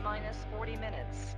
minus 40 minutes.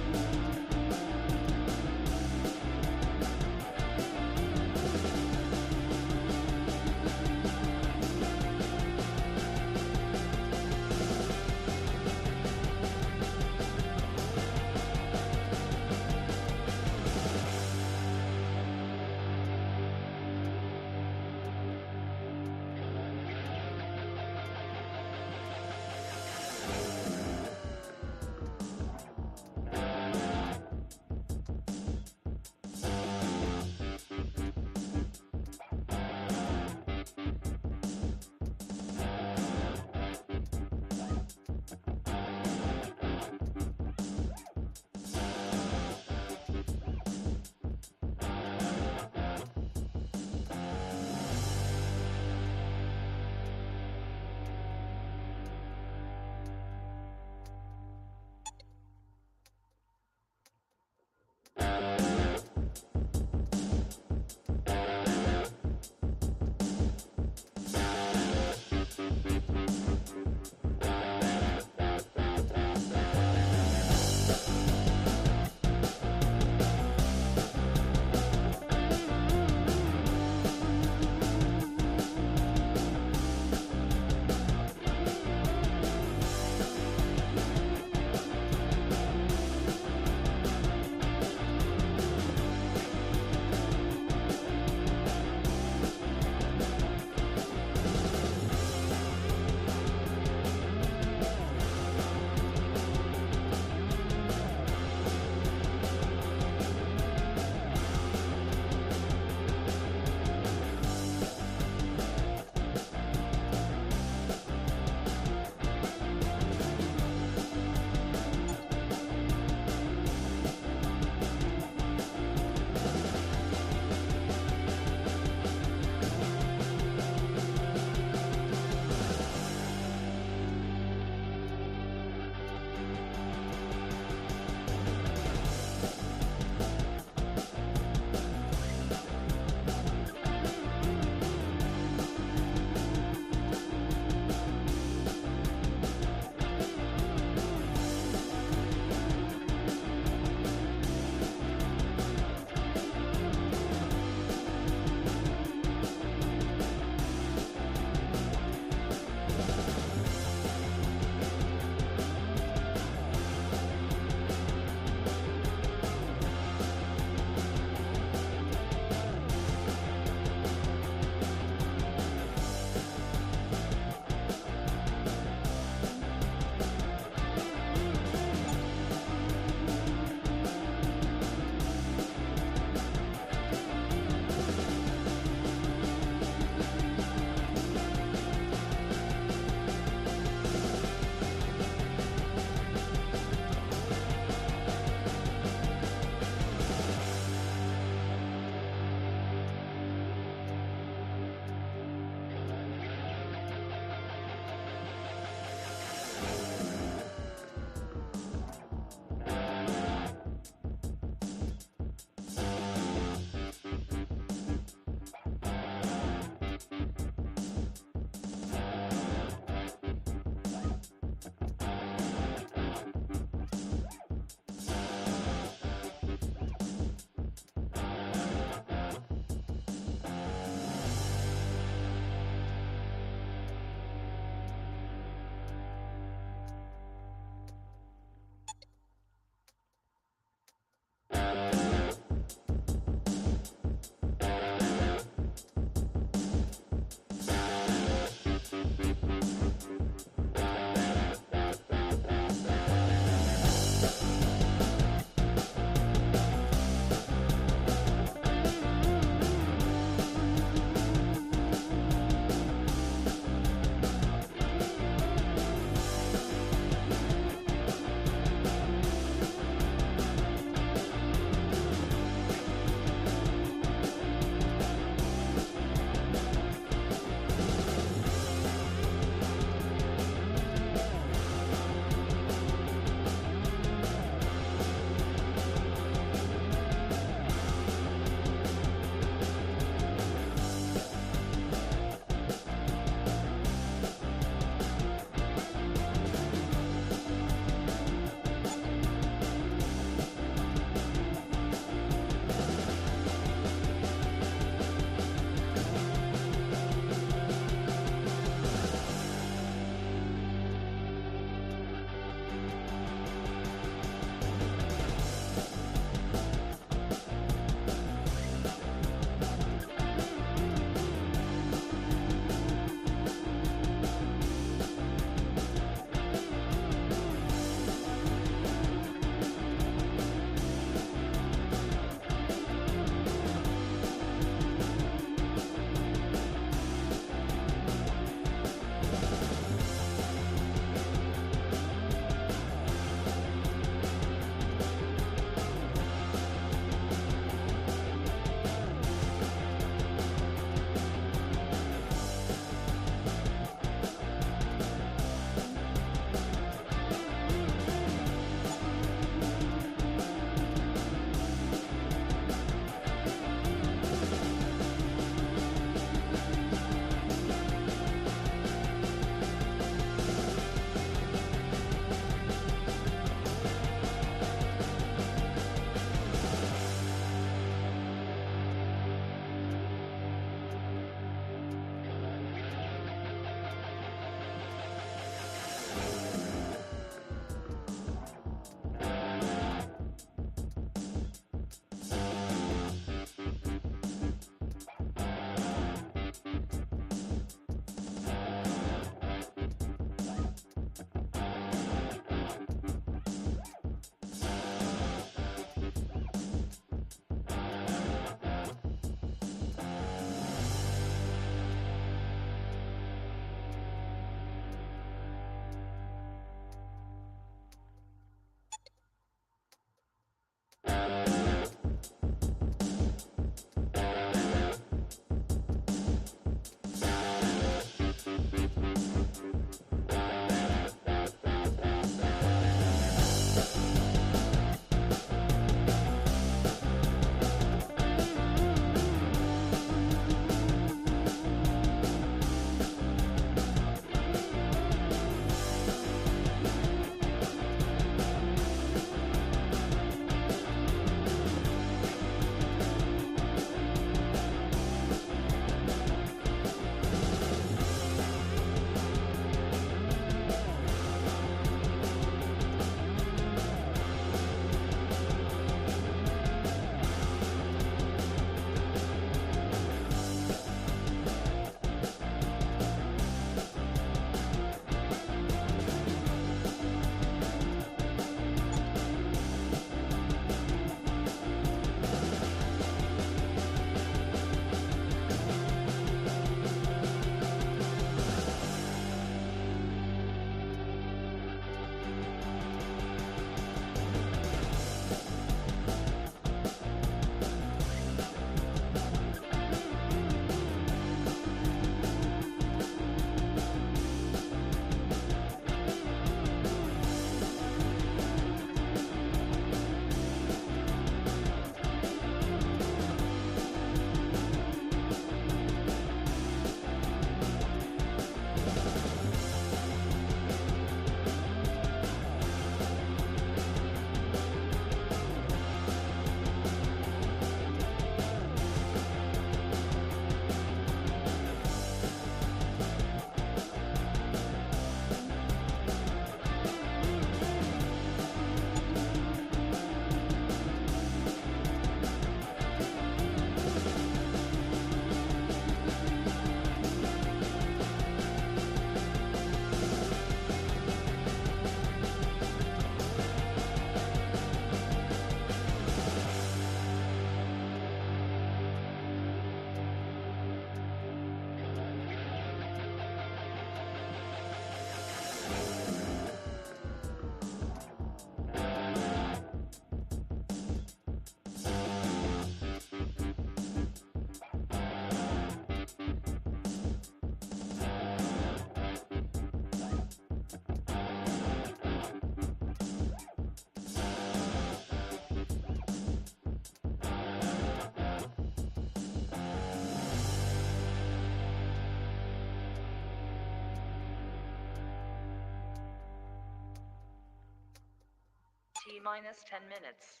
T-minus 10 minutes.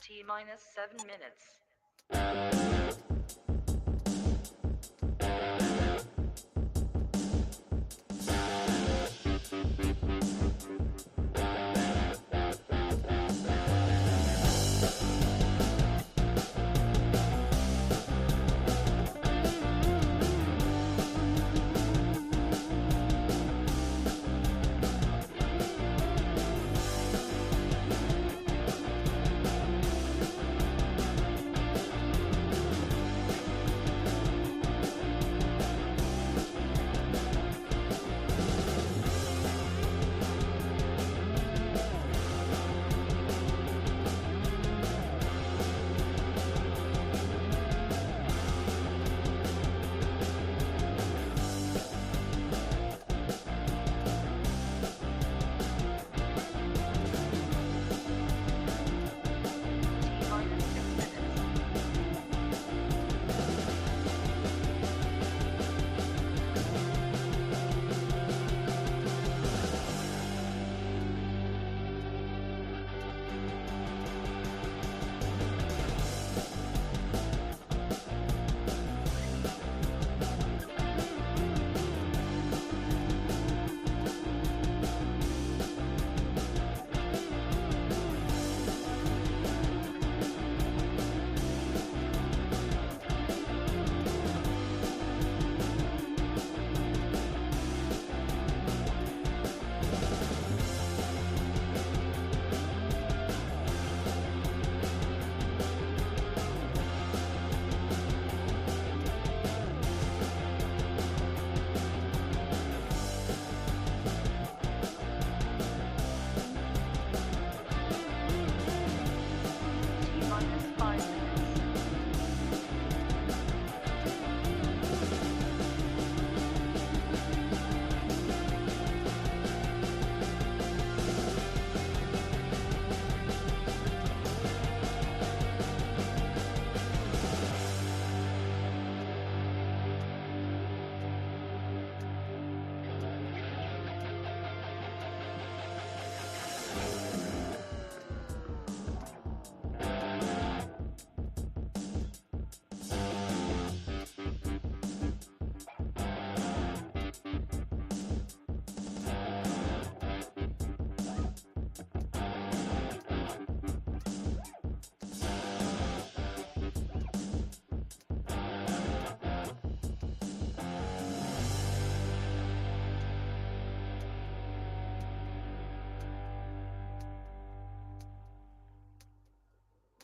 T-minus 7 minutes.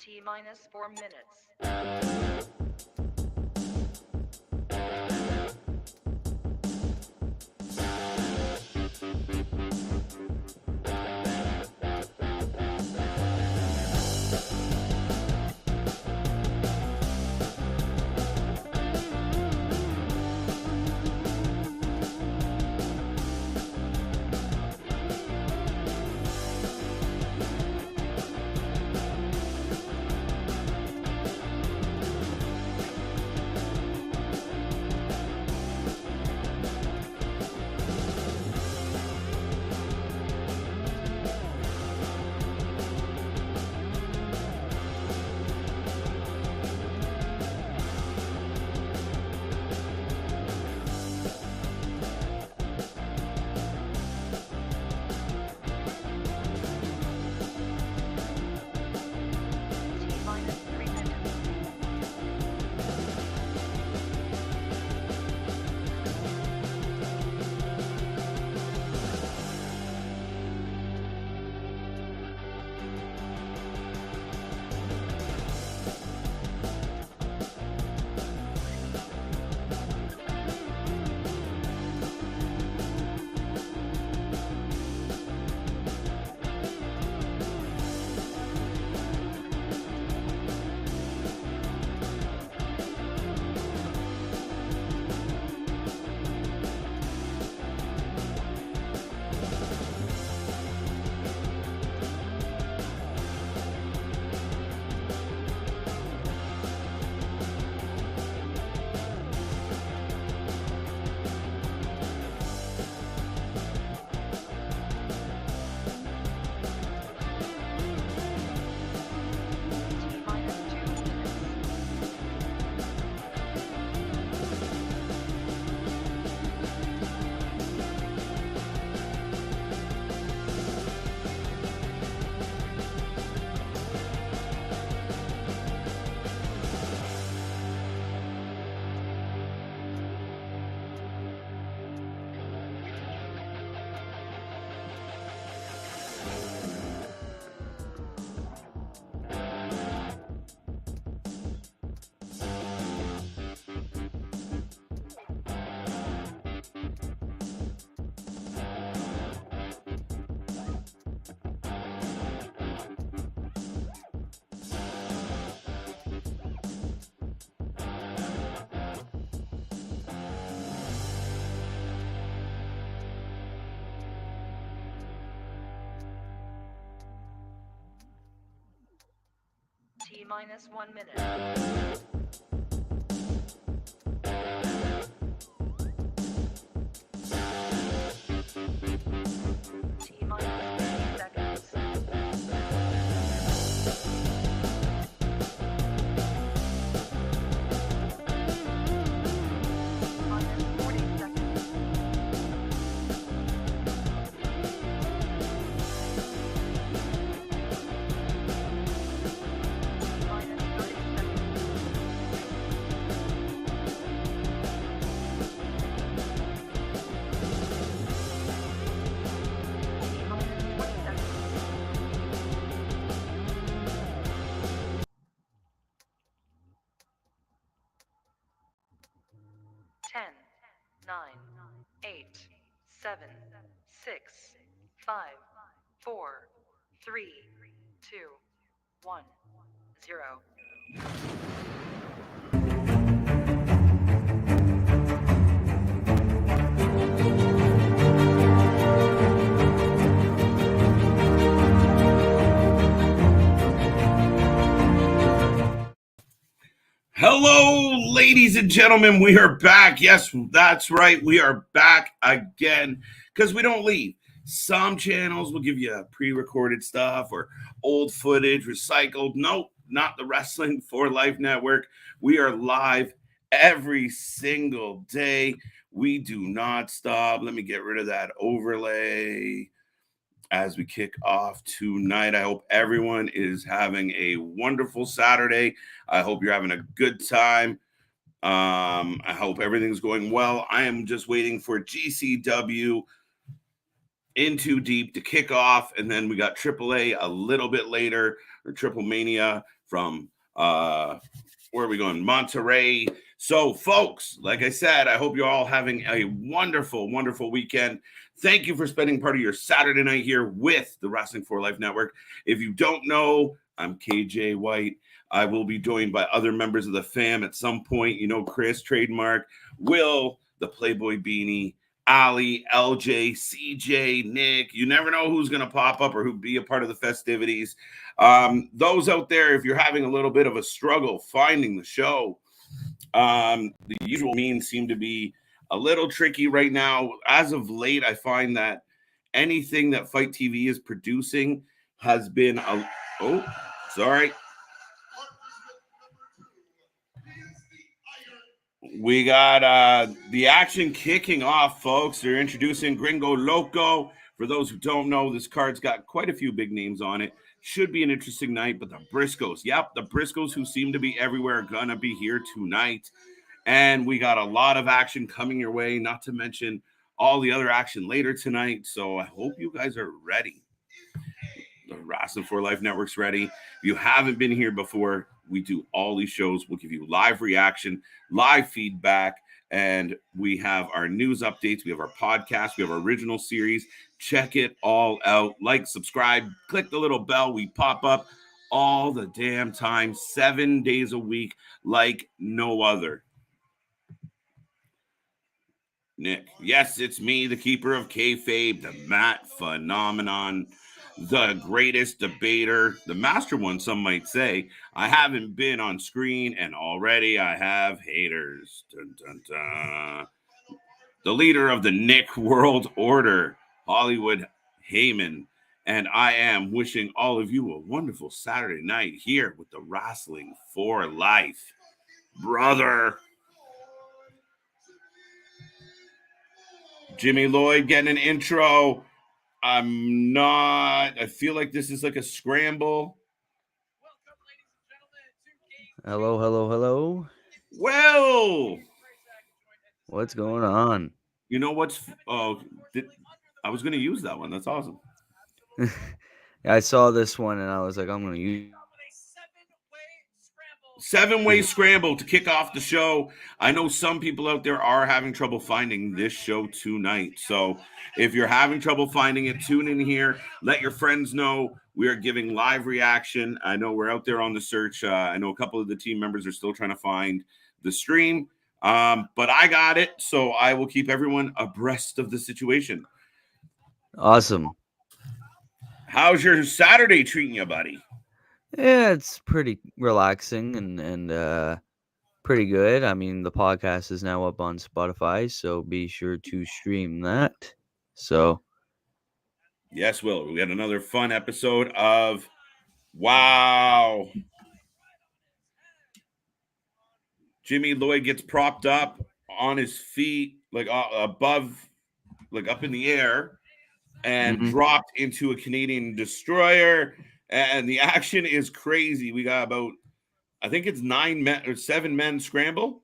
T minus 4 minutes. T minus 3 minutes. T minus 2 minutes. 1 minute. T minus 50 seconds. Minus 40 seconds. Minus 30 seconds. Minus 20 seconds. 10, 9, 8, 7, 6, 5, 4, 3, 2, 1, 0. Hello, ladies and gentlemen. We are back. Yes, that's right. We are back again because we don't leave. Some channels will give you pre-recorded stuff or old footage, recycled. Nope, not the Wrestling for Life Network. We are live every single day. We do not stop. Let me get rid of that overlay as we kick off tonight. I hope everyone is having a wonderful Saturday. I hope you're having a good time. I hope everything's going well. I am just waiting for GCW in Too Deep to kick off, and then we got AAA a little bit later. or Triple Mania from where are we going? Monterrey. So, folks, like I said, I hope you're all having a wonderful, wonderful weekend. Thank you for spending part of your Saturday night here with the Wrestling for Life Network. If you don't know, I'm KJ White. I will be joined by other members of the fam at some point. You know, Chris, Trademark, Will, the Playboy Beanie, Ali, LJ, CJ, Nick. You never know who's going to pop up or who be a part of the festivities. Those out there, if you're having a little bit of a struggle finding the show, the usual means seem to be a little tricky right now. As of late, I find that anything that Fight TV is producing has been a... Oh, sorry. We got the action kicking off, folks. They're introducing Gringo Loco. For those who don't know, this card's got quite a few big names on it. Should be an interesting night, but the Briscoes, the Briscoes who seem to be everywhere are going to be here tonight. And we got a lot of action coming your way, not to mention all the other action later tonight. So I hope you guys are ready. The Wrestling for Life Network's ready. If you haven't been here before, we do all these shows. We'll give you live reaction, live feedback, and we have our news updates. We have our podcast. We have our original series. Check it all out. Like, subscribe, click the little bell. We pop up all the damn time, 7 days a week, like no other. Nick, yes, it's me, the keeper of kayfabe, the Matt Phenomenon, the greatest debater, the master one, some might say. I haven't been on screen, and already I have haters. Dun, dun, dun. The leader of the Nick World Order, Hollywood Heyman, and I am wishing all of you a wonderful Saturday night here with the Wrestling for Life. Brother. Jimmy Lloyd getting an intro. I feel like this is like a scramble. Hello, hello, hello. Well, what's going on? You know what's... I was going to use that one. That's awesome. I saw this one and I was like, I'm going to use... Seven-way scramble to kick off the show. I know some people out there are having trouble finding this show tonight. So if you're having trouble finding it, tune in here. Let your friends know. We are giving live reaction. I know we're out there on the search. I know a couple of the team members are still trying to find the stream. But I got it. So I will keep everyone abreast of the situation. Awesome. How's your Saturday treating you, buddy? Yeah, it's pretty relaxing and pretty good. I mean, the podcast is now up on Spotify, so be sure to stream that. So, yes, Will. We had another fun episode of Wow. Jimmy Lloyd gets propped up on his feet, like above, like up in the air, and dropped into a Canadian destroyer. And the action is crazy. We got about, I think it's 9 men or 7 men scramble.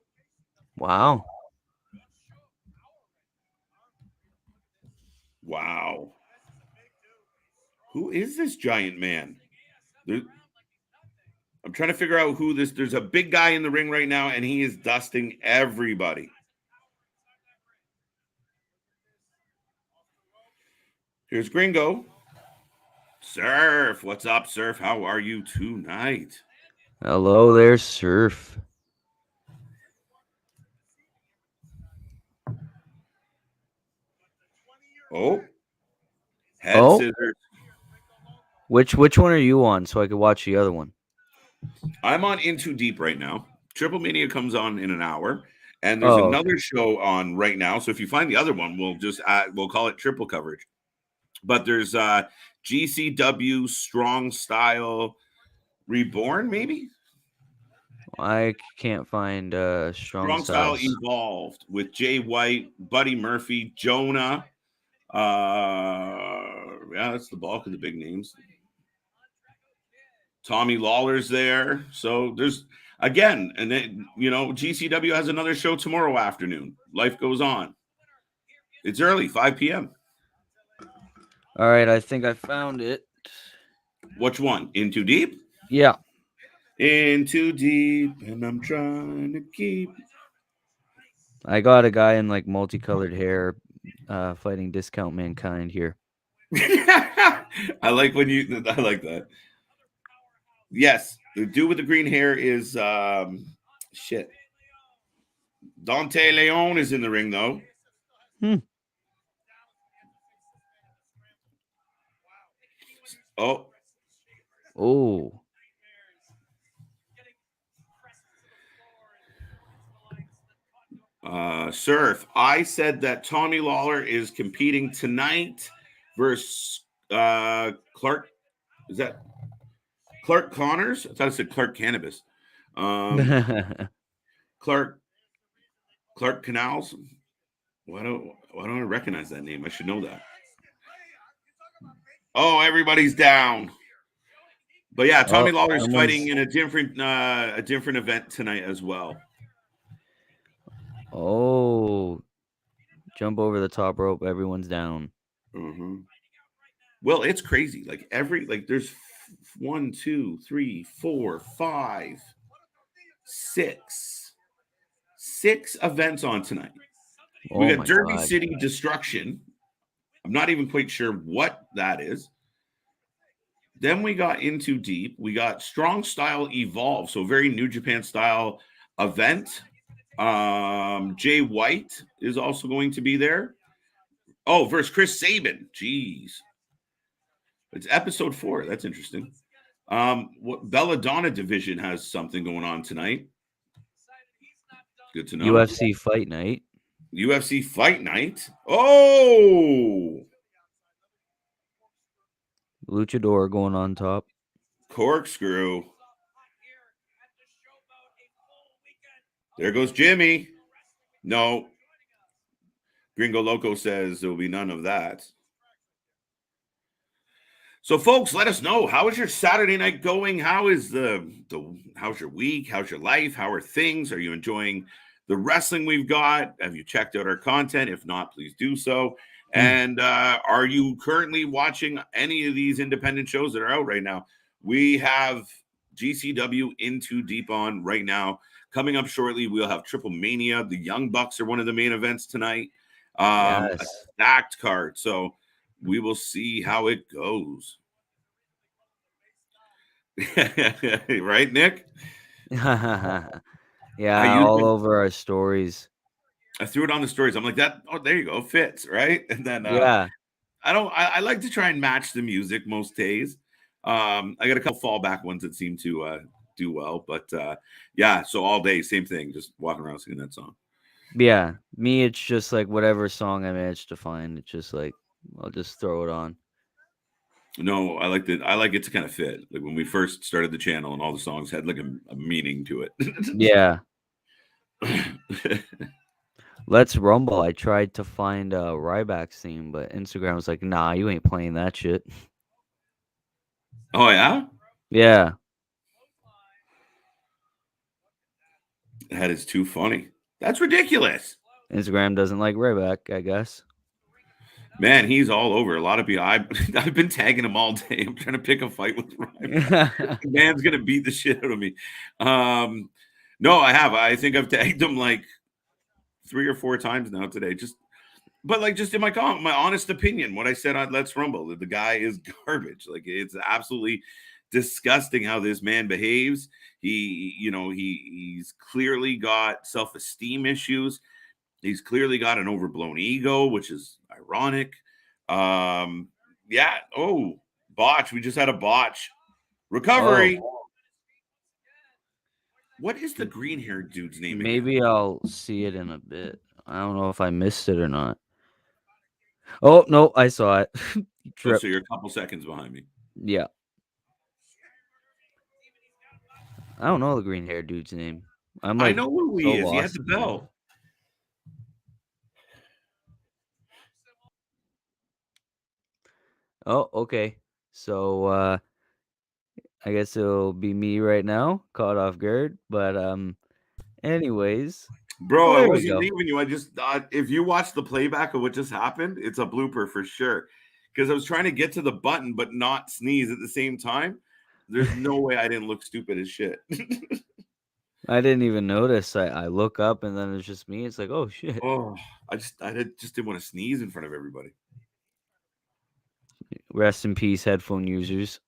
Wow. Wow. Who is this giant man? I'm trying to figure out who this... There's a big guy in the ring right now, and he is dusting everybody. Here's Gringo. Surf. What's up, Surf? How are you tonight? Hello there, Surf. Oh. Head scissors. Which one are you on so I could watch the other one? I'm on In Too Deep right now. Triple Mania comes on in an hour. And there's another show on right now. So if you find the other one, we'll call it triple coverage. But there's GCW Strong Style Reborn, maybe? I can't find Strong Style Evolved with Jay White, Buddy Murphy, Jonah. That's the bulk of the big names. Tommy Lawler's there. So there's, again, and then, GCW has another show tomorrow afternoon. Life goes on. It's early, 5 p.m. All right, I think I found it. Which one? In Too Deep? Yeah. In too deep, and I'm trying to keep. I got a guy in like multicolored hair fighting Discount Mankind here. I like when you. I like that. Yes, the dude with the green hair is shit. Dante Leon is in the ring though. Hmm. Oh, Oh. Surf. I said that Tommy Lawler is competing tonight versus Clark. Is that Clark Connors? I thought it said Clark Cannabis. Clark Canals. Why don't I recognize that name? I should know that. Oh, everybody's down. But yeah, Oh, Tommy Lawler's fighting someone's. in a different event tonight as well. Oh. Jump over the top rope. Everyone's down. Mm-hmm. Well, it's crazy. Like there's 1, 2, 3, 4, 5, 6 events on tonight. We Oh got my Derby God. City Destruction. I'm not even quite sure what that is. Then we got Into Deep. We got Strong Style Evolve, so very New Japan style event. Jay White is also going to be there. Oh, versus Chris Sabin. Jeez. It's episode 4. That's interesting. What Belladonna division has something going on tonight. Good to know. UFC Fight Night. UFC Fight Night. Oh, Luchador going on top. corkscrew. There goes Jimmy. No. Gringo Loco says there will be none of that. So, folks, let us know, how is your Saturday night going? How is how's your week? How's your life? How are things? Are you enjoying the wrestling we've got? Have you checked out our content? If not, please do so. And are you currently watching any of these independent shows that are out right now? We have GCW Into Deep on right now. Coming up shortly, we'll have Triplemania. The Young Bucks are one of the main events tonight. A Yes. stacked card. So we will see how it goes. Right, Nick? Yeah, all over our stories. I threw it on the stories. I'm like, that. Oh, there you go. Fits, right? And then Yeah. I like to try and match the music most days. I got a couple fallback ones that seem to do well, but yeah. So all day, same thing, just walking around singing that song. Yeah. Me, it's just like whatever song I managed to find. It's just like I'll just throw it on. No, I like it to kind of fit. Like when we first started the channel, and all the songs had like a meaning to it. Yeah. Let's Rumble. I tried to find Ryback's theme, but Instagram was like, nah, you ain't playing that shit. Oh yeah, Yeah. that is too funny. That's ridiculous. Instagram doesn't like Ryback, I guess. Man, he's all over. A lot of people. I've been tagging him all day. I'm trying to pick a fight with Ryback. Man's gonna beat the shit out of me. No, I have. I think I've tagged him like 3 or 4 times now today. But like in my honest opinion, what I said on Let's Rumble, the guy is garbage. Like it's absolutely disgusting how this man behaves. He's clearly got self-esteem issues. He's clearly got an overblown ego, which is ironic. Yeah. Oh, botch. We just had a botch. Recovery. Oh, What is the green haired dude's name again? maybe I'll see it in a bit. I don't know if I missed it or not. Oh, no, I saw it. Oh, so Tripped. you're a couple seconds behind me. Yeah. I don't know the green haired dude's name. I'm I like know who so he is. He had lost. the belt. Oh, okay. So I guess it'll be me right now, caught off guard. But anyways. Oh, Bro, I there we wasn't go. leaving you. I just if you watch the playback of what just happened, it's a blooper for sure. Because I was trying to get to the button but not sneeze at the same time. There's no way I didn't look stupid as shit. I didn't even notice. I look up and then it's just me. It's like, oh shit. Oh, I just didn't want to sneeze in front of everybody. Rest in peace, headphone users.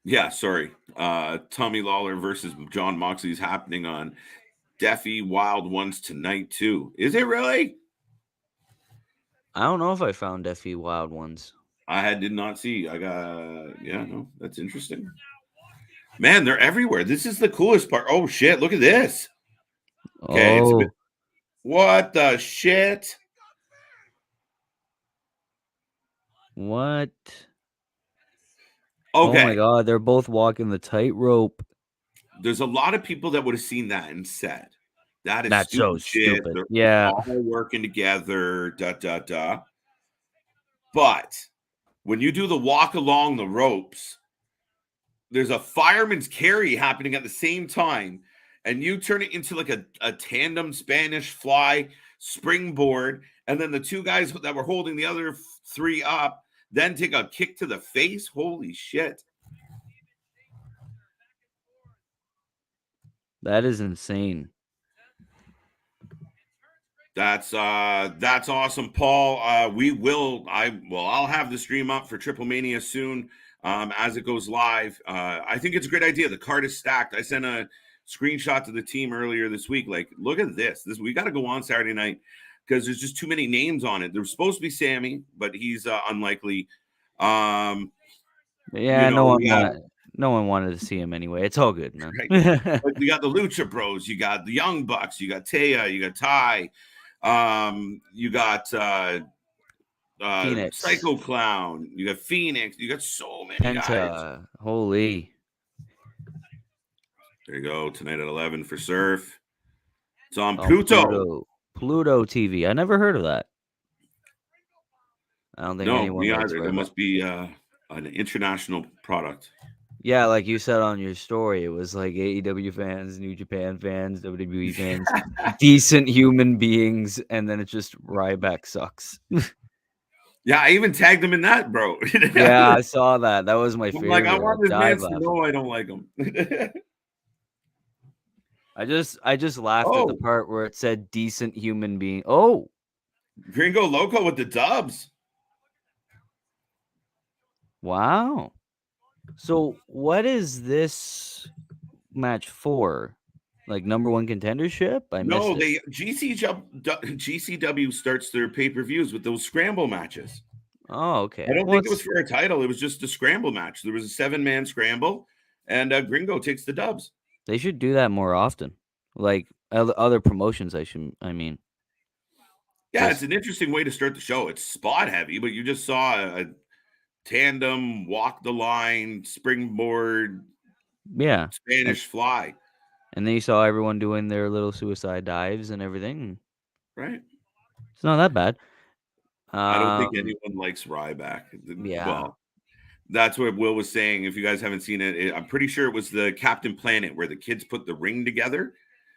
Yeah, sorry. Tommy Lawler versus John Moxley is happening on Deafy Wild Ones tonight too. Is it really? I don't know if I found Effie Wild Ones. Did not see. No, that's interesting. Man, they're everywhere. This is the coolest part. Oh shit, look at this. Okay, Oh, what the shit? what? Okay. Oh my god, they're both walking the tightrope. There's a lot of people that would have seen that and said, "That is That's so shit. stupid." They're Yeah. all working together." But when you do the walk along the ropes, there's a fireman's carry happening at the same time, and you turn it into like a tandem Spanish fly springboard, and then the two guys that were holding the other three up then take a kick to the face. Holy shit. That is insane. That's awesome, Paul. I'll have the stream up for Triplemania soon as it goes live. I think it's a great idea. The card is stacked. I sent a screenshot to the team earlier this week. Like, look at this. We got to go on Saturday night because there's just too many names on it. There's supposed to be Sammy, but he's unlikely. Yeah, no one wanted to see him anyway. It's all good, man. Right? But you got the Lucha Bros, you got the Young Bucks, you got Taya, you got Ty, you got Phoenix, Psycho Clown, you got Phoenix, you got so many Penta, guys. holy. There you go. Tonight at 11 for Surf. It's on Pluto TV. I never heard of that. I don't think anyone me likes either. It must be an international product. Yeah, like you said on your story, it was like AEW fans, New Japan fans, WWE fans, decent human beings, and then it's just Ryback sucks. Yeah, I even tagged him in that, bro. Yeah, I saw that. That was my favorite. Like, I want this man to know I don't like him. I just laughed at the part where it said decent human being. Oh, Gringo Loco with the dubs. Wow. So what is this match for? Like number one contendership? GCW starts their pay-per-views with those scramble matches. Oh, okay. I don't think it was for a title. It was just a scramble match. There was a 7-man scramble, and Gringo takes the dubs. They should do that more often. Like other promotions, Yeah, it's an interesting way to start the show. It's spot heavy, but you just saw a tandem, walk the line, springboard, Spanish fly. And then you saw everyone doing their little suicide dives and everything. Right. It's not that bad. I don't think anyone likes Ryback. Yeah. Well, that's what Will was saying. If you guys haven't seen it, I'm pretty sure it was the Captain Planet where the kids put the ring together.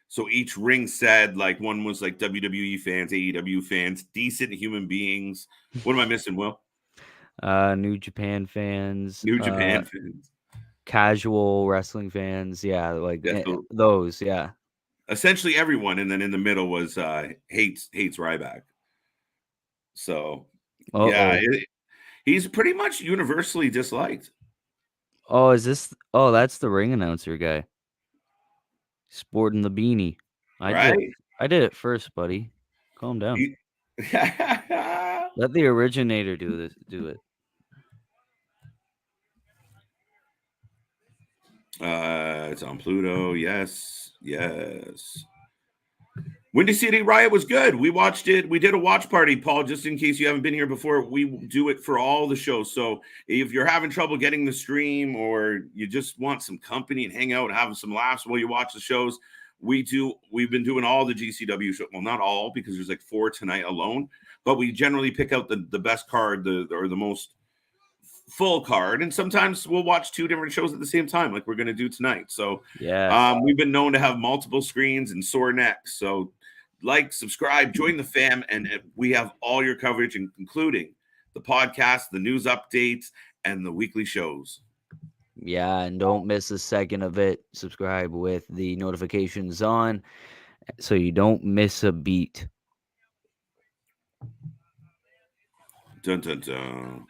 So each ring said, like, one was like WWE fans, AEW fans, decent human beings. What am I missing, Will? New Japan fans. New Japan fans. Casual wrestling fans. Yeah, like those, yeah. Essentially everyone. And then in the middle was hates Ryback. So, he's pretty much universally disliked. Oh, that's the ring announcer guy. Sporting the beanie. I did it first, buddy. Calm down. Let the originator do it. It's on Pluto. Yes. Windy City Riot was good. We watched it. We did a watch party, Paul, just in case you haven't been here before. We do it for all the shows. So if you're having trouble getting the stream or you just want some company and hang out and have some laughs while you watch the shows, we've been doing all the GCW shows. Well, not all, because there's like 4 tonight alone, but we generally pick out the best card, or the most full card, and sometimes we'll watch 2 different shows at the same time, like we're going to do tonight. So we've been known to have multiple screens and sore necks. So like, subscribe, join the fam, and we have all your coverage, including the podcast, the news updates, and the weekly shows. Yeah, and don't miss a second of it. Subscribe with the notifications on so you don't miss a beat. Dun, dun, dun.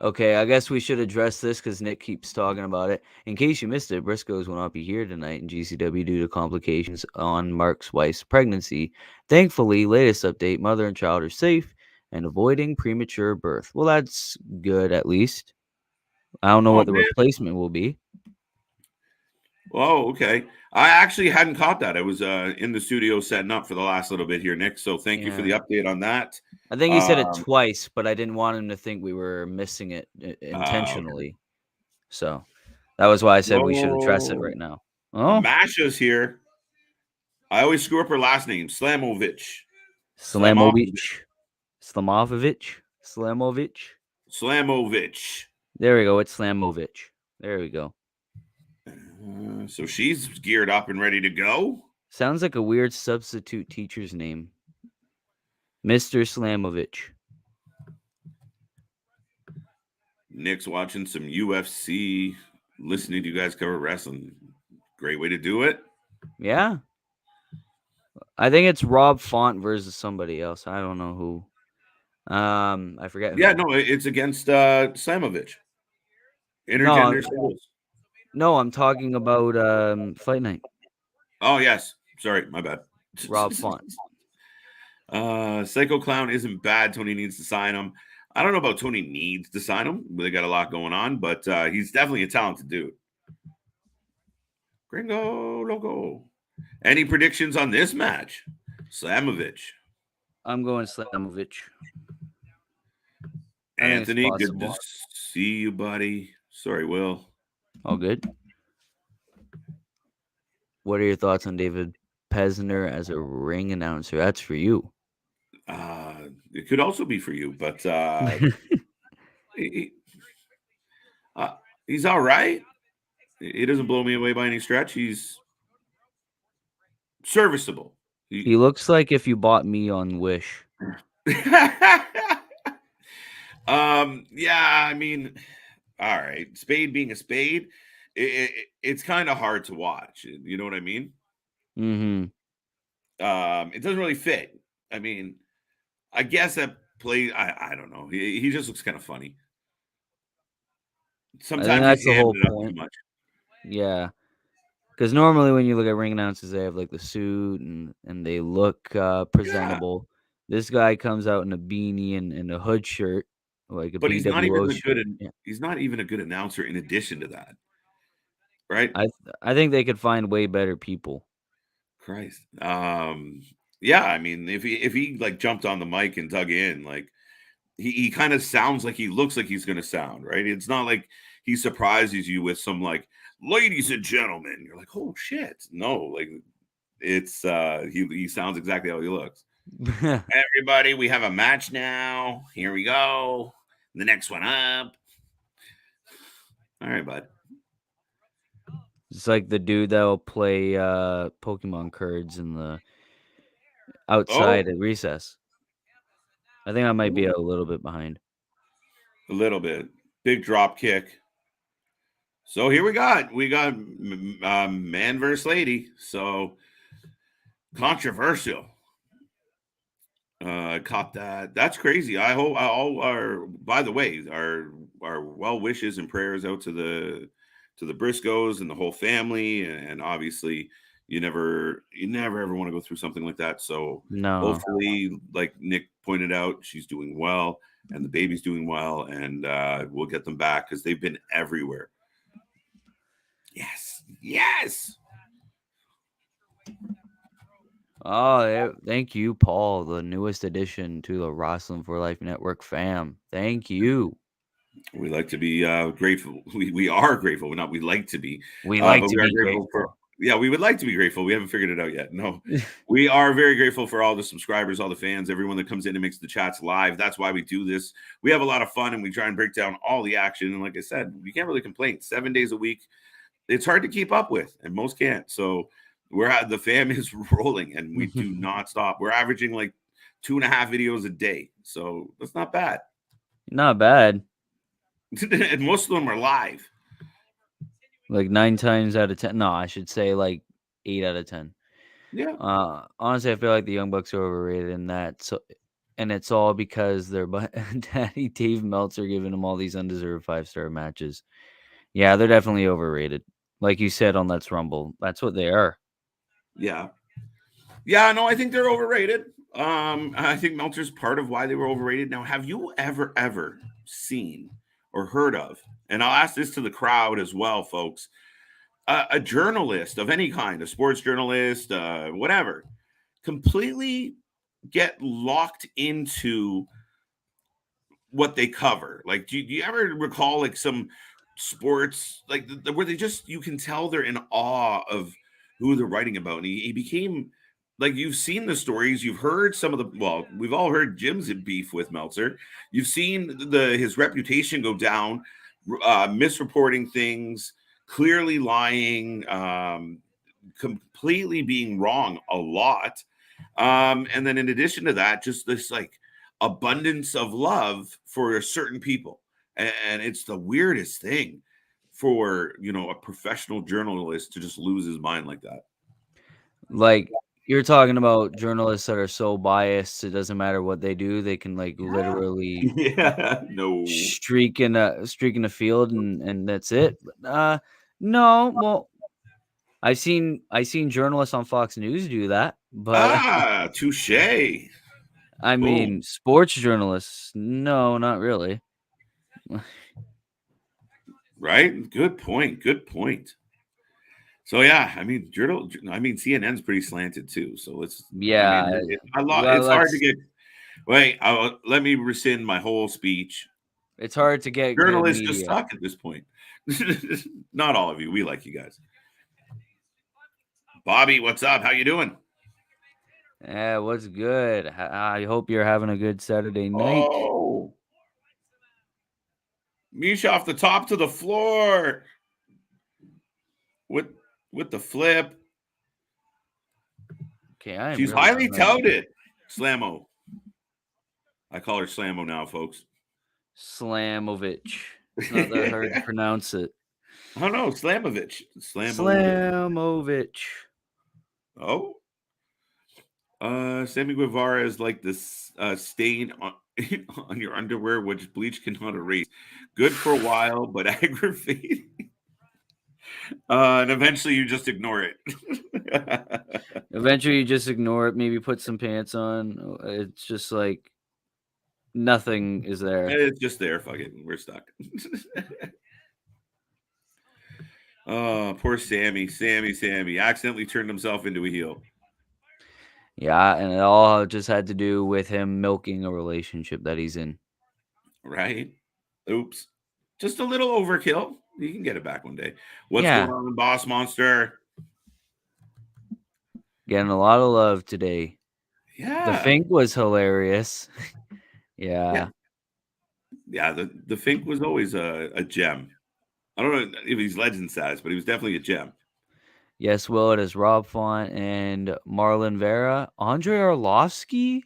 Okay, I guess we should address this because Nick keeps talking about it. In case you missed it, Briscoes will not be here tonight in GCW due to complications on Mark's wife's pregnancy. Thankfully, latest update, mother and child are safe and avoiding premature birth. Well, that's good at least. I don't know Oh, what the man. replacement will be. Oh, okay. I actually hadn't caught that. I was in the studio setting up for the last little bit here, Nick. So thank you for the update on that. I think he said it twice, but I didn't want him to think we were missing it intentionally. Okay. So that was why I said we should address it right now. Oh, Masha's here. I always screw up her last name, Slamovich. Slamovich. There we go. It's Slamovich. There we go. So she's geared up and ready to go. Sounds like a weird substitute teacher's name. Mr. Slamovich. Nick's watching some UFC, listening to you guys cover wrestling. Great way to do it. Yeah. I think it's Rob Font versus somebody else. I don't know who. I forget. Yeah, no, it's against Slamovich. Intergender singles. No, I'm talking about Fight Night. Oh, yes. Sorry, my bad. Rob Font. Psycho Clown isn't bad. Tony needs to sign him. I don't know about Tony needs to sign him. They got a lot going on, but he's definitely a talented dude. Gringo Logo. Any predictions on this match? Slamovich. I'm going Slamovich. Anthony, good to see you, buddy. Sorry, Will. All good. What are your thoughts on David Pesner as a ring announcer? That's for you. It could also be for you, but he's all right. He doesn't blow me away by any stretch. He's serviceable. He looks like if you bought me on Wish. Yeah, I mean, all right. Spade being a spade, it's kind of hard to watch. You know what I mean? Mm-hmm. It doesn't really fit. I mean, I guess that play. I don't know. He just looks kind of funny. Sometimes that's the whole point. Too much. Yeah, because normally when you look at ring announcers, they have like the suit and they look presentable. Yeah. This guy comes out in a beanie and a hood shirt, like a but BWO he's not even shirt. He's not even a good announcer. In addition to that, right? I think they could find way better people. Christ. Yeah, I mean, if he like jumped on the mic and dug in, like he kind of sounds like he looks like he's gonna sound, right? It's not like he surprises you with some like, ladies and gentlemen. You're like, oh shit. No, like it's he sounds exactly how he looks. Everybody, we have a match now. Here we go. The next one up. All right, bud. It's like the dude that will play Pokemon cards in the outside at recess. I think I might be a little bit behind. A little bit. Big drop kick. So here we got man versus lady. So controversial. Caught that. That's crazy. I hope all our. By the way, our well wishes and prayers out to the Briscoes and the whole family, and obviously you never ever want to go through something like that. So hopefully, like Nick pointed out, she's doing well and the baby's doing well, and we'll get them back because they've been everywhere. Yes. Oh, thank you, Paul, the newest addition to the Wrasslin for Life Network fam. Thank you. We like to be grateful. We are grateful. We like to be. We like to be grateful. We would like to be grateful. We haven't figured it out yet. No, we are very grateful for all the subscribers, all the fans, everyone that comes in and makes the chats live. That's why we do this. We have a lot of fun and we try and break down all the action. And like I said, we can't really complain. 7 days a week. It's hard to keep up with, and most can't. So the fam is rolling and we do not stop. We're averaging like 2.5 videos a day. So that's not bad. Not bad. And most of them are live. Like 9 times out of 10. No, I should say like 8 out of 10. Yeah. Honestly, I feel like the Young Bucks are overrated in that. So, and it's all because their daddy Dave Meltzer giving them all these undeserved 5-star matches. Yeah, they're definitely overrated. Like you said on Let's Rumble, that's what they are. Yeah. Yeah, no, I think they're overrated. I think Meltzer's part of why they were overrated. Now, have you ever seen or heard of, and I'll ask this to the crowd as well, folks, a journalist of any kind, a sports journalist, whatever, completely get locked into what they cover? Like, do you ever recall like some sports like where they just you can tell they're in awe of who they're writing about, and he became like you've seen the stories, you've heard some of the well, we've all heard Jim's beef with Meltzer, you've seen his reputation go down, misreporting things, clearly lying, completely being wrong a lot. And then in addition to that, just this like abundance of love for certain people. And it's the weirdest thing for, a professional journalist to just lose his mind like that. Like you're talking about journalists that are so biased, it doesn't matter what they do, they can like Yeah. literally Yeah. No. streak in a field and that's it. No, well, I seen journalists on Fox News do that, but Touche. I Boom. mean sports journalists, no, not really. Right. Good point. Good point. So yeah, I mean, CNN's pretty slanted too. So Yeah, it's hard to let's. get. Wait, let me rescind my whole speech. It's hard to get good Journalists just media. suck at this point. Not all of you. We like you guys. Bobby, what's up? How you doing? Yeah, what's good? I hope you're having a good Saturday night. Oh, Misha off the top to the floor with with the flip. Okay, I am She's really highly trying. touted. Slammo. I call her Slammo now, folks. Slamovich. It's not that hard to pronounce it. I don't know. Slamovich. Slamovich. Oh. Sammy Guevara is like this stain on, on your underwear, which bleach cannot erase. Good for a while, but aggravating. And eventually you just ignore it. Eventually, you just ignore it. Maybe put some pants on. It's just like nothing is there. It's just there. Fuck it. We're stuck. Oh, poor Sammy. Sammy accidentally turned himself into a heel. Yeah, and it all just had to do with him milking a relationship that he's in. Right? Oops. Just a little overkill. You can get it back one day. What's Yeah. going on, Boss Monster? Getting a lot of love today. Yeah. The Fink was hilarious. Yeah. Yeah, the Fink was always a gem. I don't know if he's legend status, but he was definitely a gem. Yes, Will, it is Rob Font and Marlon Vera. Andre Arlovsky?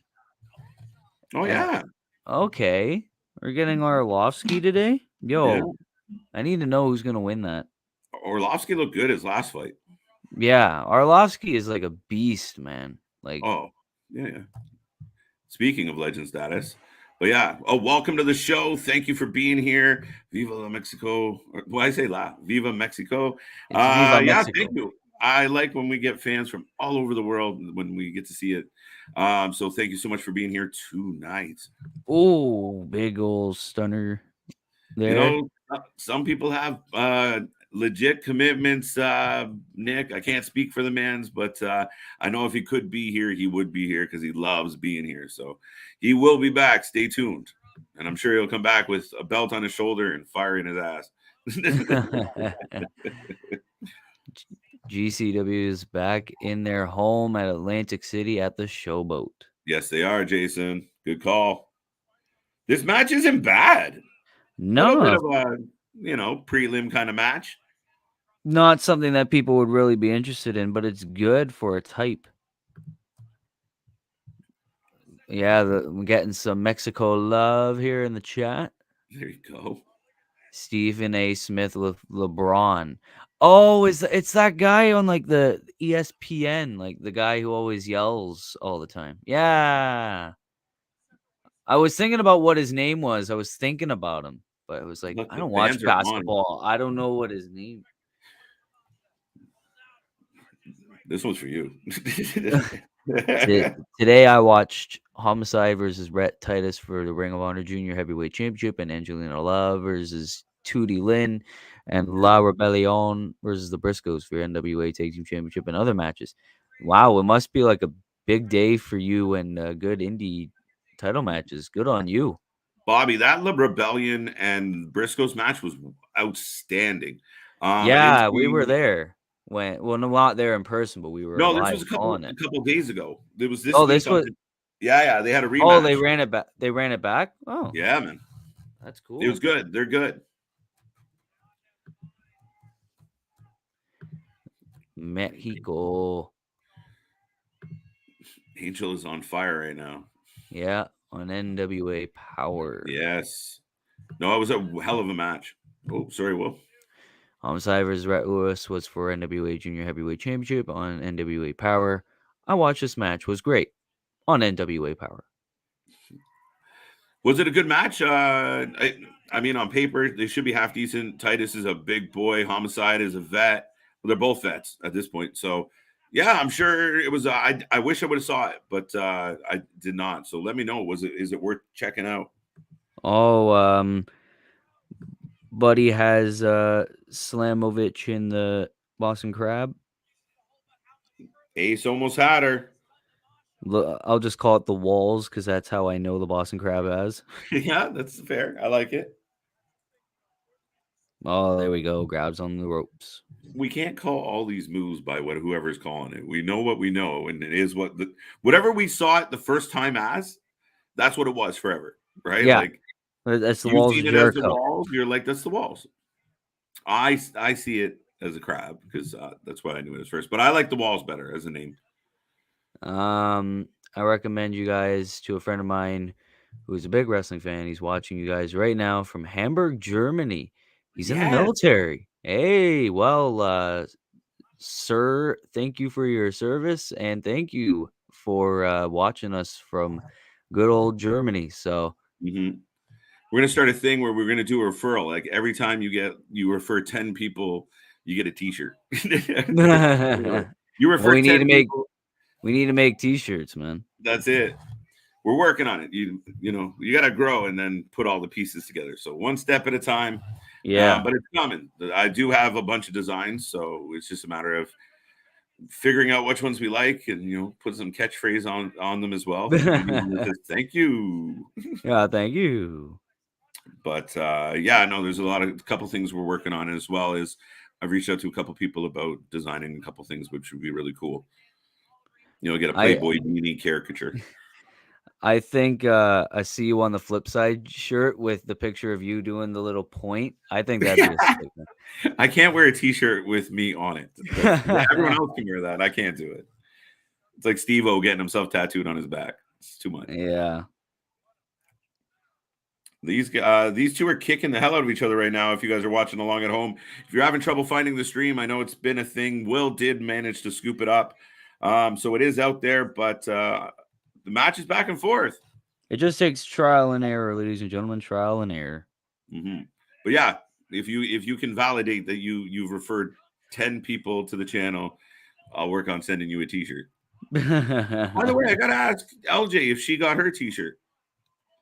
Oh, yeah. Okay. We're getting Arlovsky today? Yo, Yeah. I need to know who's going to win that. Orlovsky looked good his last fight. Yeah, Arlovsky is like a beast, man. Like, Oh, yeah. Speaking of legend status. But yeah, welcome to the show. Thank you for being here. Viva la Mexico. Well, I say la. Viva Mexico. it's Viva Yeah, Mexico. thank you. I like when we get fans from all over the world when we get to see it. So thank you so much for being here tonight. Oh, big old stunner there. Some people have legit commitments. Nick, I can't speak for the man's, but I know if he could be here, he would be here because he loves being here. So he will be back. Stay tuned. And I'm sure he'll come back with a belt on his shoulder and fire in his ass. GCW is back in their home at Atlantic City at the Showboat. Yes, they are, Jason. Good call. This match isn't bad. No, A little bit of a, prelim kind of match. Not something that people would really be interested in, but it's good for its hype. Yeah, we're getting some Mexico love here in the chat. There you go. Stephen A. Smith with LeBron. Oh, it's that guy on like the ESPN, like the guy who always yells all the time. Yeah. I was thinking about what his name was. I was thinking about him, but it was like, Look, I the don't watch fans are on. basketball. I don't know what his name. This one's for you. Today I watched Homicide versus Rhett Titus for the Ring of Honor Junior Heavyweight Championship, and Angelina Love versus Tootie Lynn, and La Rebellion versus the Briscoes for NWA Tag Team Championship, and other matches. Wow, it must be like a big day for you and good indie title matches. Good on you. Bobby, that Rebellion and Briscoe's match was outstanding. I didn't Yeah, we were see. there well, no, not there in person, but we were No, this live was a on it. couple days ago. It was this Oh, week this on. was. Yeah, they had a Oh, rematch. they ran it back. They ran it back. Oh, Yeah, man, that's it was cool. good. They're good. Mexico. Angel is on fire right now. Yeah, on NWA Power. Yes. No, it was a hell of a match. Oh, sorry, Will. Homicide vs. Rhett Lewis was for NWA Junior Heavyweight Championship on NWA Power. I watched this match. Was great on NWA Power. Was it a good match? I mean, on paper, they should be half decent. Titus is a big boy. Homicide is a vet. Well, they're both vets at this point. So, yeah, I'm sure it was. I wish I would have saw it, but I did not. So let me know. Is it worth checking out? Oh, Buddy has Slamovich in the Boston Crab. Ace almost had her. I'll just call it the Walls because that's how I know the Boston Crab as. Yeah, that's fair. I like it. Oh, there we go. Grabs on the ropes. We can't call all these moves by whoever's calling it. We know what we know, and it is whatever we saw it the first time as. That's what it was forever, right? Yeah, Like that's the you've Walls seen of it as the Jericho. walls. You're like, that's the walls. I see it as a crab because that's what I knew it as first. But I like the walls better as a name. I recommend you guys to a friend of mine who's a big wrestling fan. He's watching you guys right now from Hamburg, Germany. He's in the Yes. military. Hey, well, sir, thank you for your service and thank you for watching us from good old Germany. So, Mm-hmm. We're gonna start a thing where we're gonna do a referral. Like every time you refer 10 people, you get a T-shirt. You well, refer 10 people. we need to make T-shirts, man. That's it. We're working on it. You know you got to grow and then put all the pieces together. So one step at a time. Yeah. But it's coming. I do have a bunch of designs, so it's just a matter of figuring out which ones we like and put some catchphrase on them as well. Thank you. Yeah, thank you. But yeah, no, there's a couple things we're working on, as well as I've reached out to a couple people about designing a couple things, which would be really cool. Get a Playboy beanie caricature. I think I see you on the flip side shirt with the picture of you doing the little point. I think that'd be a sick one. I can't wear a T-shirt with me on it. Everyone else can wear that. I can't do it. It's like Steve-O getting himself tattooed on his back. It's too much. Yeah. These two are kicking the hell out of each other right now. If you guys are watching along at home, if you're having trouble finding the stream, I know it's been a thing. Will did manage to scoop it up, so it is out there. But the match is back and forth. It just takes trial and error, ladies and gentlemen. Trial and error. Mm-hmm. But yeah, if you can validate that you've referred 10 people to the channel, I'll work on sending you a T-shirt. By the way, I gotta ask LJ if she got her T-shirt.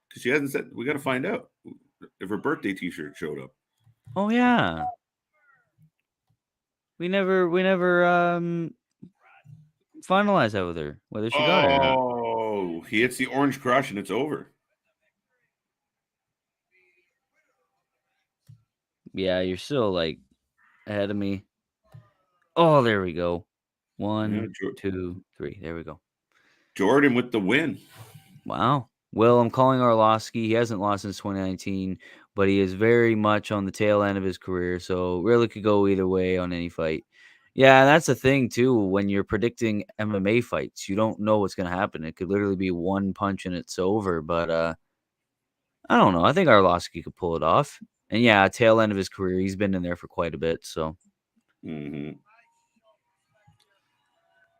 Because she hasn't said. We got to find out if her birthday T-shirt showed up. Oh yeah, we never finalized that with her whether she got it or not. Oh, he hits the orange crush and it's over. Yeah, you're still like ahead of me. Oh, there we go. 1, 2, 3. There we go. Jordan with the win. Wow. Well, I'm calling Arlovsky. He hasn't lost since 2019, but he is very much on the tail end of his career. So really could go either way on any fight. Yeah, that's the thing too. When you're predicting MMA fights, you don't know what's going to happen. It could literally be one punch and it's over. But I don't know. I think Arlovsky could pull it off. And yeah, tail end of his career, he's been in there for quite a bit. So Mm-hmm.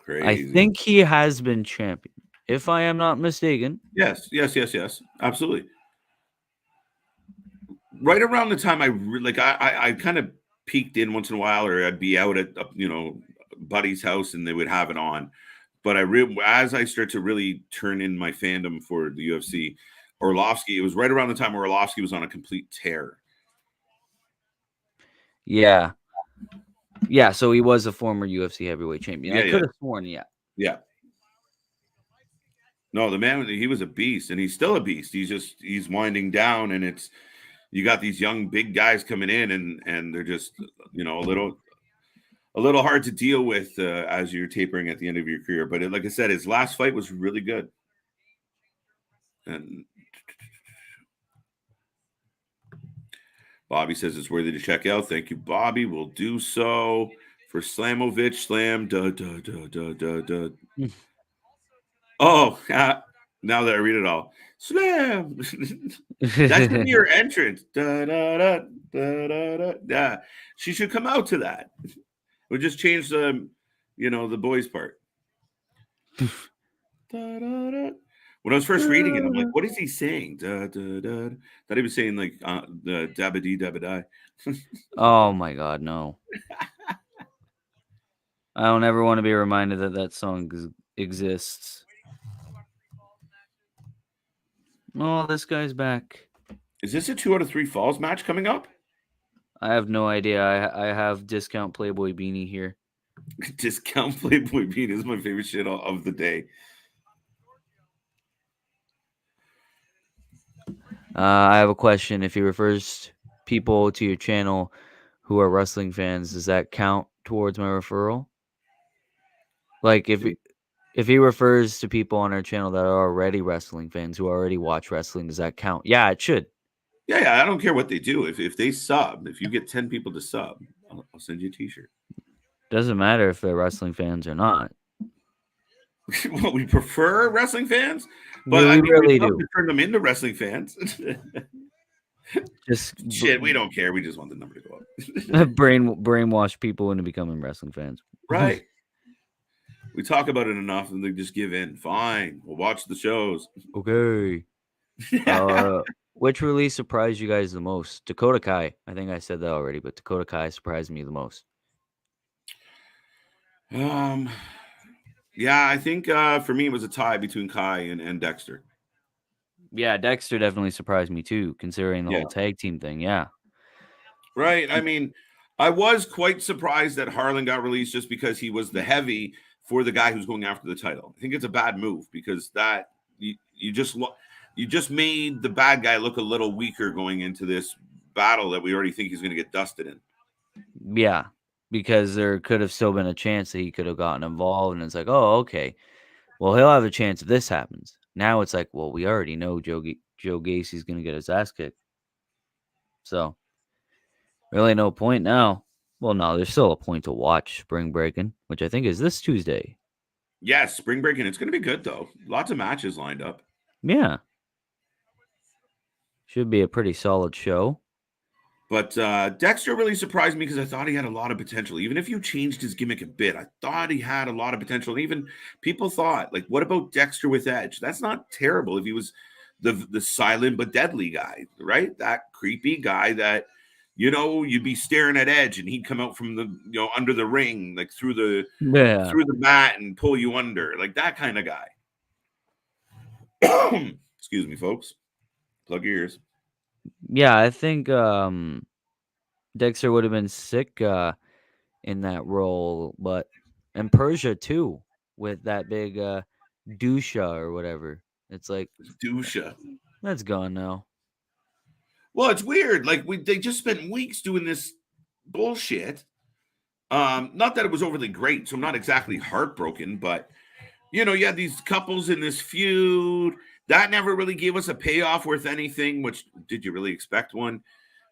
I Crazy. think he has been champion, if I am not mistaken. Yes. Absolutely. Right around the time I kind of peeked in once in a while, or I'd be out at buddy's house and they would have it on. But as I start to really turn in my fandom for the UFC, Orlovsky, it was right around the time where Orlovsky was on a complete tear. Yeah. Yeah, so he was a former UFC heavyweight champion. Yeah, I could have sworn, yeah. Yeah. No, the man, he was a beast, and he's still a beast. He's winding down, and you got these young big guys coming in, and they're just a little hard to deal with as you're tapering at the end of your career. But like I said, his last fight was really good. And Bobby says it's worthy to check out. Thank you, Bobby. We'll do so. For Slamovich, slam. Oh, now that I read it all. Slam. That should be your entrance. Yeah. She should come out to that. We'll just change the boys part. When I was first reading it, I'm like, what is he saying? Thought he was saying like the dabba-dee dabba-die. Oh my God, no. I don't ever want to be reminded that song exists. Oh, this guy's back. Is this a 2 out of 3 falls match coming up? I have no idea. I have discount Playboy Beanie here. Discount Playboy Beanie is my favorite shit of the day. I have a question. If he refers people to your channel who are wrestling fans, does that count towards my referral? Like if he refers to people on our channel that are already wrestling fans who already watch wrestling, does that count? Yeah, it should. Yeah, I don't care what they do. If they sub, if you get 10 people to sub, I'll send you a t-shirt. Doesn't matter if they're wrestling fans or not. Well, we prefer wrestling fans, but we really we'd love do. to turn them into wrestling fans. Just shit, we don't care. We just want the number to go up. brainwash people into becoming wrestling fans. Right. We talk about it enough and they just give in. Fine. We'll watch the shows. Okay. Which release surprised you guys the most? Dakota Kai. I think I said that already, but Dakota Kai surprised me the most. Yeah, I think for me it was a tie between Kai and Dexter. Yeah, Dexter definitely surprised me too, considering the whole tag team thing. Yeah. Right. I mean, I was quite surprised that Harlan got released just because he was the heavy for the guy who's going after the title. I think it's a bad move because that you just made the bad guy look a little weaker going into this battle that we already think he's going to get dusted in. Yeah, because there could have still been a chance that he could have gotten involved, and it's like, oh, okay, well, he'll have a chance if this happens. Now it's like, well, we already know Joe Gacy's going to get his ass kicked. So, really no point now. Well, no, there's still a point to watch Spring Breaking, which I think is this Tuesday. Yes, Spring Breaking. It's going to be good, though. Lots of matches lined up. Yeah. Should be a pretty solid show. But Dexter really surprised me because I thought he had a lot of potential. Even if you changed his gimmick a bit, I thought he had a lot of potential. And even people thought, like, what about Dexter with Edge? That's not terrible if he was the silent but deadly guy, right? That creepy guy that, you'd be staring at Edge and he'd come out from the, under the ring, like through the mat and pull you under, like that kind of guy. Excuse me, folks. Plug your ears. Yeah, I think Dexter would have been sick in that role, and Persia too, with that big Dusha or whatever. It's like Dusha. That's gone now. Well, it's weird. Like they just spent weeks doing this bullshit. Not that it was overly great, so I'm not exactly heartbroken, but you had these couples in this feud that never really gave us a payoff worth anything. Which did you really expect one?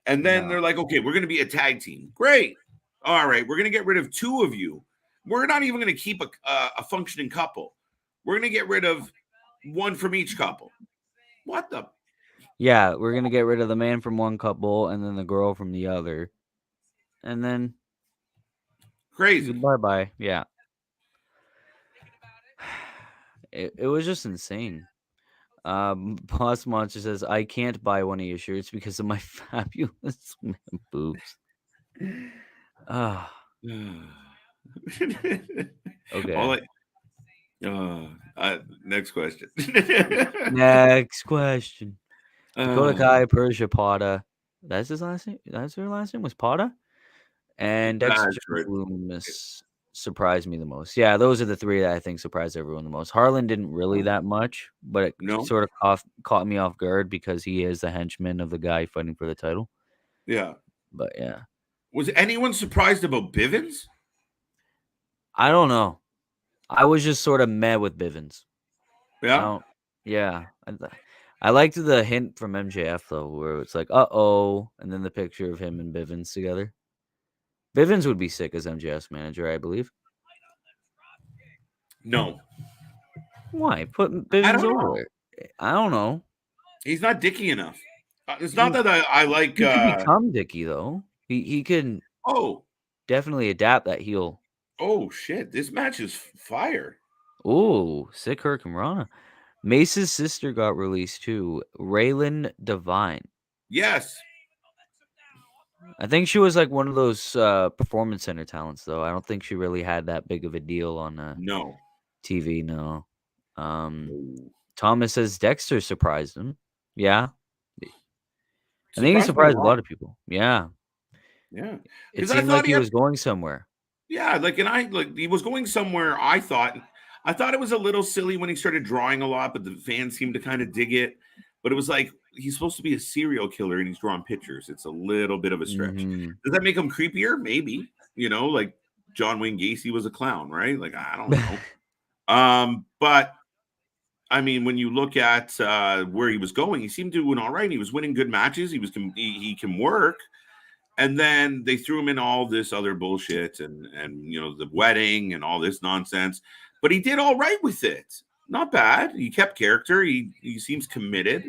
And then they're like, okay, we're going to be a tag team. Great. All right, we're going to get rid of 2 of you. We're not even going to keep a functioning couple. We're going to get rid of 1 from each couple. What the? Yeah, we're gonna get rid of the man from one couple and then the girl from the other, and then Crazy. bye. Yeah, it was just insane. Boss Monster says I can't buy one of your shirts because of my fabulous man boobs. Ah, All okay. next question. Next question. Dakota uh, Kai, Persia Pada. That's his last name. That's her last name was Pada. And Dexter that's right. Loomis surprised me the most. Yeah, those are the three that I think surprised everyone the most. Harlan didn't really that much, but it No, sort of caught me off guard because he is the henchman of the guy fighting for the title. yeah. But yeah, Was anyone surprised about Bivens? I don't know. I was just sort of meh with Bivens. I Yeah. don't. Yeah, I liked the hint from MJF though, where it's like, oh, and then the picture of him and Bivens together. Bivens would be sick as MJF's manager, I believe. No, Why put I Bivens don't over know. there? I don't know. He's not dicky enough. It's not He that I like. he could become Dicky though. He can Oh, definitely adapt that heel. oh shit! This match is fire. Oh, sick Hurricane Rana. Mace's sister got released too. Raylan Divine. Yes. I think she was like one of those performance center talents though. I don't think she really had that big of a deal on No. TV. No. Um, No. Thomas says Dexter surprised him. Yeah, I think he Surprised by surprised a what? lot of people. Yeah, Yeah, it because I seemed thought like he he had. was going somewhere. Yeah, like he was going somewhere. I thought it was a little silly when he started drawing a lot, but the fans seemed to kind of dig it. But it was like he's supposed to be a serial killer and he's drawing pictures. It's a little bit of a stretch. Hmm. Does that make him creepier? Maybe. Like John Wayne Gacy was a clown, right? Like I don't know. But I mean, when you look at where he was going, he seemed doing all right. He was winning good matches. He can work. And then they threw him in all this other bullshit and the wedding and all this nonsense. But he did all right with it. Not bad. He kept character. He seems committed.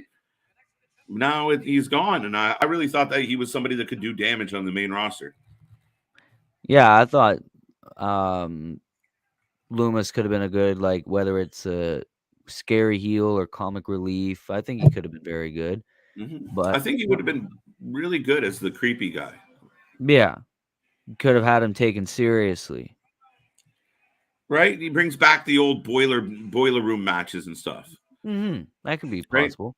Now he's gone, and I really thought that he was somebody that could do damage on the main roster. Yeah, I thought um, Loomis could have been a good like whether it's a scary heel or comic relief. I think he could have been very good. I But think he would have been really good as the creepy guy. yeah, could have had him taken seriously. Right? He brings back the old boiler room matches and stuff. That could be Right? possible.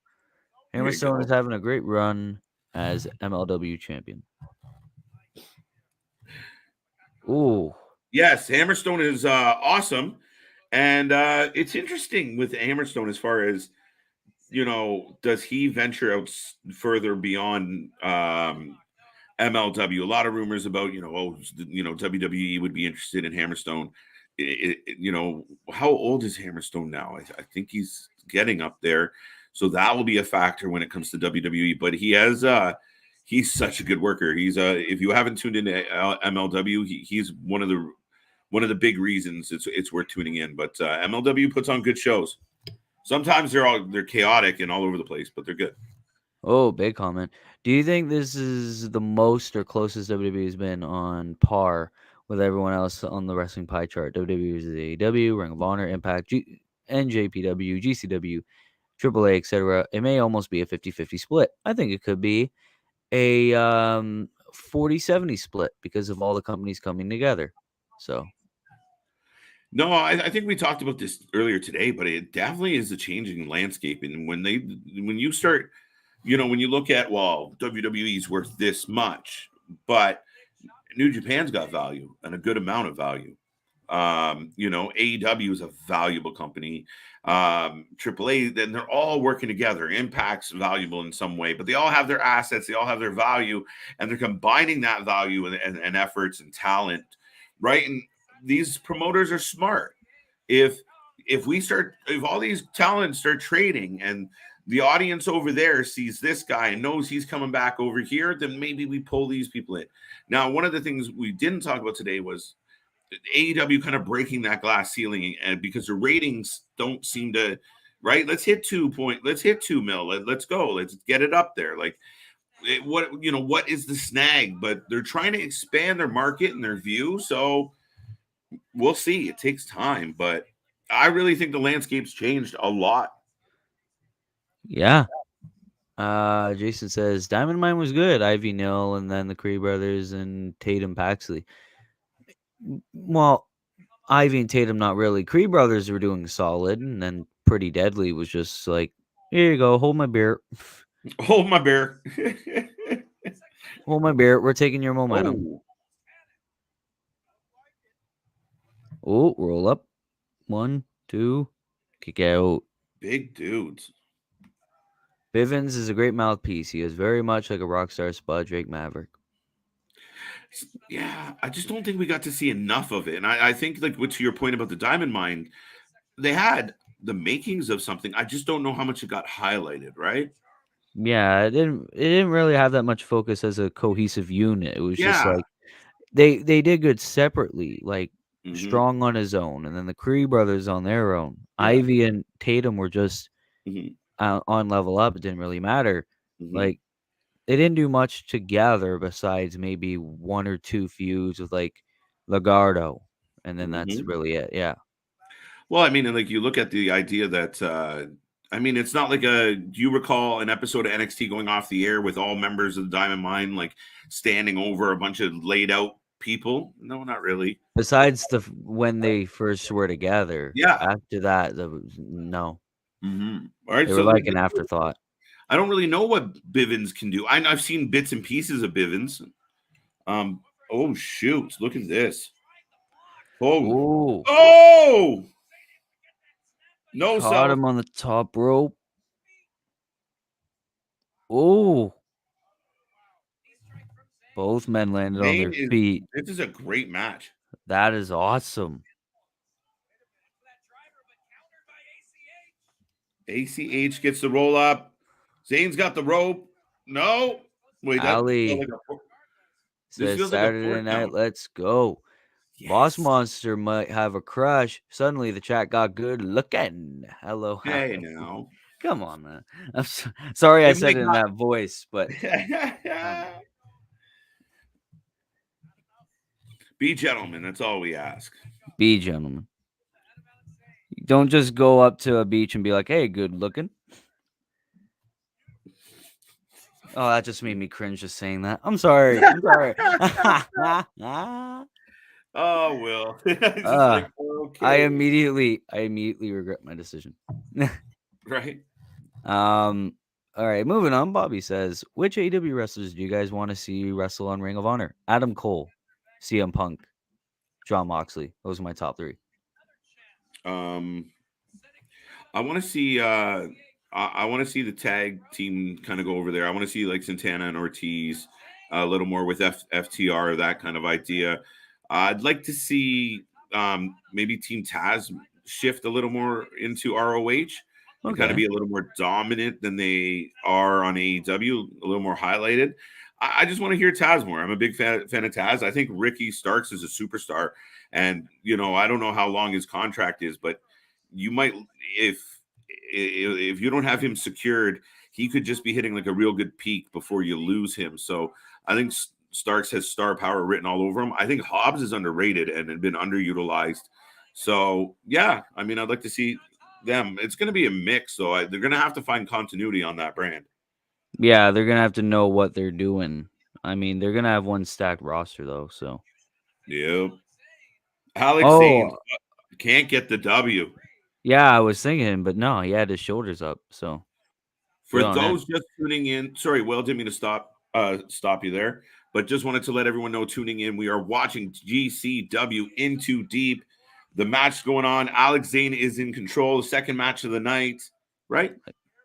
There you Hammerstone is go. having a great run as MLW champion. Ooh, Yes, Hammerstone is awesome. And it's interesting with Hammerstone as far as does he venture out further beyond MLW? A lot of rumors about WWE would be interested in Hammerstone. How old is Hammerstone now? I think he's getting up there, so that will be a factor when it comes to WWE. But he's such a good worker. He's if you haven't tuned into MLW, he's one of the big reasons it's worth tuning in. But MLW puts on good shows. Sometimes they're chaotic and all over the place, but they're good. oh, big comment. Do you think this is the most or closest WWE has been on par with everyone else on the wrestling pie chart? WWE is AEW, Ring of Honor, Impact, NJPW, GCW, AAA, etc. It may almost be a 50-50 split. I think it could be a 40-70 split because of all the companies coming together. So, No, I think we talked about this earlier today, but it definitely is a changing landscape. And when you start, when you look at, well, WWE's worth this much, but New Japan's got value and a good amount of value. AEW is a valuable company. AAA, then they're all working together. Impact's valuable in some way, but they all have their assets, they all have their value, and they're combining that value and efforts and talent, right? And these promoters are smart. If if all these talents start trading and the audience over there sees this guy and knows he's coming back over here, then maybe we pull these people in. Now, one of the things we didn't talk about today was AEW kind of breaking that glass ceiling, and because the ratings don't seem to right? Let's hit 2 point. Let's hit 2 mil. Let's go. Let's get it up there. Like what is the snag? But they're trying to expand their market and their view. So we'll see. It takes time, but I really think the landscape's changed a lot. Yeah. Jason says Diamond Mine was good. Ivy Nil, and then the Cree brothers and Tatum Paxley. Well, Ivy and Tatum not really. Cree brothers were doing solid, and then Pretty Deadly was just like, here you go, hold my beer. Hold my beer. Hold my beer. We're taking your momentum. Oh, roll up. 1, 2, kick out. Big dudes. Bivens is a great mouthpiece. He is very much like a rock star Spud Drake Maverick. Yeah, I just don't think we got to see enough of it. And I think, like, to your point about the Diamond Mine, they had the makings of something. I just don't know how much it got highlighted, right? Yeah, it didn't really have that much focus as a cohesive unit. It was just Yeah. like they did good separately, like Mhm. Strong on his own, and then the Cree brothers on their own. Yeah. Ivy and Tatum were just Mhm. on level up. It didn't really matter. Mhm. Like they didn't do much together besides maybe 1 or 2 feuds with like Lagardo, and then that's Mhm. really it. Yeah. Well, I mean, and like you look at the idea that I mean, it's not like do you recall an episode of NXT going off the air with all members of the Diamond Mine like standing over a bunch of laid out people? No, not really. Besides when they first were together. Yeah. After that, there was no. Mm-hmm. All right. They So were like an afterthought. I don't really know what Bivens can do. I've seen bits and pieces of Bivens. Oh shoot! Look at this. Oh, Oh! No caught self. him on the top rope. Oh, both men landed on their feet. This is a great match. That is awesome. ACH gets the roll up. Zane's got the rope. No. Wait, Ali this says feels like a Saturday fourth night, count. let's go. Yes. Boss Monster might have a crush. Suddenly the chat got good looking. Hello. Hey, now. Come on, man. I'm sorry I said it in that voice, but be gentlemen. That's all we ask. be gentlemen. Don't just go up to a beach and be like, hey, good looking. Oh, that just made me cringe just saying that. I'm sorry. I'm sorry. Oh, Will. It's just like, okay. I immediately regret my decision. Right. All right, moving on. Bobby says, which AEW wrestlers do you guys want to see wrestle on Ring of Honor? Adam Cole, CM Punk, Jon Moxley. Those are my top 3. I want to see I want to see the tag team kind of go over there. I want to see like Santana and Ortiz a little more with FTR, that kind of idea. I'd like to see maybe Team Taz shift a little more into ROH and kind of be a little more dominant than they are on AEW, a little more highlighted. I just want to hear Taz more. I'm a big fan of Taz. I think Ricky Starks is a superstar. And, I don't know how long his contract is, but you might, if you don't have him secured, he could just be hitting like a real good peak before you lose him. So I think Starks has star power written all over him. I think Hobbs is underrated and had been underutilized. So yeah, I mean, I'd like to see them. It's going to be a mix, though. They're going to have to find continuity on that brand. Yeah, they're going to have to know what they're doing. I mean, they're going to have one stacked roster, though. So yep. Alex Zane can't get the W. Yeah, I was thinking, but no, he had his shoulders up. So for those just tuning in, sorry, Will, didn't mean to stop you there, but just wanted to let everyone know tuning in, we are watching GCW Into Deep. The match going on. Alex Zane is in control. The second match of the night, right?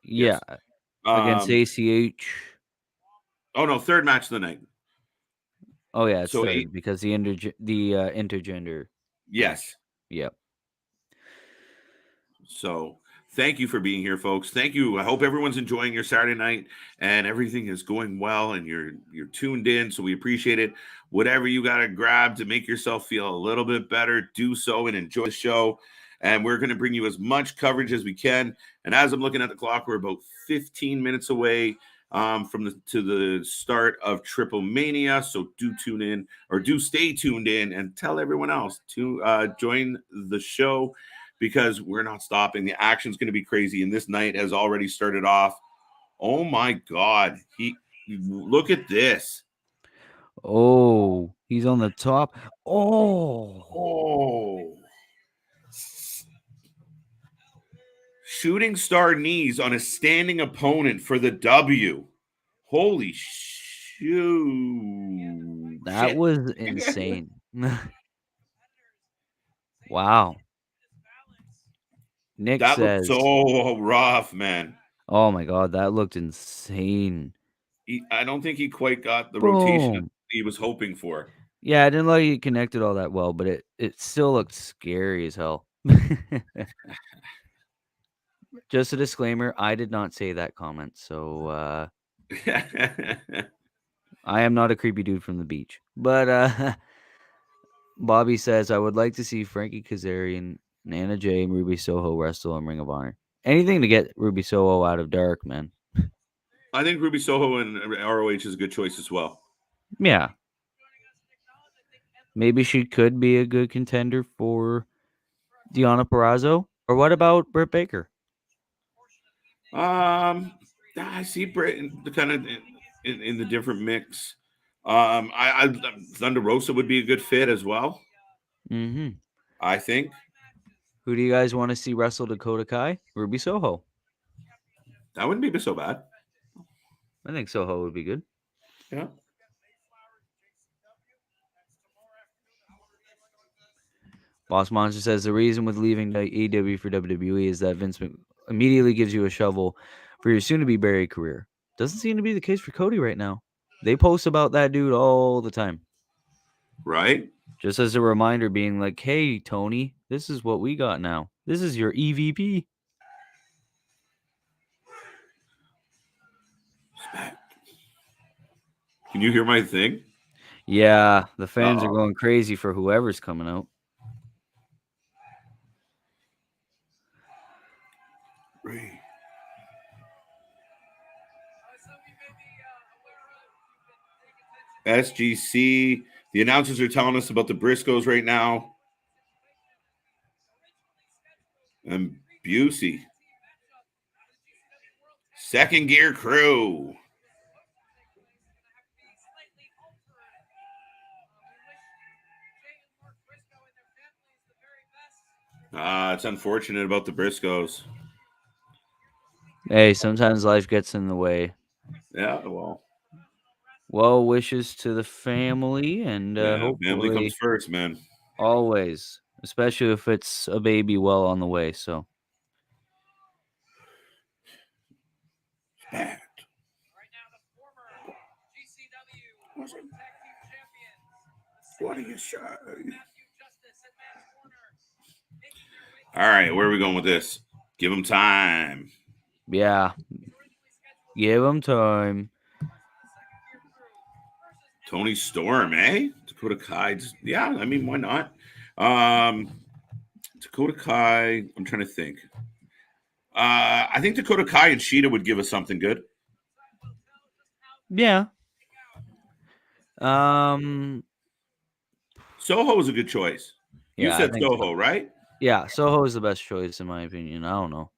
Yeah, yes. Against ACH. Oh no, third match of the night. Oh yeah, it's third because the intergender. Yes. Match. Yep. So thank you for being here, folks. Thank you. I hope everyone's enjoying your Saturday night and everything is going well and you're tuned in. So we appreciate it. Whatever you got to grab to make yourself feel a little bit better, do so and enjoy the show. and we're going to bring you as much coverage as we can. And as I'm looking at the clock, we're about 15 minutes away from the start of Triplemania. So do tune in, or do stay tuned in, and tell everyone else to join the show, because we're not stopping. The action's going to be crazy, and this night has already started off. Oh my God! Look at this. Oh, he's on the top. Oh. Shooting star knees on a standing opponent for the W. Holy shoot. That was insane. Wow. Nick That looked says, so rough, man. oh my God, that looked insane. I don't think he quite got the rotation he was hoping for. Yeah, I didn't like he connected all that well, but it still looked scary as hell. Just a disclaimer, I did not say that comment, so I am not a creepy dude from the beach. But Bobby says, I would like to see Frankie Kazarian, Nana Jay, and Ruby Soho wrestle in Ring of Honor. Anything to get Ruby Soho out of dark, man. I think Ruby Soho and ROH is a good choice as well. Yeah. Maybe she could be a good contender for Deonna Purrazzo. Or what about Britt Baker? I see Britt kind of in the different mix. I Thunder Rosa would be a good fit as well. Mm-hmm. I think. Who do you guys want to see wrestle Dakota Kai? Ruby Soho. That wouldn't be so bad. I think Soho would be good. Yeah. Boss Monster says the reason with leaving AEW for WWE is that Vince immediately gives you a shovel for your soon-to-be buried career. Doesn't seem to be the case for Cody right now. They post about that dude all the time. Right? Just as a reminder, being like, hey, Tony, this is what we got now. This is your EVP. Can you hear my thing? Yeah, the fans are going crazy for whoever's coming out. Right. SGC. The announcers are telling us about the Briscoes right now. And Busey. Second Gear Crew. It's unfortunate about the Briscoes. Hey, sometimes life gets in the way. Yeah, well. Well wishes to the family, and Family hopefully comes first, man. Always, especially if it's a baby well on the way. So, Bad. What do you say? All right, where are we going with this? Give him time. yeah, give him time. Tony Storm, eh? Dakota Kai. Yeah, I mean, why not? Dakota Kai. I'm trying to think. I think Dakota Kai and Sheeta would give us something good. Yeah. Soho is a good choice. You said Soho, right? Yeah, Soho is the best choice in my opinion. I don't know.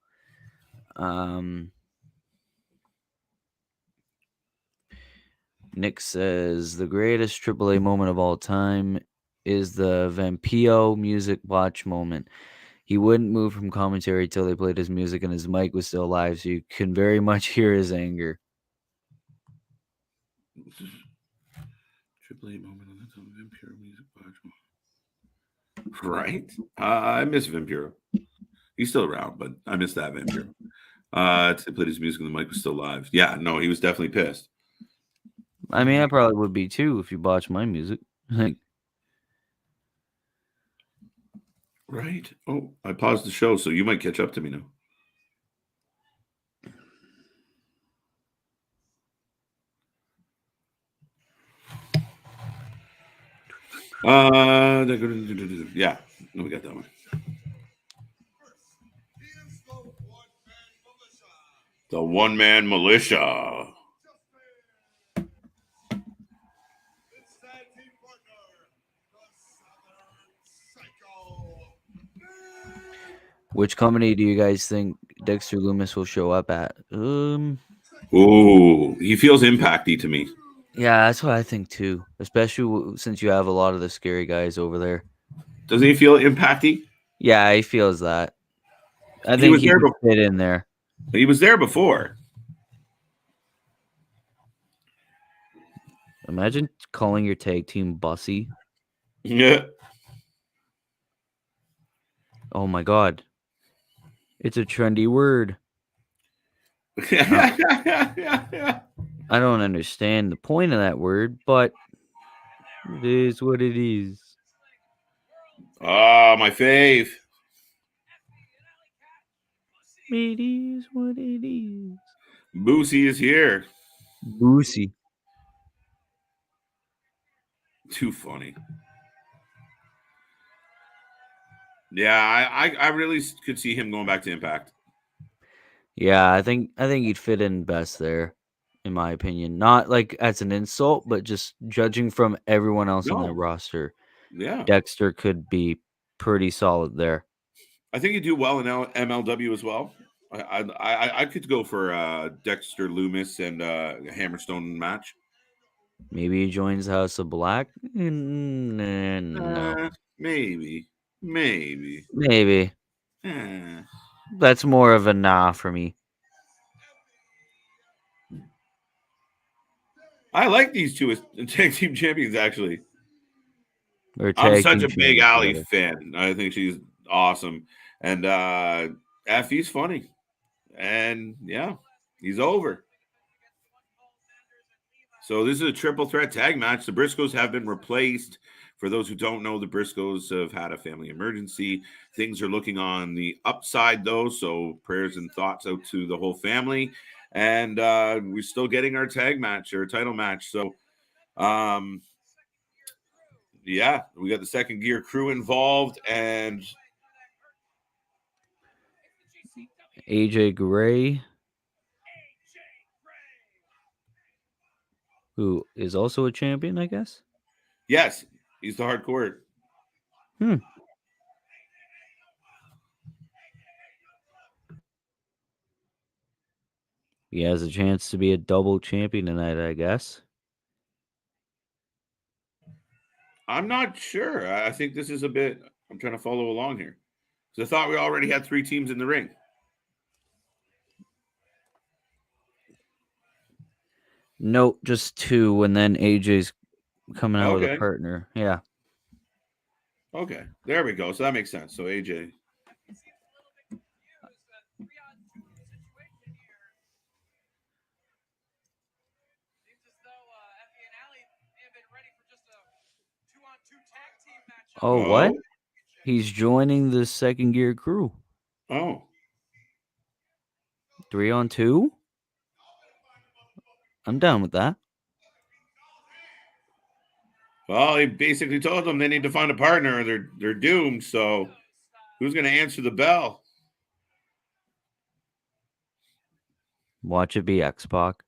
Nick says the greatest AAA moment of all time is the Vampio music watch moment. He wouldn't move from commentary till they played his music and his mic was still live, so you can very much hear his anger. AAA moment of the Vampiro music watch. Right? I miss Vampiro. He's still around, but I miss that Vampiro. They played his music and the mic was still live. Yeah, no, he was definitely pissed. I mean, I probably would be too if you botched my music. Right. Oh, I paused the show, so you might catch up to me now. Yeah, no, we got that one. The one-man militia. Which company do you guys think Dexter Loomis will show up at? Ooh, he feels impacty to me. Yeah, that's what I think too. Especially since you have a lot of the scary guys over there. Doesn't he feel impacty? Yeah, he feels that. I He think was he there could fit in there. He was there before. Imagine calling your tag team Bussy. Yeah. Oh my god. It's a trendy word. I don't understand the point of that word, but it is what it is. Ah, my fave. It is what it is. Boosie is here. Boosie. Too funny. Yeah, I really could see him going back to Impact. Yeah, I think he'd fit in best there, in my opinion. Not like as an insult, but just judging from everyone else on No. that roster, Yeah. Dexter could be pretty solid there. I think he'd do well in MLW as well. I could go for Dexter Loomis and Hammerstone match. Maybe he joins House of Black. No, Maybe. maybe Eh. that's more of a nah for me. I like these two as tag team champions, actually. Or I'm tag such team a big champions, Allie rather. fan. I think she's awesome. And Effie's funny. And yeah, he's over. So this is a triple threat tag match. The Briscoes have been replaced. For those who don't know, the Briscoes have had a family emergency. Things are looking on the upside, though. So prayers and thoughts out to the whole family. And we're still getting our tag match or title match. So, yeah, we got the second gear crew involved. And AJ Gray, who is also a champion, I guess. yes, he's the hardcore. He has a chance to be a double champion tonight, I guess. I'm not sure. I think this is a bit. I'm trying to follow along here. So I thought we already had 3 teams in the ring. No, just 2, and then AJ's coming out with Okay. a partner. Yeah. Okay. There we go. So that makes sense. So AJ. Oh, what? He's joining the second gear crew. Oh. 3-on-2? I'm down with that. Well, he basically told them they need to find a partner or they're doomed. So who's going to answer the bell? Watch it be X-Pac.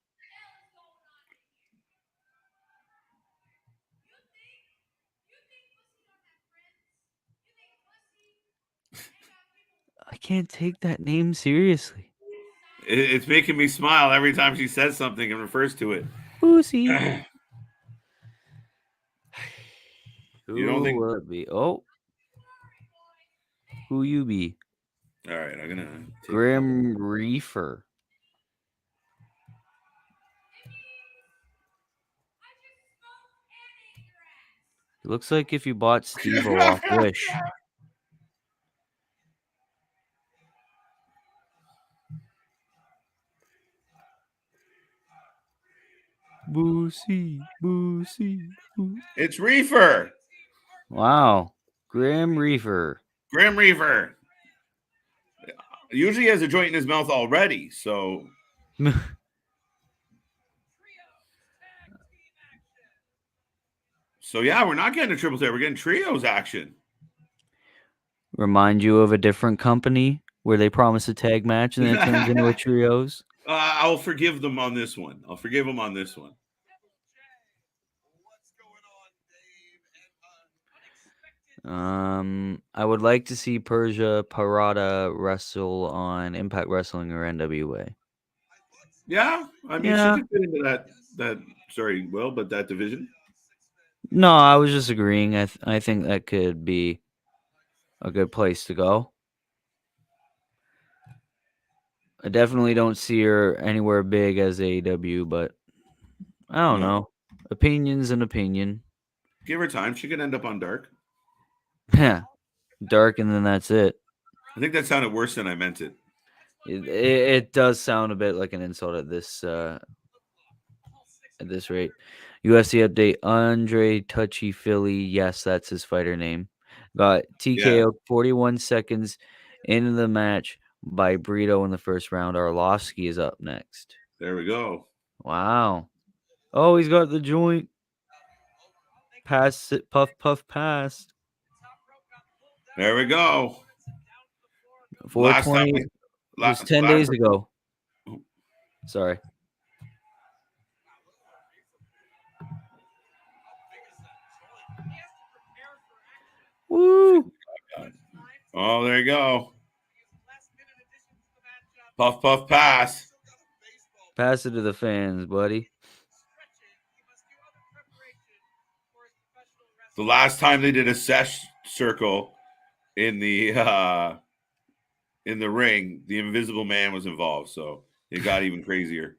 I can't take that name seriously. It's making me smile every time she says something and refers to it. Boosie. You don't think? Who will it be? Oh. Who you be? All right, I'm going to take Grim Reefer. It looks like if you bought Steve-O off Wish. Boosie, Boosie, Boosie. It's Reefer. Wow. Grim Reefer. Grim Reefer. Usually he has a joint in his mouth already, so. So, yeah, we're not getting a triple threat. We're getting trios action. Remind you of a different company where they promise a tag match and then it turns into a trios? I'll forgive them on this one. I'll forgive them on this one. I would like to see Persia Parada wrestle on Impact Wrestling or NWA. Yeah, I mean, she Yeah. could fit into that. Sorry, Will, but that division. No, I was just agreeing. I think that could be a good place to go. I definitely don't see her anywhere big as AEW, but I don't No. know. Opinion's an opinion. Give her time. She could end up on Dark. Yeah, dark, and then that's it. I think that sounded worse than I meant it. It does sound a bit like an insult at this rate. UFC update: Andre Touchy Philly. Yes, that's his fighter name. Got TKO 41 seconds into the match by Brito in the first round. Arlovsky is up next. There we go. Wow. Oh, he's got the joint. Pass it, puff, pass. There we go. 420. It was 10 days ago. Sorry. Woo! Oh, there you go. Puff, puff, pass. Pass it to the fans, buddy. The last time they did a sesh circle in the ring, the Invisible Man was involved, so it got even crazier.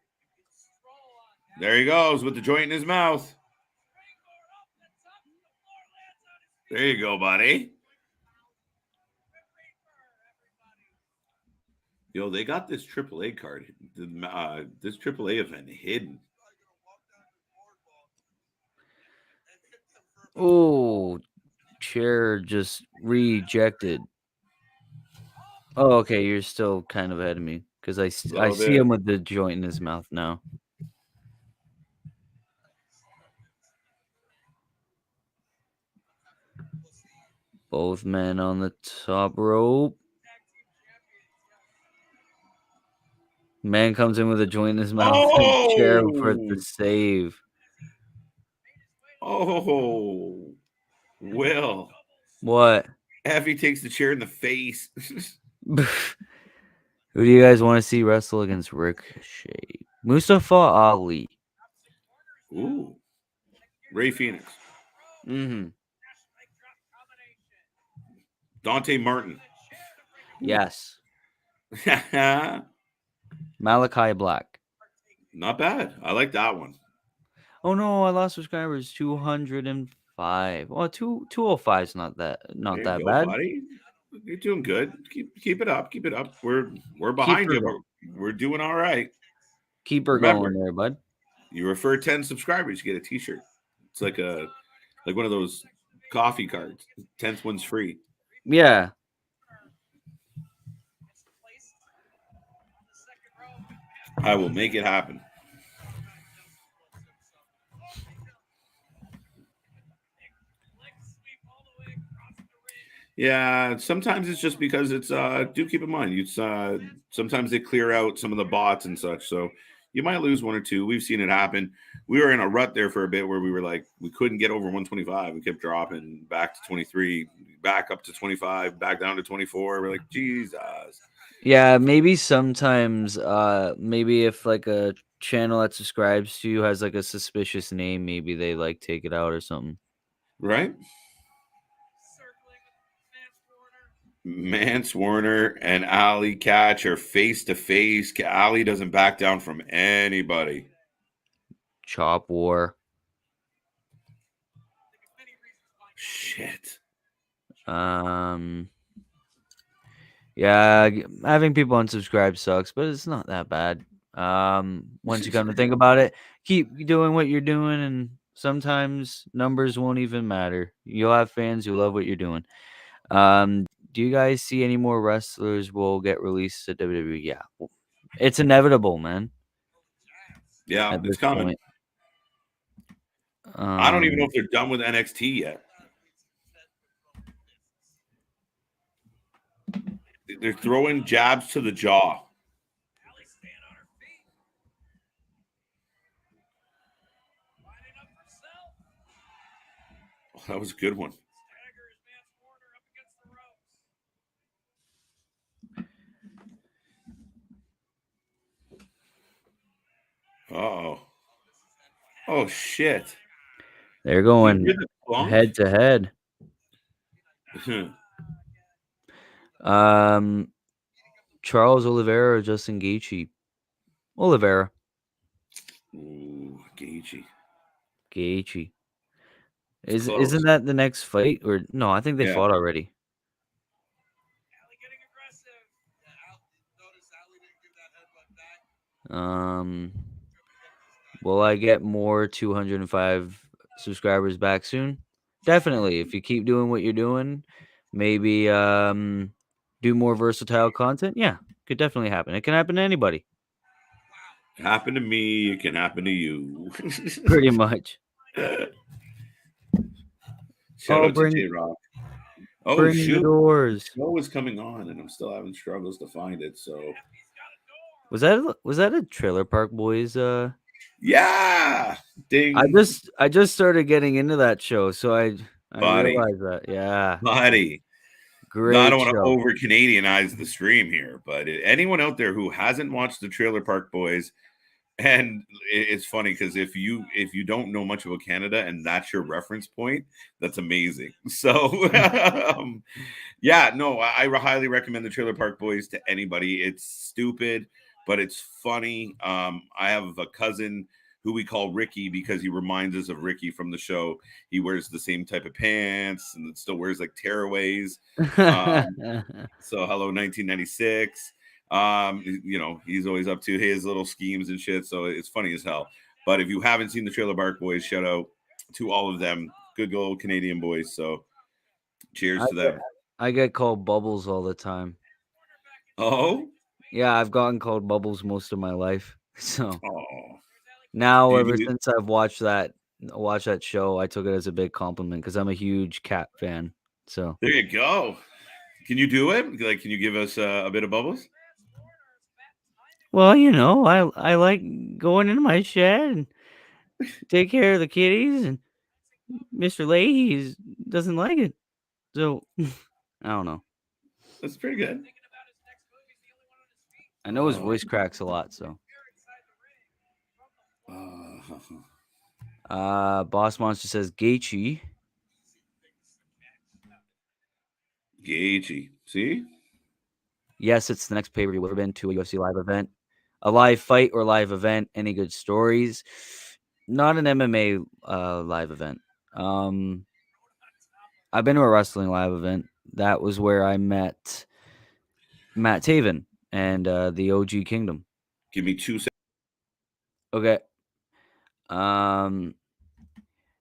There he goes with the joint in his mouth. There you go, buddy. Yo, they got this AAA card, this AAA event hidden. Oh, chair just rejected. Oh, okay. You're still kind of ahead of me because I see him with the joint in his mouth now. Both men on the top rope. Man comes in with a joint in his mouth. Oh! Chair for the save. Oh, Will. What? Effie takes the chair in the face. Who do you guys want to see wrestle against Ricochet? Mustafa Ali. Ooh. Ray Phoenix. Mm-hmm. Dante Martin. Yes. Malachi Black. Not bad. I like that one. Oh no, I lost subscribers. 205. Well, 205 is not that bad. Buddy. You're doing good. Keep it up. Keep it up. We're behind you. We're doing all right. Keep her going there, bud. You refer 10 subscribers, you get a t-shirt. It's like one of those coffee cards. 10th one's free. Yeah. I will make it happen. Yeah, sometimes it's just because it's do keep in mind it's sometimes they clear out some of the bots and such, so you might lose one or two. We've seen it happen. We were in a rut there for a bit where we were like we couldn't get over 125. We kept dropping back to 23, back up to 25, back down to 24. We're like, Jesus. Yeah, maybe sometimes maybe if like a channel that subscribes to you has like a suspicious name, maybe they like take it out or something. Right? Mance Warner and Ali Catch are face to face. Ali doesn't back down from anybody. Chop War. Shit. Yeah, having people unsubscribe sucks, but it's not that bad. Once you come to think about it, keep doing what you're doing, and sometimes numbers won't even matter. You'll have fans who love what you're doing. Do you guys see any more wrestlers will get released at WWE? Yeah, it's inevitable, man. Yeah, it's coming. I don't even know if they're done with NXT yet. They're throwing jabs to the jaw. that was a good one. Oh, oh shit! They're Did you going hear the clunk? head to head. Charles Oliveira or Justin Gaethje? Oliveira. Ooh, Gaethje. Gaethje. It's Isn't close. that the next fight? Or no, I think they Yeah. fought already. Will I get more 205 subscribers back soon? Definitely. If you keep doing what you're doing, maybe do more versatile content. Yeah, could definitely happen. It can happen to anybody. Happen to me, it can happen to you. Pretty much. Shout Oh, out to J Rock. Oh bring the shoot, doors. show is coming on, and I'm still having struggles to find it. So Was that a Trailer Park Boys? yeah, ding, I just started getting into that show, so I buddy, realized that. Yeah, buddy. No, I great don't want to show. over Canadianize the stream here, but anyone out there who hasn't watched the Trailer Park Boys, and it's funny because if you don't know much about Canada and that's your reference point, that's amazing. So yeah, no, I highly recommend the Trailer Park Boys to anybody. It's stupid, but it's funny. I have a cousin who we call Ricky because he reminds us of Ricky from the show. He wears the same type of pants and still wears like tearaways. So hello 1996. He's always up to his little schemes and shit. So it's funny as hell. But if you haven't seen the Trailer Park Boys, shout out to all of them. Good old Canadian boys. So cheers to them. I get called Bubbles all the time. Oh, Yeah, I've gotten called Bubbles most of my life. So oh. now, Do ever you, since I've watched that show, I took it as a big compliment because I'm a huge cat fan. So there you go. Can you do it? Like, can you give us a bit of bubbles? well, I like going into my shed and take care of the kitties, and Mr. Leahy doesn't like it. So I don't know. That's pretty good. I know his voice cracks a lot. So Boss Monster says Gaethje. Gaethje. See? Yes, it's the next pay-per-view. We've ever been to a UFC live event, a live fight or live event. Any good stories? Not an MMA live event. I've been to a wrestling live event. That was where I met Matt Taven and the OG Kingdom. Give me 2 seconds. Okay.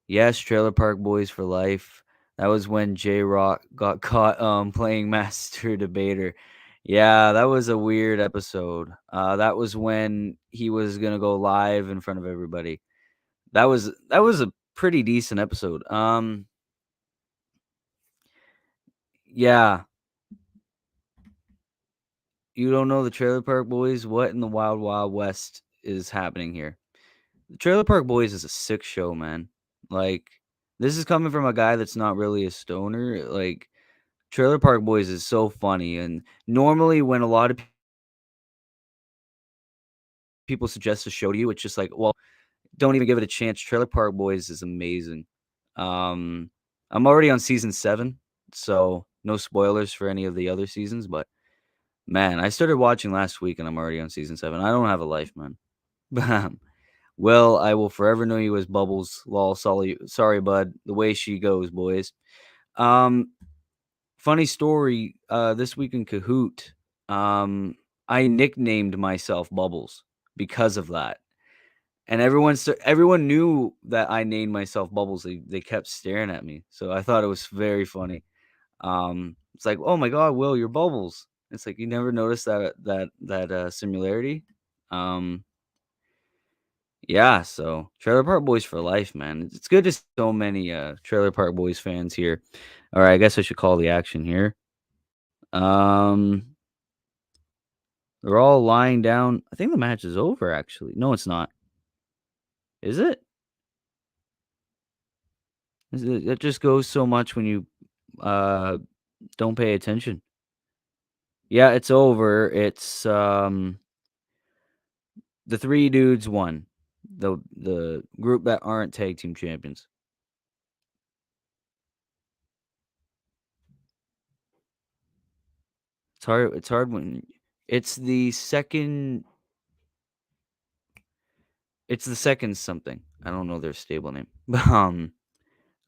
Yes, Trailer Park Boys for life. That was when J Rock got caught playing Master Debater. Yeah, that was a weird episode. That was when he was gonna go live in front of everybody. That was a pretty decent episode. Yeah. You don't know the Trailer Park Boys? What in the Wild Wild West is happening here? The Trailer Park Boys is a sick show, man. Like, this is coming from a guy that's not really a stoner. Like, Trailer Park Boys is so funny. And normally, when a lot of people suggest a show to you, it's just like, well, don't even give it a chance. Trailer Park Boys is amazing. I'm already on season 7, so no spoilers for any of the other seasons. But man, I started watching last week, and I'm already on season 7. I don't have a life, man. Well, I will forever know you as Bubbles. Lol, sorry, bud. The way she goes, boys. Funny story. This week in Kahoot, I nicknamed myself Bubbles because of that, and everyone knew that I named myself Bubbles. They kept staring at me, so I thought it was very funny. It's like, oh my God, Will, you're Bubbles. It's like you never noticed that similarity. Yeah, so Trailer Park Boys for life, man. It's good to see so many Trailer Park Boys fans here. All right, I guess I should call the action here. They're all lying down. I think the match is over, actually. No, it's not. Is it? It just goes so much when you don't pay attention. Yeah, it's over. It's the three dudes won. The group that aren't tag team champions. It's hard when it's the second something. I don't know their stable name.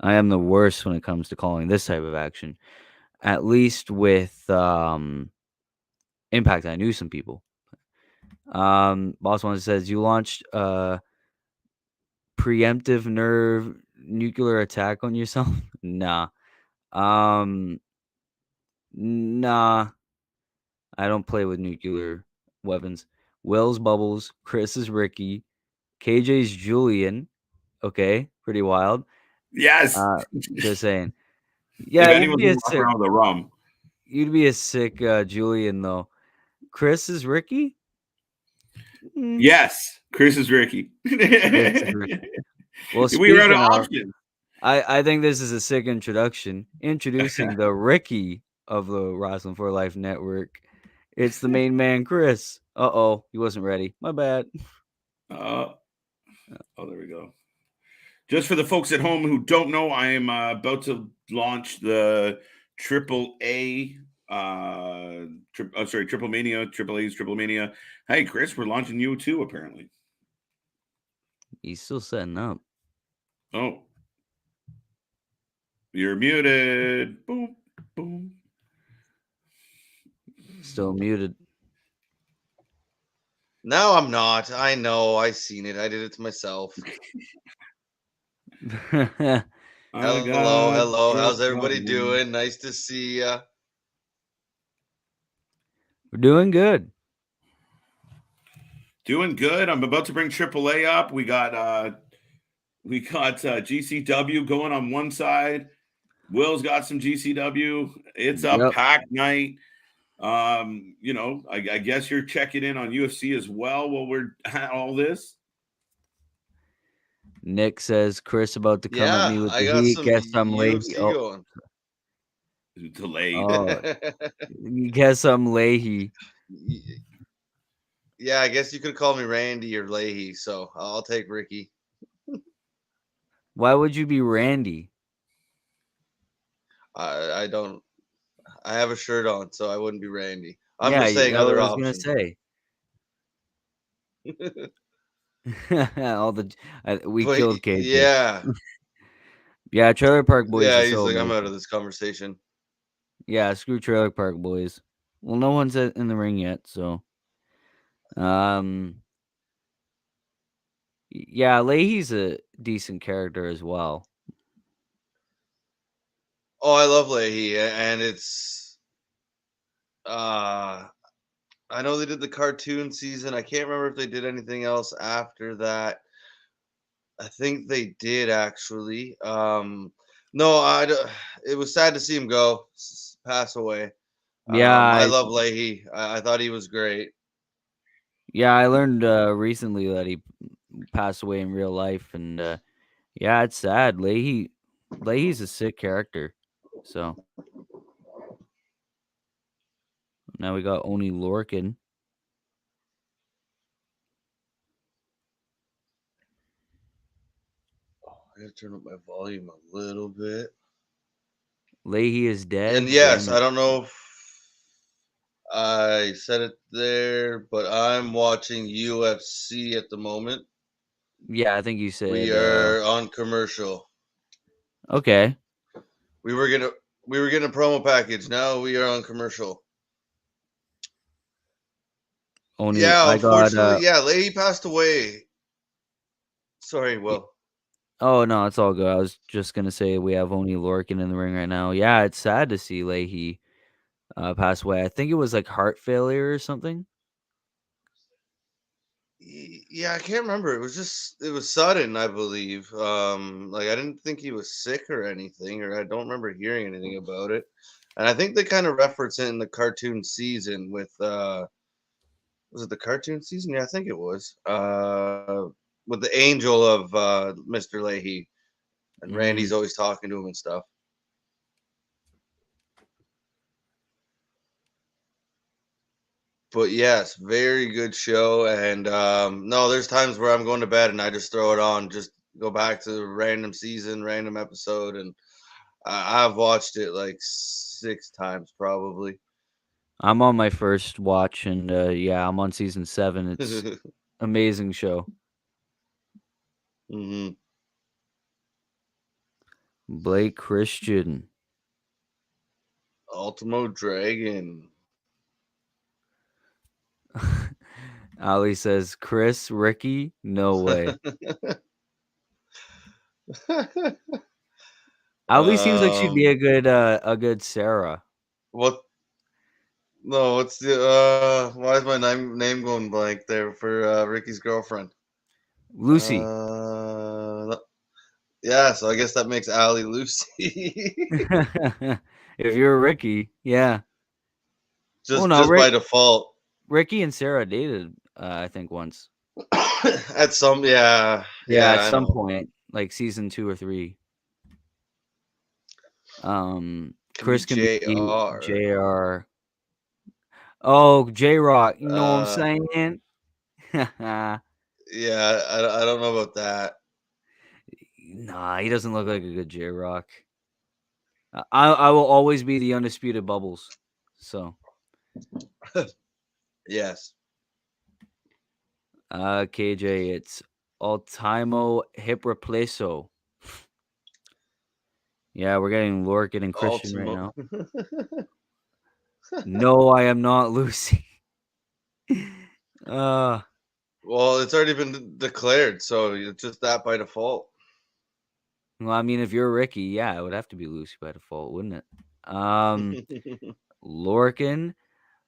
I am the worst when it comes to calling this type of action. At least with Impact, I knew some people. Boss One says you launched preemptive nerve nuclear attack on yourself. Nah. Um nah. I don't play with nuclear weapons. Will's Bubbles, Chris is Ricky, KJ's Julian. Okay, pretty wild. Yes. Just saying. If Yeah, anyone's gonna walk around with a rum. you'd be a sick Julian though. Chris is Ricky? Mm, Yes, Chris is Ricky. Chris is Ricky. Well, We ran speaking out of of, options. I think this is a sick introduction. Introducing the Ricky of the Wrasslin for Life Network. It's the main man, Chris. Uh-oh, he wasn't ready. My bad. Oh, there we go. Just for the folks at home who don't know, I am about to launch the Triple A, Triple Mania, Triple A's Triple Mania. Hey, Chris, we're launching you too, apparently. He's still setting up. Oh, you're muted. Boom, boom. Still muted. No, I'm not. I know. I seen it. I did it to myself. Hello. How's everybody doing? Nice to see ya. We're doing good. Doing good. I'm about to bring AAA up. We got GCW going on one side. Will's got some GCW. It's a packed night. I guess you're checking in on UFC as well while we're at all this. Nick says Chris about to come at me with the heat. Guess I'm UFC Leahy. going. Delayed. Guess I'm Leahy. Yeah, I guess you could call me Randy or Leahy, so I'll take Ricky. Why would you be Randy? I don't. I have a shirt on, so I wouldn't be Randy. I'm just saying other options. All the we killed KJ. Yeah. Yeah, Trailer Park Boys. Yeah, he's like, I'm out of this conversation. Yeah, screw Trailer Park Boys. Well, no one's in the ring yet, so. Yeah, Leahy's a decent character as well. Oh, I love Leahy, and it's I know they did the cartoon season. I can't remember if they did anything else after that. I think they did actually. No, it was sad to see him go, pass away. Yeah, I love Leahy. I thought he was great. Yeah, I learned recently that he passed away in real life, and yeah, it's sad. Leahy's a sick character. So now we got Oni Lorcan. I gotta turn up my volume a little bit. Leahy is dead. And yes, I don't know if I said it there, but I'm watching UFC at the moment. Yeah, I think you said we are on commercial. Okay. We were getting a promo package. Now we are on commercial. Unfortunately, Leahy passed away. Sorry, Will. Oh no, it's all good. I was just gonna say we have Oni Lorcan in the ring right now. Yeah, it's sad to see Leahy pass away. I think it was like heart failure or something. Yeah, I can't remember. It was sudden, I believe. Like I didn't think he was sick or anything, or I don't remember hearing anything about it. And I think they kind of reference it in the cartoon season with was it the cartoon season? Yeah, I think it was. With the angel of Mr. Leahy. and Randy's always talking to him and stuff. But yes, very good show. And no, there's times where I'm going to bed and I just throw it on, just go back to the random season, random episode, and I've watched it like 6 times probably. I'm on my first watch, and yeah, I'm on season 7. It's amazing show. Hmm. Blake Christian. Ultimo Dragon. Ali says, Chris, Ricky, no way. Ali seems like she'd be a good Sarah. What? No, what's the why is my name going blank there for Ricky's girlfriend? Lucy. Yeah, so I guess that makes Allie Lucy. If you're Ricky, yeah. Just by default. Ricky and Sarah dated, I think, once. At some, yeah, at some point, like season 2 or 3. Chris can be JR. Oh, J-Rock. You know what I'm saying? Yeah, I don't know about that. Nah, he doesn't look like a good J-Rock. I will always be the undisputed Bubbles. So. Yes. KJ, it's Ultimo Hip Replaso. Yeah, we're getting Lorcan and Christian right now. No, I am not Lucy. Well, it's already been declared, so it's just that by default. Well, I mean, if you're Ricky, yeah, it would have to be Lucy by default, wouldn't it? Lorcan,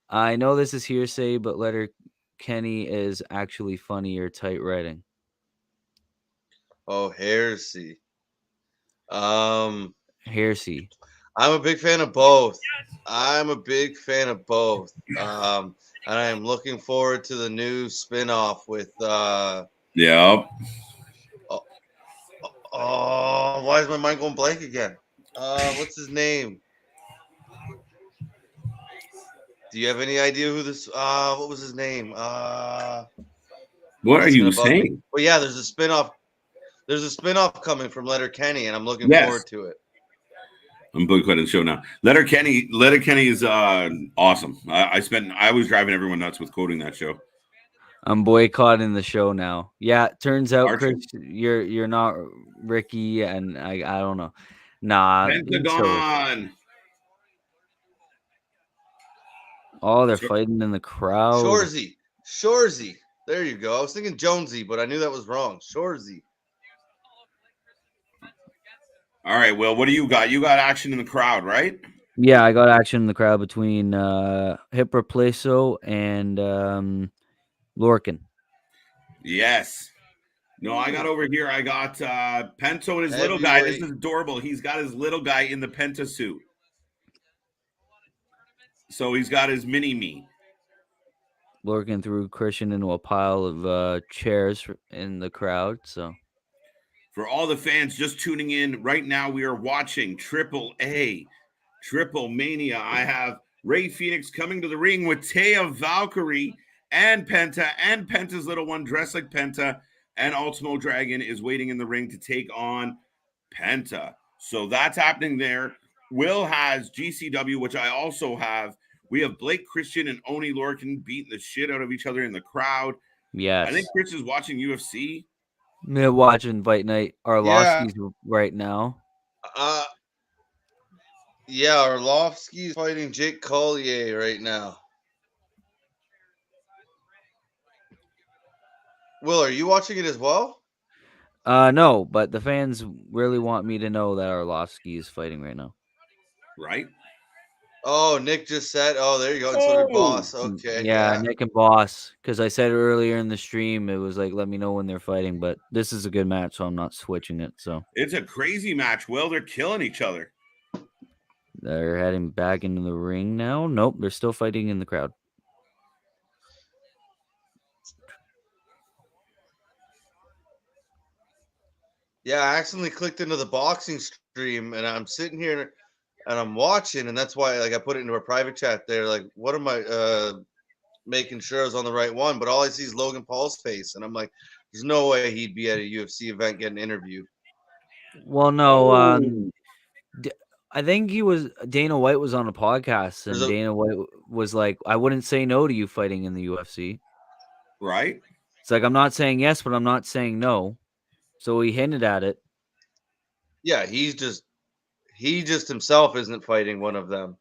I know this is hearsay, but Letter Kenny is actually funnier. Tight writing. Oh, heresy. Heresy. I'm a big fan of both. And I am looking forward to the new spin-off with Yep. Oh, why is my mind going blank again? What's his name? Do you have any idea who this what was his name? What are you saying? Well, yeah, there's a spin-off. There's a spin-off coming from Letter Kenny, and I'm looking forward to it. I'm boycotting the show now. Letter Kenny is awesome. I was driving everyone nuts with quoting that show. I'm boycotting the show now. Yeah, turns out, Chris, you're not Ricky, and I don't know. Nah, Pentagon. Oh, they're fighting in the crowd. Shorzy. There you go. I was thinking Jonesy, but I knew that was wrong. Shorzy. All right, Will, what do you got? You got action in the crowd, right? Yeah, I got action in the crowd between Hip Replaso and Lorcan. Yes. No, I got over here. I got Pento and his little guy. This is adorable. He's got his little guy in the Penta suit. So he's got his mini-me. Lorcan threw Christian into a pile of chairs in the crowd. So, for all the fans just tuning in right now, we are watching Triplemania. I have Ray Phoenix coming to the ring with Taya Valkyrie and Penta's little one dressed like Penta, and Ultimo Dragon is waiting in the ring to take on Penta. So that's happening there. Will has GCW, which I also have. We have Blake Christian and Oni Lorcan beating the shit out of each other in the crowd. Yes. I think Chris is watching UFC. Yeah, watching Fight Night Arlovsky's right now. Yeah, Arlovsky's fighting Jake Collier right now. Will, are you watching it as well? No, but the fans really want me to know that Arlovsky is fighting right now. Right? Oh, Nick just said, oh, there you go. And so did Boss. Okay. Yeah, Nick and Boss. Because I said earlier in the stream, it was like, let me know when they're fighting. But this is a good match, so I'm not switching it. So it's a crazy match. Well, they're killing each other. They're heading back into the ring now. Nope, they're still fighting in the crowd. Yeah, I accidentally clicked into the boxing stream, and I'm sitting here and I'm watching, and that's why like I put it into a private chat there. Like, what am I making sure I was on the right one? But all I see is Logan Paul's face, and I'm like, there's no way he'd be at a UFC event getting interviewed. Well, no, Oh, I think Dana White was on a podcast, There's and a Dana White was like, "I wouldn't say no to you fighting in the UFC." right. It's like I'm not saying yes, but I'm not saying no. So he hinted at it. yeah, he just himself isn't fighting one of them.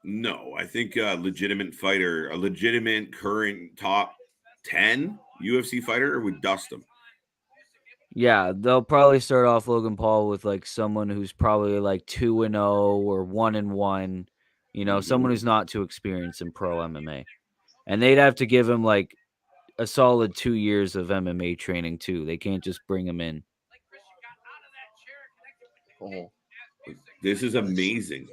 No, I think a legitimate fighter, a legitimate current top 10 UFC fighter would dust him. Yeah, they'll probably start off Logan Paul with like someone who's probably like 2-0 or 1-1. You know, someone who's not too experienced in pro MMA, and they'd have to give him like a solid 2 years of MMA training too. They can't just bring him in. Oh, This is amazing.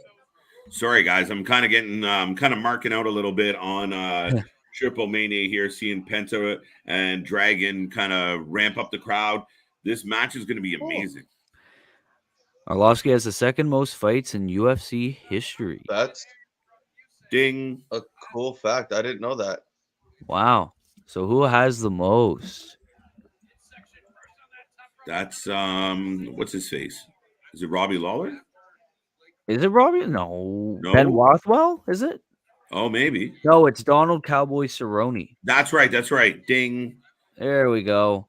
Sorry, guys. I'm kind of getting, kind of marking out a little bit on Triple Mania here, seeing Penta and Dragon kind of ramp up the crowd. This match is going to be amazing. Arlovsky has the second most fights in UFC history. that's Ding. a cool fact. I didn't know that. Wow. So who has the most? That's what's his face? Is it Robbie Lawler? Is it Robbie? No. No. Ben Rothwell? Is it? Oh, maybe. No, it's Donald Cowboy Cerrone. That's right. That's right. Ding. There we go.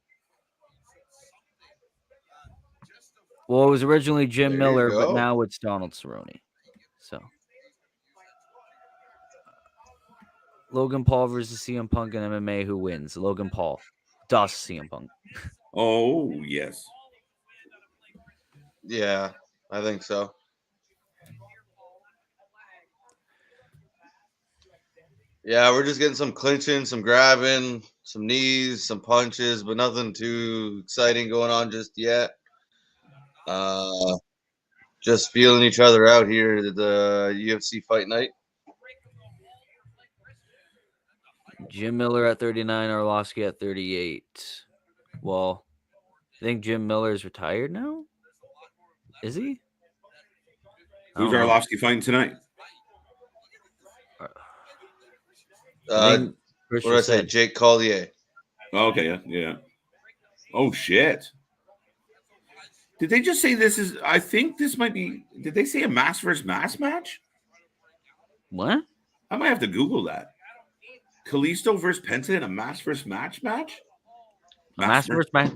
Well, it was originally Jim There you Miller, but go. now it's Donald Cerrone. So Logan Paul versus CM Punk in MMA. Who wins? Logan Paul. Dusts CM Punk. Oh, yes. Yeah, I think so. Yeah, we're just getting some clinching, some grabbing, some knees, some punches, but nothing too exciting going on just yet. Just feeling each other out here at the UFC fight night. Jim Miller at 39, Arlovsky at 38. Well, I think Jim Miller's retired now. Is he? I Who's don't know. Arlovsky fighting tonight? I think What did I say? said. Jake Collier. Oh, okay, yeah, yeah. Oh shit! Did they just say this is? I think this might be. Did they say a mass versus mass match? What? I might have to Google that. Kalisto versus Penta in a mass versus match? Mass versus match.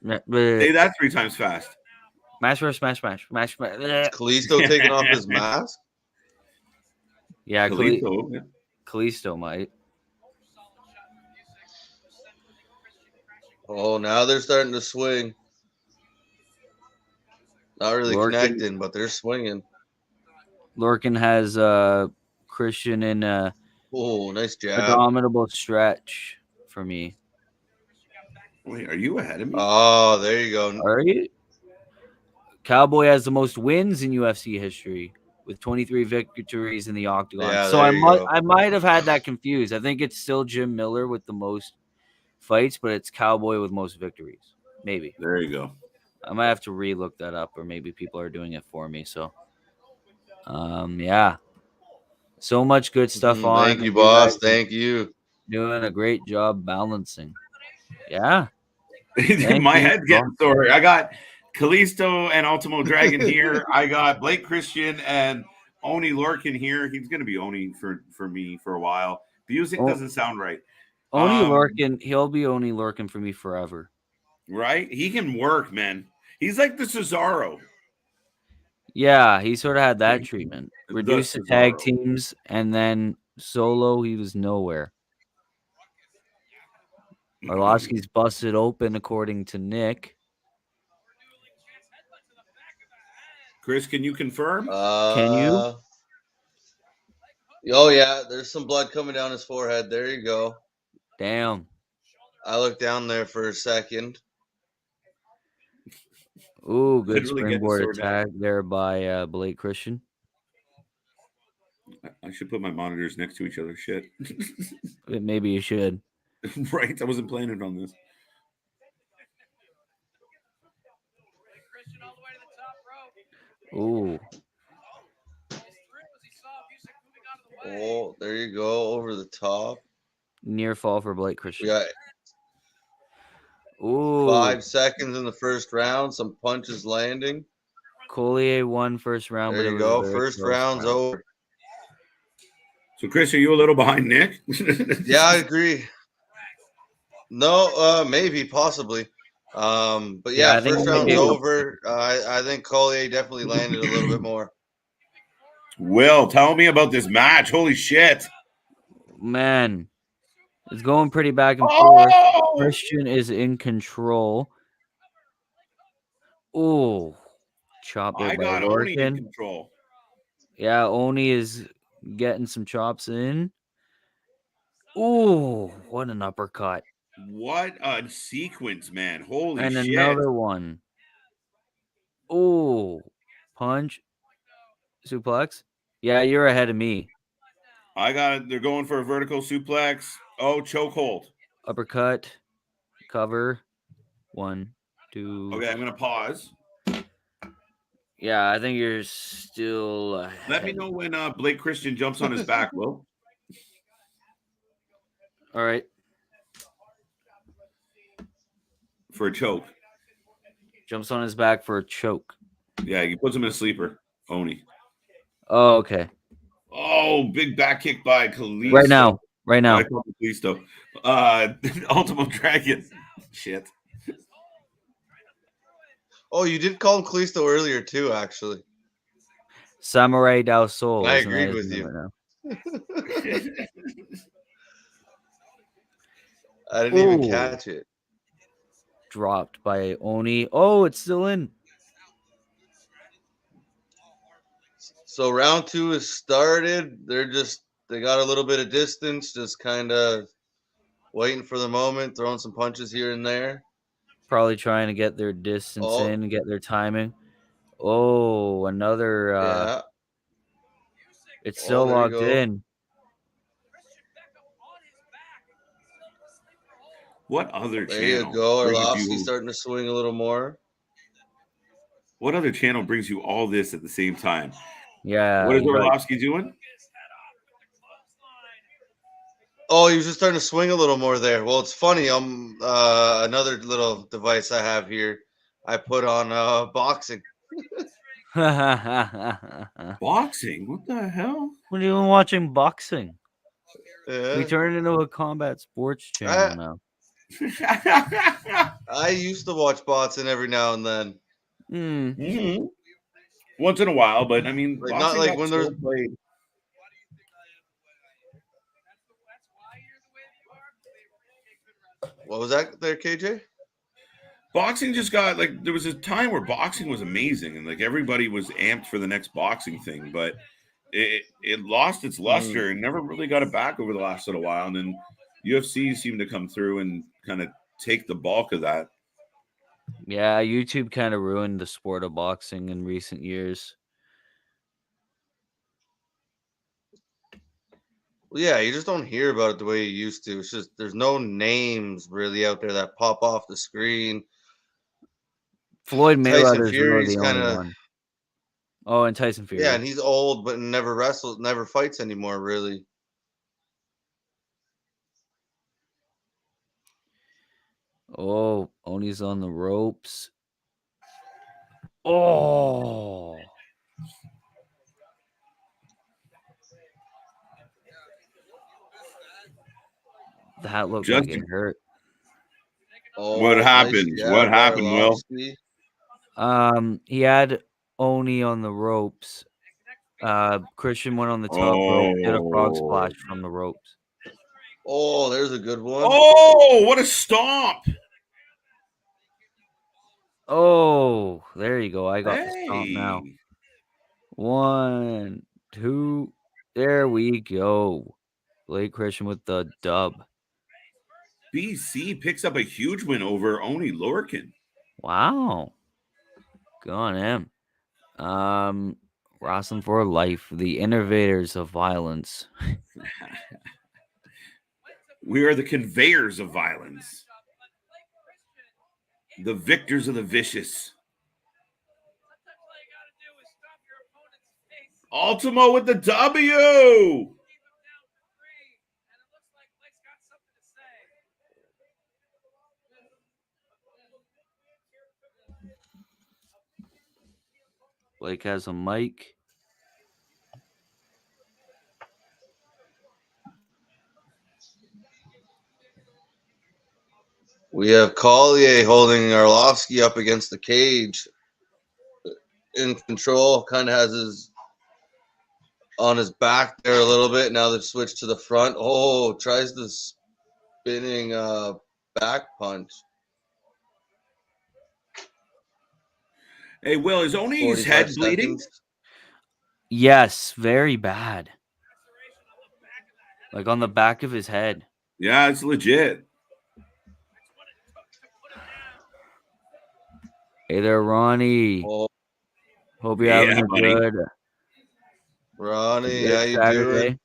Say that 3 times fast. Match versus match. Kalisto taking off his mask? Yeah, Kalisto. Yeah. Kalisto might. Oh, now they're starting to swing. Not really connecting, but they're swinging. Lorcan has Christian in a nice jab. dominable stretch for me. Wait, are you ahead of me? Oh, there you go. Are you? Cowboy has the most wins in UFC history with 23 victories in the octagon. Yeah, so there I might have had that confused. I think it's still Jim Miller with the most fights, but it's Cowboy with most victories. Maybe. There you go. I might have to re-look that up, or maybe people are doing it for me. So, yeah. So much good stuff on. Thank you, boss. Thank you. Doing a great job balancing. Yeah. My head's getting sore. I got Kalisto and Ultimo Dragon here. I got Blake Christian and Oni Lorcan here. He's going to be Oni for me for a while. Music doesn't sound right. Oni Lorcan, he'll be Oni Lorcan for me forever. Right? He can work, man. He's like the Cesaro. Yeah, he sort of had that treatment. Reduced to tag teams, and then solo, he was nowhere. Arlovsky's busted open, according to Nick. Chris, can you confirm? Can you? Oh, yeah. There's some blood coming down his forehead. There you go. Damn. I looked down there for a second. Ooh, good springboard attack there by Blake Christian. I should put my monitors next to each other. Shit. Maybe you should. Right. I wasn't planning on this. Ooh, Oh, there you go, over the top. near fall for Blake We Christian. got Ooh, 5 seconds in the first round. Some punches landing. Collier won first round, There but it you was a go. very First close round's round. over. So, Chris, are you a little behind Nick? Yeah, I agree. No, maybe, possibly. But Yeah, yeah, I think first it might be round's a couple over. I think Collier definitely landed a little bit more. Will, tell me about this match. Holy shit. Man, it's going pretty back and forth. Oh! Christian is in control. Ooh, chopped there I by got Oni in Lorcan. control. Yeah, Oni is getting some chops in. Ooh, what an uppercut. What a sequence, man. Holy And shit. another one. Ooh, punch. Suplex. Yeah, you're ahead of me. I got it. They're going for a vertical suplex. Oh, chokehold. Uppercut. Cover. 1, 2. Okay, I'm going to pause. Yeah, I think you're still ahead. Let me know when Blake Christian jumps on his back, Will. All right. For a choke. Jumps on his back for a choke. Yeah, he puts him in a sleeper. Oni. Oh, okay. Oh, big back kick by Kalisto. Right now. Oh, I called him Kalisto. Ultimate Dragon. Shit. Oh, you did call him Kalisto earlier too, actually. Samurai Dao Soul. I isn't that agreed his with name you. right now? I didn't even catch it. Dropped by Oni. Oh, it's still in. So round 2 is started. They got a little bit of distance, just kind of waiting for the moment, throwing some punches here and there. Probably trying to get their distance Oh. in and get their timing. Oh, another. Yeah. It's still there you locked go. in. What other There channel? you go. brings Arlovsky you- starting to swing a little more. What other channel brings you all this at the same time? Yeah. What is you're right. Orlovsky doing? Oh, he was just starting to swing a little more there. Well, it's funny. Another little device I have here, I put on boxing. Boxing? What the hell? What are you even watching boxing? Yeah. We turned into a combat sports channel now. I used to watch boxing every now and then. Mm-hmm. Once in a while, but I mean, Like, boxing not like got when so there's played. What was that there, KJ? Boxing just got like there was a time where boxing was amazing and like everybody was amped for the next boxing thing, but it lost its luster and never really got it back over the last little while. And then UFC seemed to come through and kind of take the bulk of that. Yeah, YouTube kind of ruined the sport of boxing in recent years. Well, yeah, you just don't hear about it the way you used to. It's just there's no names really out there that pop off the screen. Floyd Tyson Mayweather's really Fury's the kind only of one. Oh, and Tyson Fury. yeah, and he's old but never wrestles, never fights anymore, really. Oh, Oni's on the ropes. Oh. That looked like it hurt. Oh, What nice happened? jab What by happened, Will? Arlovsky. He had Oni on the ropes. Christian went on the top rope, did a frog splash from the ropes. Oh, there's a good one. Oh, what a stomp! Oh, there you go. I got the Hey. stomp now. 1, 2. There we go. Blake Christian with the dub. BC picks up a huge win over Oni Lorcan. Wow. Good on him. Wrasslin for life. The innovators of violence. We are the conveyors of violence. The victors of the vicious. Ultimo with the W. Blake has a mic. We have Collier holding Arlovsky up against the cage. In control, kind of has his on his back there a little bit. Now they've switched to the front. Oh, tries the spinning back punch. Hey, Will, is only his 45 head bleeding? seconds. Yes, very bad. Like on the back of his head. Yeah, it's legit. Hey there, Ronnie. Oh, Hope you're Yeah, having a buddy. good Ronnie, how you doing? Saturday.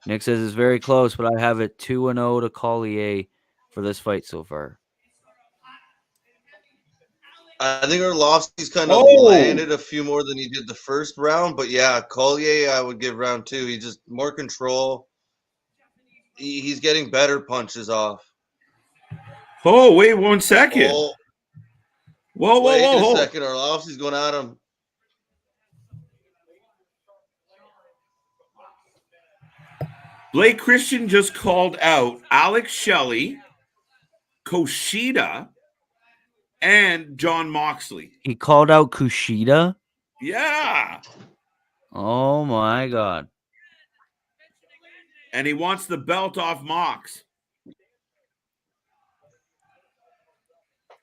Nick says it's very close, but I have it 2-0 to Collier for this fight so far. I think Arlovsky's kind of Oh! landed a few more than he did the first round, but yeah, Collier, I would give round 2. He's just more control. He's getting better punches off. Oh, wait 1 second. Oh, Whoa, whoa, wait whoa, a whoa. second. Arlovsky's going at him. Blake Christian just called out Alex Shelley, Koshida, and John Moxley. He called out Kushida? Yeah. Oh my God. And he wants the belt off Mox.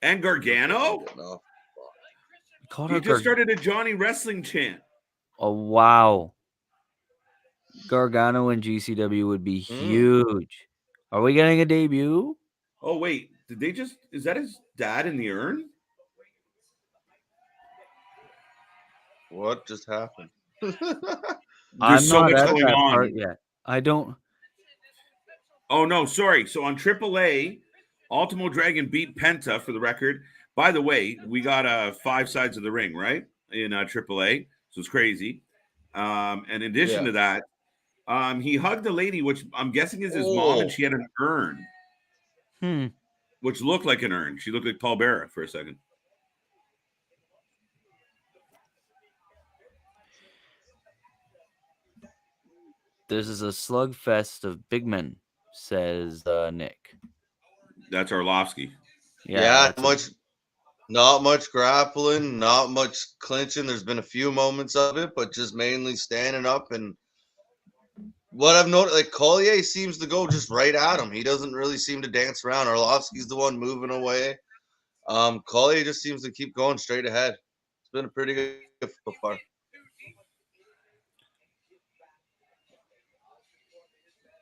And Gargano? No. Called He out just started a Johnny Wrestling chant. Oh, wow. Gargano and GCW would be huge. Are we getting a debut? Oh, wait. Did they just... Is that his dad in the urn? What just happened? I'm so not much at going that on. part yet. I don't... Oh, no, sorry. So on AAA, Ultimo Dragon beat Penta for the record. By the way, we got 5 sides of the ring, right? In AAA. So it's crazy. And in addition to that, he hugged a lady, which I'm guessing is his mom, and she had an urn. Which looked like an urn. She looked like Paul Bearer for a second. This is a slugfest of big men, says Nick. That's Arlovsky. Yeah, not much grappling, not much clinching. There's been a few moments of it, but just mainly standing up. And what I've noticed, like Collier seems to go just right at him. He doesn't really seem to dance around. Arlovsky's the one moving away. Collier just seems to keep going straight ahead. It's been a pretty good so far.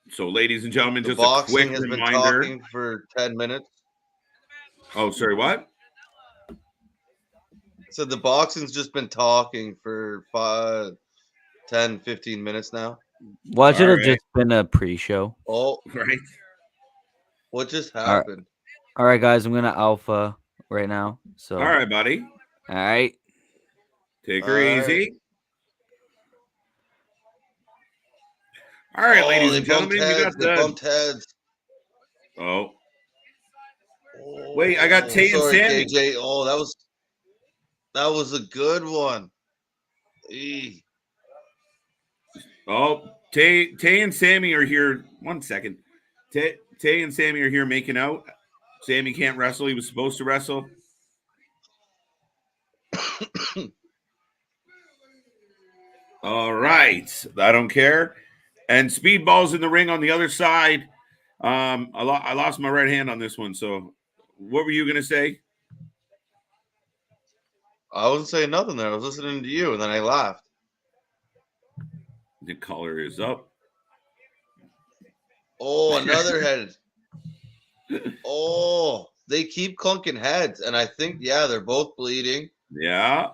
So, ladies and gentlemen, The just a quick boxing has been reminder. talking for 10 minutes. Oh, sorry, what? So the boxing's just been talking for 10, 15 minutes now. Well, it should have just been a pre-show. Oh, right. What just happened? All right, guys, I'm gonna alpha right now. So, all right, buddy. All right, take her easy. All right, ladies and gentlemen, you got the bumped heads. Oh, wait, I got Tay and Sammy. KJ. Oh, that was a good one. Eee. Oh, Tay and Sammy are here. 1 second. Tay and Sammy are here making out. Sammy can't wrestle. He was supposed to wrestle. All right. I don't care. And Speedball's in the ring on the other side. I lost my right hand on this one. So what were you going to say? I wasn't saying nothing there. I was listening to you, and then I laughed. The collar is up. Oh, another head. Oh, they keep clunking heads, and I think, they're both bleeding. Yeah.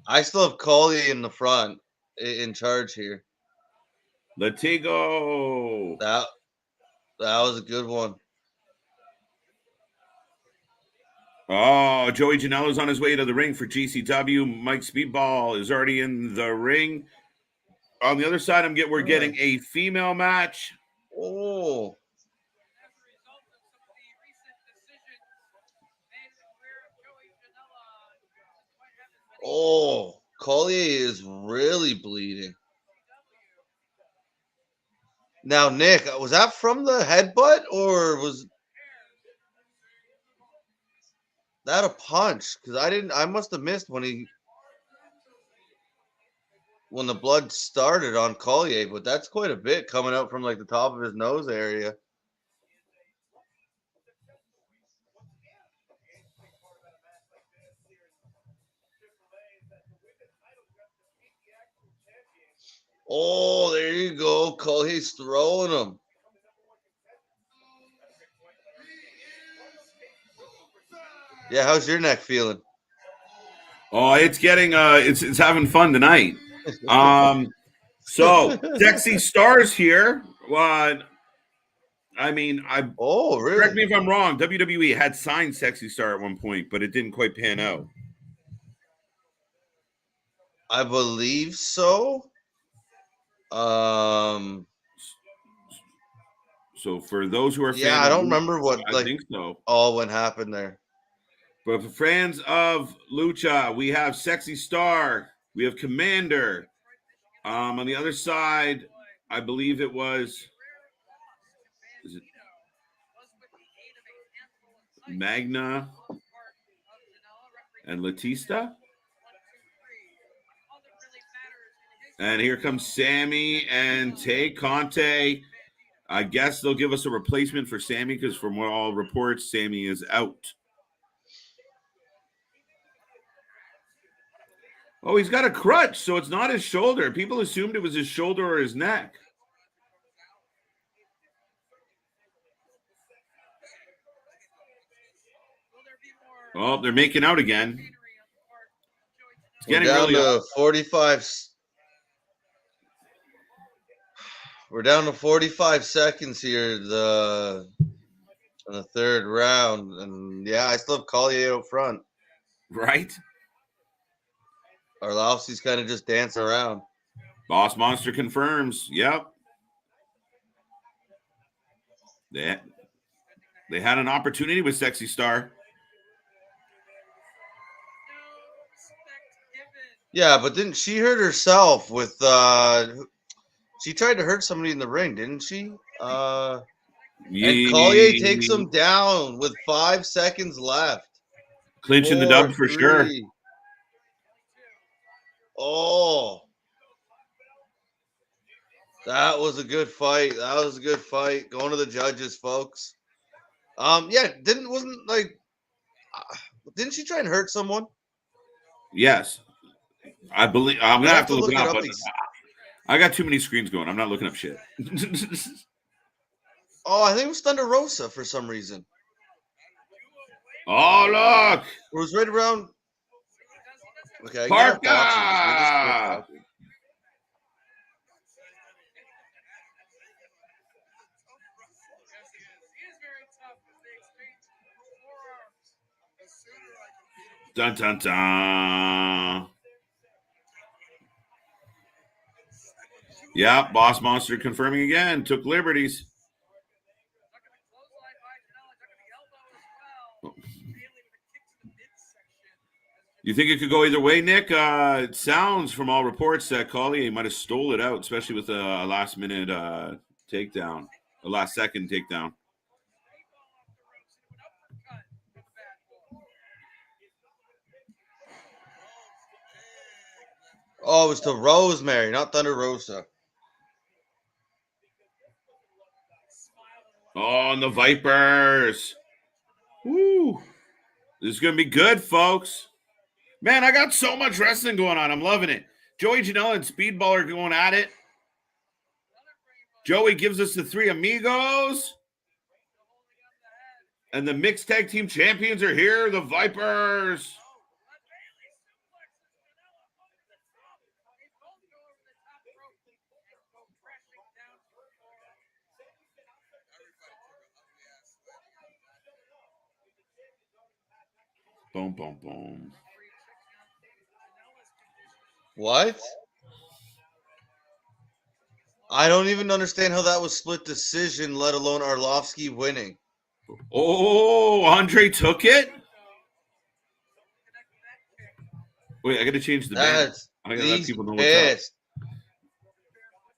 I still have Collier in the front in charge here. Latigo. That was a good one. Oh, Joey Janela's on his way to the ring for GCW. Mike Speedball is already in the ring. On the other side, we're getting a female match. Oh. Oh, Collier is really bleeding. Now, Nick, was that from the headbutt or was that a punch? Because I must have missed when the blood started on Collier, but that's quite a bit coming out from like the top of his nose area. Oh, there you go. Collier's throwing him. Yeah, how's your neck feeling? Oh, it's getting it's having fun tonight. So sexy stars here. I mean, Oh, correct really? me if I'm wrong. WWE had signed Sexy Star at one point, but it didn't quite pan out. I believe so. So for those who are Yeah, fans I of don't Lucha, remember what I think so. all what happened there. But for fans of Lucha, we have Sexy Star, we have Commander. On the other side, I believe it was is it Magna and Latista. And here comes Sammy and Tay Conte. I guess they'll give us a replacement for Sammy because from all reports, Sammy is out. Oh, he's got a crutch, so it's not his shoulder. People assumed it was his shoulder or his neck. Oh, they're making out again. It's We're getting down really to 45. We're down to 45 seconds here. In the third round, and yeah, I still have Collier out front. right. Arlovsky's kind of just dancing around. Boss Monster confirms. Yep. They had an opportunity with Sexy Star. Yeah, but didn't she hurt herself with she tried to hurt somebody in the ring, didn't she? And Collier takes him down with 5 seconds left. Clinching the 4, dub for 3. sure. Oh. That was a good fight. Going to the judges, folks. Yeah, didn't she try and hurt someone? Yes. I believe I'm gonna have to look it up, but up. I got too many screens going. I'm not looking up shit. Oh, I think it was Thunder Rosa for some reason. Oh, look. It was right around. Okay, Parka. Dun dun dun. Yeah, Boss Monster confirming again. Took liberties. You think it could go either way, Nick? It sounds from all reports that Collier might have stole it out, especially with a last-minute takedown, a last-second takedown. Oh, it was to Rosemary, not Thunder Rosa. Oh, and the Vipers. Woo. This is going to be good, folks. Man, I got so much wrestling going on. I'm loving it. Joey Janela and Speedball are going at it. Joey gives us the three amigos. And the mixed tag team champions are here, the Vipers. Boom, boom, boom. What? I don't even understand how that was split decision, let alone Arlovsky winning. Oh, Andre took it? Wait, I got to change the banner. I got to let He's people know what's up. pissed.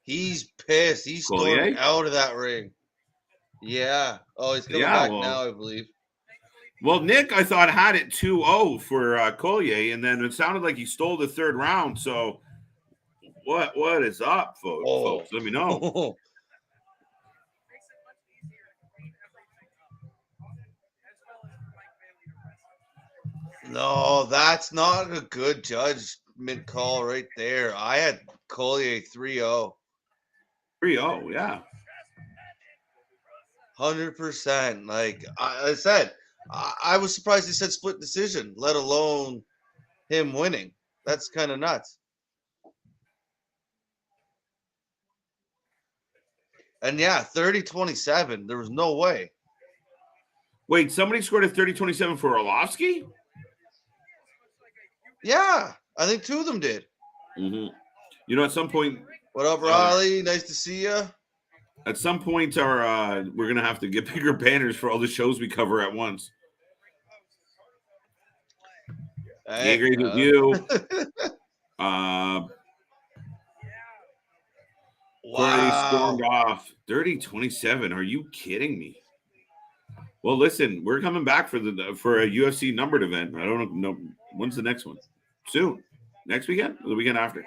He's pissed. He stormed Collier? out of that ring. Yeah. Oh, he's coming back now, I believe. Well, Nick, I thought, had it 2-0 for Collier, and then it sounded like he stole the third round. So what is up, folks? Let me know. No, that's not a good judgment call right there. I had Collier 3-0. 3-0, yeah. 100%. Like I said, I was surprised he said split decision, let alone him winning. That's kind of nuts. And yeah, 30-27. There was no way. Wait, somebody scored a 30-27 for Orlovsky? Yeah, I think two of them did. Mm-hmm. You know, at some point. What up, Raleigh? Nice to see you. At some point, we're gonna have to get bigger banners for all the shows we cover at once. I agree with you. Wow. Stormed off 30-27. Are you kidding me? Well, listen, we're coming back for a UFC numbered event. I don't know when's the next one. Soon. Next weekend or the weekend after?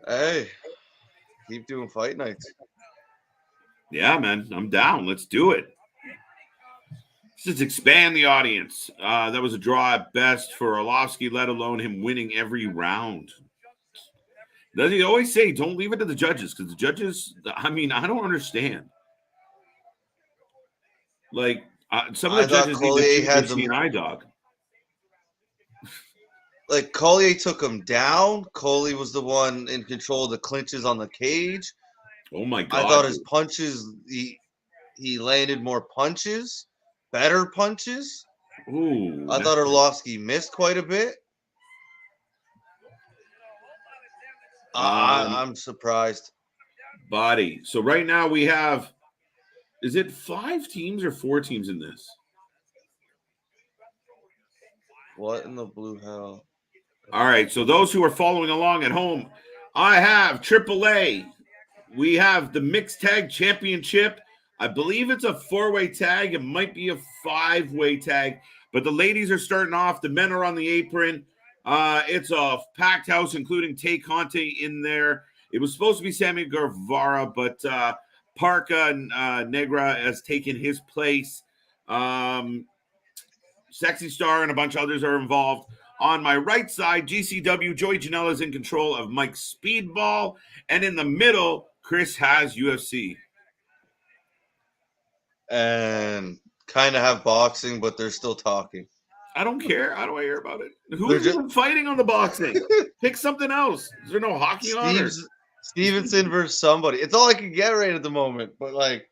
Hey, keep doing fight nights. Yeah, man, I'm down. Let's do it. Let's just expand the audience. That was a draw at best for Arlovsky, let alone him winning every round. Does he always say, don't leave it to the judges? Because the judges, I mean, I don't understand. Like, some of the judges need to choose an eye dog. Like, Collier took him down. Collier was the one in control of the clinches on the cage. Oh, my God. I thought his punches, he landed more punches, better punches. Ooh. I thought Arlovsky missed quite a bit. I'm surprised. Body. So right now we have, is it 5 teams or 4 teams in this? What in the blue hell? All right. So those who are following along at home, I have AAA. We have the Mixed Tag Championship. I believe it's a 4-way tag. It might be a 5-way tag. But the ladies are starting off. The men are on the apron. It's a packed house, including Tay Conte in there. It was supposed to be Sammy Guevara, but Parka Negra has taken his place. Sexy Star and a bunch of others are involved. On my right side, GCW, Joey Janela is in control of Mike's Speedball. And in the middle, Chris has UFC. And kind of have boxing, but they're still talking. I don't care. I don't hear about it. Who's even fighting on the boxing? Pick something else. Is there no hockey on it? Stevenson versus somebody. It's all I can get right at the moment. But like,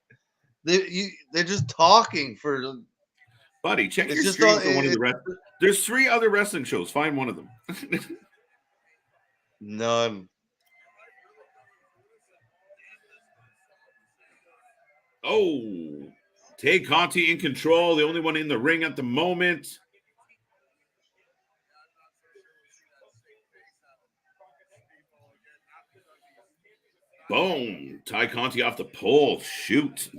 they're just talking for. Buddy, check your screen for one of the rest. There's 3 other wrestling shows. Find one of them. None. Oh, Tay Conti in control. The only one in the ring at the moment. Boom. Tay Conti off the pole. Shoot.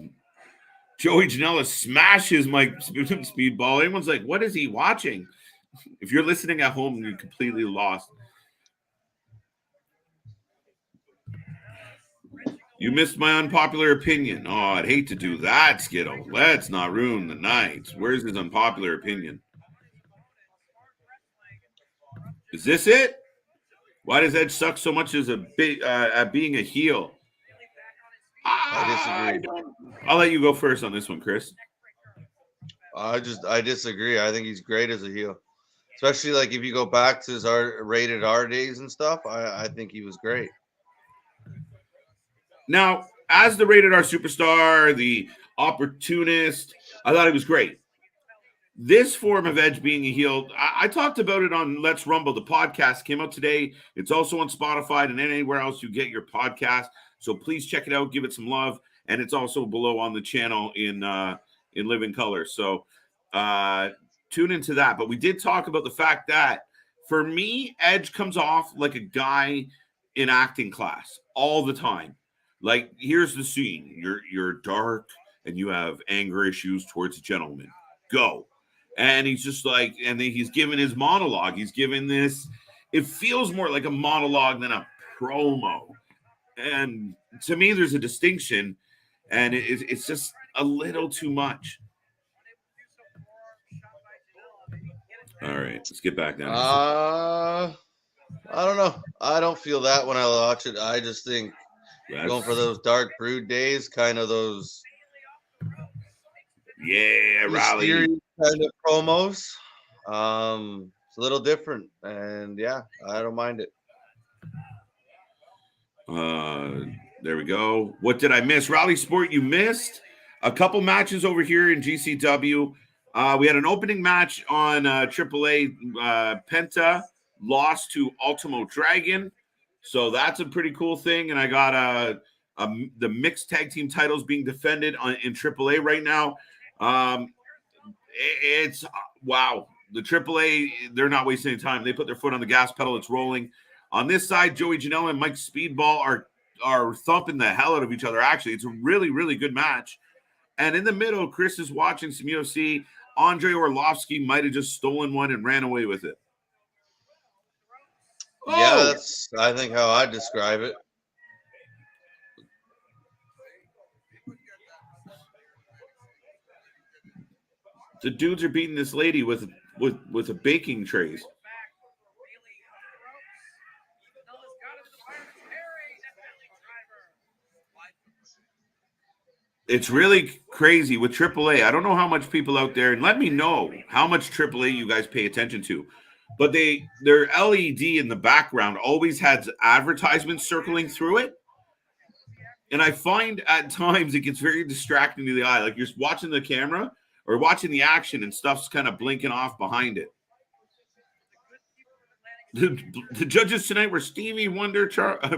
Joey Janela smashes Mike Speedball. Everyone's like, what is he watching? If you're listening at home, you're completely lost. You missed my unpopular opinion. Oh, I'd hate to do that, Skittle. Let's not ruin the night. Where's his unpopular opinion? Is this it? Why does Edge suck so much as at being a heel? I disagree. I'll let you go first on this one, Chris. I disagree. I think he's great as a heel, especially like if you go back to his rated R days and stuff. I think he was great. Now, as the rated R superstar, the opportunist, I thought he was great. this form of Edge being a heel, I talked about it on Let's Rumble. The podcast came out today. It's also on Spotify and anywhere else you get your podcast. So please check it out. Give it some love. And it's also below on the channel in living color. So tune into that. But we did talk about the fact that for me, Edge comes off like a guy in acting class all the time. Like, here's the scene. You're dark and you have anger issues towards a gentleman. Go. And he's just like, and then he's giving his monologue. He's giving this, it feels more like a monologue than a promo. And to me, there's a distinction, and it's just a little too much. All right, let's get back down. I don't know. I don't feel that when I watch it. I just think going for those dark brood days, kind of those rally kind of promos. It's a little different, and yeah, I don't mind it. There we go. What did I miss? Rally Sport, you missed a couple matches over here in GCW. We had an opening match on AAA. Penta lost to Ultimo Dragon, so that's a pretty cool thing. And I got the mixed tag team titles being defended in AAA right now. It's wow. The AAA, they're not wasting any time. They put their foot on the gas pedal. It's rolling. On this side, Joey Janela and Mike Speedball are thumping the hell out of each other. Actually, it's a really, really good match. And in the middle, Chris is watching some UFC. Andre Orlovsky might have just stolen one and ran away with it. Yeah, that's, I think, how I describe it. The dudes are beating this lady with a baking trays. It's really crazy with AAA. I don't know how much people out there, and let me know how much AAA you guys pay attention to. But their LED in the background always has advertisements circling through it. And I find at times it gets very distracting to the eye. Like you're watching the camera or watching the action and stuff's kind of blinking off behind it. The judges tonight were Stevie Wonder,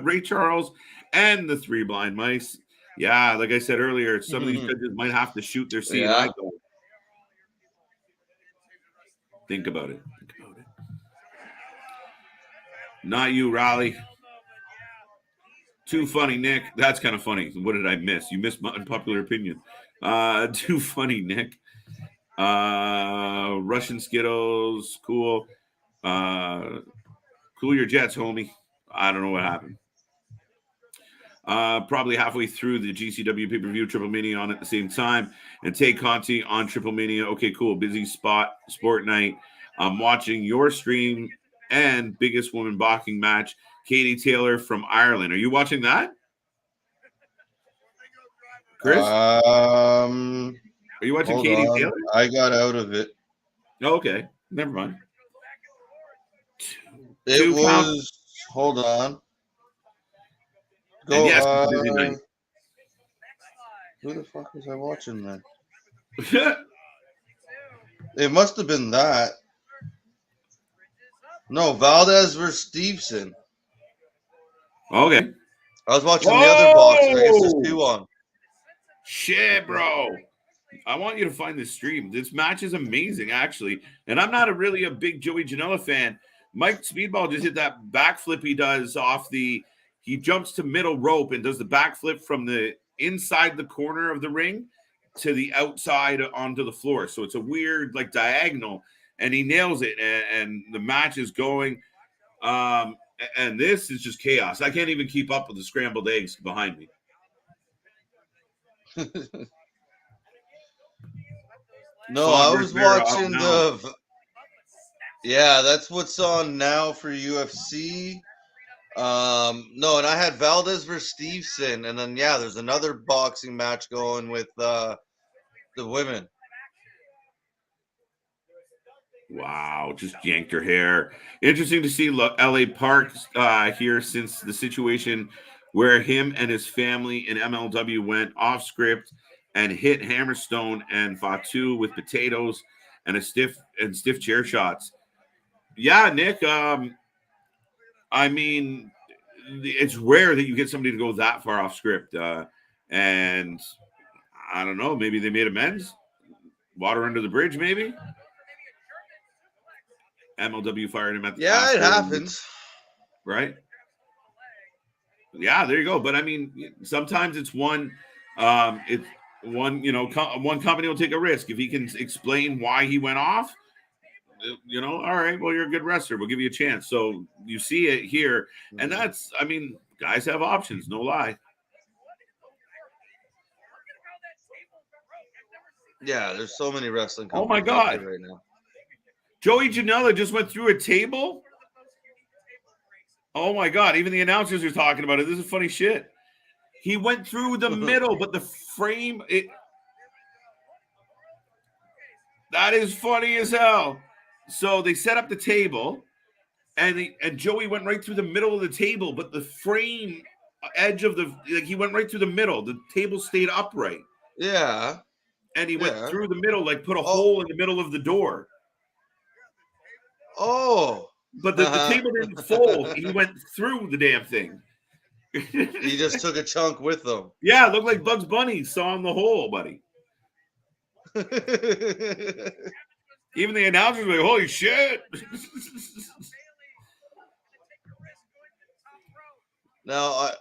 Ray Charles, and the Three Blind Mice. Yeah, like I said earlier, some of these judges might have to shoot their CNI goal. Think about it. Not you, Raleigh. Too funny, Nick. That's kind of funny. What did I miss? You missed my unpopular opinion. Too funny, Nick. Russian Skittles. Cool. Cool your jets, homie. I don't know what happened. Probably halfway through the GCW pay-per-view, Triplemania on at the same time, and Tay Conti on Triplemania. Okay, cool. Busy sport night. I'm watching your stream and biggest woman boxing match, Katie Taylor from Ireland. Are you watching that, Chris? Are you watching Katie Taylor? I got out of it. Oh, okay, never mind. It was. Hold on. Go, yes, busy night. Who the fuck was I watching then? It must have been that. No, Valdez versus Stevenson. Okay. I was watching the other box. I guess there's two on. Shit, bro. I want you to find this stream. This match is amazing, actually. And I'm not really a big Joey Janela fan. Mike Speedball just hit that backflip he does off the... He jumps to middle rope and does the backflip from the inside the corner of the ring to the outside onto the floor. So it's a weird, like, diagonal. And he nails it. And the match is going. And this is just chaos. I can't even keep up with the scrambled eggs behind me. No, I was watching the... Yeah, that's what's on now for UFC. No, and I had Valdez versus Stevenson, and then there's another boxing match going with the women. Wow, just yanked her hair. Interesting to see LA Park here since the situation where him and his family in MLW went off script and hit Hammerstone and Fatu with potatoes. and stiff chair shots. Yeah, Nick. I mean, it's rare that you get somebody to go that far off script. And I don't know, maybe they made amends. Water under the bridge, maybe. MLW fired him at the Yeah, it happens. Right? Yeah, there you go. But I mean, sometimes it's one, one company will take a risk. If he can explain why he went off, all right, well, you're a good wrestler. We'll give you a chance. So you see it here. And that's, I mean, guys have options, no lie. Yeah, there's so many wrestling companies. Oh my God. Right now. Joey Janela just went through a table. Oh my God. Even the announcers are talking about it. This is funny shit. He went through the middle, but the frame, that is funny as hell. So they set up the table and Joey went right through the middle of the table, but the frame edge of he went right through the middle. The table stayed upright. Yeah. And he went through the middle, like put a hole in the middle of the door. Oh. But the table didn't fold. He went through the damn thing. He just took a chunk with him. Yeah, it looked like Bugs Bunny saw in the hole, buddy. Even the announcers were like, holy shit. Now,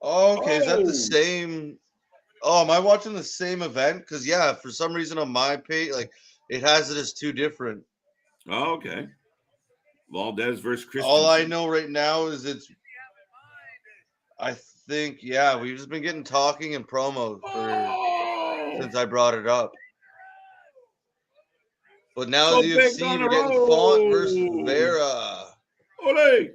okay, is that the same? Oh, am I watching the same event? Because, yeah, for some reason on my page, like, it has it as two different. Oh, okay. Valdez versus Christian. All I know right now is I think, yeah, we've just been getting talking and promos since I brought it up. But now the UFC, we're getting Font versus Vera. Ole!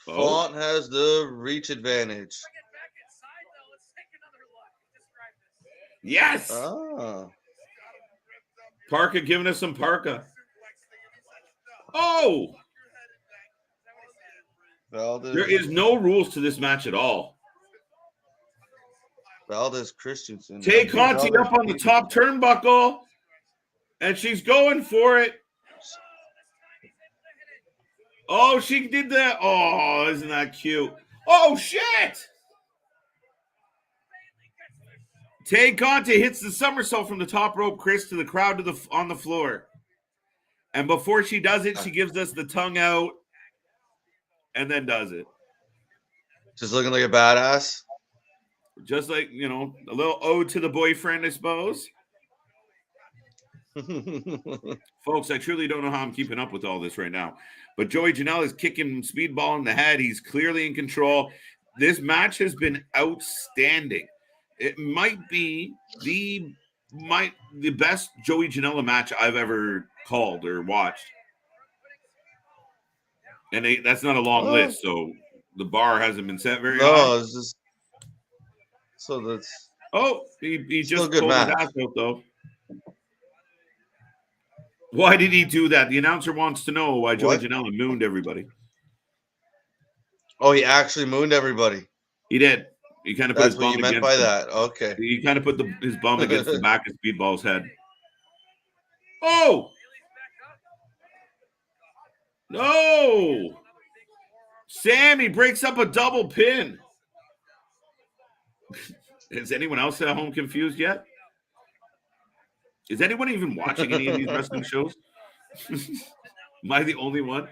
Font has the reach advantage. Yes. Parka giving us some Parka. Oh. Valdez. There is no rules to this match at all. Valdez Christensen. Tay Conti up on the top turnbuckle. And she's going for it. Oh, she did that. Oh, isn't that cute? Oh, shit. Tay Conti hits the somersault from the top rope, Chris, to the crowd on the floor. And before she does it, she gives us the tongue out and then does it. Just looking like a badass. Just like, a little ode to the boyfriend, I suppose. Folks, I truly don't know how I'm keeping up with all this right now. But Joey Janela is kicking Speedball in the head. He's clearly in control. This match has been outstanding. It might be the best Joey Janela match I've ever called or watched. And that's not a long list, so the bar hasn't been set very high. It's just so that's. Oh, he just pulled his ass out though. Why did he do that? The announcer wants to know why Joey Janela mooned everybody. Oh, he actually mooned everybody. He did. He kind of put his bum against. That's what you meant by that. Okay. He kind of put his bum against the back of Speedball's head. Oh! No! Sammy breaks up a double pin. Is anyone else at home confused yet? Is anyone even watching any of these wrestling shows? Am I the only one?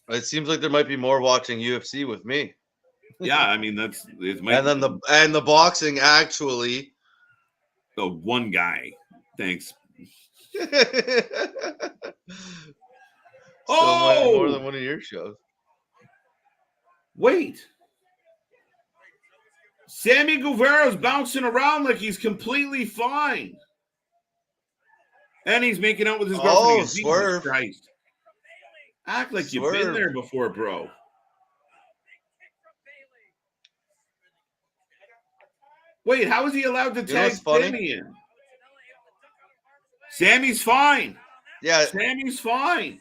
It seems like there might be more watching UFC with me. Yeah, I mean and then the boxing actually. Oh, one guy. Thanks. More than one of your shows. Wait. Sammy Guevara's bouncing around like he's completely fine. And he's making out with his girlfriend. Oh, swerve. Christ. Act like you've been there before, bro. Wait, how is he allowed to tag Sammy in? Sammy's fine. Yeah. Sammy's fine.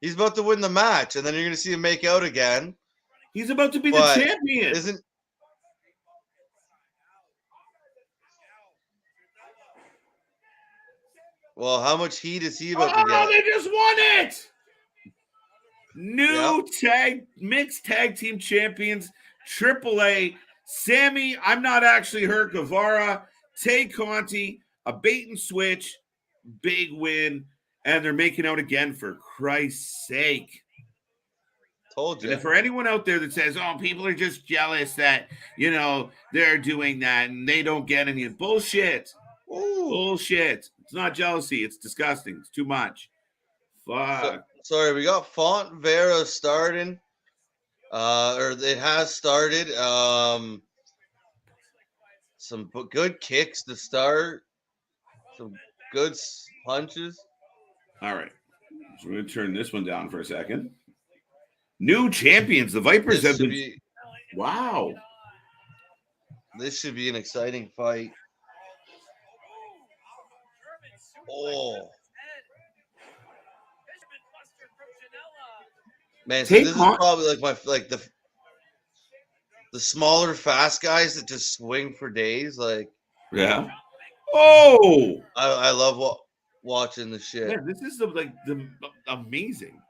He's about to win the match, and then you're going to see him make out again. He's about to be the But champion. Isn't well, how much heat is he about to Oh, get? they just won it. New mixed tag team champions, AAA. Sammy, I'm not actually hurt. Guevara, Tay Conti, a bait and switch, big win, and they're making out again for Christ's sake. Told you. And for anyone out there that says, "Oh, people are just jealous that they're doing that and they don't get any," bullshit. Ooh. Bullshit. It's not jealousy. It's disgusting. It's too much. Fuck. Sorry, we got Font Vera starting. Or it has started. Some good kicks to start. Some good punches. All right. So we're going to turn this one down for a second. New champions. The Vipers have been. Wow. This should be an exciting fight. Oh. Man, so this is probably like the smaller, fast guys that just swing for days. Like, yeah. Oh, I love watching the shit. Yeah, this is the amazing.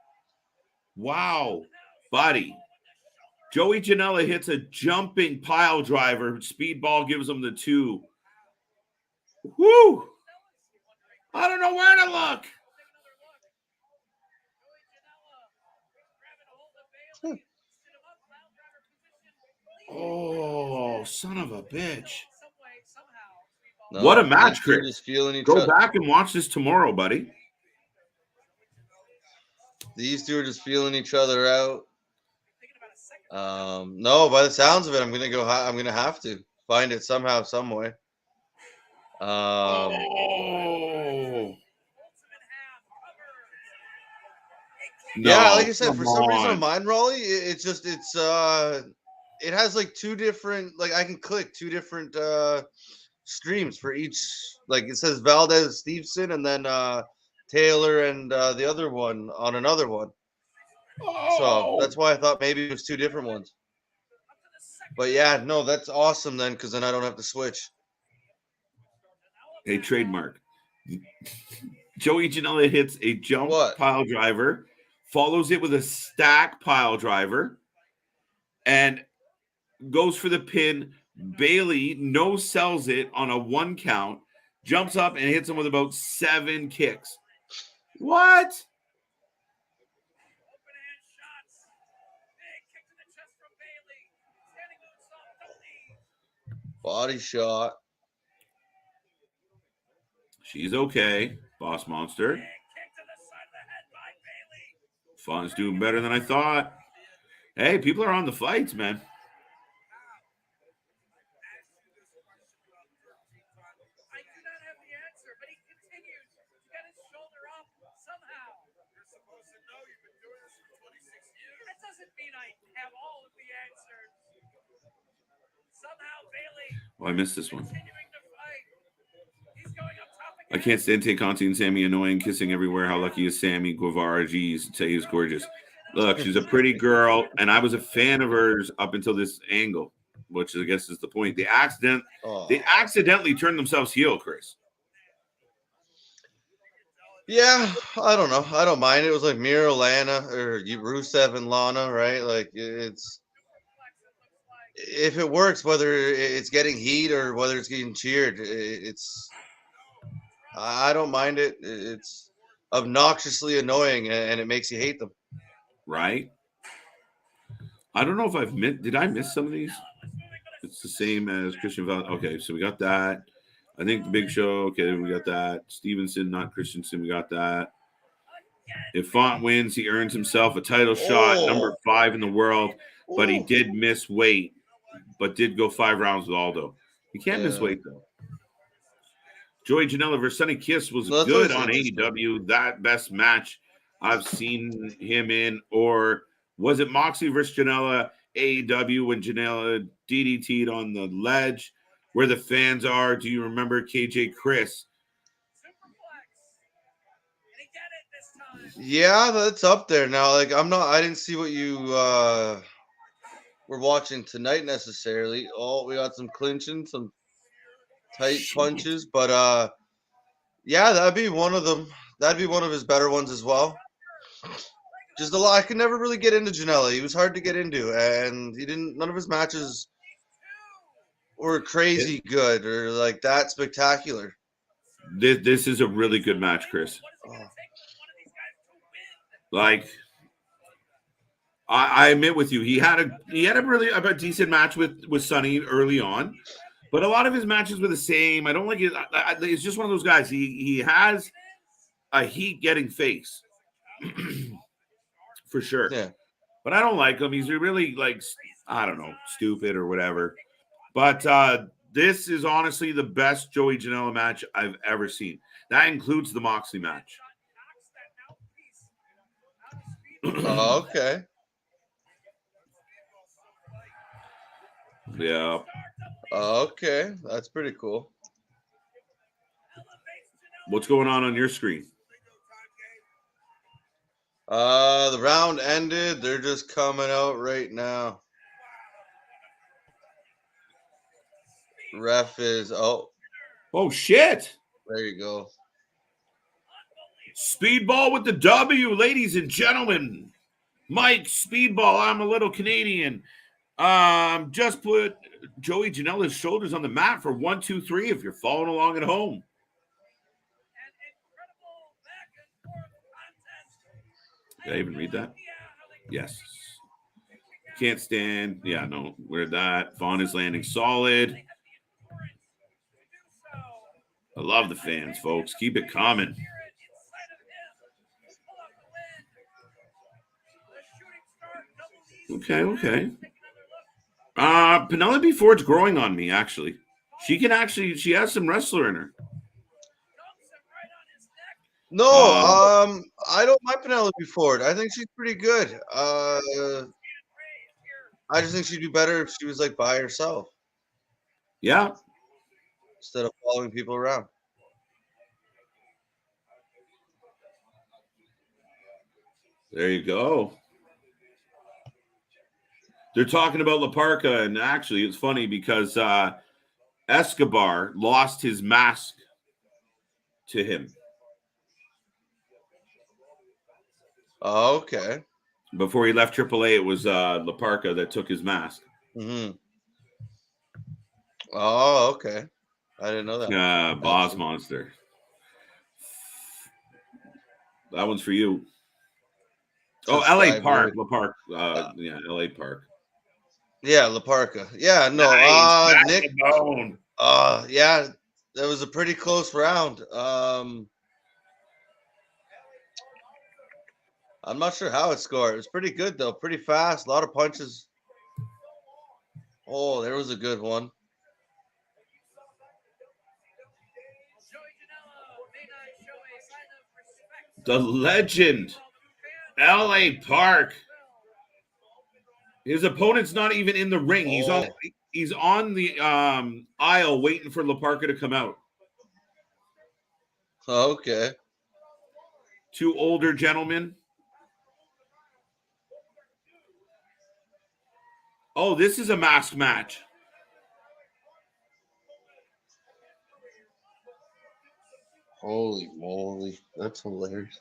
Wow, buddy. Joey Janela hits a jumping pile driver. Speedball gives him the 2. Woo! I don't know where to look. Oh, son of a bitch. No, what a match, Chris. Go back and watch this tomorrow, buddy. These two are just feeling each other out. No, by the sounds of it, I'm gonna have to find it somehow, some way. Yeah, like I said, for some reason on mine, Raleigh, it has like 2 different, like I can click 2 different streams for each. Like it says Valdez Stevenson and then Taylor and the other one on another one. So that's why I thought maybe it was 2 different ones. But yeah, no, that's awesome then, because then I don't have to switch. A trademark. Joey Janela hits a jump pile driver, follows it with a stack pile driver, and goes for the pin. Bailey no-sells it on a 1 count, jumps up and hits him with about 7 kicks. What? Body shot. She's okay, Boss Monster. Fun's doing better than I thought. Hey, people are on the fights, man. Oh, I missed this one. I can't stand Tay Conti and Sammy annoying, kissing everywhere. How lucky is Sammy Guevara? Geez, Tay is gorgeous. Look, she's a pretty girl, and I was a fan of hers up until this angle, which I guess is the point. They accidentally turned themselves heel, Chris. Yeah, I don't know. I don't mind. It was like Mira, Lana, or Rusev and Lana, right? Like it's. If it works, whether it's getting heat or whether it's getting cheered, I don't mind it. It's obnoxiously annoying, and it makes you hate them. Right? I don't know if did I miss some of these? It's the same as Christian Val. Okay, so we got that. I think the Big Show. Okay, we got that. Stevenson, not Christensen. We got that. If Font wins, he earns himself a title shot, number 5 in the world, but he did miss weight. But did go 5 rounds with Aldo. You can't miss weight, though. Joey Janela versus Sonny Kiss was good on AEW. That best match I've seen him in. Or was it Moxley versus Janela, AEW, when Janela DDT'd on the ledge where the fans are? Do you remember KJ Chris? Yeah, that's up there now. Like I didn't see what you were watching tonight necessarily. Oh, we got some clinching, some tight Shit. punches, but yeah, that'd be one of them. That'd be one of his better ones as well. Just a lot. I could never really get into Janela. He was hard to get into, and he didn't. None of his matches were crazy good or like that spectacular. This is a really good match, Chris. Oh. Like, I admit with you, he had a really a decent match with Sonny early on, but a lot of his matches were the same. I don't like it. It's just one of those guys. He has a heat getting face for sure. Yeah. But I don't like him. He's really like, I don't know, stupid or whatever. But this is honestly the best Joey Janela match I've ever seen. That includes the Moxley match. Oh, okay. Yeah. Okay. That's pretty cool. What's going on your screen? The round ended. They're just coming out right now. Ref is Oh shit. there you go. Speedball with the W, ladies and gentlemen. Mike Speedball, I'm a little Canadian. Just put Joey Janela's shoulders on the mat for 1, 2, 3 if you're following along at home. Did I even read that? Yes. Can't stand. Yeah, no. Where that? Vaughn is landing solid. I love the fans, folks. Keep it coming. Okay. Penelope Ford's growing on me, actually. She has some wrestler in her. No, I don't mind Penelope Ford. I think she's pretty good. I just think she'd do better if she was like by herself Yeah. instead of following people around. There you go. They're talking about La Parca, and actually, it's funny because Escobar lost his mask to him. Oh, okay. Before he left AAA, it was La Parca that took his mask. Mm-hmm. Oh, okay. I didn't know that. Boss Monster. That one's for you. Oh, LA Park. La Park. Yeah, LA Park. Yeah, La Parca. Yeah, no. Nice. Nick. Yeah, that was a pretty close round. I'm not sure how it scored. It was pretty good though. Pretty fast. A lot of punches. Oh, there was a good one. The legend, LA Park. His opponent's not even in the ring. He's on the aisle waiting for La Parca to come out. Okay. Two older gentlemen. Oh, this is a mask match. Holy moly. That's hilarious.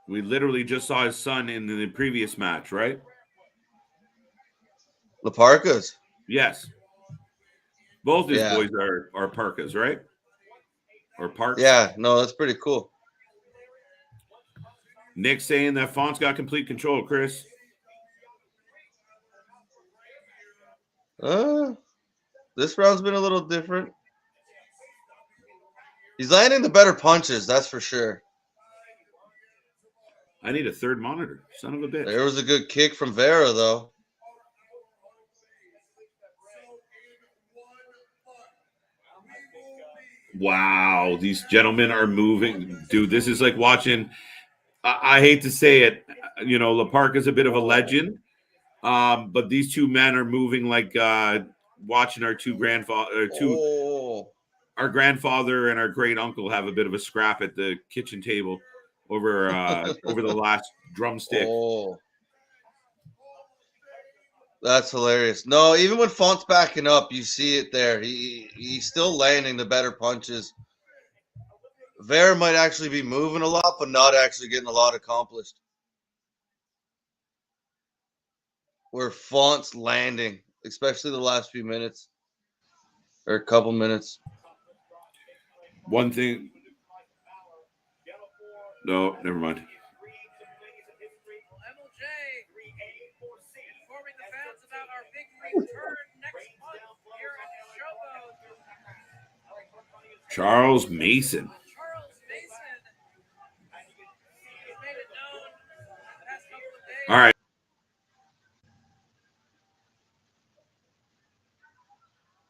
We literally just saw his son in the previous match, right? La Parcas. Yes. Both his Yeah. boys are Parkas, right? Or Parks. Yeah, no, that's pretty cool. Nick saying that Font's got complete control, Chris. This round's been a little different. He's landing the better punches, that's for sure. I need a third monitor. Son of a bitch. There was a good kick from Vera, though. Wow, these gentlemen are moving. Dude, this is like watching. I hate to say it. You know, La Parca's a bit of a legend. But these two men are moving like watching our Oh, our grandfather and our great uncle have a bit of a scrap at the kitchen table over over the last drumstick. oh, that's hilarious. No, even when Font's backing up, you see it there. He's still landing the better punches. Vera might actually be moving a lot, but not actually getting a lot accomplished. Where Font's landing, especially the last few minutes or a couple minutes. One thing. No, never mind. Charles Mason. All right.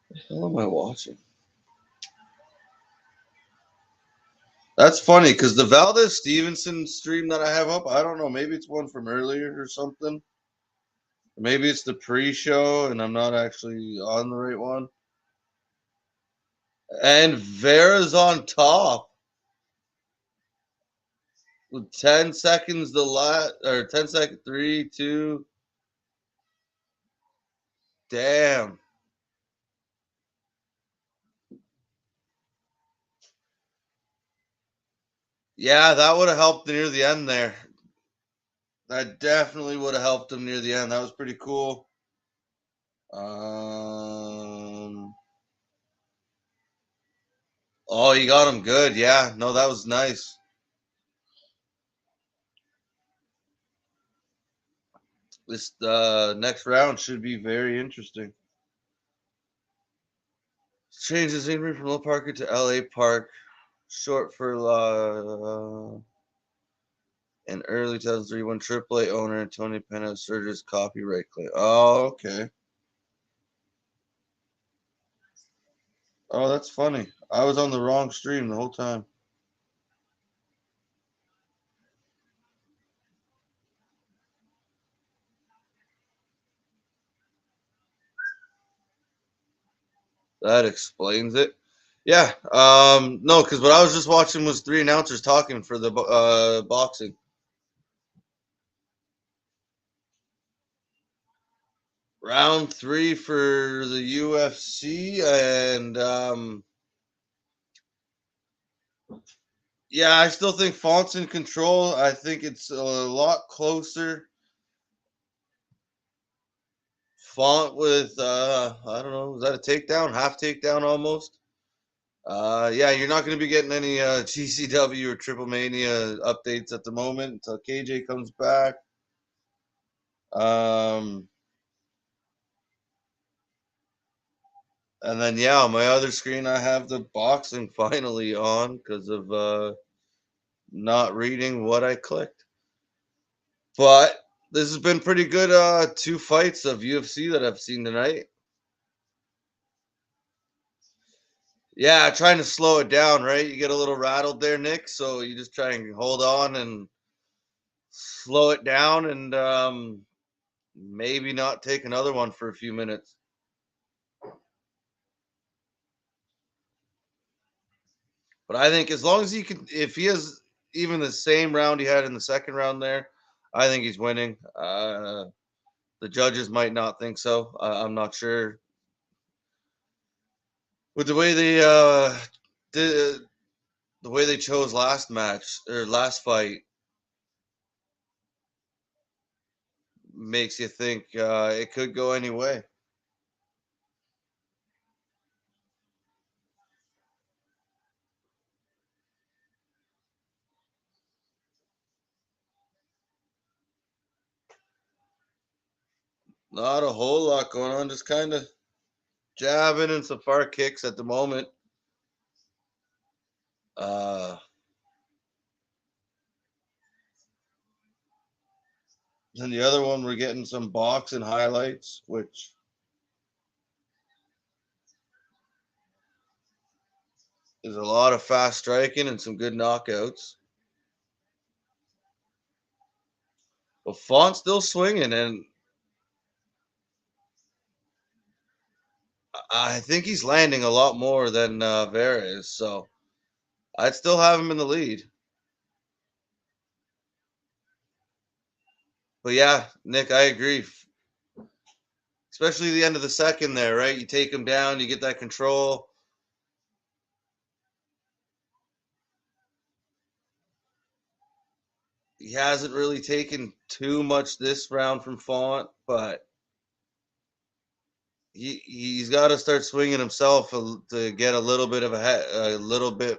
What the hell am I watching? That's funny because the Valdez Stevenson stream that I have up, I don't know. Maybe it's one from earlier or something. Maybe it's the pre-show and I'm not actually on the right one. And Vera's on top with 10 seconds the last, or 10 second, 3, 2. Damn. Yeah, that would have helped near the end there. That definitely would have helped him near the end. That was pretty cool. Oh, you got him good. Yeah, no, that was nice. This next round should be very interesting. Change the scenery from Low Parker to LA Park, short for an early 2003 when AAA owner Tony Pena asserted his copyright claim. Oh, okay. Oh, that's funny. I was on the wrong stream the whole time. That explains it. Yeah. No, because what I was just watching was 3 announcers talking for the boxing. Round 3 for the UFC, and yeah, I still think Font's in control. I think it's a lot closer. Font with I don't know, is that a takedown? Half takedown almost. Yeah, you're not going to be getting any GCW or Triplemania updates at the moment until KJ comes back. And then yeah, on my other screen I have the boxing finally on because of not reading what I clicked. But this has been pretty good 2 fights of UFC that I've seen tonight. Yeah, trying to slow it down, right? You get a little rattled there, Nick, so you just try and hold on and slow it down and maybe not take another one for a few minutes. But I think as long as he can, if he has even the same round he had in the second round there, I think he's winning. The judges might not think so. I'm not sure. With the way they did, the way they chose last match or last fight makes you think it could go any way. Not a whole lot going on, just kind of jabbing and some far kicks at the moment. Then the other one, we're getting some boxing highlights, which is a lot of fast striking and some good knockouts. But Font's still swinging, and I think he's landing a lot more than Vera is, so I'd still have him in the lead. But yeah, Nick, I agree. Especially the end of the second there, right? You take him down, you get that control. He hasn't really taken too much this round from Font, but he's got to start swinging himself to get a little bit of a little bit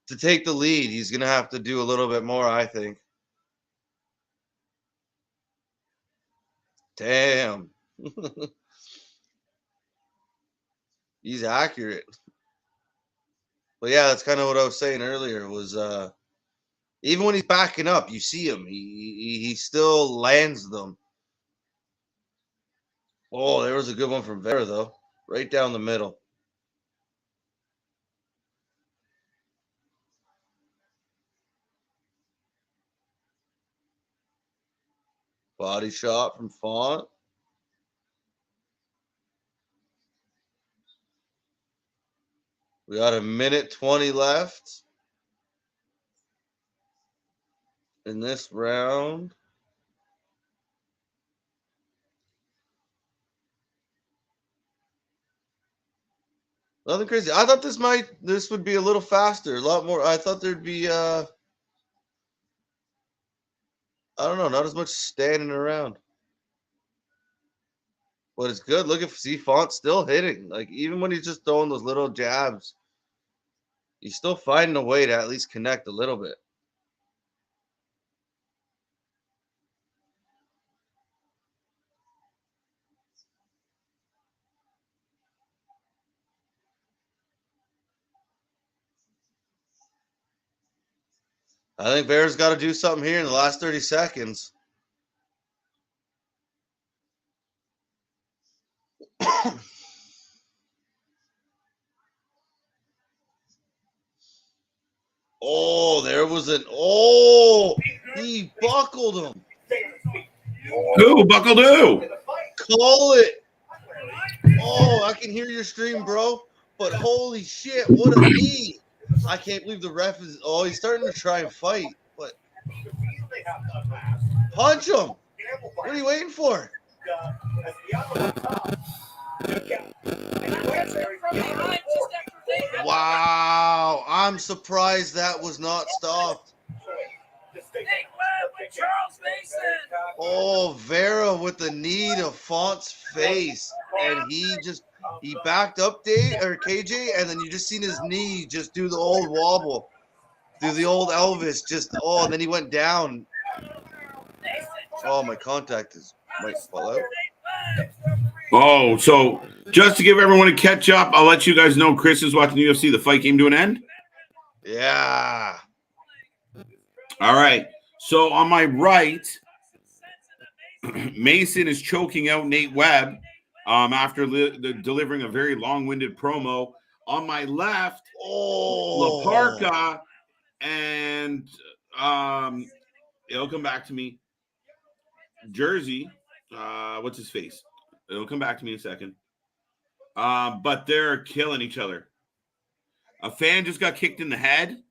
to take the lead. He's going to have to do a little bit more, I think. Damn. He's accurate. But yeah, that's kind of what I was saying earlier was even when he's backing up, you see him. He still lands them. Oh, there was a good one from Vera, though. Right down the middle. Body shot from Font. We got a minute 20 left in this round. Nothing crazy. I thought this would be a little faster, a lot more. I thought there'd be I don't know, not as much standing around. But it's good. Look at see Font still hitting. Like even when he's just throwing those little jabs, he's still finding a way to at least connect a little bit. I think Bear's got to do something here in the last 30 seconds. Oh, there was an he buckled him. Who buckled who? Call it. Oh, I can hear your stream, bro. But holy shit, what a knee. I can't believe the ref is he's starting to try and fight. But punch him. What are you waiting for? Wow, I'm surprised that was not stopped. Oh, Vera with the knee to Font's face, and he backed up KJ, and then you just seen his knee just do the old wobble, do the old Elvis, and then he went down. Oh, my contact might fall out. Oh, so just to give everyone a catch up, I'll let you guys know Chris is watching the UFC. The fight came to an end. Yeah. All right. So on my right, Mason is choking out Nate Webb after delivering a very long-winded promo. On my left, La Parca and it'll come back to me. Jersey, what's his face? It'll come back to me in a second. But they're killing each other. A fan just got kicked in the head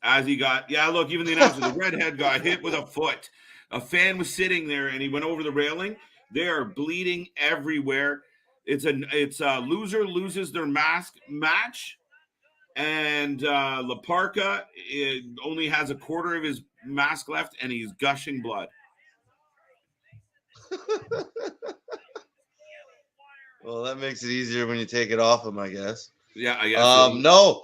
as he got, look, even the announcer, the redhead got hit with a foot. A fan was sitting there and he went over the railing. They are bleeding everywhere. It's a loser loses their mask match. And La Parca only has a quarter of his mask left and he's gushing blood. Well, that makes it easier when you take it off him, I guess. Yeah, I guess. No,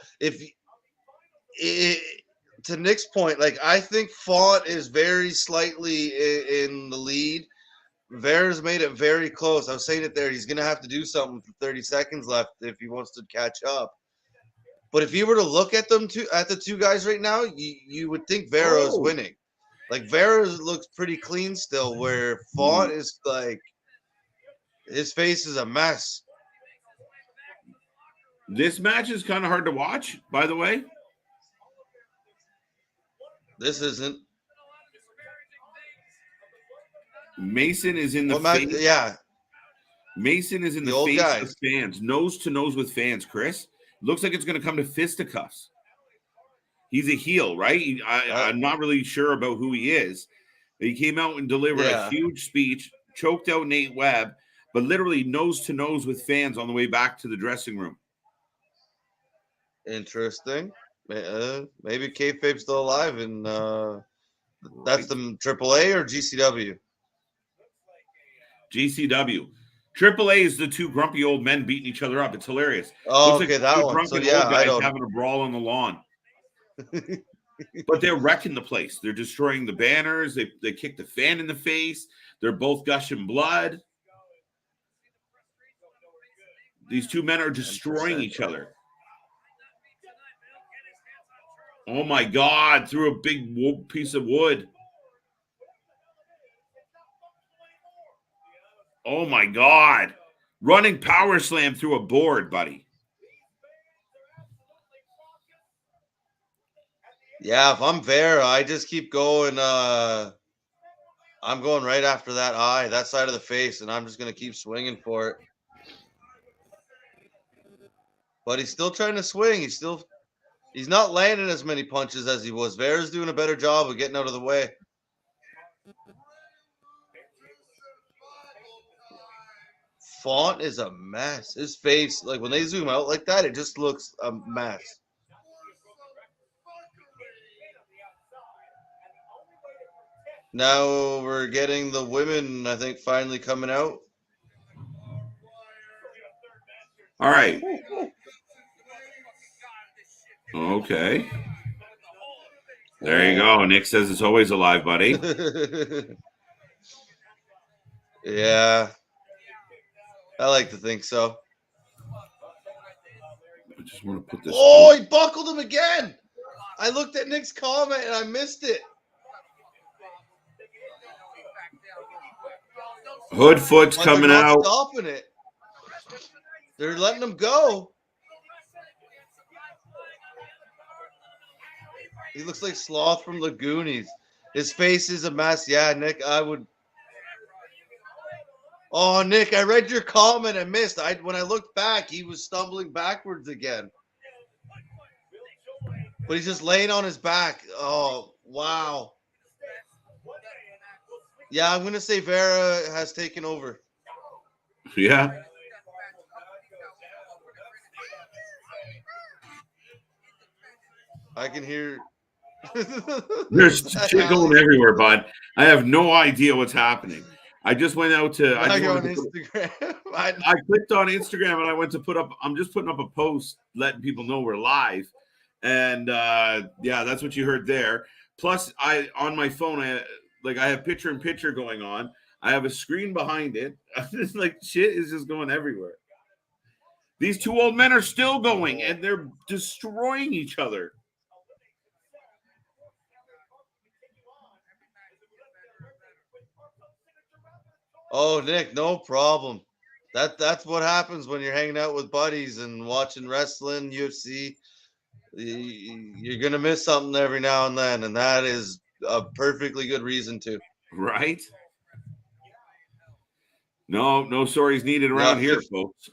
to Nick's point, like I think Font is very slightly in the lead. Vera's made it very close. I was saying it there. He's going to have to do something for 30 seconds left if he wants to catch up. But if you were to look at the two guys right now, you would think Vera is winning. Like Vera looks pretty clean still, where Font is like his face is a mess. This match is kind of hard to watch, by the way. This isn't. Mason is in the face. Yeah. Mason is in The the old face guy. of fans, nose to nose with fans, Chris. Looks like it's going to come to fisticuffs. He's a heel, right? I'm not really sure about who he is. He came out and delivered a huge speech, choked out Nate Webb, but literally nose to nose with fans on the way back to the dressing room. Interesting. Maybe kayfabe's still alive, and that's the AAA or GCW? GCW. AAA is the two grumpy old men beating each other up. It's hilarious. Oh, Looks okay, like that two one. drunken So, yeah, old I guys don't. having a brawl on the lawn. But they're wrecking the place. They're destroying the banners. They kicked the fan in the face. They're both gushing blood. These two men are destroying each other. Oh my God, through a big piece of wood. Oh my God. Running power slam through a board, buddy. Yeah, if I'm Vera, I just keep going. I'm going right after that eye, that side of the face, and I'm just going to keep swinging for it. But he's still trying to swing. He's not landing as many punches as he was. Vera's doing a better job of getting out of the way. Font is a mess. His face, like when they zoom out like that, it just looks a mess. Now we're getting the women, I think, finally coming out. All right. Okay. There you go. Nick says it's always alive, buddy. Yeah. I like to think so. I just want to put this. Oh, he buckled him again. I looked at Nick's comment and I missed it. Hoodfoot's coming they're not out. Stopping it. They're letting him go. He looks like Sloth from the Goonies. His face is a mess. Yeah, Nick, I would. Oh, Nick, I read your comment and missed. When I looked back, he was stumbling backwards again. But he's just laying on his back. Oh, wow. Yeah, I'm going to say Vera has taken over. Yeah. I can hear. There's shit going everywhere, bud. I have no idea what's happening. I just went out to. I go on Instagram. I clicked on Instagram and I went to put up. I'm just putting up a post letting people know we're live, and yeah, that's what you heard there. Plus, on my phone, I have picture-in-picture going on. I have a screen behind it. It's like shit is just going everywhere. These two old men are still going, and they're destroying each other. Oh, Nick, no problem. That's what happens when you're hanging out with buddies and watching wrestling, UFC. You're gonna miss something every now and then, and that is a perfectly good reason to. Right? No stories needed around here, folks.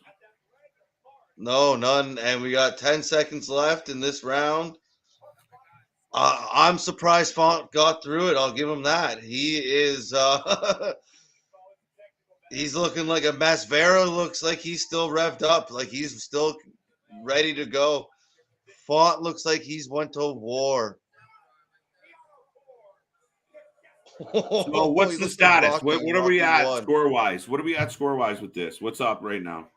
No, none. And we got 10 seconds left in this round. I'm surprised Font got through it. I'll give him that. He is he's looking like a mess. Vera looks like he's still revved up, like he's still ready to go. Font looks like he's went to war. So what's the status? What are we at score-wise? What are we at score-wise with this? What's up right now?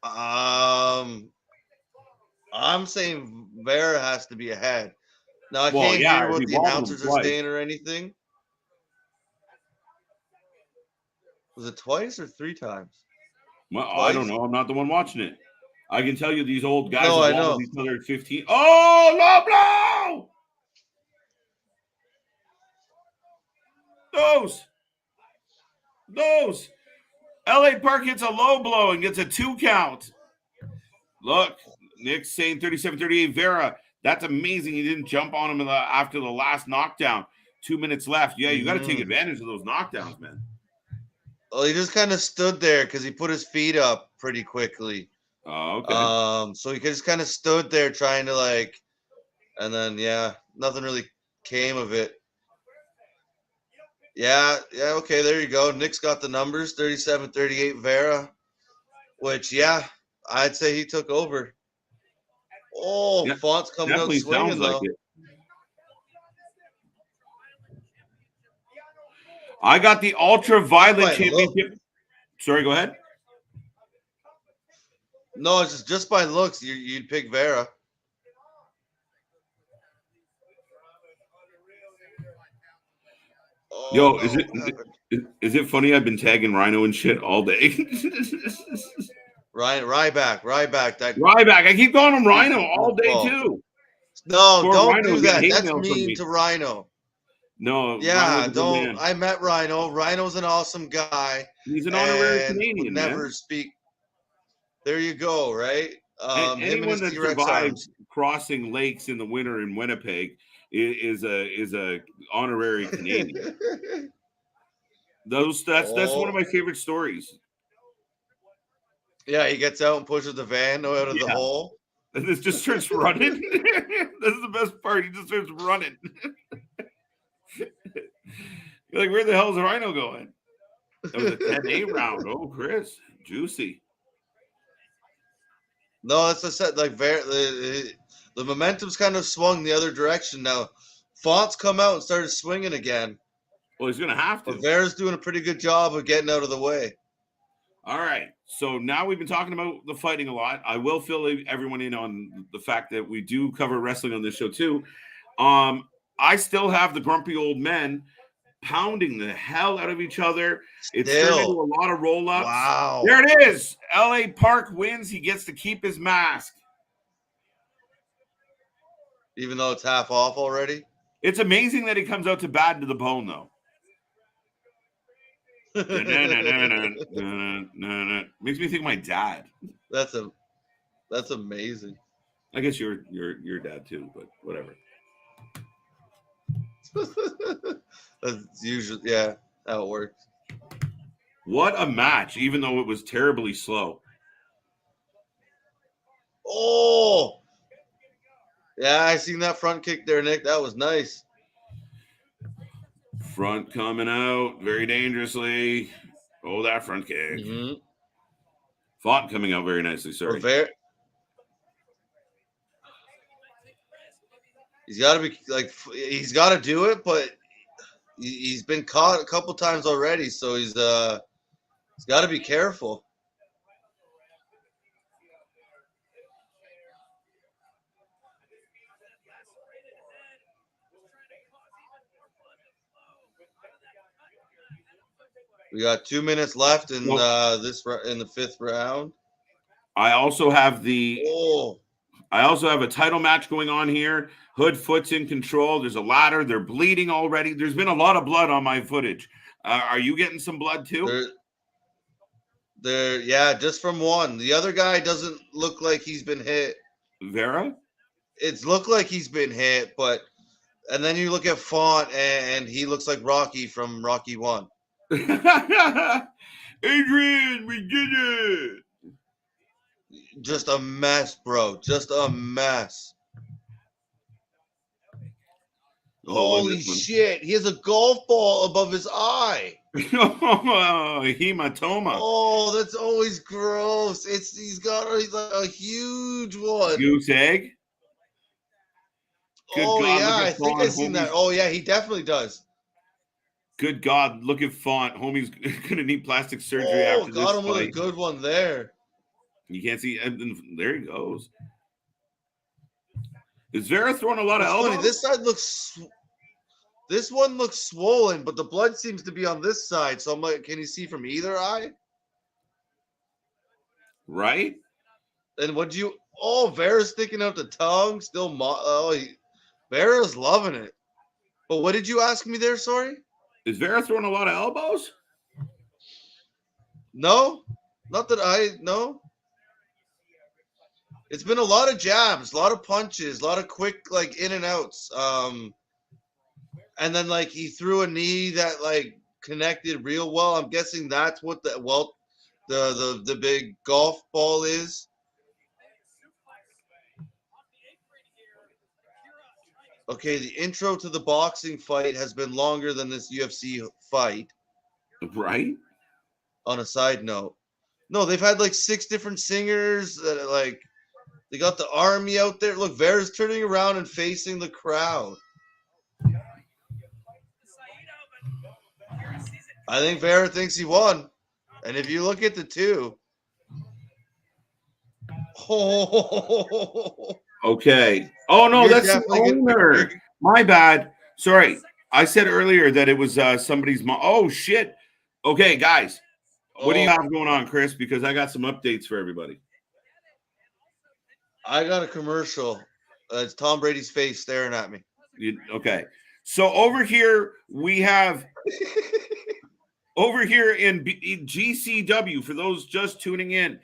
I'm saying Vera has to be ahead. Now I can't hear what the announcers are saying or anything. Was it twice or 3 times? Well, twice? I don't know. I'm not the one watching it. I can tell you these old guys have wobbled each other at 15. Oh, low blow! Those. LA Park hits a low blow and gets a 2 count. Look, Nick's saying 37-38. Vera, that's amazing. He didn't jump on him after the last knockdown. 2 minutes left. Yeah, you got to take advantage of those knockdowns, man. Well, he just kind of stood there because he put his feet up pretty quickly. Oh, okay. So he just kind of stood there trying to like, and then yeah, nothing really came of it. Yeah, okay, there you go. Nick's got the numbers, 37-38 Vera, which yeah, I'd say he took over. Oh, Yeah, Font's coming out definitely sounds swinging like though. it. I got the ultraviolet By look, championship. Sorry, go ahead. no, it's just by looks, you'd pick Vera. Oh Yo, no, what happened? is it funny? I've been tagging Rhino and shit all day. Ryback, that Ryback. I keep calling him Rhino freaking all day goofball. too. No, Poor don't Rhino do getting that. hate That's mail from mean me. to Rhino. No, Rhino's Yeah, a good don't. man. I met Rhino. Rhino's an awesome guy He's an honorary and would Canadian, man. never speak. There you go, right? Him and Anyone his that T-Rex survives arms. crossing lakes in the winter in Winnipeg is a honorary Canadian. That's one of Oh, my favorite stories. yeah, he gets out and pushes the van out of the Yeah, hole. and this just starts running. This is the best part. He just starts running. You're like, where the hell is Rhino going? That was a 10A round. Oh, Chris, juicy. No, that's a set. Like the momentum's kind of swung the other direction now. Font's come out and started swinging again, Well, he's gonna have but to. Vera's doing a pretty good job of getting out of the way. All right. So now we've been talking about the fighting a lot. I will fill everyone in on the fact that we do cover wrestling on this show too. I still have the grumpy old men pounding the hell out of each other. It's turned into Still, a lot of roll-ups. wow. There it is. LA Park wins. He gets to keep his mask. Even though it's half off already. It's amazing that he comes out to bad to the bone, though. Makes me think of my dad. That's amazing. I guess your dad too, but whatever. That's usually how it works. What a match, even though it was terribly slow. Oh, yeah, I seen that front kick there, Nick. That was nice. Front coming out very dangerously. Oh, that front kick. Mm-hmm. Font coming out very nicely. Sorry. He's got to be like, he's got to do it, but he's been caught a couple times already, so he's got to be careful. We got 2 minutes left in in the fifth round. I also have a title match going on here. Hood Foot's in control. There's a ladder. They're bleeding already. There's been a lot of blood on my footage. Are you getting some blood too? Just from one. The other guy doesn't look like he's been hit. Vera? It's looked like he's been hit, and then you look at Font and he looks like Rocky from Rocky 1. Adrian, we did it. Just a mess, bro. Just a mess. Holy shit. He has a golf ball above his eye. Oh, hematoma. Oh, that's always gross. He's got a huge one. Goose egg? Good God, yeah, I think I've seen that. Oh, yeah, he definitely does. Good God, look at Font. Homie's going to need plastic surgery after this fight. Got him with a good one there. You can't see. And there he goes. Is Vera throwing a lot of elbows? Funny, this one looks swollen, but the blood seems to be on this side. So I'm like, can you see from either eye? Right? And Vera's sticking out the tongue. Still, Vera's loving it. But what did you ask me there? Sorry? Is Vera throwing a lot of elbows? No, not that I know. It's been a lot of jabs, a lot of punches, a lot of quick in and outs. And then he threw a knee that connected real well. I'm guessing that's what the big golf ball is. Okay, the intro to the boxing fight has been longer than this UFC fight. Right? On a side note, no, they've had like 6 different singers that are like they got the army out there. Look, Vera's turning around and facing the crowd. I think Vera thinks he won. And if you look at the two, Okay. Oh no, You're that's the definitely gonna- owner. you're- My bad. Sorry. I said earlier that it was somebody's mom. Oh shit. Okay, guys. What do you have going on, Chris? Because I got some updates for everybody. I got a commercial. It's Tom Brady's face staring at me. Okay. So over here we have over here in GCW, for those just tuning in,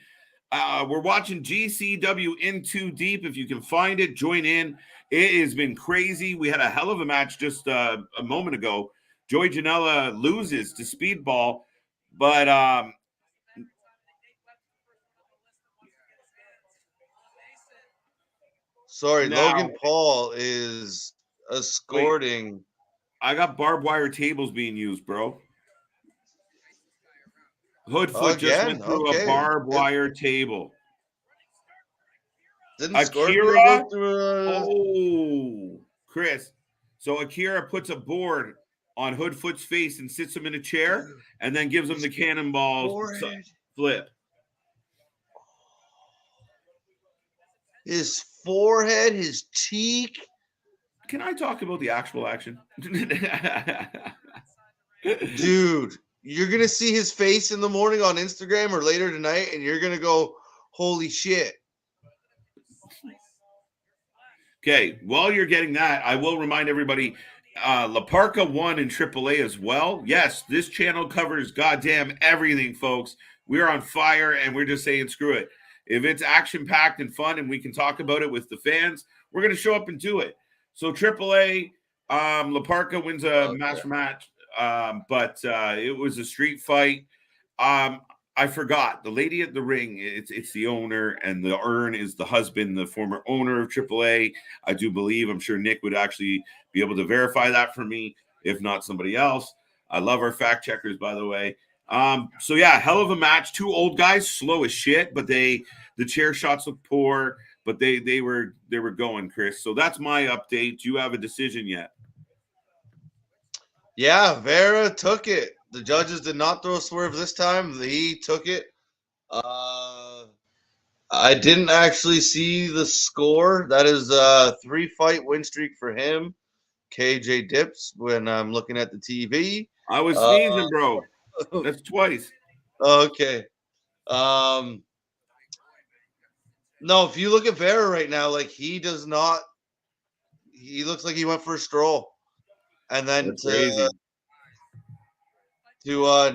we're watching GCW in Too Deep. If you can find it, join in. It has been crazy. We had a hell of a match just a moment ago. Joey Janela loses to Speedball, but sorry, now, Logan Paul is escorting. Wait, I got barbed wire tables being used, bro. Hoodfoot just went through a barbed wire table. Didn't Akira go through Oh, Chris. So Akira puts a board on Hoodfoot's face and sits him in a chair and then gives him the cannonball flip. His forehead, his cheek. Can I talk about the actual action? Dude, you're going to see his face in the morning on Instagram or later tonight, and you're going to go, holy shit. Okay, while you're getting that, I will remind everybody, La Parka won in AAA as well. Yes, this channel covers goddamn everything, folks. We're on fire, and we're just saying screw it. If it's action-packed and fun and we can talk about it with the fans, we're going to show up and do it. So AAA, La Parka wins a match for match, but it was a street fight. I forgot the lady at the ring. It's the owner, and the urn is the husband, the former owner of AAA. I do believe. I'm sure Nick would actually be able to verify that for me, if not somebody else. I love our fact checkers, by the way. So yeah, hell of a match. 2 old guys, slow as shit, but the chair shots look poor, but they were going, Chris. So that's my update. Do you have a decision yet? Yeah, Vera took it. The judges did not throw a swerve this time. He took it. I didn't actually see the score. That is a 3-fight win streak for him. KJ dips when I'm looking at the TV. I was sneezing, bro. That's twice. Okay. No, if you look at Vera right now, like he does not. He looks like he went for a stroll, and then to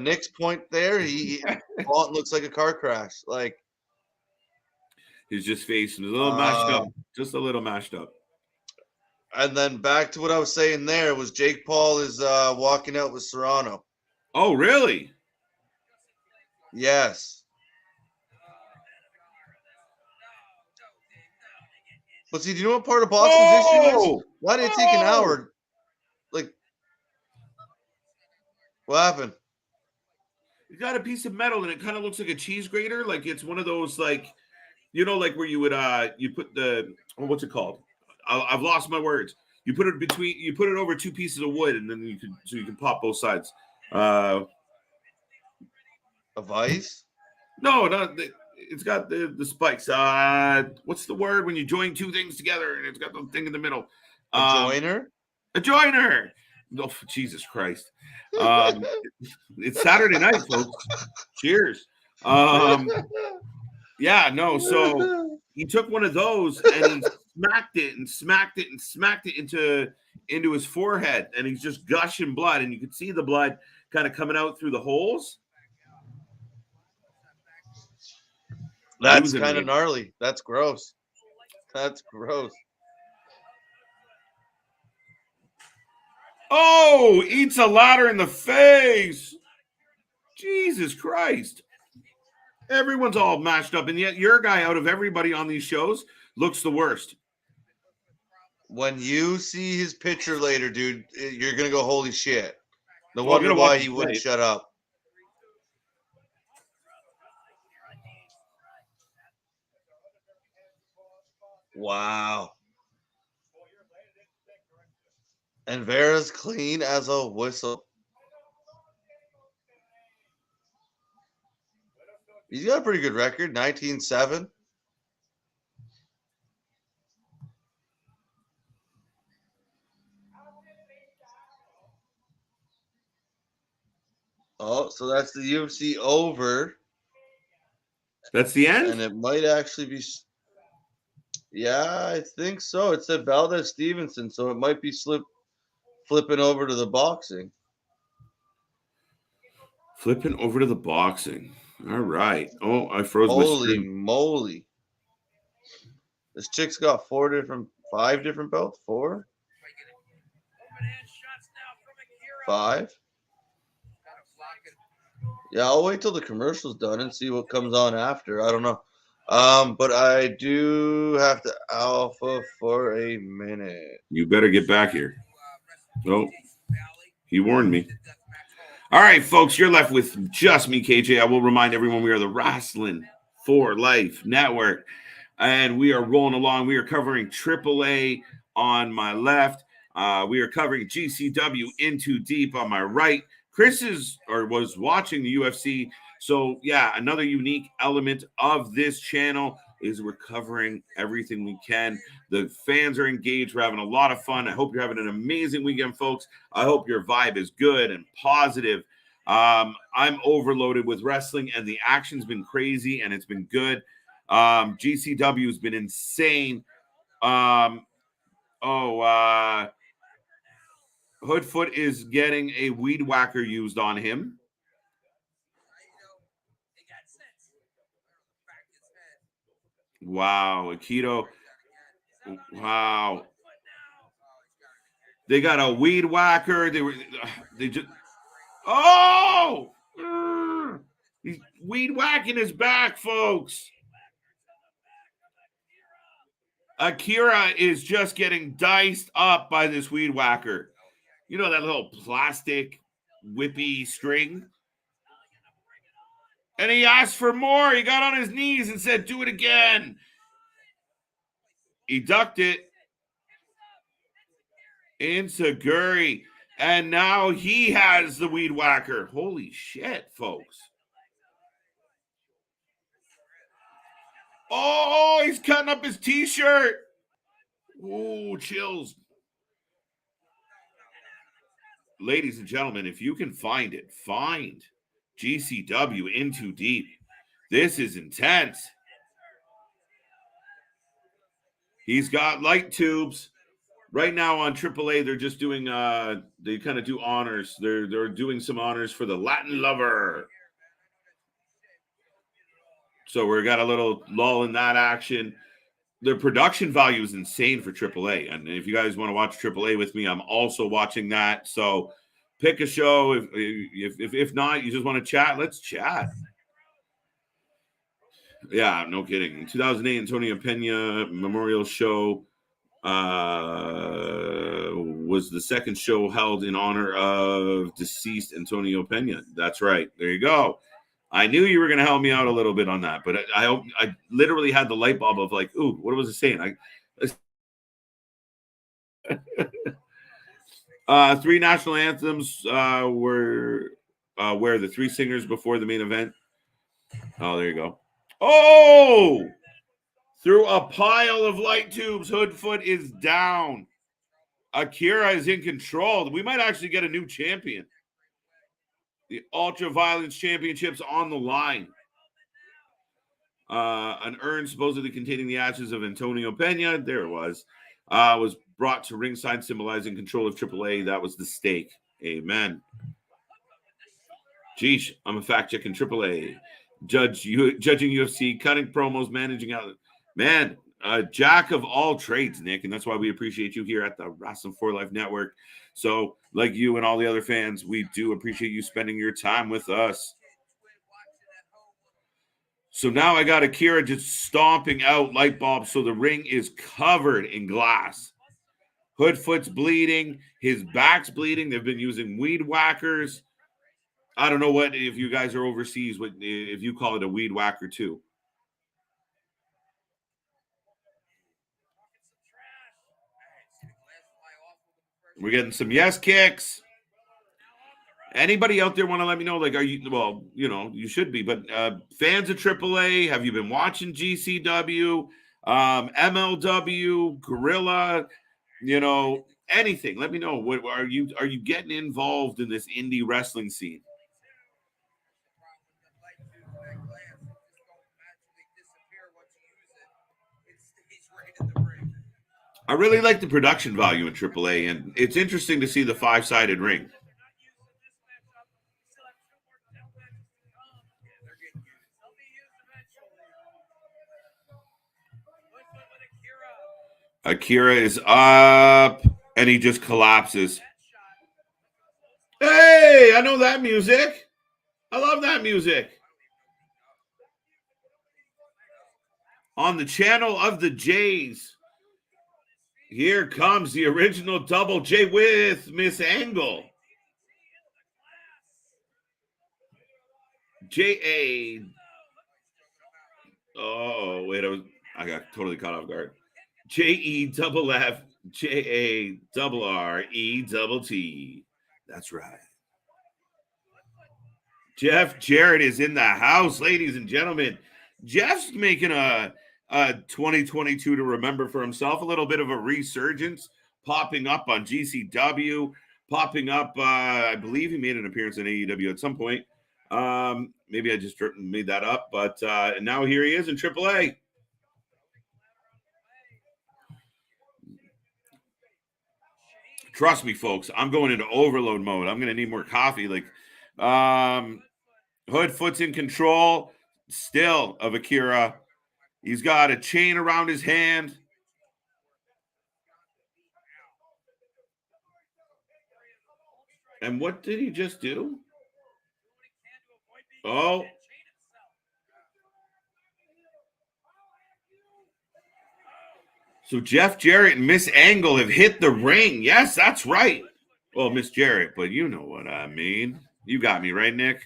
Nick's point there, he looks like a car crash. Like his just face was a little mashed up, just a little mashed up. And then back to what I was saying there was Jake Paul is walking out with Serrano. Oh, really? Yes. But see, do you know what part of boxing's issue is? Why did it take an hour? Like, what happened? You got a piece of metal and it kind of looks like a cheese grater. Like it's one of those, like, you know, like where you would you put the what's it called? I've lost my words. You put it over 2 pieces of wood, and then you can pop both sides. A vice? No, it's got the spikes. What's the word when you join 2 things together and it's got the thing in the middle? A joiner? A joiner. Oh, Jesus Christ. It's Saturday night, folks. Cheers. Yeah, no. So he took one of those and he smacked it into his forehead, and he's just gushing blood, and you could see the blood kind of coming out through the holes. That's kind of gnarly. That's gross. That's gross. Oh, eats a ladder in the face. Jesus Christ. Everyone's all mashed up, and yet your guy out of everybody on these shows looks the worst. When you see his picture later, dude, you're gonna go, holy shit. No Well, I'm wonder gonna watch why him he wouldn't play. shut up. Wow. And Vera's clean as a whistle. He's got a pretty good record, 19-7. Oh, so that's the UFC over. That's the end? And it might actually be. Yeah, I think so. It said Valdez Stevenson, so it might be flipping over to the boxing. Flipping over to the boxing. All right. Oh, I froze my Holy screen. moly. This chick's got 5 different belts? 4? 5? Yeah, I'll wait till the commercial's done and see what comes on after. I don't know. But I do have to alpha for a minute. You better get back here. Oh, he warned me. All right, folks, you're left with just me, KJ. I will remind everyone we are the Wrasslin for Life Network, and we are rolling along. We are covering AAA on my left. We are covering GCW Into Deep on my right. Chris was watching the UFC. So, yeah, another unique element of this channel is we're covering everything we can. The fans are engaged. We're having a lot of fun. I hope you're having an amazing weekend, folks. I hope your vibe is good and positive. I'm overloaded with wrestling, and the action's been crazy, and it's been good. GCW has been insane. Hoodfoot is getting a weed whacker used on him. Wow, Aikido. Wow. They got a weed whacker. They just. Oh! He's weed whacking his back, folks. Akira is just getting diced up by this weed whacker. You know that little plastic whippy string? And he asked for more. He got on his knees and said, do it again. He ducked it. Insaguri. And now he has the weed whacker. Holy shit, folks. Oh, he's cutting up his t-shirt. Ooh, chills. Ladies and gentlemen, if you can find it, find GCW Into Deep. This is intense. He's got light tubes. Right now on AAA, they're just doing, they kind of do honors. They're doing some honors for the Latin lover. So we got a little lull in that action. The production value is insane for AAA. And if you guys want to watch AAA with me, I'm also watching that. So pick a show. If not, you just want to chat, let's chat. Yeah, no kidding. In 2008, Antonio Pena Memorial Show was the second show held in honor of deceased Antonio Pena. That's right. There you go. I knew you were going to help me out a little bit on that, but I literally had the light bulb of like, ooh, what was it saying? 3 national anthems were where the 3 singers before the main event. Oh, there you go. Oh! Through a pile of light tubes, Hoodfoot is down. Akira is in control. We might actually get a new champion. The Ultra Violence Championships on the line. An urn supposedly containing the ashes of Antonio Pena, there it was brought to ringside, symbolizing control of AAA. That was the stake. Amen. Geesh, I'm a fact-checking AAA. Judging UFC, cutting promos, managing out. Man, jack of all trades, Nick, and that's why we appreciate you here at the Wrestling for Life Network. So, like you and all the other fans, we do appreciate you spending your time with us. So now I got Akira just stomping out light bulbs, so the ring is covered in glass. Hoodfoot's bleeding, his back's bleeding. They've been using weed whackers. I don't know what if you guys are overseas, what if you call it a weed whacker too. We're getting some yes kicks. Anybody out there want to let me know? Like, are you, well, you know, you should be, but fans of AAA, have you been watching GCW, MLW, Gorilla, you know, anything? Let me know. What are you getting involved in this indie wrestling scene? I really like the production value in AAA, and it's interesting to see the 5-sided ring. Akira is up, and he just collapses. Hey, I know that music. I love that music. On the channel of the Jays, here comes the original Double J with Miss Angle. J-A. Oh, wait, I got totally caught off guard. J-E-double-F, J-A-double-R-E-double-T. That's right. Jeff Jarrett is in the house, ladies and gentlemen. Jeff's making a 2022 to remember for himself, a little bit of a resurgence, popping up on GCW, popping up, I believe he made an appearance in AEW at some point. Maybe I just made that up, but now here he is in AAA. Trust me, folks, I'm going into overload mode. I'm going to need more coffee. Like, Hoodfoot's in control still of Akira. He's got a chain around his hand. And what did he just do? Oh. So Jeff Jarrett and Miss Angle have hit the ring. Yes, that's right. Well, Miss Jarrett, but you know what I mean. You got me right, Nick.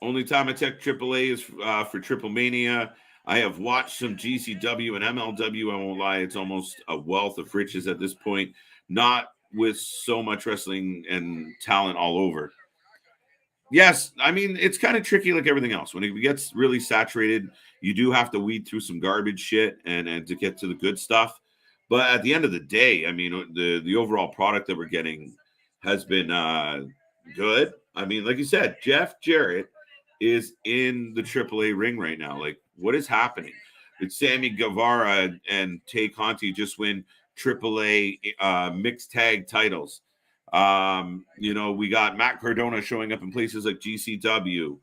Only time I check AAA is for Triplemania. I have watched some GCW and MLW. I won't lie. It's almost a wealth of riches at this point. Not with so much wrestling and talent all over. Yes, I mean, it's kind of tricky like everything else. When it gets really saturated, you do have to weed through some garbage shit and to get to the good stuff. But at the end of the day, I mean, the overall product that we're getting has been good. I mean, like you said, Jeff Jarrett is in the AAA ring right now. Like, what is happening? Did Sammy Guevara and Tay Conti just win AAA mixed tag titles? You know, we got Matt Cardona showing up in places like GCW.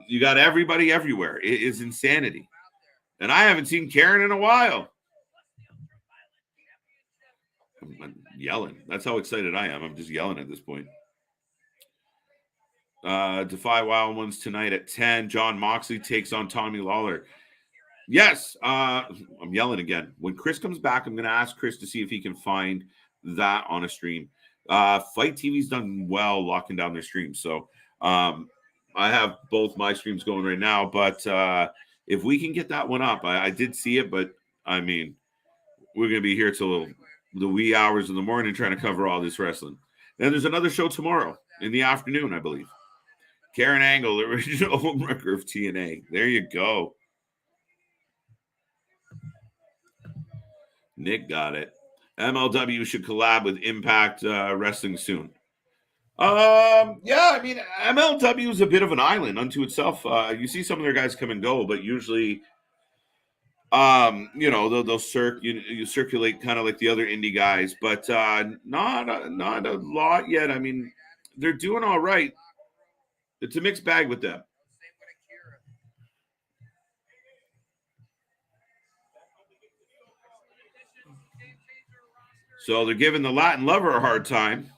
You got everybody everywhere. It is insanity. And I haven't seen Karen in a while. I'm yelling. That's how excited I am. I'm just yelling at this point. Defy Wild Ones tonight at 10. John Moxley takes on Tommy Lawler. Yes, I'm yelling again. When Chris comes back, I'm going to ask Chris to see if he can find that on a stream. Fight TV's done well locking down their streams. So I have both my streams going right now. But if we can get that one up, I did see it. But, I mean, we're going to be here till the wee hours of the morning trying to cover all this wrestling. Then there's another show tomorrow in the afternoon, I believe. Karen Angle, the original homewrecker of TNA. There you go. Nick got it. MLW should collab with Impact Wrestling soon. Yeah, I mean, MLW is a bit of an island unto itself. You see some of their guys come and go, but usually, you know, they'll you circulate kind of like the other indie guys, but not a lot yet. I mean, they're doing all right. It's a mixed bag with them. So they're giving the Latin lover a hard time.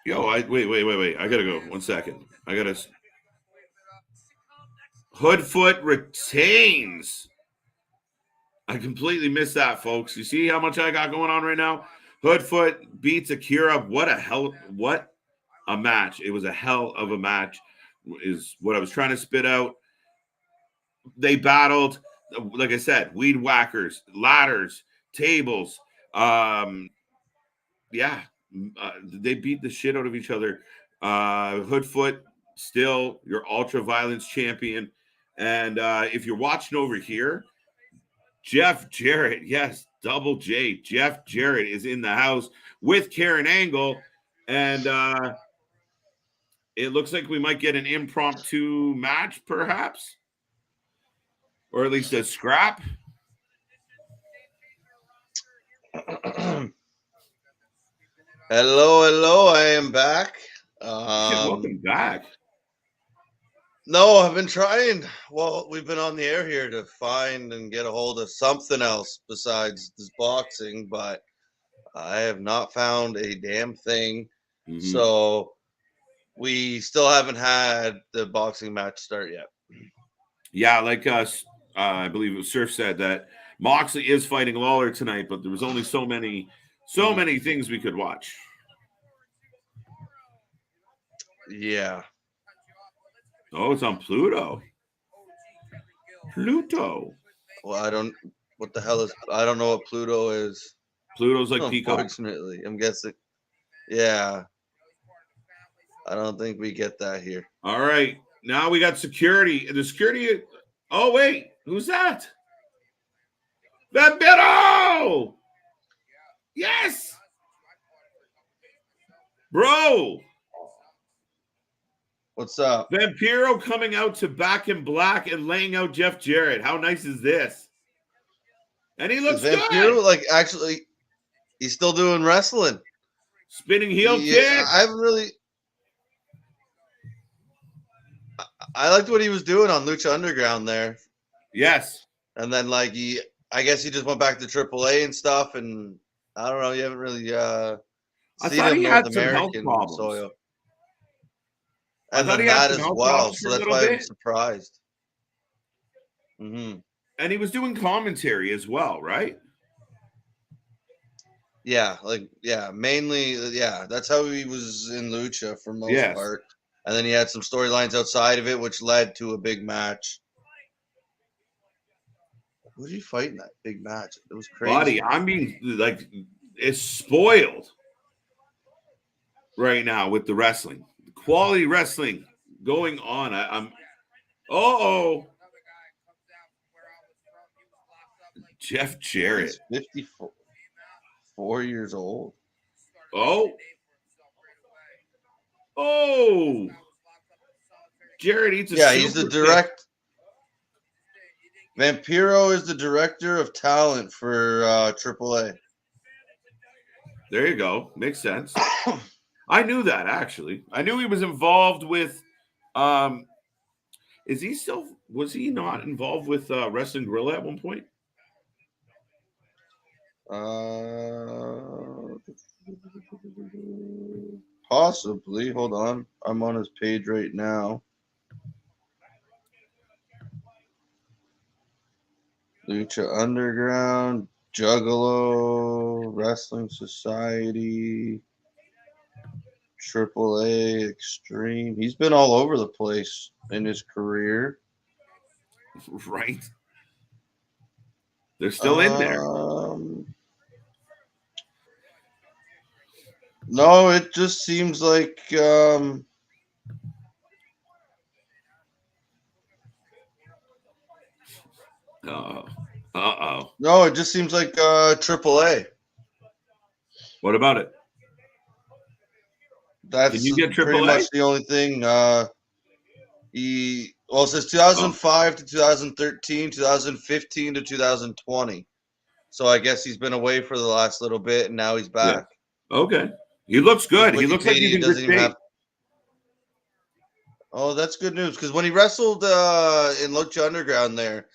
Yo, wait. I gotta go. 1 second. I gotta. Hoodfoot retains. I completely missed that, folks. You see how much I got going on right now? Hoodfoot beats Akira. What a match. It was a hell of a match, is what I was trying to spit out. They battled, like I said, weed whackers, ladders, tables. They beat the shit out of each other. Hoodfoot, still your ultra violence champion. And if you're watching over here, Jeff Jarrett, yes, Double J. Jeff Jarrett is in the house with Karen Angle. And it looks like we might get an impromptu match, perhaps. Or at least a scrap. Hello, I am back. Welcome back. No, I've been trying. Well, we've been on the air here to find and get a hold of something else besides this boxing, but I have not found a damn thing. Mm-hmm. So we still haven't had the boxing match start yet. Yeah, like us, I believe it was Surf said that Moxley is fighting Lawler tonight, but there was only so many things we could watch. Yeah. Oh, it's on Pluto. Pluto. Well, what the hell is, I don't know what Pluto is. Pluto's like Peacock. Unfortunately, I'm guessing. Yeah. I don't think we get that here. All right. Now we got security. The security. Oh, wait. Who's that? Vampiro! Yes! Bro! What's up? Vampiro coming out to Back in Black and laying out Jeff Jarrett. How nice is this? And he looks good. Vampiro, like, actually, he's still doing wrestling. Spinning heel kick. I haven't really... I liked what he was doing on Lucha Underground there. Yes. And then, like, I guess he just went back to AAA and stuff, and I don't know, you haven't really seen him North American soil. And then that as well, so that's why I'm surprised. Mm-hmm. And he was doing commentary as well, right? Yeah, mainly, that's how he was in Lucha for most part. And then he had some storylines outside of it, which led to a big match. Who did he fight in that big match? It was crazy. Buddy, I mean, like, it's spoiled right now with the wrestling. Quality wrestling going on. Jeff Jarrett. He's 54 years old. Oh. Jarrett eats a he's the direct. Vampiro is the director of talent for AAA. There you go. Makes sense. I knew that, actually. I knew he was involved with was he not involved with Wrestling Gorilla at one point? Possibly. Hold on. I'm on his page right now. Lucha Underground, Juggalo, Wrestling Society, AAA, Extreme. He's been all over the place in his career. Right. They're still in there. No, it just seems like No, it just seems like AAA. What about it? That's Can you get pretty AAA? much the only thing. It says 2005 to 2013, 2015 to 2020. So I guess he's been away for the last little bit, and now he's back. Yeah. Okay. He looks good. He looks like he's in good shape. Oh, that's good news, because when he wrestled in Lucha Underground there,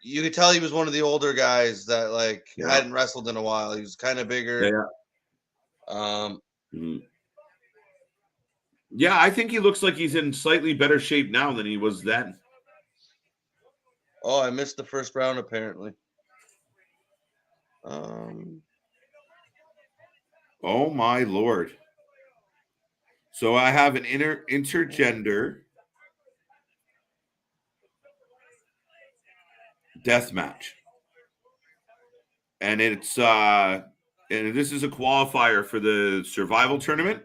you could tell he was one of the older guys that like Yeah. hadn't wrestled in a while. He was kind of bigger. Yeah. Mhm. Yeah, I think he looks like he's in slightly better shape now than he was then. Oh, I missed the first round apparently. Oh my lord. So I have an intergender death match. And it's and this is a qualifier for the survival tournament.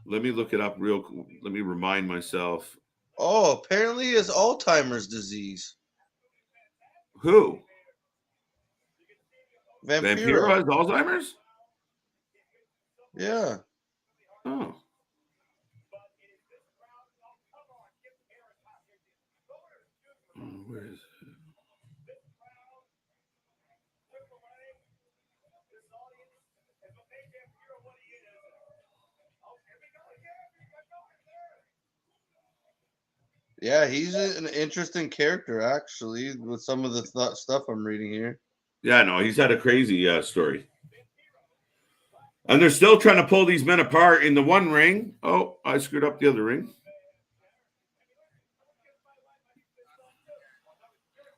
Let me look it up let me remind myself. Oh, apparently he has Alzheimer's disease. Who? Vampiro. Vampiro has Alzheimer's? Yeah. Oh. Where is it? Yeah, he's an interesting character actually with some of the stuff I'm reading here. Yeah, no, he's had a crazy story. And they're still trying to pull these men apart in the one ring. Oh, I screwed up the other ring.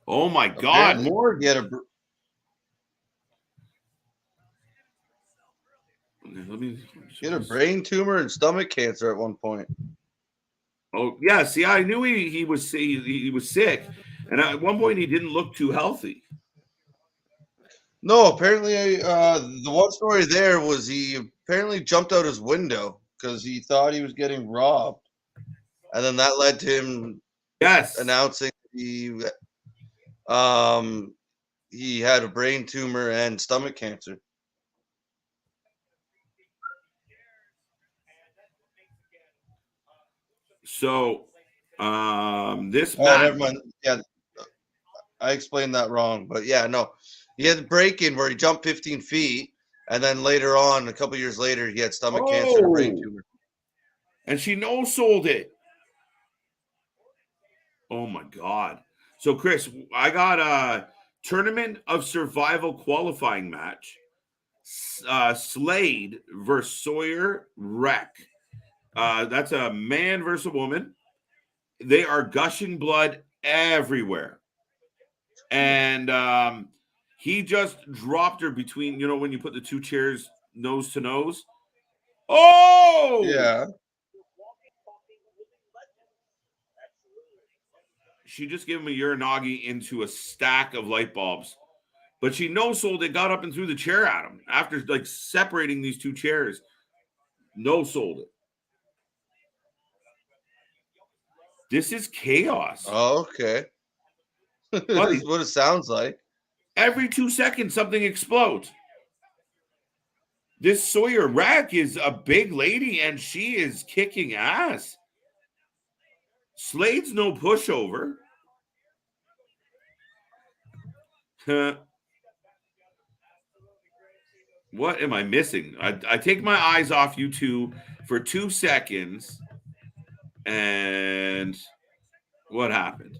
Oh my God, Apparently, more. he had a brain tumor and stomach cancer at one point. Oh yeah, see, I knew he was sick, and at one point he didn't look too healthy. No, apparently, the one story there was he apparently jumped out his window because he thought he was getting robbed, and then that led to him announcing he had a brain tumor and stomach cancer. So, this match. Never mind. Yeah, I explained that wrong, but yeah, no, he had the break-in where he jumped 15 feet, and then later on, a couple years later, he had stomach cancer and brain tumor. And she no-sold it. Oh my God! So, Chris, I got a tournament of survival qualifying match. Slade versus Sawyer Wreck. That's a man versus a woman. They are gushing blood everywhere. And he just dropped her between, when you put the two chairs nose to nose. Oh! Yeah. She just gave him a uranagi into a stack of light bulbs. But she no-sold it, got up and threw the chair at him after like separating these two chairs. No-sold it. This is chaos. Oh, okay. This is what it sounds like. Every 2 seconds, something explodes. This Sawyer Rack is a big lady, and she is kicking ass. Slade's no pushover. What am I missing? I take my eyes off you two for 2 seconds, and what happened?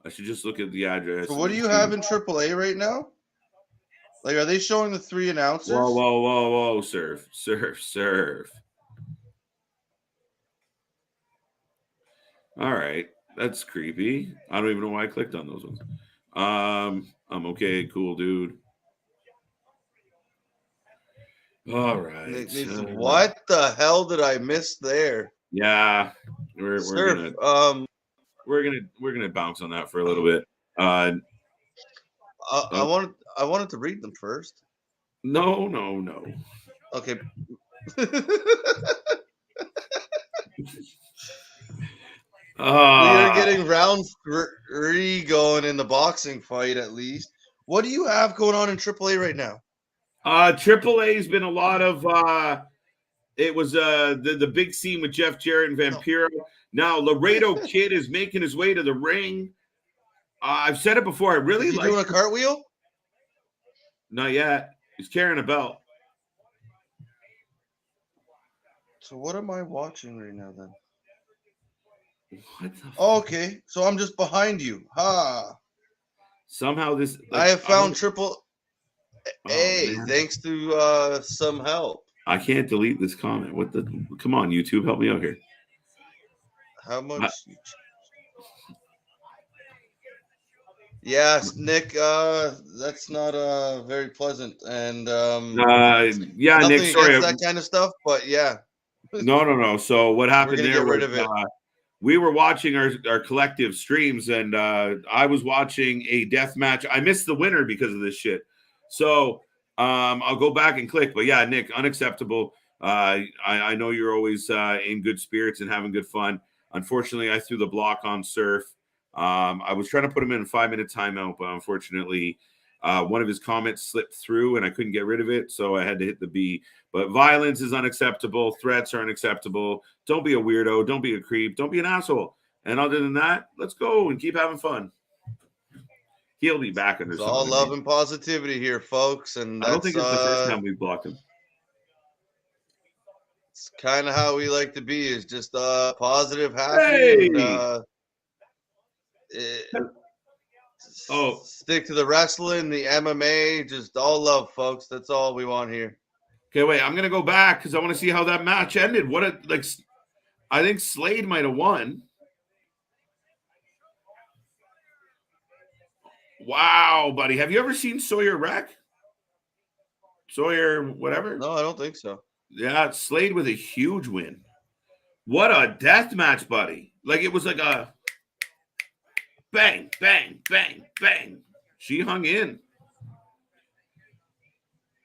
I should just look at the address. So what do you have in AAA right now? Like, are they showing the 3 announcers? Whoa, surf. All right, that's creepy. I don't even know why I clicked on those ones. I'm okay, cool, dude. All right. What the hell did I miss there? Yeah, we're gonna bounce on that for a little bit. I wanted to read them first. No. Okay. We are getting round 3 going in the boxing fight at least. What do you have going on in AAA right now? AAA has been a lot of it was the big scene with Jeff Jarrett and Vampiro. Now Laredo Kid is making his way to the ring. I've said it before. I really like doing a cartwheel. Not yet. He's carrying a belt. So what am I watching right now then? What the okay, so I'm just behind you. Ha. Somehow this. I have found Triple Oh, A man. thanks to some help. I can't delete this comment. What the? Come on, YouTube, help me out here. How much? Yes, Nick. That's not very pleasant, and Yeah, nothing Nick. Sorry. against that kind of stuff, but yeah, No. So what happened gonna there get was rid of it. we were watching our collective streams, and I was watching a death match. I missed the winner because of this shit. So I'll go back and click. But yeah, Nick, unacceptable. I know you're always in good spirits and having good fun. Unfortunately, I threw the block on Surf. I was trying to put him in a 5-minute timeout, but unfortunately, one of his comments slipped through and I couldn't get rid of it. So I had to hit the B. But violence is unacceptable. Threats are unacceptable. Don't be a weirdo. Don't be a creep. Don't be an asshole. And other than that, let's go and keep having fun. He'll be back under It's some all other love name. and positivity here, folks. And I don't that's think it's the first time we've blocked him. it's kind of how we like to be, is just positive, happy, Hey! and stick to the wrestling, the MMA, just all love, folks. That's all we want here. Okay, wait. I'm gonna go back because I want to see how that match ended. I think Slade might have won. Wow, buddy. Have you ever seen Sawyer wreck? Sawyer, whatever? No, I don't think so. Yeah, Slade with a huge win. What a death match, buddy. Like it was like a bang, bang, bang, bang. She hung in.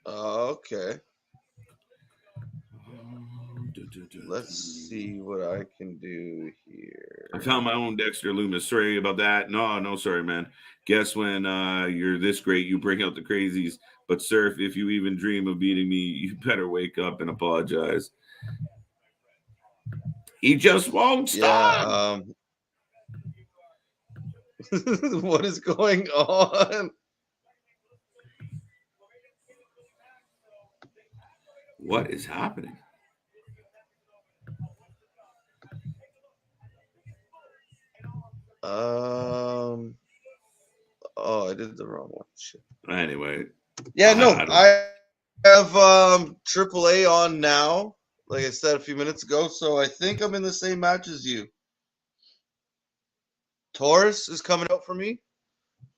Okay. Let's see what I can do here. I found my own Dexter Loomis. Sorry about that. No, sorry, man. Guess when you're this great, you bring out the crazies. But Surf, if you even dream of beating me, you better wake up and apologize. He just won't stop. Yeah. What is going on? What is happening? Oh, I did the wrong one. Shit. Anyway. Yeah, I have AAA on now, like I said a few minutes ago, so I think I'm in the same match as you. Taurus is coming out for me.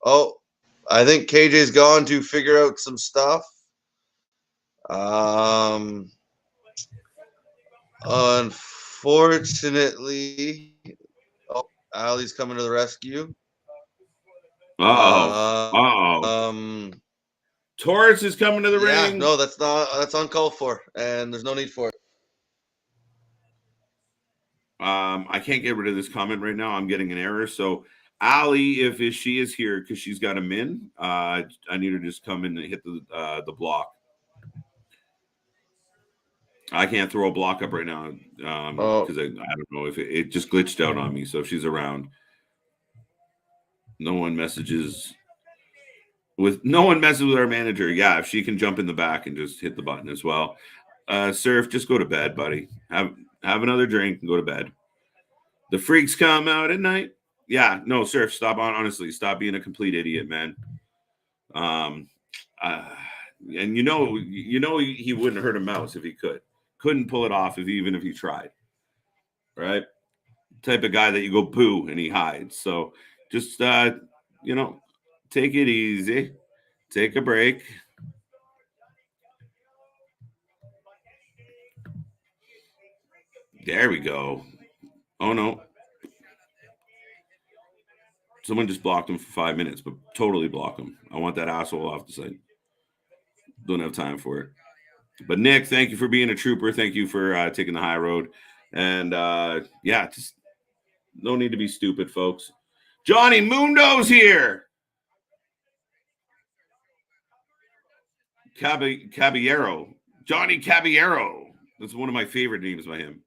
Oh, I think KJ's gone to figure out some stuff. Unfortunately, Ali's coming to the rescue. Taurus is coming to the ring. No, that's uncalled for, and there's no need for it. I can't get rid of this comment right now. I'm getting an error. So Ali, if she is here because she's got him in, I need her to just come in and hit the block. I can't throw a block up right now because I don't know if it just glitched out on me. So if she's around, no one messes with our manager. Yeah, if she can jump in the back and just hit the button as well. Surf, just go to bed, buddy. Have another drink and go to bed. The freaks come out at night. Yeah, no, Surf, stop honestly, stop being a complete idiot, man. And you know he wouldn't hurt a mouse if he could. Couldn't pull it off even if he tried. Right? Type of guy that you go boo and he hides. So just take it easy. Take a break. There we go. Oh no. Someone just blocked him for 5 minutes, but totally block him. I want that asshole off the site. Don't have time for it. But Nick, thank you for being a trooper. Thank you for taking the high road. And just no need to be stupid, folks. Johnny Mundo's here. Caballero. Johnny Caballero. That's one of my favorite names by him.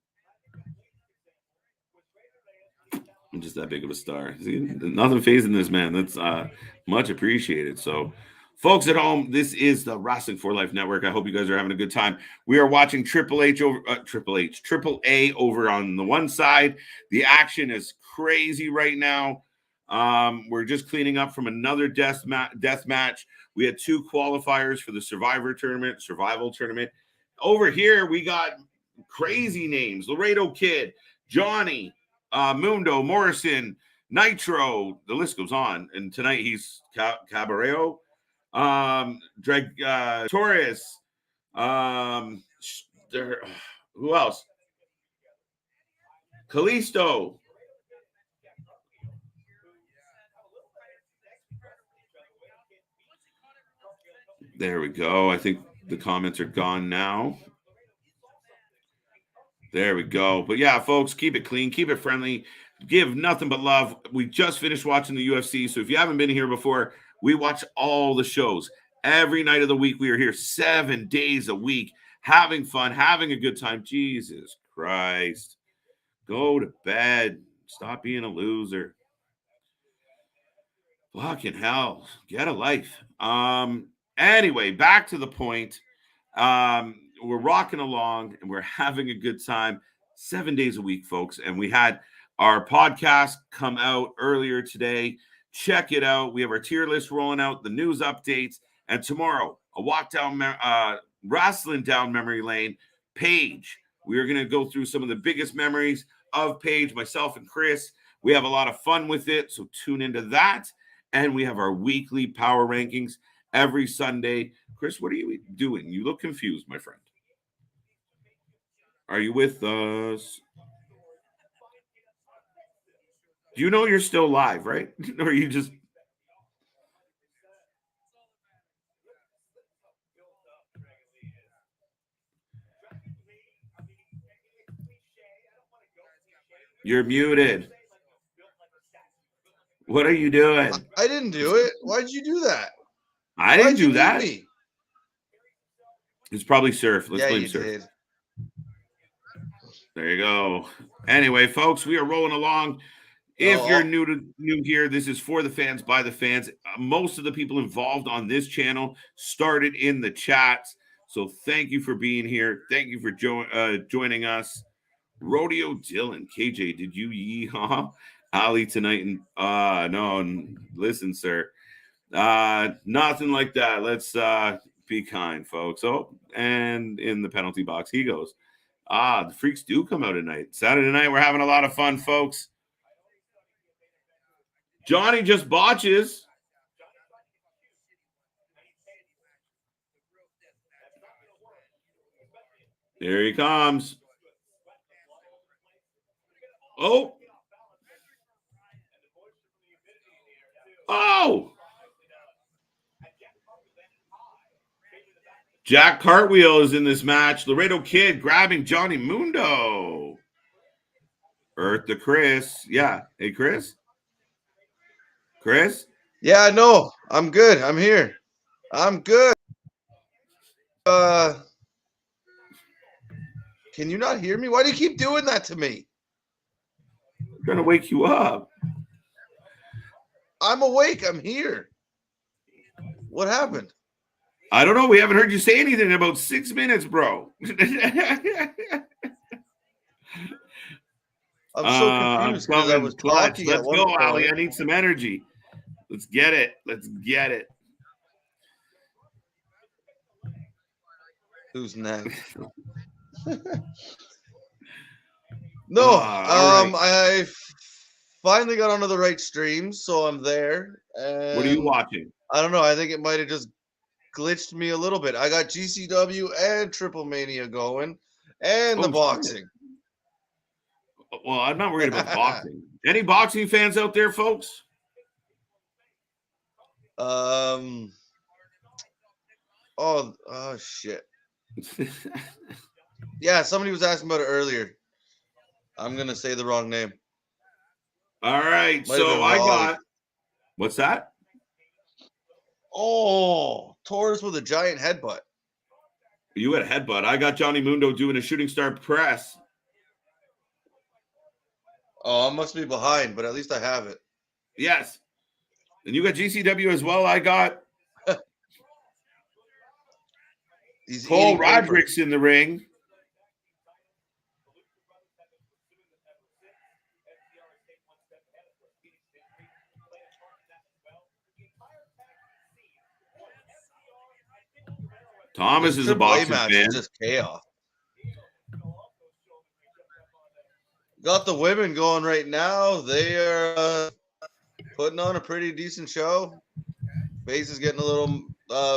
I'm just that big of a star. See, nothing phasing this man. That's much appreciated. So, folks at home, this is the Wrestling for Life Network. I hope you guys are having a good time. We are watching Triple A over on the one side. The action is crazy right now. We're just cleaning up from another death match. We had 2 qualifiers for the survival tournament. Over here, we got crazy names: Laredo Kid, Johnny, Mundo, Morrison, Nitro. The list goes on. And tonight he's Cabareo, Torres. Who else? Kalisto. There we go. I think the comments are gone now. There we go. But yeah, folks, keep it clean, keep it friendly, give nothing but love. We just finished watching the UFC. So if you haven't been here before, we watch all the shows. Every night of the week, we are here 7 days a week, having fun, having a good time. Jesus Christ. Go to bed. Stop being a loser. Fucking hell. Get a life. Anyway, back to the point. We're rocking along and we're having a good time 7 days a week, folks. And we had our podcast come out earlier today. Check it out. We have our tier list rolling out, the news updates, and tomorrow a walk down Wrasslin down memory lane. Paige. We are going to go through some of the biggest memories of Paige, myself and Chris. We have a lot of fun with it, so tune into that. And we have our weekly power rankings every Sunday. Chris, what are you doing? You look confused, my friend. Are you with us? You know you're still live, right? Or you just... You're muted. What are you doing? I didn't do it. Why'd you do that? I didn't do that. Me? It's probably Surf. Let's blame you Surf. Did. There you go. Anyway, folks, we are rolling along. If you're new here, this is for the fans, by the fans. Most of the people involved on this channel started in the chats. So thank you for being here. Thank you for joining us. Rodeo Dylan, KJ, did you yeehaw Ali tonight? And no, listen, sir. Nothing like that. Let's be kind, folks. Oh, and in the penalty box he goes. The freaks do come out at night. Saturday night, we're having a lot of fun, folks. Johnny just botches. There he comes. Oh. Oh. Jack Cartwheel is in this match. Laredo Kid grabbing Johnny Mundo. Earth to Chris. Yeah. Hey, Chris? Chris? Yeah, no. I'm good. I'm here. I'm good. Can you not hear me? Why do you keep doing that to me? I'm trying to wake you up. I'm awake. I'm here. What happened? I don't know. We haven't heard you say anything in about 6 minutes, bro. I'm so confused because I was talking. Let's go, Ali. I need some energy. Let's get it. Let's get it. Who's next? No, right. I finally got onto the right stream, so I'm there. And what are you watching? I don't know. I think it might have just glitched me a little bit. I got GCW and Triplemania going, and the boxing. Well, I'm not worried about boxing. Any boxing fans out there, folks? Oh shit. Yeah, somebody was asking about it earlier. I'm gonna say the wrong name. All right, so I got. What's that? Oh, Taurus with a giant headbutt. You had a headbutt. I got Johnny Mundo doing a shooting star press. Oh, I must be behind, but at least I have it. Yes. And you got GCW as well. I got Cole Roderick's in the ring. Thomas This is a Triple A boxing match fan. is just chaos. Got the women going right now. They are putting on a pretty decent show. Base is getting a little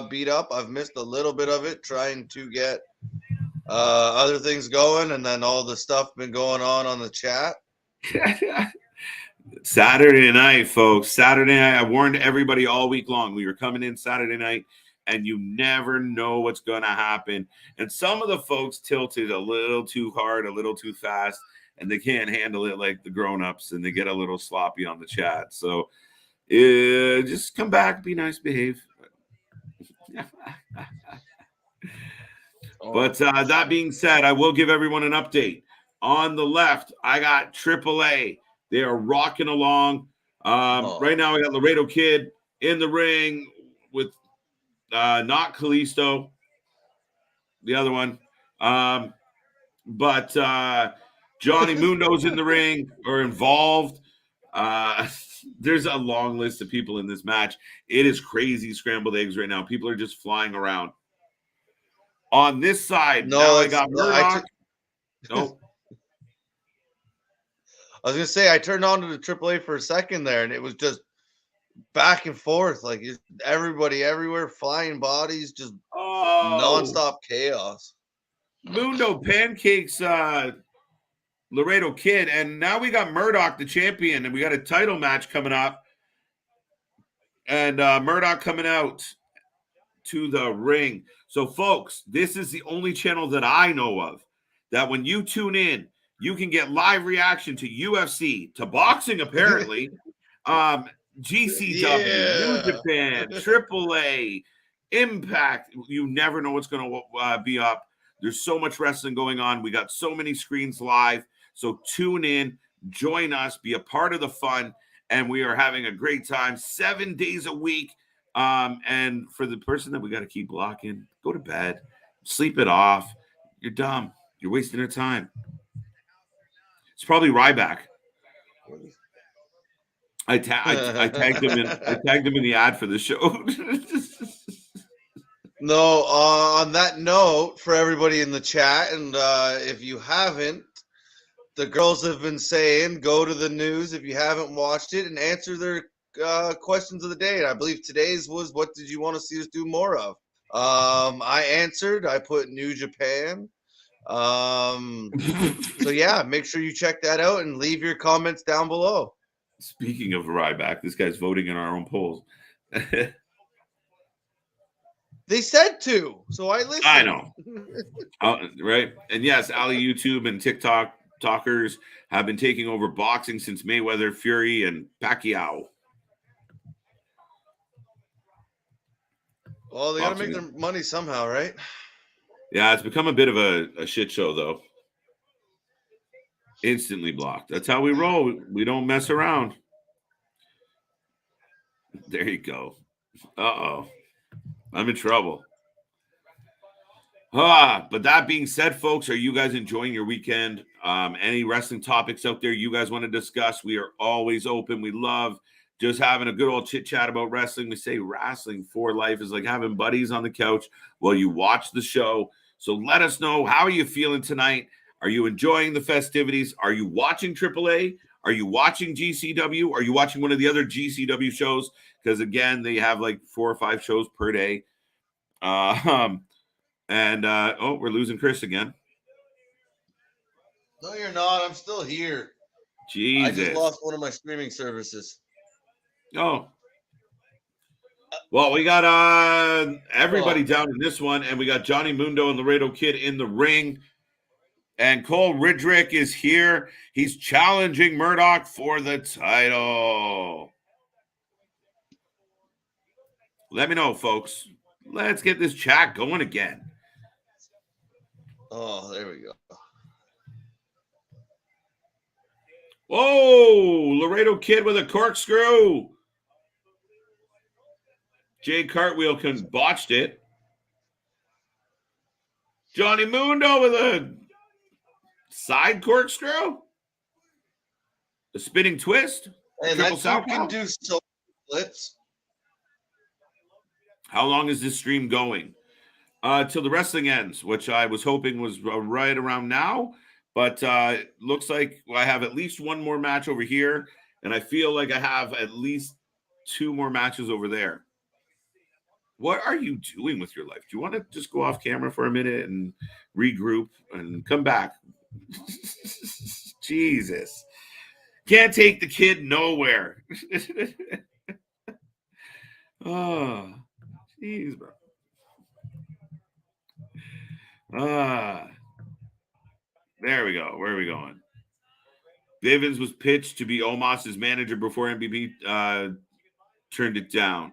beat up. I've missed a little bit of it trying to get other things going, and then all the stuff been going on the chat. Saturday night, folks. Saturday night. I warned everybody all week long. We were coming in Saturday night, and you never know what's going to happen. And some of the folks tilted a little too hard, a little too fast, and they can't handle it like the grown-ups, and they get a little sloppy on the chat. So just come back, be nice, behave. But that being said, I will give everyone an update. On the left, I got AAA. They are rocking along. Right now, I got Laredo Kid in the ring with not Kalisto, the other one. But Johnny Mundo's in the ring or involved. There's a long list of people in this match. It is crazy scrambled eggs right now. People are just flying around. On this side, now I got Murdoch. Nope. I was gonna say I turned on to the AAA for a second there, and it was just back and forth, like everybody everywhere, flying bodies, just nonstop chaos. Mundo pancakes Laredo Kid, and now we got Murdoch, the champion, and we got a title match coming up. And Murdoch coming out to the ring. So, folks, this is the only channel that I know of that when you tune in, you can get live reaction to UFC, to boxing, apparently, GCW, New Japan, AAA, Impact. You never know what's going to be up. There's so much wrestling going on. We got so many screens live. So tune in, join us, be a part of the fun, and we are having a great time 7 days a week. And for the person that we got to keep blocking, go to bed, sleep it off. You're dumb. You're wasting your time. It's probably Ryback. I tagged him in. I tagged him in the ad for the show. No, on that note, for everybody in the chat, and if you haven't, the girls have been saying go to the news if you haven't watched it and answer their questions of the day. And I believe today's was, what did you want to see us do more of? I answered. I put New Japan. So yeah, make sure you check that out and leave your comments down below. Speaking of Ryback, this guy's voting in our own polls. They said to, so I listened. I know. Right? And yes, Ali YouTube and TikTok talkers have been taking over boxing since Mayweather, Fury, and Pacquiao. Well, they got to make their money somehow, right? Yeah, it's become a bit of a shit show, though. Instantly blocked. That's how we roll. We don't mess around. There you go. Uh-oh. I'm in trouble. But that being said, folks, are you guys enjoying your weekend? Any wrestling topics out there you guys want to discuss? We are always open. We love just having a good old chit chat about wrestling. We say wrestling for life is like having buddies on the couch while you watch the show. So let us know, how are you feeling tonight? Are you enjoying the festivities? Are you watching AAA? Are you watching GCW? Are you watching one of the other GCW shows? Because again, they have like 4 or 5 shows per day. We're losing Chris again. No, you're not. I'm still here. Jesus. I just lost one of my streaming services. Oh. Well, we got everybody down in this one, and we got Johnny Mundo and Laredo Kid in the ring. And Cole Ridrick is here. He's challenging Murdoch for the title. Let me know, folks. Let's get this chat going again. Oh, there we go. Whoa, Laredo Kid with a corkscrew. Jay Cartwheel botched it. Johnny Mundo with a side corkscrew. A spinning twist. And that can do so splits. How long is this stream going? Till the wrestling ends, which I was hoping was right around now. But looks like I have at least one more match over here, and I feel like I have at least 2 more matches over there. What are you doing with your life? Do you want to just go off camera for a minute and regroup and come back? Jesus. Can't take the kid nowhere. Oh, jeez, bro. There we go. Where are we going? Bivens was pitched to be Omos's manager before MVP turned it down.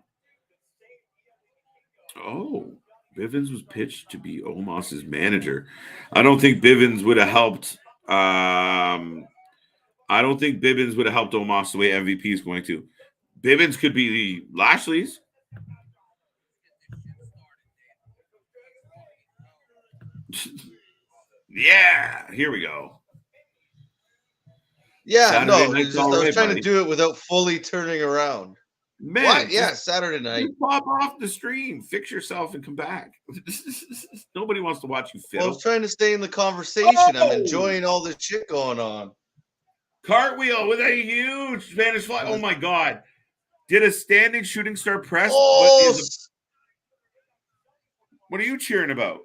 Oh, Bivens was pitched to be Omos's manager. I don't think Bivens would have helped. I don't think Bivens would have helped Omos the way MVP is going to. Bivens could be the Lashley's. Yeah, here we go. Yeah, Saturday no, night's it's just, I all was right, trying buddy. to do it without fully turning around. Man, What? Yeah, Saturday night. just pop off the stream, fix yourself, and come back. Nobody wants to watch you Well, I fiddle. was trying to stay in the conversation. I'm enjoying all this shit going on. Cartwheel with a huge Spanish fly. Oh my God. Did a standing shooting star press? Oh, What are you cheering about?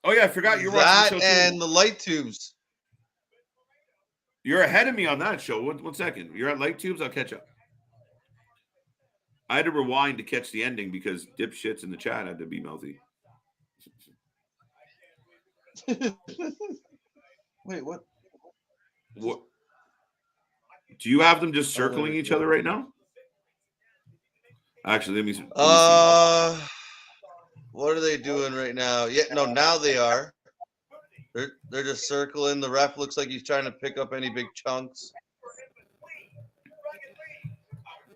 Oh, yeah, I forgot you're watching that the show and too. the light tubes. You're ahead of me on that show. One second. You're at Light Tubes? I'll catch up. I had to rewind to catch the ending because dipshits in the chat had to be melty. Wait, what? What? Do you have them just circling each other right now? Actually, let me see. What are they doing right now? Yeah, no, now they are. They're just circling. The ref looks like he's trying to pick up any big chunks.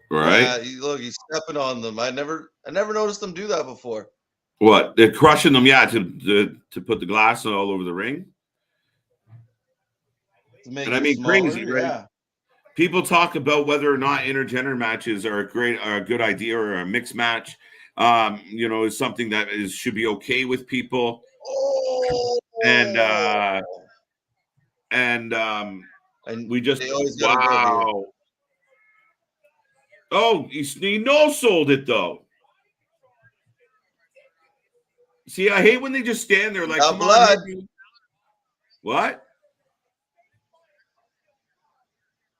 Right. Look, he's stepping on them. I never noticed them do that before. What? They're crushing them, yeah, to put the glass all over the ring. And I mean, smaller, crazy, right? Yeah. People talk about whether or not intergender matches are a good idea or a mixed match. Is something that should be okay with people. Oh. And we just wow. Oh, he no sold it though. See, I hate when they just stand there like, come blood. on. What?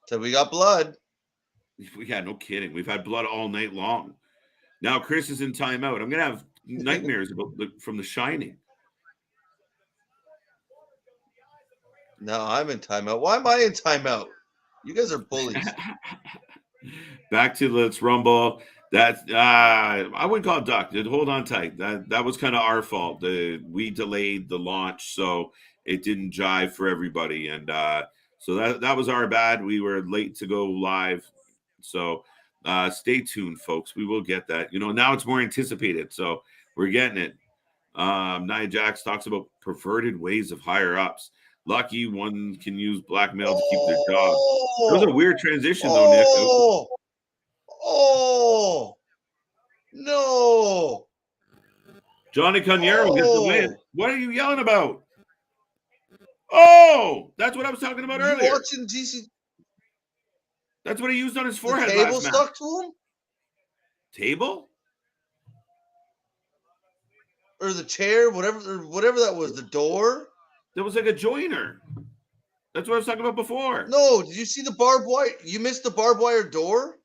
So we got blood. Yeah, no kidding. We've had blood all night long. Now Chris is in timeout. I'm gonna have nightmares from The Shining. No, I'm in timeout. Why am I in timeout? You guys are bullies. Back to Let's Rumble. That I wouldn't call it duck. Hold on tight. That was kind of our fault. We delayed the launch, so it didn't jive for everybody, and so that was our bad. We were late to go live, so stay tuned, folks. We will get that. Now it's more anticipated, so we're getting it. Nia Jax talks about perverted ways of higher ups. Lucky one can use blackmail to keep their job. That was a weird transition, though, Nick. Oh, no. Johnny Canyero gets the win. What are you yelling about? Oh, that's what I was talking about earlier. Watching DC. That's what he used on his forehead. The table stuck to him? Table? Or the chair, whatever that was, the door? There was like a joiner. That's what I was talking about before. No, did you see the barbed wire? You missed the barbed wire door?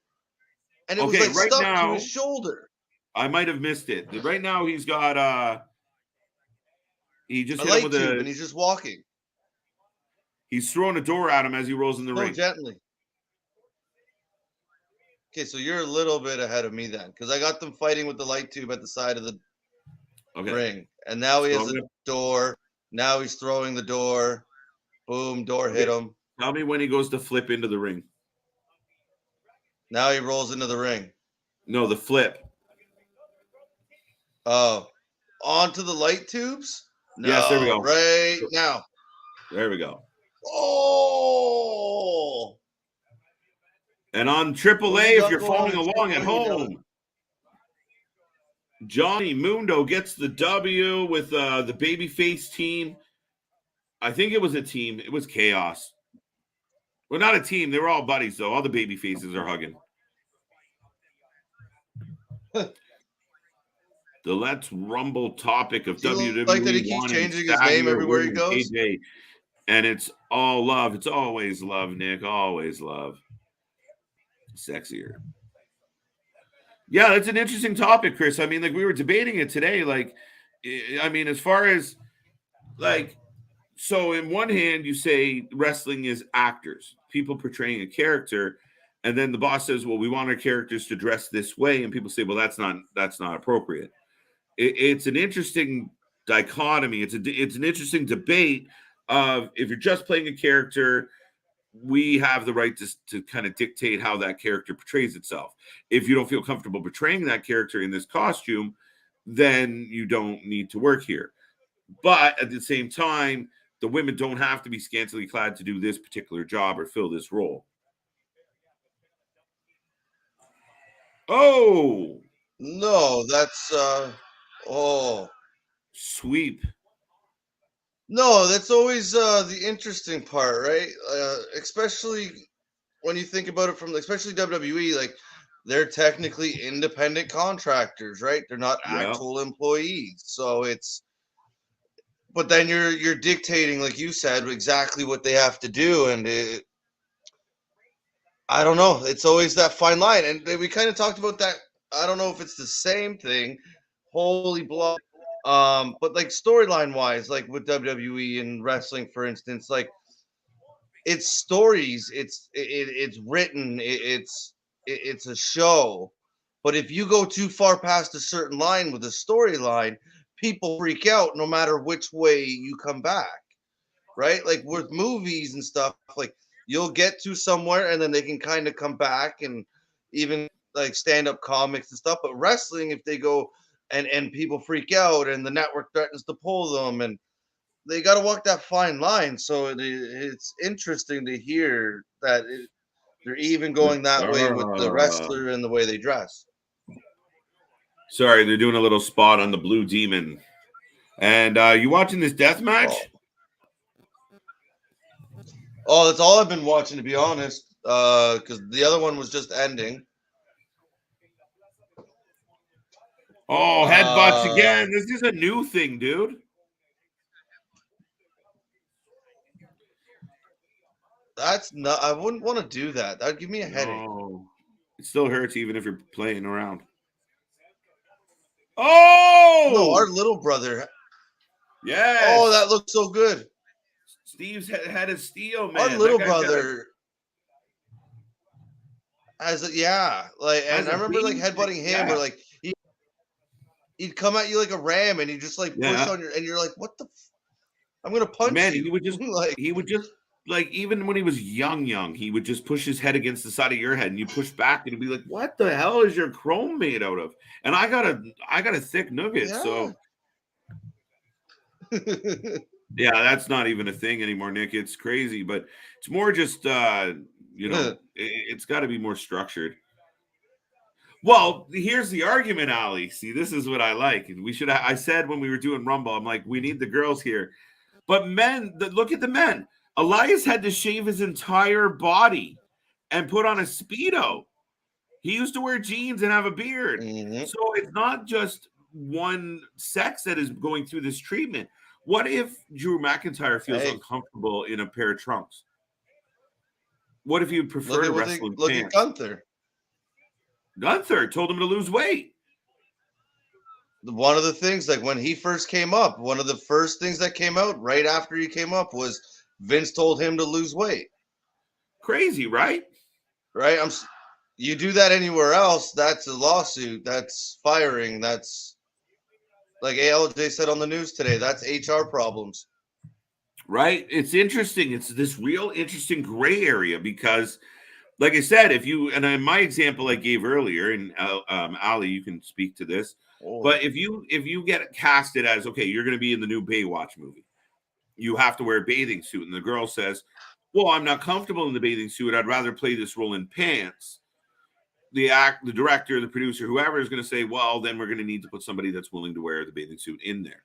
And it was like right stuck now, to his shoulder. I might have missed it. Right now he's got he just hit him with and he's just walking. He's throwing a door at him as he rolls in the ring. Gently. Okay, so you're a little bit ahead of me then, because I got them fighting with the light tube at the side of the ring. And now he has a door. Now he's throwing the door. Boom, door hit him. Tell me when he goes to flip into the ring. Now he rolls into the ring. No, the flip. Oh, onto the light tubes? No, yes, there we go. Right now. There we go. Oh. And on AAA, if you're following along at home, Johnny Mundo gets the W with the babyface team. I think it was a team. It was Chaos. Well, not a team. They were all buddies, though. All the baby faces are hugging. The Let's Rumble topic of Do you WWE like that he keeps wanting changing his name saggier everywhere he women, goes? AJ, and it's all love. It's always love, Nick. Always love. Sexier. Yeah, that's an interesting topic, Chris. I mean, like we were debating it today. Like, I mean, as far as like, so in one hand, you say wrestling is actors, people portraying a character, and then the boss says, "Well, we want our characters to dress this way," and people say, "Well, that's not appropriate." It's an interesting dichotomy. It's an interesting debate of if you're just playing a character, we have the right to kind of dictate how that character portrays itself. If you don't feel comfortable portraying that character in this costume, then you don't need to work here. But at the same time, the women don't have to be scantily clad to do this particular job or fill this role. Oh, No, that's oh sweep. no, that's always the interesting part, right? Especially when you think about it from especially WWE, like they're technically independent contractors, right? They're not Yeah. actual employees. So it's but then you're dictating, like you said, exactly what they have to do, and I don't know. It's always that fine line, and we kind of talked about that. I don't know if it's the same thing. Holy blood! But like storyline wise, like with WWE and wrestling, for instance, like it's stories, it's written, it's a show. But if you go too far past a certain line with a storyline, people freak out no matter which way you come back, right? Like with movies and stuff, like you'll get to somewhere and then they can kind of come back and even like stand up comics and stuff. But wrestling, if they go and people freak out and the network threatens to pull them and they got to walk that fine line. So it's interesting to hear that they're even going that way with the wrestler and the way they dress. Sorry, they're doing a little spot on the Blue Demon. And you watching this death match? Oh, that's all I've been watching, to be honest, because the other one was just ending. Oh, headbutts again. This is a new thing, dude. That's not. I wouldn't want to do that. That'd give me a headache. No. It still hurts even if you're playing around. Oh! No, our little brother. Yes. Oh, that looks so good. Steve's head of steel, man. Our little brother has a like, and I remember like headbutting him or like he'd come at you like a ram and he just like push on your and you're like, what the? I'm gonna punch you. Man, he would just like even when he was young, he would just push his head against the side of your head and you push back and he'd be like, what the hell is your chrome made out of? And I got a thick nugget, so yeah, that's not even a thing anymore, Nick. It's crazy, but it's more just it's got to be more structured. Well, here's the argument, Ali. See, this is what I like. We should. I said when we were doing Rumble, I'm like, we need the girls here, but men. Look at the men. Elias had to shave his entire body and put on a Speedo. He used to wear jeans and have a beard. Mm-hmm. So it's not just one sex that is going through this treatment. What if Drew McIntyre feels uncomfortable in a pair of trunks? What if you prefer to wrestle in pants? Look at Gunther. Gunther told him to lose weight. One of the things, like when he first came up, one of the first things that came out right after he came up was Vince told him to lose weight. Crazy, right? Right? You do that anywhere else, that's a lawsuit, that's firing, that's like ALJ said on the news today, that's HR problems. Right? It's interesting. It's this real interesting gray area because, like I said, if you and in my example I gave earlier, and Ali, you can speak to this, but if you get casted as okay, you're going to be in the new Baywatch movie, you have to wear a bathing suit, and the girl says, "Well, I'm not comfortable in the bathing suit. I'd rather play this role in pants." the director, the producer, whoever is going to say, well, then we're going to need to put somebody that's willing to wear the bathing suit in there.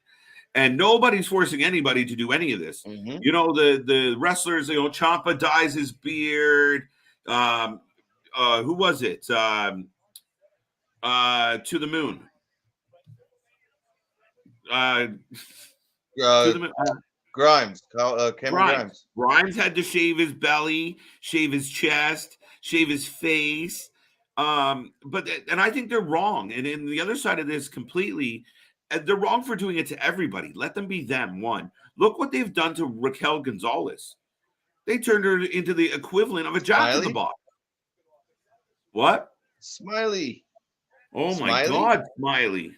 And nobody's forcing anybody to do any of this. Mm-hmm. You know, the wrestlers, you know, Ciampa dyes his beard. Who was it? To the moon. To the moon. Grimes, Cameron Grimes. Grimes had to shave his belly, shave his chest, shave his face. But I think they're wrong. And in the other side of this, completely, they're wrong for doing it to everybody. Let them be them. One, look what they've done to Raquel Gonzalez. They turned her into the equivalent of a Jack in the Box. What? Smiley. Oh my God, Smiley.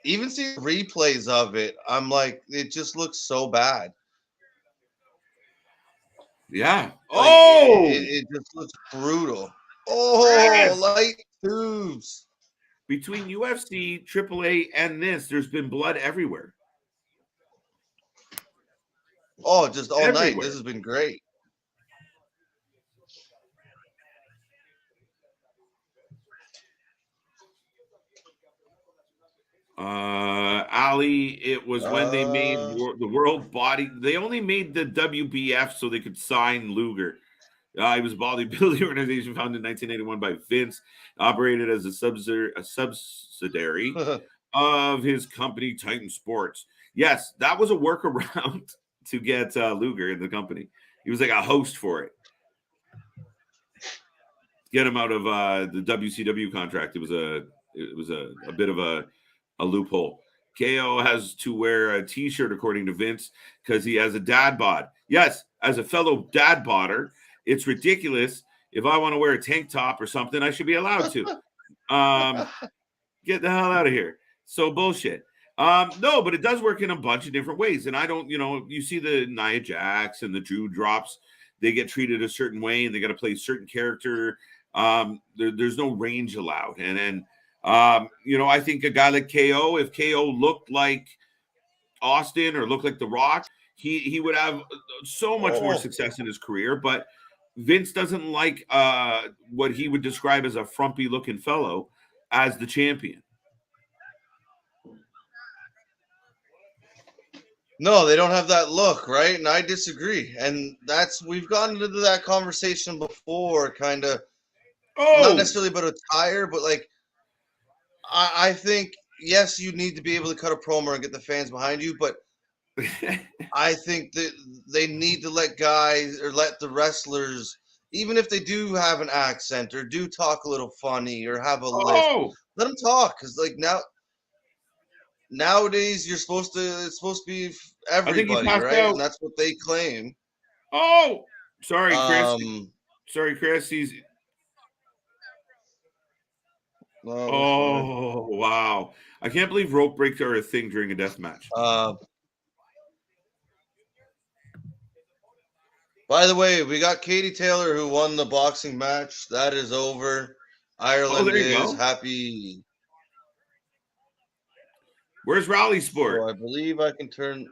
Even seeing replays of it, I'm like, it just looks so bad. Yeah. Like, it just looks brutal. Oh, yes. Light tubes. Between UFC, AAA, and this, there's been blood everywhere. Oh, just all night. This has been great. Ali, it was when they made the World Body. They only made the WBF so they could sign Luger. He was a bodybuilding organization founded in 1981 by Vince, operated as a subsidiary of his company, Titan Sports. Yes, that was a workaround to get Luger in the company. He was like a host for it. Get him out of the WCW contract. It was a bit of a loophole. KO has to wear a T-shirt, according to Vince, because he has a dad bod. Yes, as a fellow dad bodder, it's ridiculous. If I want to wear a tank top or something, I should be allowed to. Get the hell out of here. So bullshit. No, but it does work in a bunch of different ways. And I don't, you see the Nia Jax and the Drew drops, they get treated a certain way and they got to play a certain character. There's no range allowed. And then, I think a guy like KO, if KO looked like Austin or looked like The Rock, he would have so much more success in his career. But Vince doesn't like what he would describe as a frumpy looking fellow as the champion. No, they don't have that look, right? And I disagree. And we've gotten into that conversation before, kind of. Not necessarily about attire, but like, I think, yes, you need to be able to cut a promo and get the fans behind you, but I think that they need to let guys or let the wrestlers, even if they do have an accent or do talk a little funny or have a lisp, let them talk. Because like nowadays it's supposed to be everybody, right? Out. And that's what they claim. Oh, sorry, Chris. Sorry, Chris. He's. Oh, wow. I can't believe rope breaks are a thing during a death match. By the way, we got Katie Taylor who won the boxing match. That is over. Ireland is happy. Where's Rally Sport? So I believe I can turn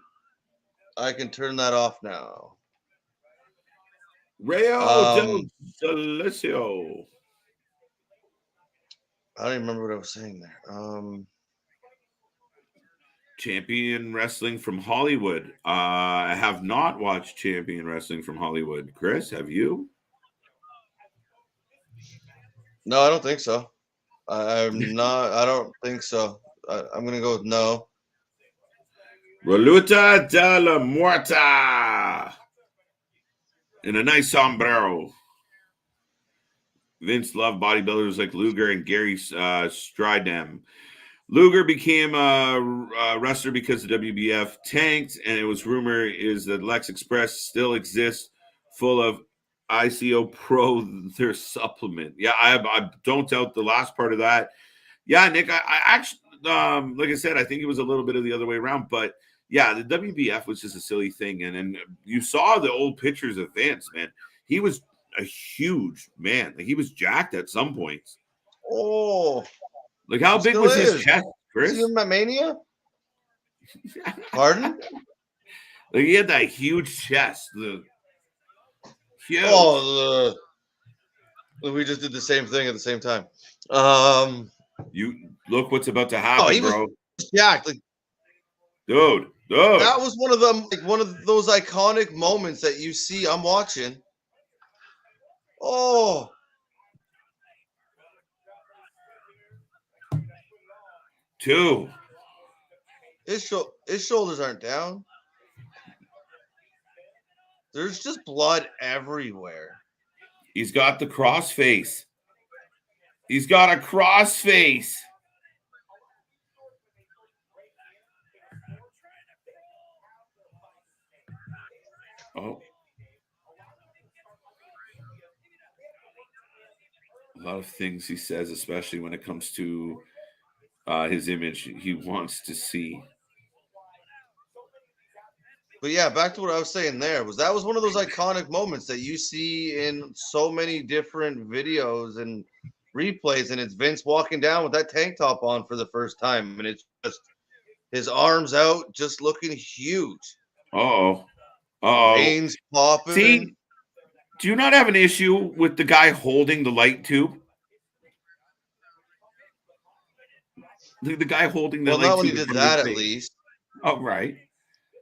that off now. Rayo Delicio. I don't even remember what I was saying there. Champion Wrestling from Hollywood. I have not watched Champion Wrestling from Hollywood. Chris, have you? No, I don't think so. I'm not. I don't think so. I'm going to go with no. Reluta de la Muerta. In a nice sombrero. Vince loved bodybuilders like Luger and Gary Stridham. Luger became a wrestler because the WBF tanked, and it was rumor is that Lex Express still exists, full of ICO Pro, their supplement. Yeah, I don't doubt the last part of that. Yeah, Nick, I actually, like I said, I think it was a little bit of the other way around, but yeah, the WBF was just a silly thing, and you saw the old pictures of Vince, man. He was a huge man. Like, he was jacked at some points. Oh, like how big was his chest, Chris? Is he in my Mania? Pardon? Like, he had that huge chest. The huge. Oh, We just did the same thing at the same time. You look what's about to Oh, happen, he was bro. jacked. Like Dude. that was one of them, like one of those iconic moments that you see. I'm watching. Oh, Two. his shoulders aren't down. There's just blood everywhere. He's got the crossface. He's got a crossface. Oh. A lot of things he says, especially when it comes to his image, he wants to see. But yeah, back to what I was saying there was that was one of those iconic moments that you see in so many different videos and replays, and it's Vince walking down with that tank top on for the first time, and it's just his arms out, just looking huge. Uh-oh. Uh-oh. Veins popping. See, do you not have an issue with the guy holding the light tube? The guy holding the Well, light not when tube he in did front of his that, at face. least. Oh, right.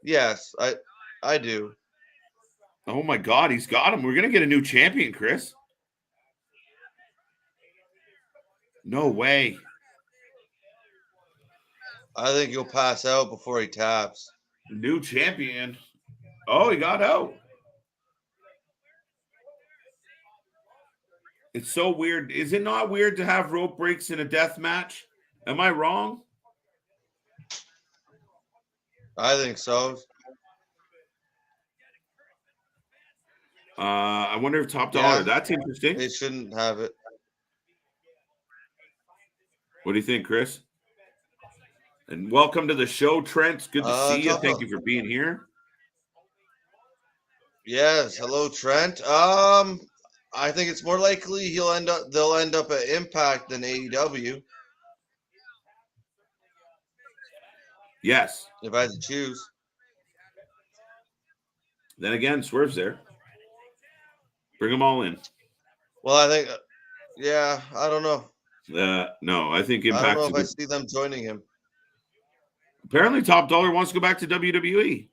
Yes, I do. Oh my God, he's got him. We're gonna get a new champion, Chris. No way. I think he'll pass out before he taps. New champion. Oh, he got out. It's so weird. Is it not weird to have rope breaks in a death match? Am I wrong? I think so. I wonder if Top Dollar. Yeah. That's interesting. They shouldn't have it. What do you think, Chris? And welcome to the show, Trent. Good to see you. Thank you for being here. Yes, hello, Trent. I think it's more likely they'll end up at Impact than AEW. Yes. If I had to choose. Then again, Swerve's there. Bring them all in. Well, I think, yeah, I don't know. No, I think I Impact. don't know if I see them joining him. Apparently, Top Dollar wants to go back to WWE,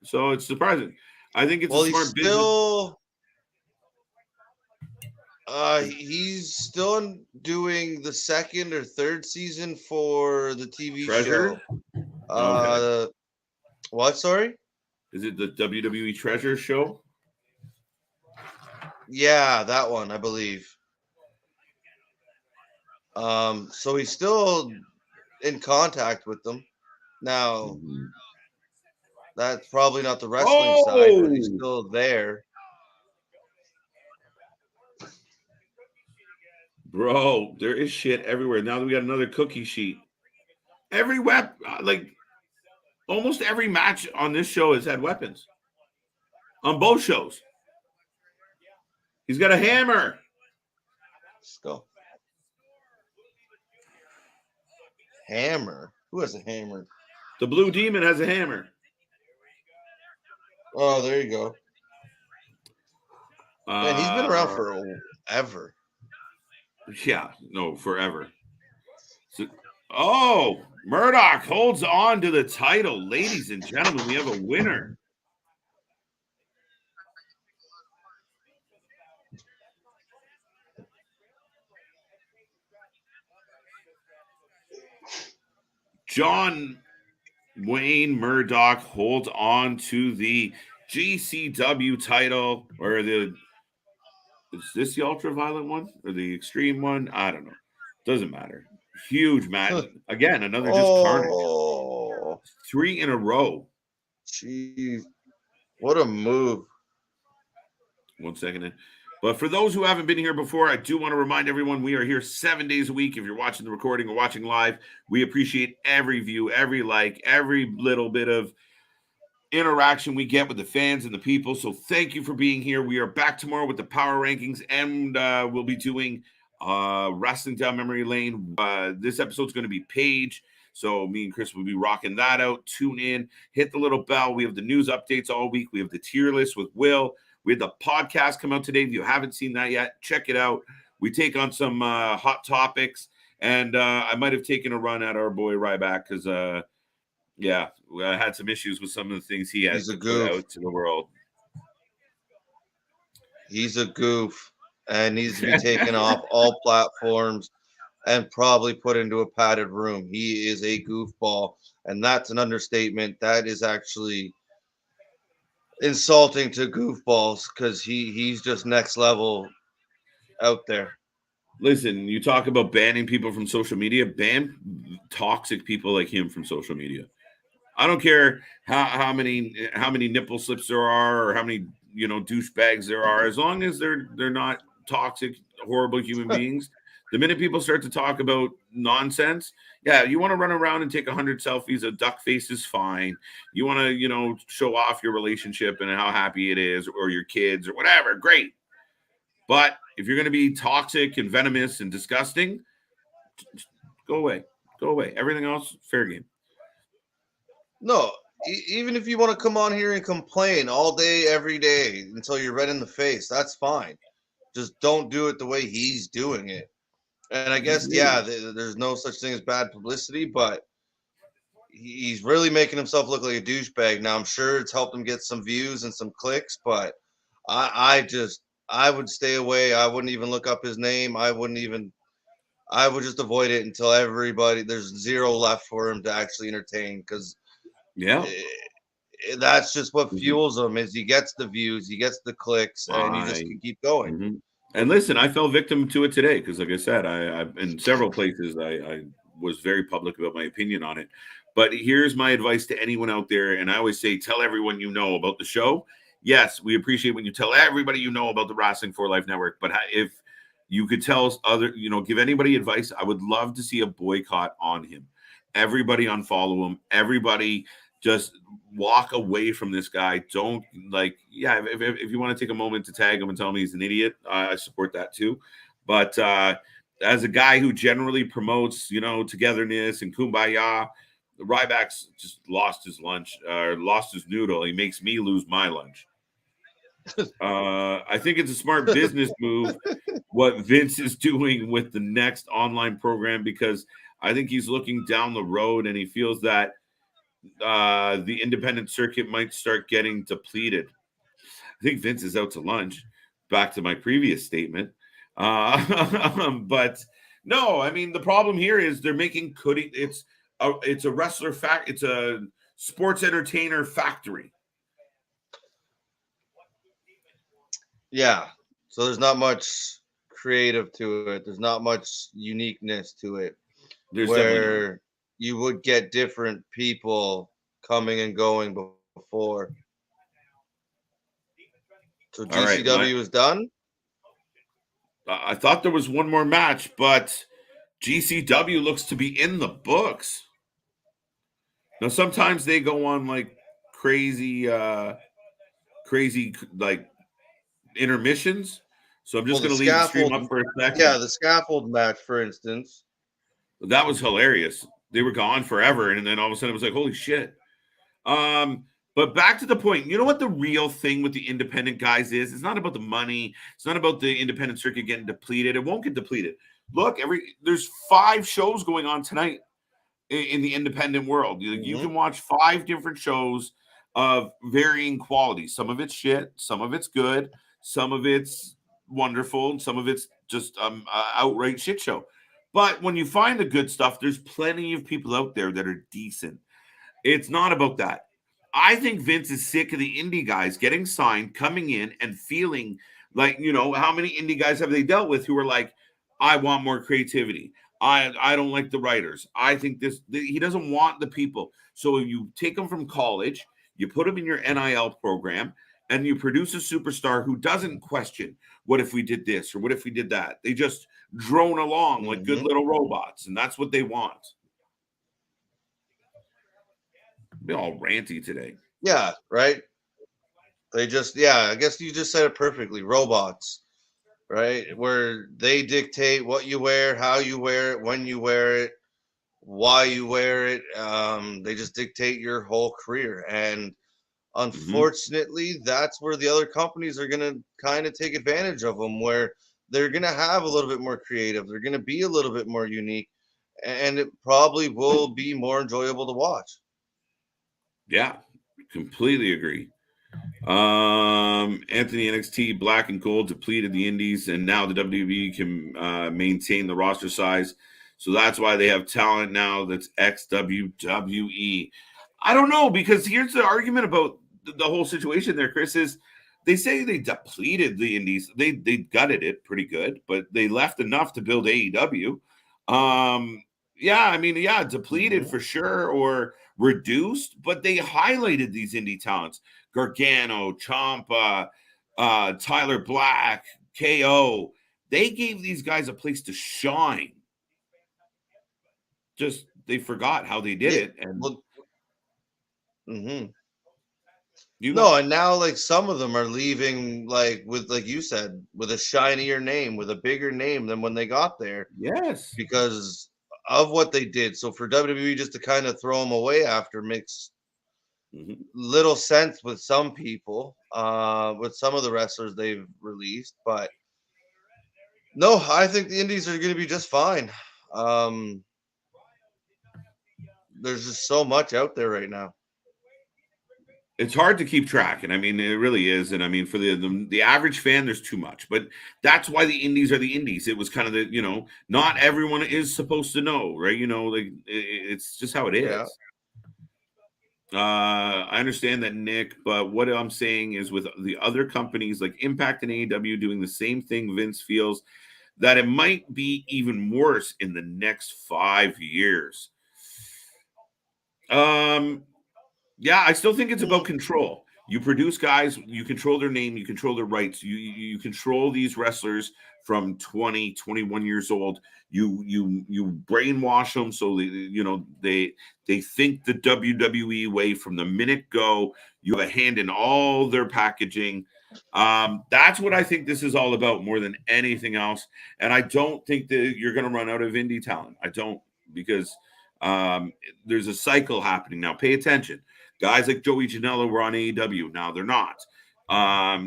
so it's surprising. I think it's a smart business. He's still doing the second or third season for the TV Treasure? show. Okay. What? Sorry? Is it the WWE Treasure show? Yeah, that one, I believe. So he's still in contact with them. Now, that's probably not the wrestling side, but he's still there. Bro, there is shit everywhere. Now that we got another cookie sheet. Every almost every match on this show has had weapons. On both shows. He's got a hammer. Let's go. Hammer? Who has a hammer? The Blue Demon has a hammer. Oh, there you go. Man, he's been around forever. Yeah, no, forever. So, Murdoch holds on to the title. Ladies and gentlemen, we have a winner. John Wayne Murdoch holds on to the GCW title, or is this the ultraviolet one or the extreme one? I don't know. Doesn't matter. Huge match. Again, another just carnage. 3 in a row. Jeez. What a move. 1 second. But for those who haven't been here before, I do want to remind everyone we are here 7 days a week. If you're watching the recording or watching live, we appreciate every view, every like, every little bit of interaction we get with the fans and the people. So thank you for being here. We are back tomorrow with the power rankings, and we'll be doing Wrestling Down Memory Lane. This episode's going to be Paige. So me and Chris will be rocking that out. Tune in, hit the little bell. We have the news updates all week. We have the tier list with Will. We had the podcast come out today. If you haven't seen that yet, check it out. We take on some hot topics, and I might have taken a run at our boy Ryback because, yeah, I had some issues with some of the things he has He's a to put goof. out to the world. He's a goof and needs to be taken off all platforms and probably put into a padded room. He is a goofball, and that's an understatement. That is actually insulting to goofballs because he's just next level out there. Listen, you talk about banning people from social media, ban toxic people like him from social media. I don't care how many nipple slips there are or how many douchebags there are, as long as they're not toxic, horrible human beings. The minute people start to talk about nonsense, yeah, you want to run around and take 100 selfies. A duck face is fine. You want to show off your relationship and how happy it is, or your kids or whatever. Great, but if you're going to be toxic and venomous and disgusting, go away. Go away. Everything else, fair game. No, even if you want to come on here and complain all day, every day until you're red in the face, that's fine. Just don't do it the way he's doing it. And I guess, yeah, there's no such thing as bad publicity, but he's really making himself look like a douchebag. Now, I'm sure it's helped him get some views and some clicks, but I would stay away. I wouldn't even look up his name. I would just avoid it until there's zero left for him to actually entertain, because yeah, that's just what fuels him. Is he gets the views, he gets the clicks, and you just can keep going. Mm-hmm. And listen, I fell victim to it today because, like I said, I in several places I was very public about my opinion on it. But here's my advice to anyone out there, and I always say, tell everyone you know about the show. Yes, we appreciate when you tell everybody you know about the Wrestling for Life Network. But if you could tell give anybody advice, I would love to see a boycott on him. Everybody unfollow him. Everybody just walk away from this guy. Don't if you want to take a moment to tag him and tell him he's an idiot, I support that too. But as a guy who generally promotes, togetherness and kumbaya, the Ryback's just lost his lunch, lost his noodle. He makes me lose my lunch. I think it's a smart business move what Vince is doing with the next online program, because I think he's looking down the road and he feels that the independent circuit might start getting depleted. I think Vince is out to lunch. Back to my previous statement. But no, I mean, the problem here is they're making it's a wrestler it's a sports entertainer factory. Yeah. So there's not much creative to it. There's not much uniqueness to it. Where you would get different people coming and going before. So GCW is done? I thought there was one more match, but GCW looks to be in the books. Now, sometimes they go on like crazy like intermissions. So I'm just going to leave the stream up for a second. Yeah, the scaffold match, for instance. That was hilarious. They were gone forever, and then all of a sudden it was like, holy shit. But back to the point, you know what the real thing with the independent guys is? It's not about the money. It's not about the independent circuit getting depleted. It won't get depleted. Look, there's 5 shows going on tonight in the independent world. You can watch 5 different shows of varying quality. Some of it's shit, some of it's good, some of it's wonderful, and some of it's just outright shit show. But when you find the good stuff, there's plenty of people out there that are decent. It's not about that. I think Vince is sick of the indie guys getting signed, coming in and feeling like, how many indie guys have they dealt with who are like, I want more creativity. I don't like the writers. I think he doesn't want the people. So you take them from college, you put them in your NIL program, and you produce a superstar who doesn't question, what if we did this or what if we did that? They just drone along like good little robots, and that's what they want. Be all ranty today. Yeah, right. I guess you just said it perfectly. Robots, right? Where they dictate what you wear, how you wear it, when you wear it, why you wear it. They just dictate your whole career. And unfortunately, that's where the other companies are going to kind of take advantage of them, where they're going to have a little bit more creative. They're going to be a little bit more unique, and it probably will be more enjoyable to watch. Yeah, completely agree. Anthony NXT Black and Gold depleted the Indies, and now the WWE can maintain the roster size. So that's why they have talent now that's ex WWE. I don't know, because here's the argument about the whole situation there, Chris, is they say they depleted the Indies. They gutted it pretty good, but they left enough to build AEW. Yeah, I mean, yeah, depleted for sure, or reduced, but they highlighted these indie talents. Gargano, Ciampa, Tyler Black, KO. They gave these guys a place to shine. Just they forgot how they did it. And Well, you no, and now like some of them are leaving like with, like you said, with a shinier name, with a bigger name than when they got there, yes, because of what they did. So for WWE just to kind of throw them away after makes little sense with some people, with some of the wrestlers they've released. But no, I think the Indies are going to be just fine. There's just so much out there right now. it's hard to keep track, and I mean it really is. And I mean for the average fan, there's too much. But that's why the Indies are the Indies. It was kind of the not everyone is supposed to know, right? Like it's just how it is. Yeah. I understand that, Nick, but what I'm saying is with the other companies like Impact and AEW doing the same thing, Vince feels that it might be even worse in the next 5 years. Yeah, I still think it's about control. You produce guys, you control their name, you control their rights, you control these wrestlers from 20, 21 years old. You brainwash them so they think the WWE way from the minute go. You have a hand in all their packaging. That's what I think this is all about more than anything else. And I don't think that you're going to run out of indie talent. I don't, because there's a cycle happening now. Pay attention. Guys like Joey Janela were on AEW. Now they're not.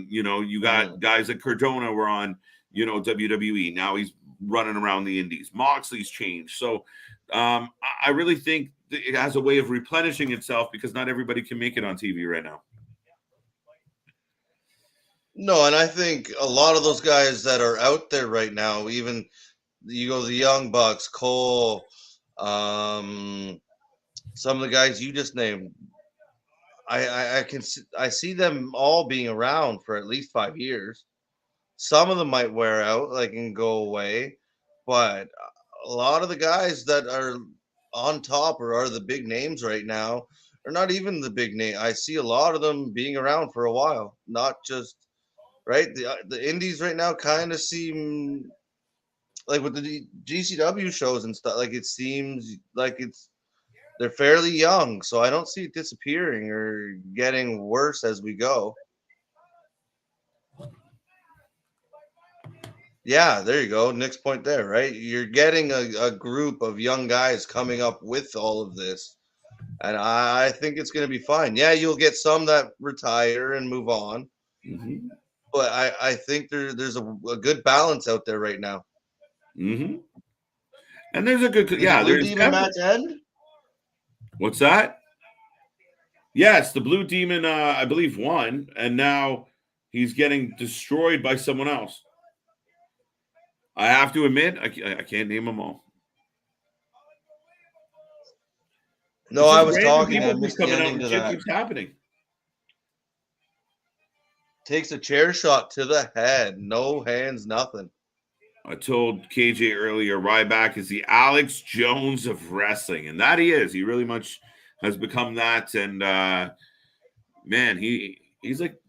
You got guys like Cardona were on, WWE. Now he's running around the indies. Moxley's changed. So I really think it has a way of replenishing itself because not everybody can make it on TV right now. No, and I think a lot of those guys that are out there right now, even you go the Young Bucks, Cole, some of the guys you just named, I see them all being around for at least 5 years. Some of them might wear out, like, and go away, but a lot of the guys that are on top or are the big names right now are not even the big name. I see a lot of them being around for a while, not just right. The indies right now kind of seem like with the GCW shows and stuff. Like it seems like they're fairly young, so I don't see it disappearing or getting worse as we go. Yeah, there you go. Nick's point there, right? You're getting a group of young guys coming up with all of this. And I think it's going to be fine. Yeah, you'll get some that retire and move on. Mm-hmm. But I think there's a good balance out there right now. Mm-hmm. And there's a good, Did yeah. the Blue There's Demon match end? What's that? Yes, the Blue Demon, I believe, won, and now he's getting destroyed by someone else. I have to admit, I can't name them all. No, I was talking. I missed the coming out ending and to shit that. keeps happening. Takes a chair shot to the head. No hands, nothing. I told KJ earlier, Ryback is the Alex Jones of wrestling, and that he is. He really much has become that. And man, he's like,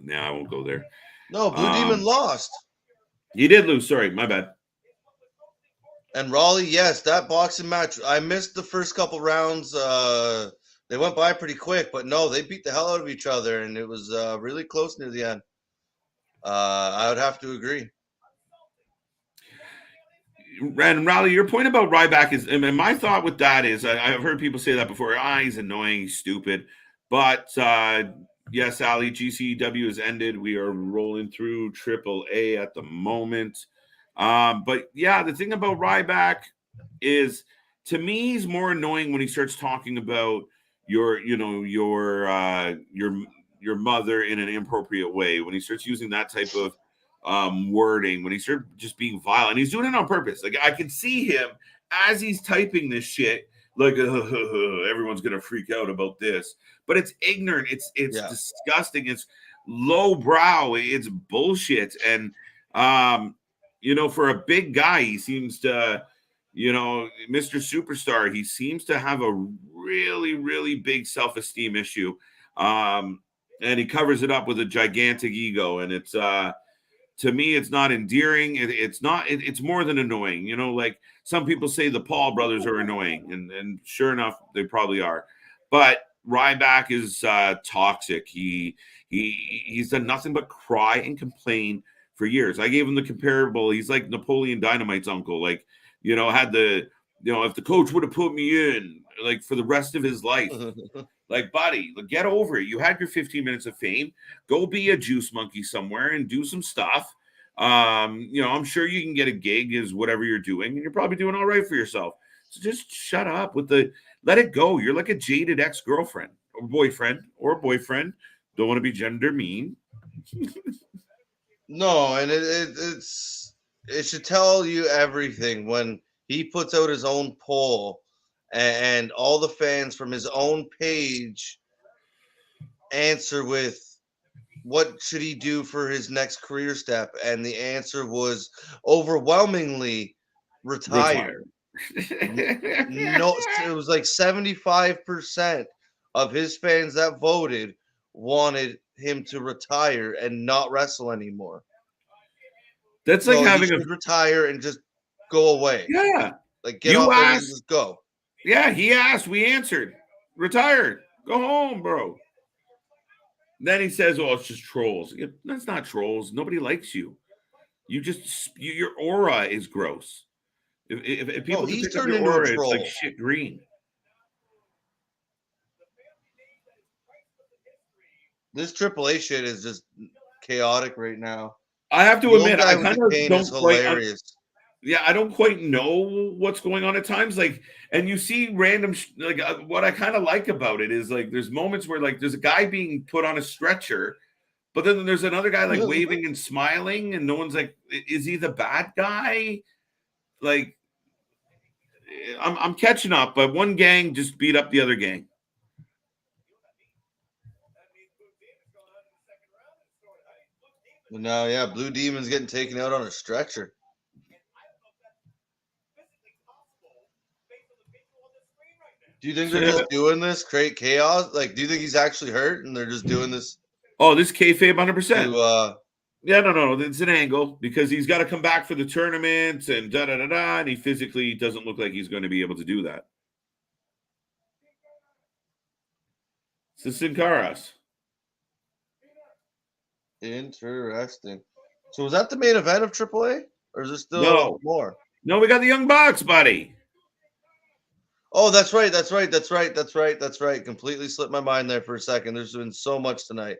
nah, I won't go there. No, Blue Demon lost. He did lose. Sorry, my bad. And Raleigh, yes, that boxing match. I missed the first couple rounds. They went by pretty quick, but no, they beat the hell out of each other, and it was really close near the end. I would have to agree. And Raleigh, your point about Ryback is, and my thought with that is, I've heard people say that before. He's annoying, he's stupid, but Yes, Ali, GCW has ended. We are rolling through AAA at the moment. But yeah, the thing about Ryback is, to me, he's more annoying when he starts talking about your mother in an inappropriate way. When he starts using that type of wording, when he starts just being violent, he's doing it on purpose. Like, I can see him as he's typing this shit, like everyone's gonna freak out about this, but it's ignorant, it's Yeah. disgusting, it's lowbrow, it's bullshit. And for a big guy, he seems to, Mr. Superstar, he seems to have a really, really big self-esteem issue. And he covers it up with a gigantic ego, and it's to me, it's not endearing. It's more than annoying. Like some people say the Paul brothers are annoying, and sure enough, they probably are. But Ryback is toxic. He's done nothing but cry and complain for years. I gave him the comparable. He's like Napoleon Dynamite's uncle. Like, had if the coach would have put me in, like, for the rest of his life. Like, buddy, get over it. You had your 15 minutes of fame. Go be a juice monkey somewhere and do some stuff. I'm sure you can get a gig as whatever you're doing, and you're probably doing all right for yourself. So just shut up let it go. You're like a jaded ex-girlfriend or boyfriend. Don't want to be gender mean. No, and it should tell you everything when he puts out his own poll and all the fans from his own page answer with what should he do for his next career step, and the answer was overwhelmingly retire. No, it was like 75% of his fans that voted wanted him to retire and not wrestle anymore. That's like having he should retire and just go away. Yeah. Like, get off there and just go. Yeah, he asked, we answered. Retired. Go home, bro. Then he says, "Oh, it's just trolls." That's not trolls. Nobody likes you. Your aura is gross. If people he's pick up turned your into a aura, it's troll. like shit green. This AAA shit is just chaotic right now. I have to admit, I kind of don't quite. Hilarious. I don't quite know what's going on at times. Like, and you see random, what I kind of like about it is, like, there's moments where, like, there's a guy being put on a stretcher, but then there's another guy, like, waving and smiling, and no one's like, is he the bad guy? Like, I'm catching up, but one gang just beat up the other gang. No, yeah, Blue Demon's getting taken out on a stretcher. Do you think they're just doing this, create chaos? Like, do you think he's actually hurt and they're just doing this? Oh, this kayfabe 100%. Yeah, no, it's an angle because he's got to come back for the tournament and and he physically doesn't look like he's going to be able to do that. It's Sin Caras. Interesting. So was that the main event of AAA, or is there still more? No, we got the Young Bucks, buddy. Oh, that's right. Completely slipped my mind there for a second. There's been so much tonight.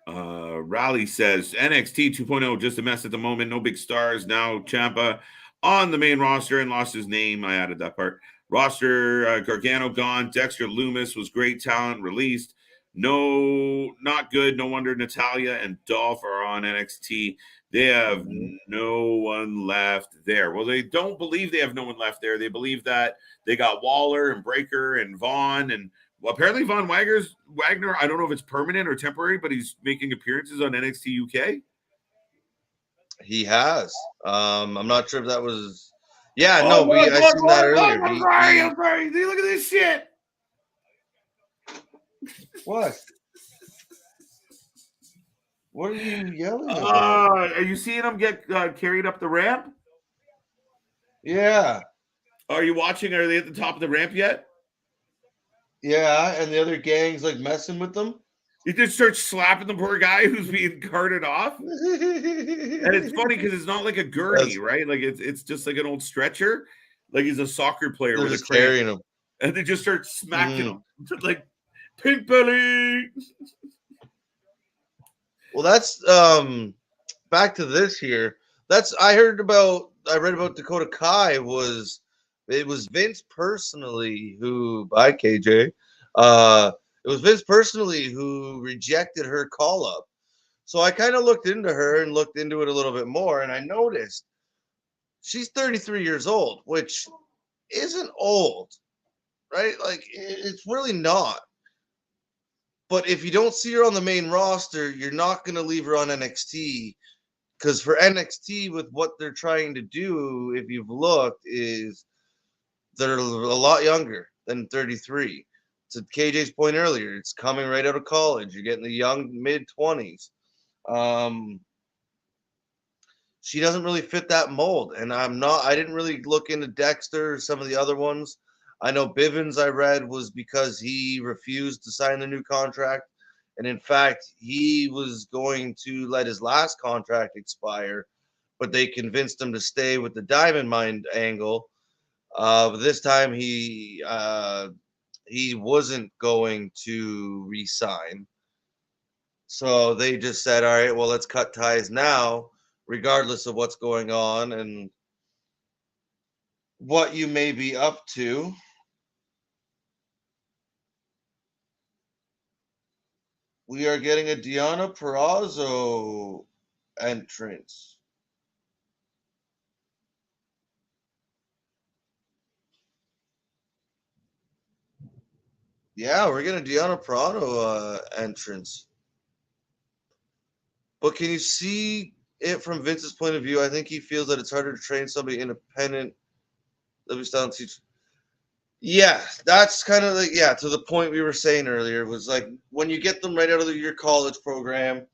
Raleigh says NXT 2.0 just a mess at the moment. No big stars. Now Ciampa on the main roster and lost his name. I added that part. Roster Gargano gone. Dexter Loomis was great talent released. No, not good. No wonder Natalya and Dolph are on NXT. They have no one left there. Well, they don't believe they have no one left there. They believe that they got Waller and Breaker and Vaughn, and apparently Von Wagner, I don't know if it's permanent or temporary, but he's making appearances on NXT UK. He has. I'm not sure if that was. Yeah, I seen that earlier. I'm sorry. Look at this shit. What? What are you yelling at? Are you seeing him get carried up the ramp? Yeah. Are you watching? Are they at the top of the ramp yet? Yeah, and the other gang's like messing with them. You just start slapping the poor guy who's being carted off. And it's funny because it's not like a gurney, right? Like it's just like an old stretcher. Like he's a soccer player with a crane. Carrying him. And they just start smacking him. Like, pink belly. Well, that's back to this here. That's I read about Dakota Kai it was Vince personally who by KJ. It was Vince personally who rejected her call up. So I kind of looked into her and looked into it a little bit more, and I noticed she's 33 years old, which isn't old, right? Like it's really not. But if you don't see her on the main roster, you're not going to leave her on NXT because for NXT, with what they're trying to do, if you've looked, is they're a lot younger than 33. To KJ's point earlier, it's coming right out of college. You're getting the young mid 20s. She doesn't really fit that mold, and I didn't really look into Dexter or some of the other ones. I know Bivens I read was because he refused to sign the new contract, and in fact he was going to let his last contract expire, but they convinced him to stay with the Diamond Mine angle. But this time he wasn't going to resign. So they just said, all right, well, let's cut ties now, regardless of what's going on and what you may be up to. We are getting a Deonna Purrazzo entrance. Yeah, we're getting a Deonna Purrazzo entrance. But can you see it from Vince's point of view? I think he feels that it's harder to train somebody independent. Let me start teach. Yeah, that's kind of like to the point we were saying earlier was like when you get them right out of your college program,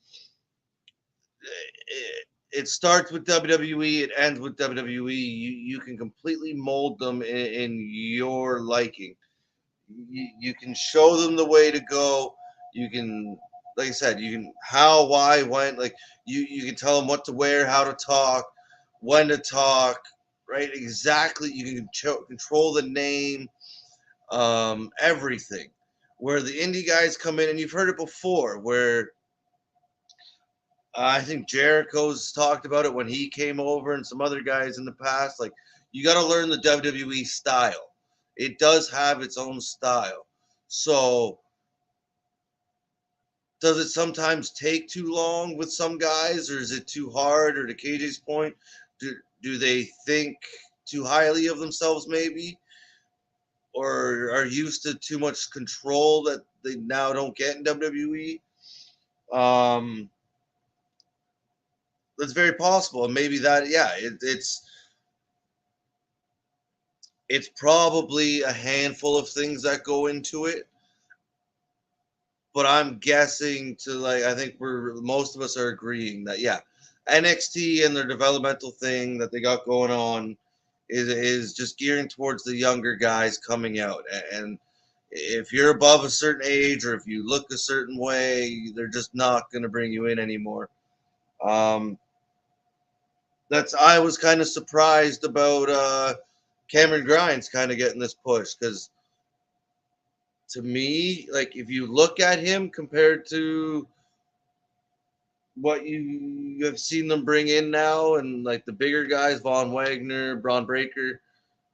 it starts with WWE, it ends with WWE. You can completely mold them in your liking. You can show them the way to go. You can, like I said, you can how, why, when. Like you can tell them what to wear, how to talk, when to talk, right? Exactly. You can control the name, everything. Where the indie guys come in, and you've heard it before, where I think Jericho's talked about it when he came over, and some other guys in the past. Like, you got to learn the WWE style. It does have its own style. So, does it sometimes take too long with some guys, or is it too hard? Or to KJ's point, do they think too highly of themselves, maybe, or are used to too much control that they now don't get in WWE? Um, that's very possible, and maybe that, it's probably a handful of things that go into it, but I'm guessing to like I think most of us are agreeing that NXT and their developmental thing that they got going on is just gearing towards the younger guys coming out, and if you're above a certain age or if you look a certain way, they're just not going to bring you in anymore. That's I was kind of surprised about Cameron Grimes kind of getting this push because to me, like if you look at him compared to what you have seen them bring in now and like the bigger guys, Von Wagner, Braun Breaker,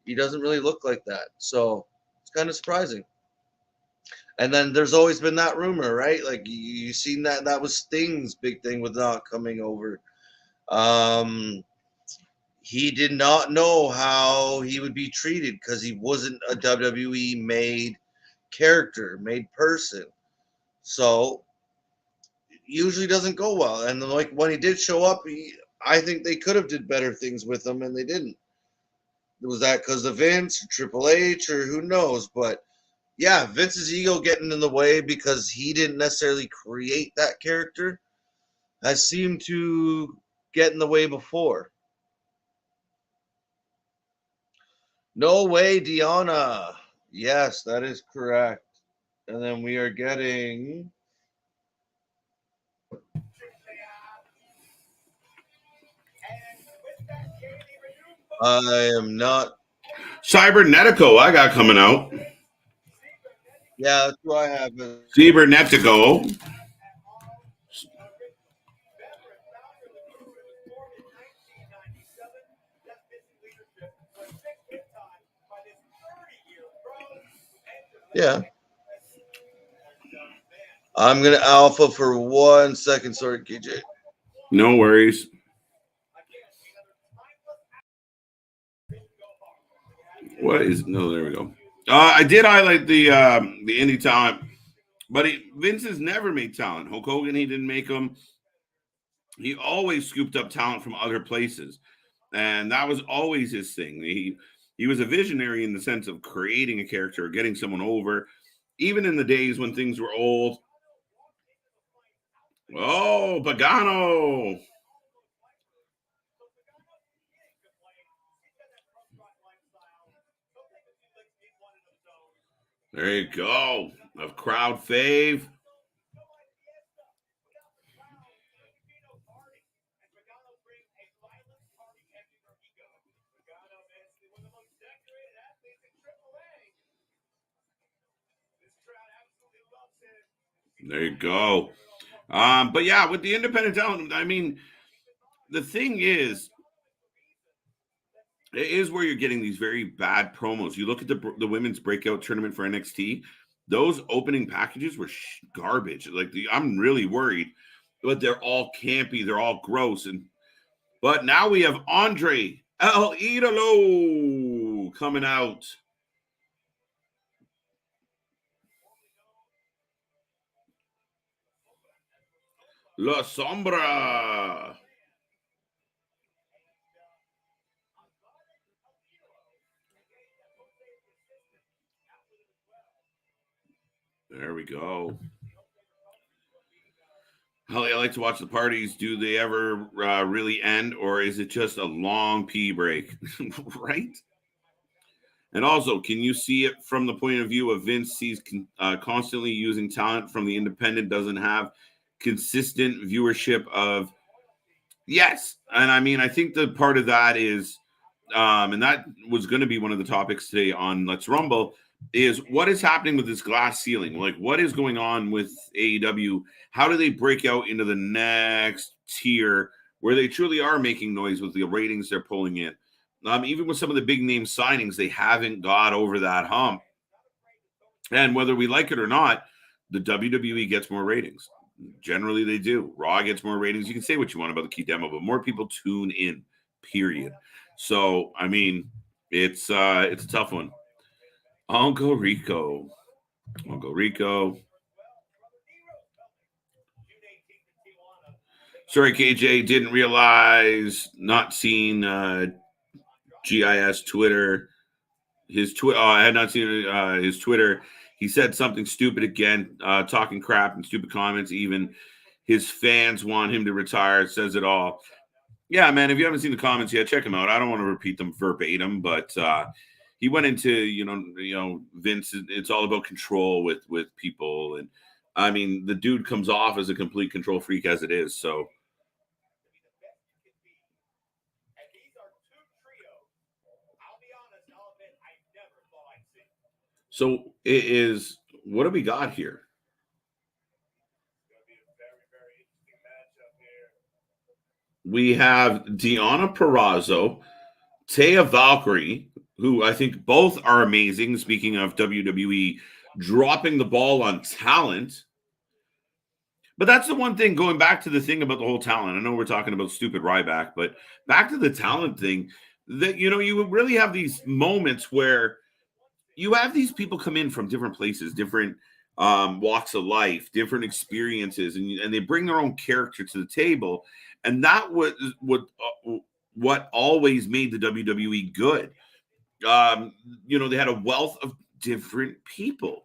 he doesn't really look like that. So it's kind of surprising. And then there's always been that rumor, right? Like you seen that was Sting's big thing with not coming over. He did not know how he would be treated because he wasn't a WWE made character, made person. So usually doesn't go well. And then, like when he did show up, I think they could have did better things with him, and they didn't. Was that because of Vince or Triple H or who knows? But yeah, Vince's ego getting in the way because he didn't necessarily create that character has seemed to get in the way before. No way, Deonna. Yes, that is correct. And then we are getting. I am not. Cybernetico, I got coming out. Yeah, that's who I have. Cybernetico. Yeah. I'm gonna alpha for 1 second. Sorry, KJ. No worries. What is no? There we go. I did highlight the indie talent, but Vince has never made talent. Hulk Hogan, he didn't make them. He always scooped up talent from other places, and that was always his thing. He was a visionary in the sense of creating a character, getting someone over, even in the days when things were old. Oh, Pagano. There you go. A crowd fave. There you go. But yeah, with the independent talent, I mean, the thing is, it is where you're getting these very bad promos. You look at the women's breakout tournament for NXT; those opening packages were garbage. Like I'm really worried, but they're all campy, they're all gross. But now we have Andre El Idolo coming out. La Sombra. There we go. Holly, I like to watch the parties. Do they ever really end, or is it just a long pee break? Right? And also, can you see it from the point of view of Vince sees constantly using talent from the independent, doesn't have consistent viewership of. Yes. And I mean, I think the part of that is, and that was going to be one of the topics today on Let's Rumble, is what is happening with this glass ceiling? Like, what is going on with AEW? How do they break out into the next tier where they truly are making noise with the ratings they're pulling in? Even with some of the big name signings, they haven't got over that hump. And whether we like it or not, the WWE gets more ratings. Generally, they do. Raw gets more ratings. You can say what you want about the key demo, but more people tune in. Period. So, I mean, it's a tough one. Uncle Rico. Sorry, KJ, didn't realize. Not seen GIS Twitter. His Twitter. I had not seen his Twitter. He said something stupid again, talking crap and stupid comments. Even his fans want him to retire. It says it all. Yeah, man. If you haven't seen the comments yet, check him out. I don't want to repeat them verbatim, but he went into Vince. It's all about control with people, and I mean the dude comes off as a complete control freak as it is. So it is. What do we got here? We have Deonna Purrazzo, Taya Valkyrie, who I think both are amazing. Speaking of WWE dropping the ball on talent. But that's the one thing, going back to the thing about the whole talent. I know we're talking about stupid Ryback, but back to the talent thing, that, you really have these moments where you have these people come in from different places, different walks of life, different experiences, and they bring their own character to the table. And that was what always made the WWE good. They had a wealth of different people.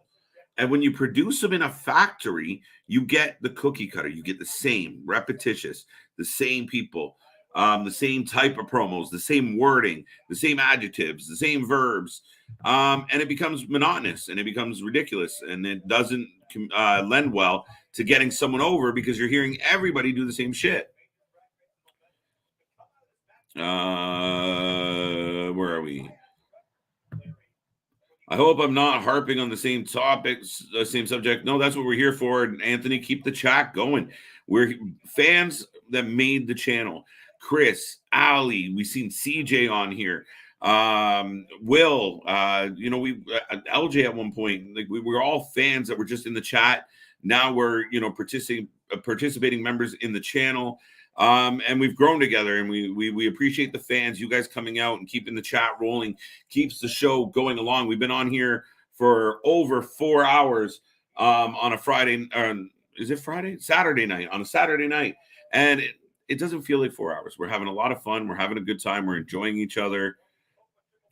And when you produce them in a factory, you get the cookie cutter. You get the same, repetitious, the same people, the same type of promos, the same wording, the same adjectives, the same verbs. And it becomes monotonous and it becomes ridiculous. And it doesn't lend well to getting someone over because you're hearing everybody do the same shit. Where are we? I hope I'm not harping on the same topics, the same subject. No, that's what we're here for. Anthony, keep the chat going. We're fans that made the channel. Chris, Ali, we've seen CJ on here. Will, we LJ at one point, like we were all fans that were just in the chat. Now we're participating members in the channel. And we've grown together, and we appreciate the fans. You guys coming out and keeping the chat rolling keeps the show going along. We've been on here for over 4 hours on a Friday. Is it Friday? Saturday night, on a Saturday night. And it doesn't feel like 4 hours. We're having a lot of fun. We're having a good time. We're enjoying each other.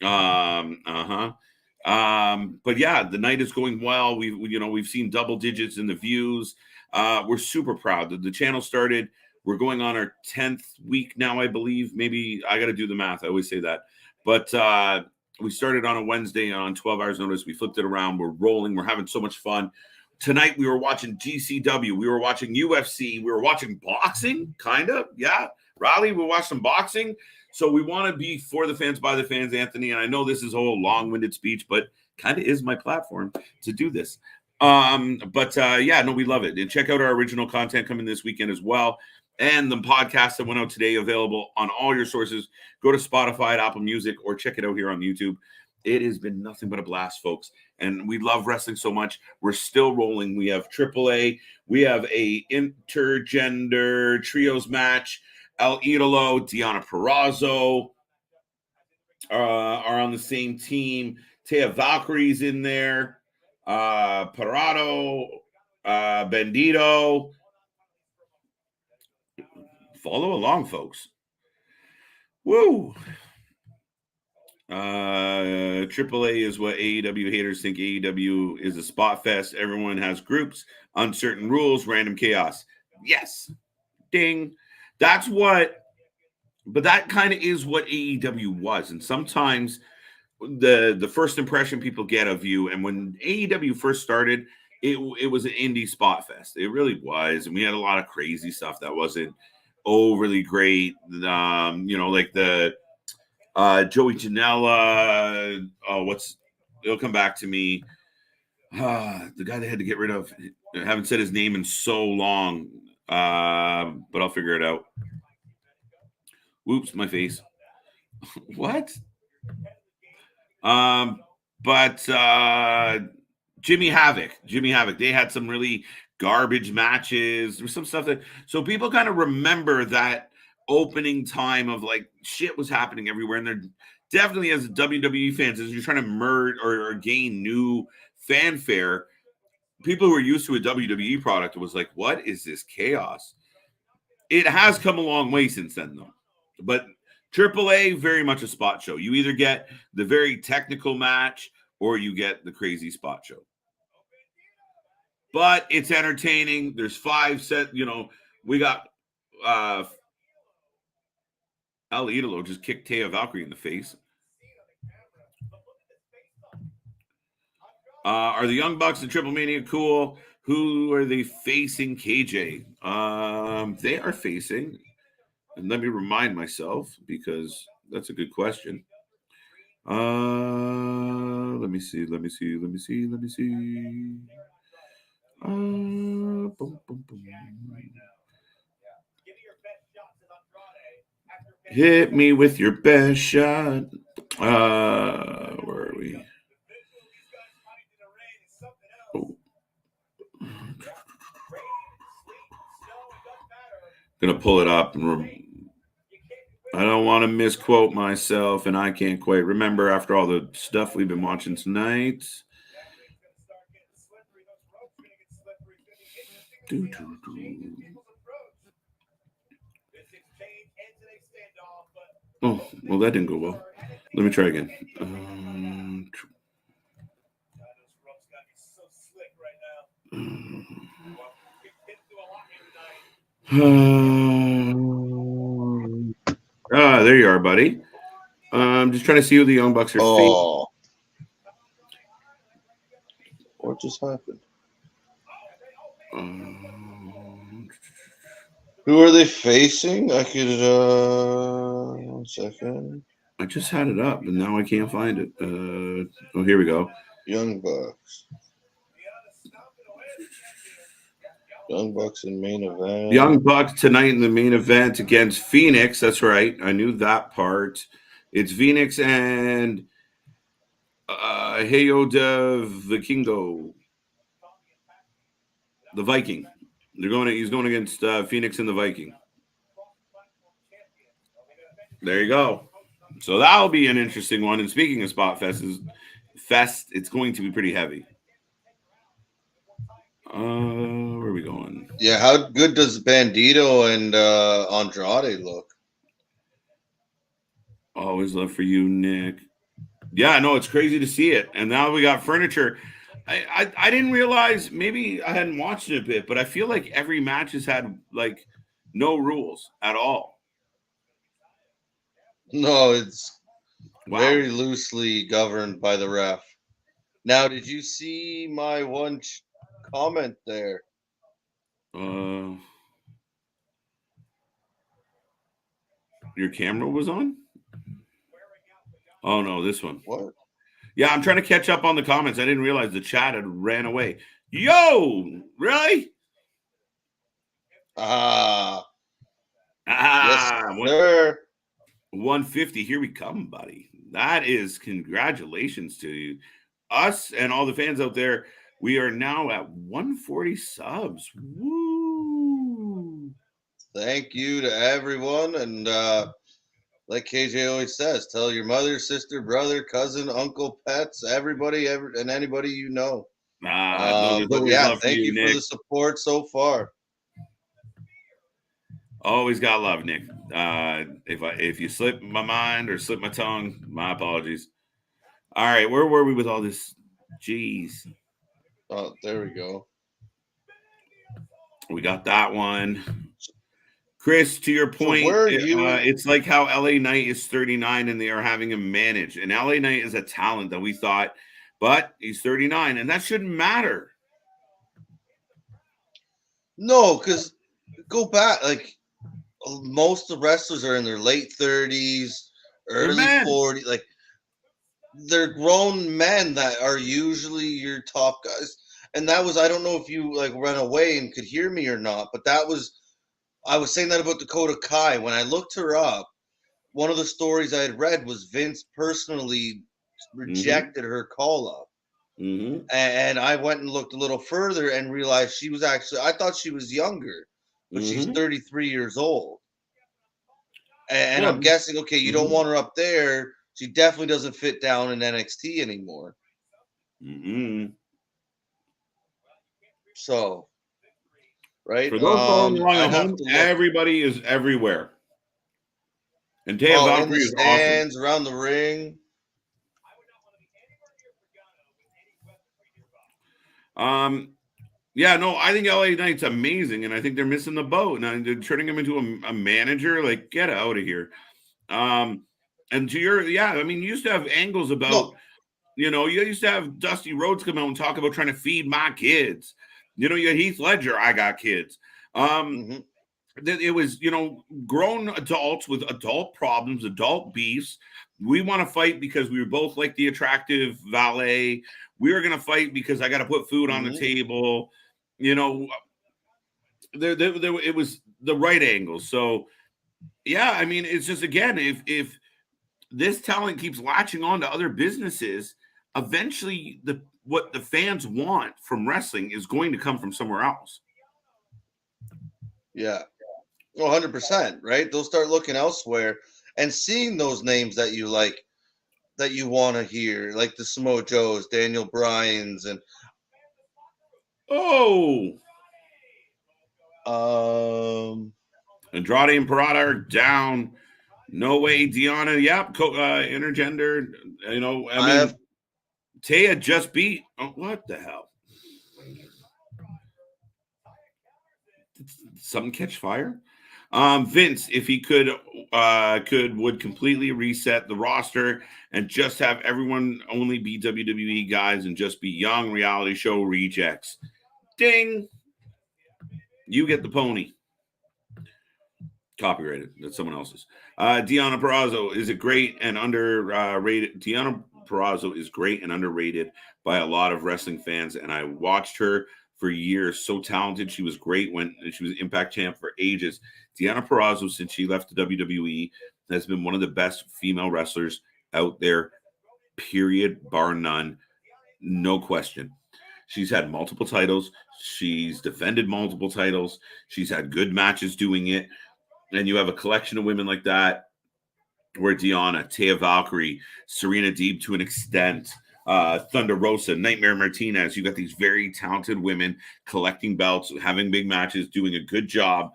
But yeah, the night is going well. We've seen double digits in the views. We're super proud that the channel started. We're going on our 10th week now, I believe. Maybe I got to do the math. I always say that. But we started on a Wednesday on 12 hours notice. We flipped it around. We're rolling. We're having so much fun. Tonight, we were watching GCW. We were watching UFC. We were watching boxing, kind of. Yeah. Raleigh, we watched some boxing. So we want to be for the fans, by the fans, Anthony. And I know this is a whole long-winded speech, but kind of is my platform to do this. We love it. And check out our original content coming this weekend as well. And the podcast that went out today, available on all your sources. Go to Spotify, Apple Music, or check it out here on YouTube. It has been nothing but a blast, folks. And we love wrestling so much. We're still rolling. We have AAA. We have a intergender trios match. El Idolo, Deonna Purrazzo are on the same team. Taya Valkyrie's in there. Parado, Bandito. Follow along, folks. Woo! AAA is what AEW haters think AEW is a spot fest. Everyone has groups, uncertain rules, random chaos. Yes. Ding. That's what, but that kind of is what AEW was. And sometimes the first impression people get of you, and when AEW first started, it was an indie spot fest. It really was. And we had a lot of crazy stuff that wasn't overly great. Like the Joey Janela. It'll come back to me. The guy they had to get rid of. I haven't said his name in so long. But I'll figure it out. Whoops, my face. What? Jimmy Havoc. They had some really garbage matches. There was some stuff so people kind of remember that opening time of like shit was happening everywhere. And they're definitely, as WWE fans, as you're trying to merge or gain new fanfare, people who are used to a WWE product was like, what is this chaos? It has come a long way since then, though. But AAA, very much a spot show. You either get the very technical match or you get the crazy spot show. But it's entertaining. There's 5 set. We got El Idolo just kicked Taya Valkyrie in the face. Are the Young Bucks and Triplemania cool? Who are they facing, KJ? They are facing, and let me remind myself because that's a good question. Let me see. Boom, boom, boom. Hit me with your best shot. Where are we? Oh. Gonna pull it up and I don't want to misquote myself, and I can't quite remember after all the stuff we've been watching tonight. Oh, well, that didn't go well. Let me try again. There you are, buddy. I'm just trying to see who the Young Bucks are facing. What just happened? Who are they facing? I could, 1 second. I just had it up, and now I can't find it. Here we go. Young Bucks. Young Bucks in main event. Young Bucks tonight in the main event against Phoenix. That's right. I knew that part. It's Phoenix and Heyo de Vikingo, the Viking. He's going against Phoenix and the Viking. There you go. So that'll be an interesting one. And speaking of Spot Fest, it's going to be pretty heavy. Where are we going? Yeah, how good does Bandito and Andrade look? Always love for you, Nick. Yeah, no, it's crazy to see it. And now we got furniture. I didn't realize, maybe I hadn't watched it a bit, but I feel like every match has had like no rules at all. No, it's very loosely governed by the ref. Now, did you see my one comment there? Your camera was on? Oh no, this one. What? Yeah, I'm trying to catch up on the comments. I didn't realize the chat had ran away. Yo, really? Yes, Yes, sir. 150. Here we come, buddy. That is congratulations to you. Us and all the fans out there. We are now at 140 subs. Woo! Thank you to everyone. And like KJ always says, tell your mother, sister, brother, cousin, uncle, pets, everybody, and anybody you know. But yeah, thank you for the support so far. Always got love, Nick. If you slip my mind or slip my tongue, my apologies. All right, where were we with all this? Jeez. Oh, there we go. We got that one. Chris, to your point, So it's like how LA Knight is 39 and they are having him manage. And LA Knight is a talent that we thought, but he's 39, and that shouldn't matter. No, because go back, like most of the wrestlers are in their late 30s, early 40s. Like they're grown men that are usually your top guys. And that was, I don't know if you like ran away and could hear me or not, but I was saying that about Dakota Kai. When I looked her up, one of the stories I had read was Vince personally rejected her call up. Mm-hmm. And I went and looked a little further and realized she was actually, I thought she was younger, but she's 33 years old. And I'm guessing, okay, you don't want her up there. She definitely doesn't fit down in NXT anymore. So, right? For those following along at home, everybody is everywhere. And Taya Valkyrie is stands awesome. Around the ring. Yeah, no, I think LA Knight's amazing, and I think they're missing the boat. Now they're turning him into a manager. Like, get out of here. And to your, I mean, you used to have angles about, you used to have Dusty Rhodes come out and talk about trying to feed my kids. You had Heath Ledger, I got kids. It was, grown adults with adult problems, adult beefs. We want to fight because we were both like the attractive valet. We were going to fight because I got to put food on the table. It was the right angle. So, I mean, it's just, again, if this talent keeps latching on to other businesses, eventually what the fans want from wrestling is going to come from somewhere else. Yeah. 100%, right? They'll start looking elsewhere and seeing those names that you like, that you want to hear, like the Samoa Joes, Daniel Bryans, and Andrade and Parada are down. No way, Deanna. Yep, intergender. I mean, Taya just beat. Oh, what the hell? Did something catch fire? Vince, if he would completely reset the roster and just have everyone only be WWE guys and just be young reality show rejects. Ding. You get the pony. Copyrighted. That's someone else's. Deonna Purrazzo is a great and underrated. Deonna Purrazzo is great and underrated by a lot of wrestling fans, and I watched her for years. So talented. She was great when she was Impact champ for ages. Deonna Purrazzo, since she left the WWE, has been one of the best female wrestlers out there, period, bar none, no question. She's had multiple titles. She's defended multiple titles. She's had good matches doing it. And you have a collection of women like that, where Deonna, Taya Valkyrie, Serena Deeb to an extent, Thunder Rosa, Nightmare Martinez. You got these very talented women collecting belts, having big matches, doing a good job.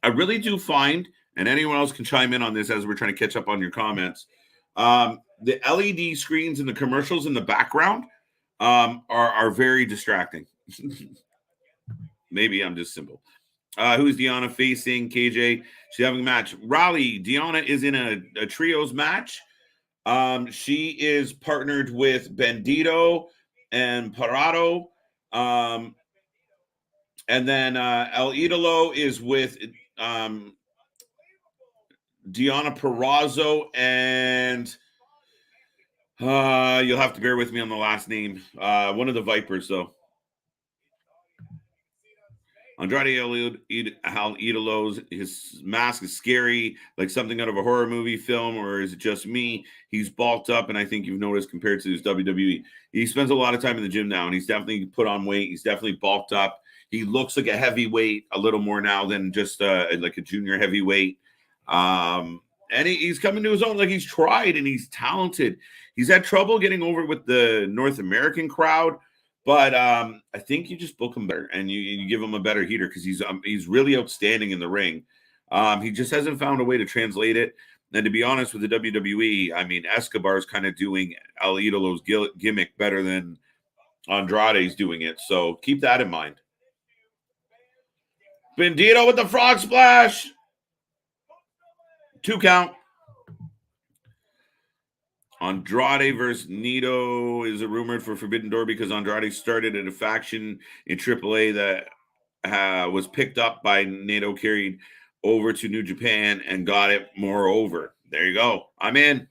I really do find, and anyone else can chime in on this as we're trying to catch up on your comments, the LED screens and the commercials in the background are very distracting. Maybe I'm just simple. Who's Deonna facing? KJ. She's having a match. Raleigh. Deonna is in a trios match. She is partnered with Bandito and Parado. And then El Idolo is with Deonna Purrazzo, and you'll have to bear with me on the last name. One of the Vipers, though. Andrade El Idolo's, his mask is scary, like something out of a horror movie film, or is it just me? He's bulked up, and I think you've noticed compared to his WWE. He spends a lot of time in the gym now, and he's definitely put on weight. He's definitely bulked up. He looks like a heavyweight a little more now than just like a junior heavyweight. And he's coming to his own. Like, he's tried, and he's talented. He's had trouble getting over with the North American crowd. But I think you just book him better, and you give him a better heater, because he's really outstanding in the ring. He just hasn't found a way to translate it. And to be honest with the WWE, I mean, Escobar's kind of doing El Idolo's gimmick better than Andrade's doing it. So keep that in mind. Bandito with the frog splash. 2 count. Andrade versus Nito is rumored for Forbidden Door, because Andrade started at a faction in AAA that was picked up by Naito, carried over to New Japan, and got it moreover. There you go. I'm in.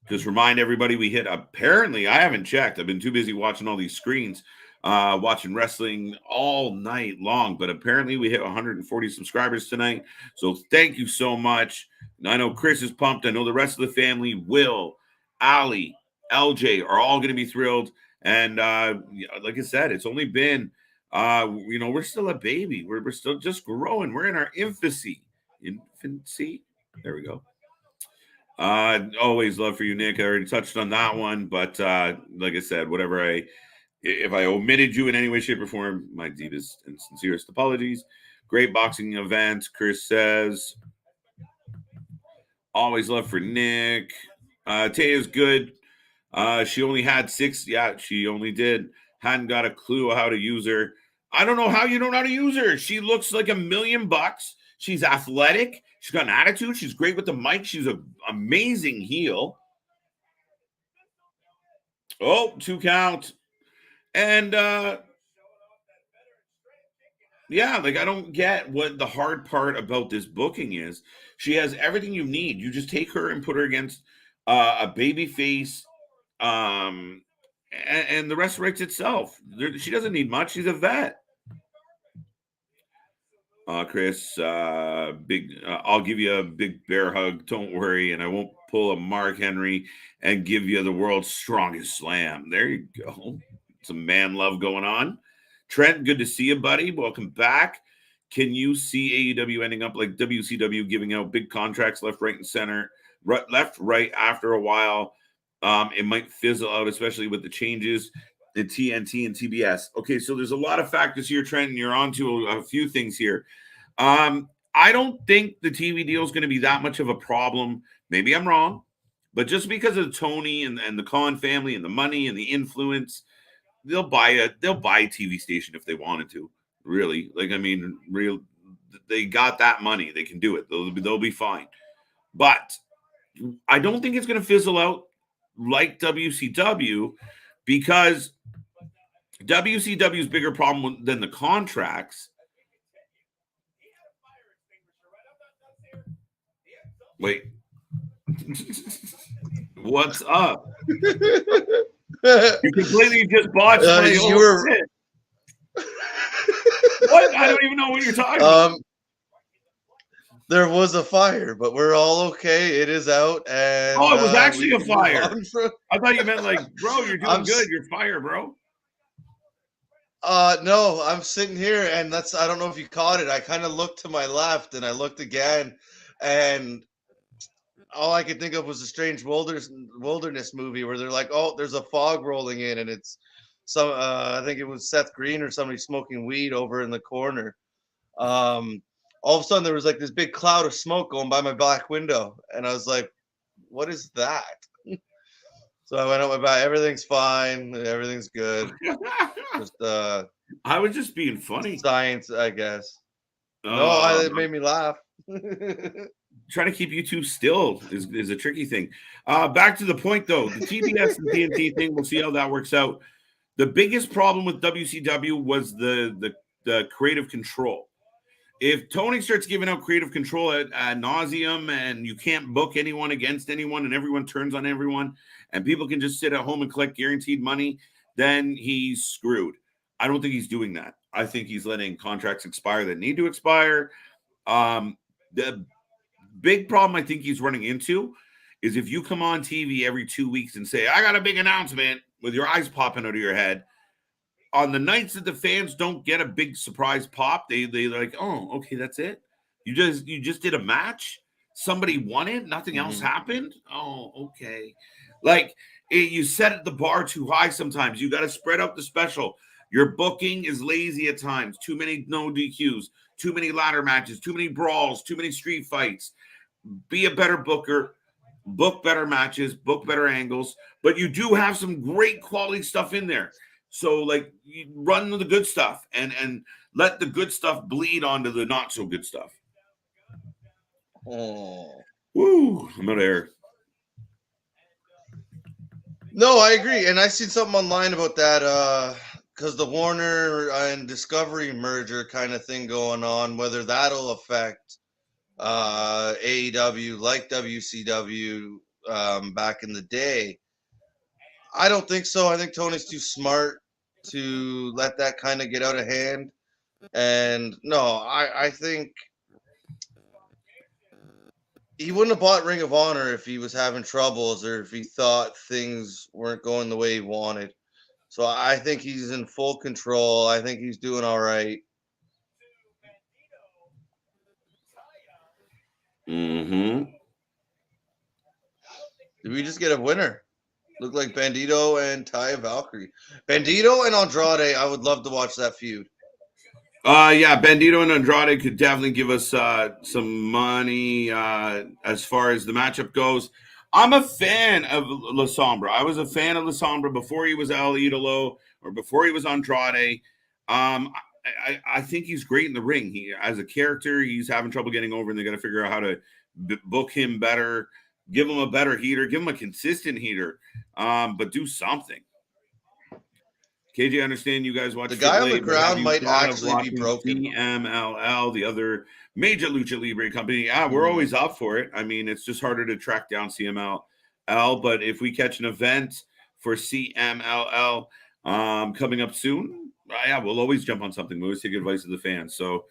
Just remind everybody we hit, apparently, I haven't checked. I've been too busy watching all these screens, watching wrestling all night long. But apparently we hit 140 subscribers tonight. So thank you so much. I know Chris is pumped. I know the rest of the family, Will, Ali, LJ, are all going to be thrilled. And like I said, it's only been, we're still a baby. We're still just growing. We're in our infancy. There we go. Always love for you, Nick. I already touched on that one. But like I said, if I omitted you in any way, shape, or form, my deepest and sincerest apologies. Great boxing event, Chris says. Always love for Nick. Taya's good. She only had 6. Yeah, she only did. Hadn't got a clue how to use her. I don't know how you don't know how to use her. She looks like $1 million. She's athletic. She's got an attitude. She's great with the mic. She's an amazing heel. Oh, 2 count. And yeah, like, I don't get what the hard part about this booking is. She has everything you need. You just take her and put her against a baby face, and the rest writes itself. She doesn't need much. She's a vet. Chris, I'll give you a big bear hug. Don't worry, and I won't pull a Mark Henry and give you the world's strongest slam. There you go. Some man love going on. Trent, good to see you, buddy. Welcome back. Can you see AEW ending up like WCW, giving out big contracts left, right, and center? Left, right, after a while, it might fizzle out, especially with the changes in TNT and TBS. Okay, so there's a lot of factors here, Trent, and you're onto a few things here. I don't think the TV deal is going to be that much of a problem. Maybe I'm wrong, but just because of Tony and the Khan family and the money and the influence, they'll buy a TV station if they wanted to. Really, like, I mean, they got that money. They can do it. They'll be fine. But I don't think it's going to fizzle out like WCW, because WCW's bigger problem than the contracts. Wait. What's up? You completely just botched my whole shit. What? I don't even know what you're talking about. there was a fire, but we're all okay. It is out, and Oh, it was we actually a can move fire. on from. I thought you meant like, bro, you're I'm doing good. You're fire, bro. no, I'm sitting here, and I don't know if you caught it. I kind of looked to my left, and I looked again, and all I could think of was a strange wilderness movie where they're like, oh, there's a fog rolling in, and it's some. I think it was Seth Green or somebody smoking weed over in the corner. All of a sudden, there was like this big cloud of smoke going by my back window, and I was like, what is that? So I went out my back. Everything's fine. Everything's good. Just I was just being funny. science, I guess. No, it made me laugh. Trying to keep you two still is a tricky thing. Back to the point though, the TBS and TNT thing. We'll see how that works out. The biggest problem with WCW was the creative control. If Tony starts giving out creative control at nauseum, and you can't book anyone against anyone, and everyone turns on everyone, and people can just sit at home and collect guaranteed money, then he's screwed. I don't think he's doing that. I think he's letting contracts expire that need to expire. The big problem I think he's running into is if you come on TV every 2 weeks and say, I got a big announcement with your eyes popping out of your head, on the nights that the fans don't get a big surprise pop, they like, oh, okay, that's it. You just did a match. Somebody won it. Nothing else happened. Oh, okay. Like you set the bar too high sometimes. You got to spread out the special. Your booking is lazy at times. Too many no DQs. Too many ladder matches. Too many brawls. Too many street fights. Be a better booker. Book better matches. Book better angles. But you do have some great quality stuff in there. So, like, you run the good stuff and let the good stuff bleed onto the not so good stuff. Oh. Woo! I'm out of air. No, I agree, and I seen something online about that because the Warner and Discovery merger kind of thing going on, whether that'll affect AEW like WCW back in the day. I don't think so. I think Tony's too smart to let that kind of get out of hand. And no, I think he wouldn't have bought Ring of Honor if he was having troubles or if he thought things weren't going the way he wanted. So I think he's in full control. I think he's doing all right. Mm-hmm. Did we just get a winner? Look like Bandito and Ty Valkyrie. Bandito and Andrade, I would love to watch that feud. Yeah, Bandito and Andrade could definitely give us some money as far as the matchup goes. I'm a fan of La Sombra. I was a fan of La Sombra before he was El Idolo or before he was Andrade. I think he's great in the ring. He, as a character, he's having trouble getting over, and they got to figure out how to book him better, give him a better heater, give him a consistent heater, but do something. KJ, I understand you guys watch the guy on the AAA, ground might actually be broken. CMLL, the other major Lucha Libre company. Yeah, we're always up for it. I mean, it's just harder to track down CMLL, but if we catch an event for CMLL coming up soon, yeah, we'll always jump on something. We always take advice of the fans. So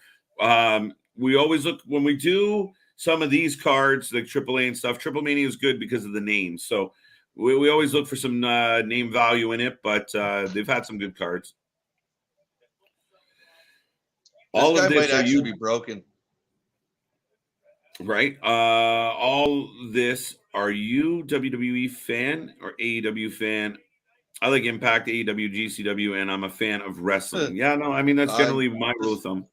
we always look when we do some of these cards, like AAA and stuff. Triplemania is good because of the names. So we always look for some name value in it, but they've had some good cards. This guy might actually be broken. Right. All this, are you WWE fan or AEW fan? I like Impact, AEW, GCW, and I'm a fan of wrestling. Yeah, no, I mean, that's generally my rule of thumb.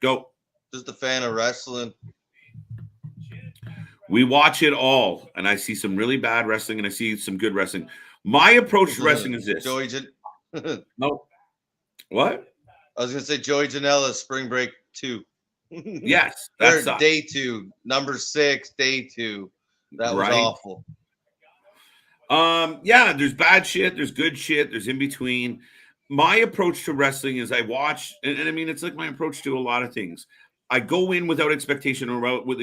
Go. Just a fan of wrestling. We watch it all, and I see some really bad wrestling, and I see some good wrestling. My approach to wrestling is this. No. What? I was going to say Joey Janela's Spring Break 2. Yes. That's day 2. Number 6, day 2. That was awful. Yeah, there's bad shit. There's good shit. There's in between. My approach to wrestling is I watch, and I mean, it's like my approach to a lot of things. I go in without expectation or with,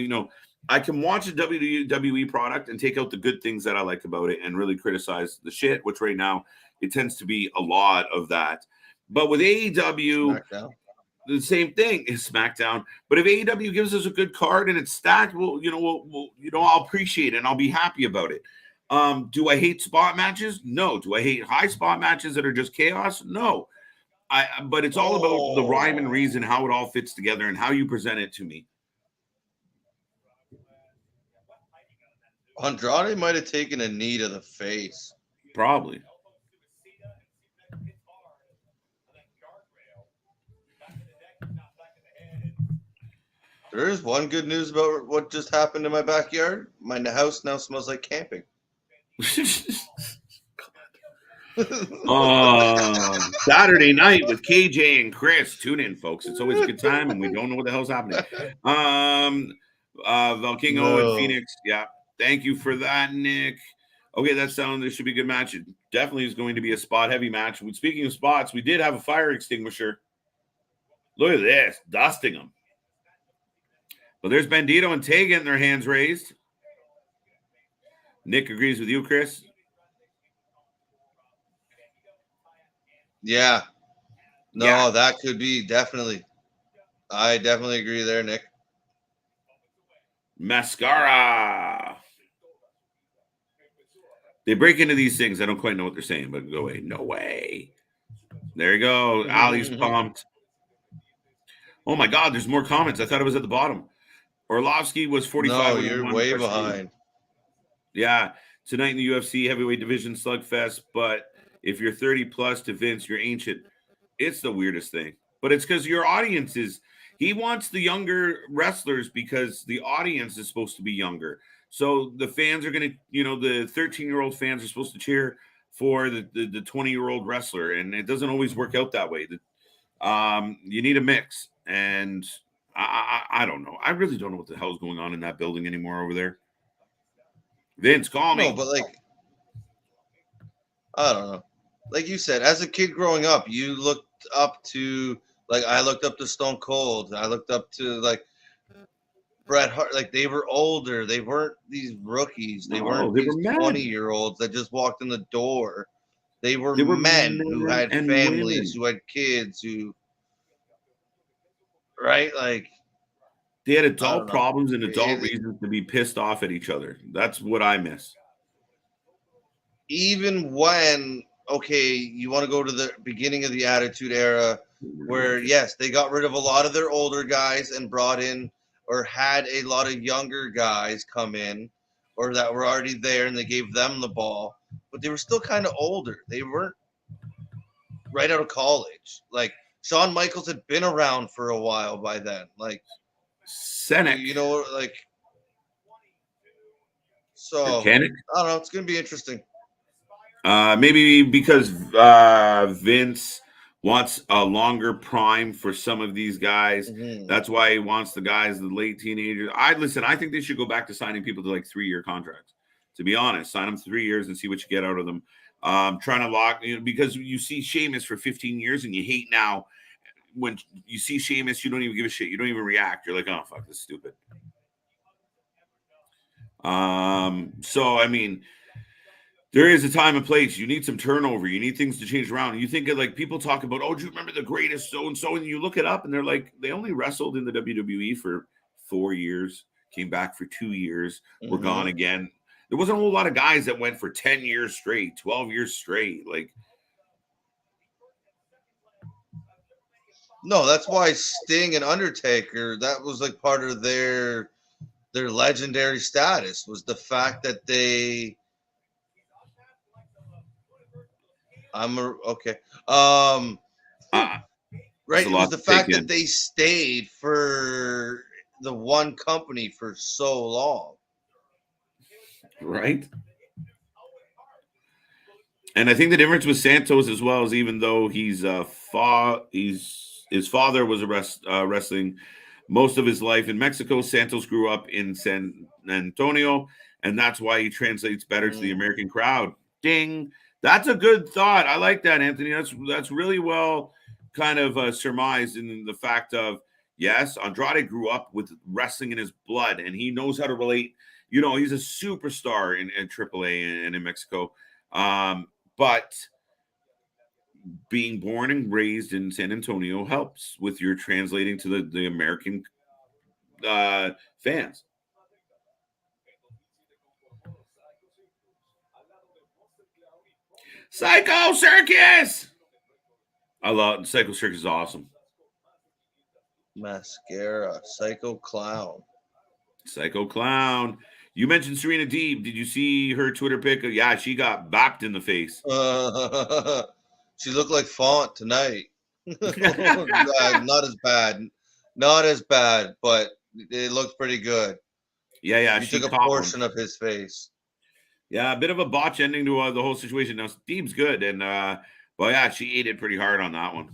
I can watch a WWE product and take out the good things that I like about it and really criticize the shit, which right now it tends to be a lot of that. But with AEW, the same thing is SmackDown. But if AEW gives us a good card and it's stacked, I'll appreciate it and I'll be happy about it. Do I hate spot matches? No. Do I hate high spot matches that are just chaos? No. But it's all about the rhyme and reason, how it all fits together, and how you present it to me. Andrade might have taken a knee to the face. Probably. There is one good news about what just happened in my backyard. My house now smells like camping. Saturday night with KJ and Chris. Tune in, folks. It's always a good time, and we don't know what the hell's happening. Volcano and Phoenix. Yeah. Thank you for that, Nick. Okay, this should be a good match. It definitely is going to be a spot-heavy match. Speaking of spots, we did have a fire extinguisher. Look at this, dusting them. But there's Bandito and Tay getting their hands raised. Nick agrees with you, Chris. Yeah. No, that could be definitely. I definitely agree there, Nick. Mascara. They break into these things. I don't quite know what they're saying, but go away. No way. There you go. Ali's pumped. Oh my God, there's more comments. I thought it was at the bottom. Orlovsky was 45. No, you're way behind. Yeah. Tonight in the UFC heavyweight division slugfest, but if you're 30 plus to Vince, you're ancient. It's the weirdest thing. But it's because your audience he wants the younger wrestlers because the audience is supposed to be younger. So the fans are going to, the 13-year-old fans are supposed to cheer for the 20-year-old wrestler. And it doesn't always work out that way. You need a mix. And I don't know. I really don't know what the hell's going on in that building anymore over there. Vince, call me. No, but I don't know. Like you said, as a kid growing up, you looked up to, I looked up to Stone Cold. I looked up to, Bret Hart. They were older. They weren't these rookies. They weren't these 20-year-olds that just walked in the door. They were men who had families, who had kids, right? They had adult problems and adult reasons to be pissed off at each other. That's what I miss. Even when, you want to go to the beginning of the Attitude Era where, yes, they got rid of a lot of their older guys and brought in or had a lot of younger guys come in or that were already there and they gave them the ball. But they were still kind of older. They weren't right out of college. Shawn Michaels had been around for a while by then. Seneca. So, I don't know. It's going to be interesting. Maybe because Vince wants a longer prime for some of these guys. Mm-hmm. That's why he wants the guys, the late teenagers. I think they should go back to signing people to 3-year contracts. To be honest, sign them 3 years and see what you get out of them. Trying to lock, because you see Sheamus for 15 years and you hate now. When you see Sheamus, you don't even give a shit. You don't even react. You're like, oh, fuck, this is stupid. There is a time and place. You need some turnover. You need things to change around. You think of people talk about, do you remember the greatest so-and-so? And you look it up and they're they only wrestled in the WWE for 4 years, came back for 2 years, were gone again. There wasn't a whole lot of guys that went for 10 years straight, 12 years straight. No, that's why Sting and Undertaker, that was part of their legendary status, was the fact that they right. It was the fact that they stayed for the one company for so long. Right. And I think the difference with Santos as well is even though his father was wrestling most of his life in Mexico, Santos grew up in San Antonio, and that's why he translates better to the American crowd. Ding. That's a good thought. I like that, Anthony. That's really well kind of surmised in the fact of, yes, Andrade grew up with wrestling in his blood, and he knows how to relate. He's a superstar in AAA and in Mexico. But being born and raised in San Antonio helps with your translating to the American fans. Psycho Circus. I love Psycho Circus is awesome. Mascara, Psycho Clown. Psycho Clown. You mentioned Serena Deeb. Did you see her Twitter pic? Yeah, she got bopped in the face. She looked like Font tonight. Not as bad. Not as bad, but it looked pretty good. Yeah, He she took a caught portion one. of his face. Yeah, a bit of a botch ending to the whole situation. Now, Deeb's good, and well, yeah, she ate it pretty hard on that one.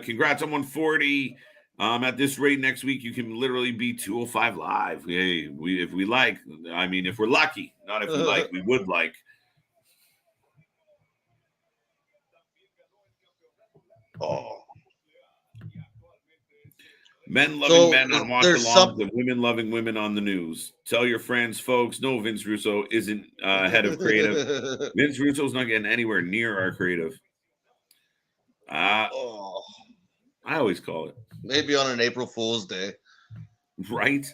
Congrats on 140. At this rate, next week you can literally be 205 live. Hey, if we like, I mean, if we're lucky, not if we like, we would like. Oh. Men loving men on watch alongs and women loving women on the news. Tell your friends, folks. No, Vince Russo isn't head of creative. Vince Russo's not getting anywhere near our creative. I always call it. Maybe on an April Fool's Day. Right?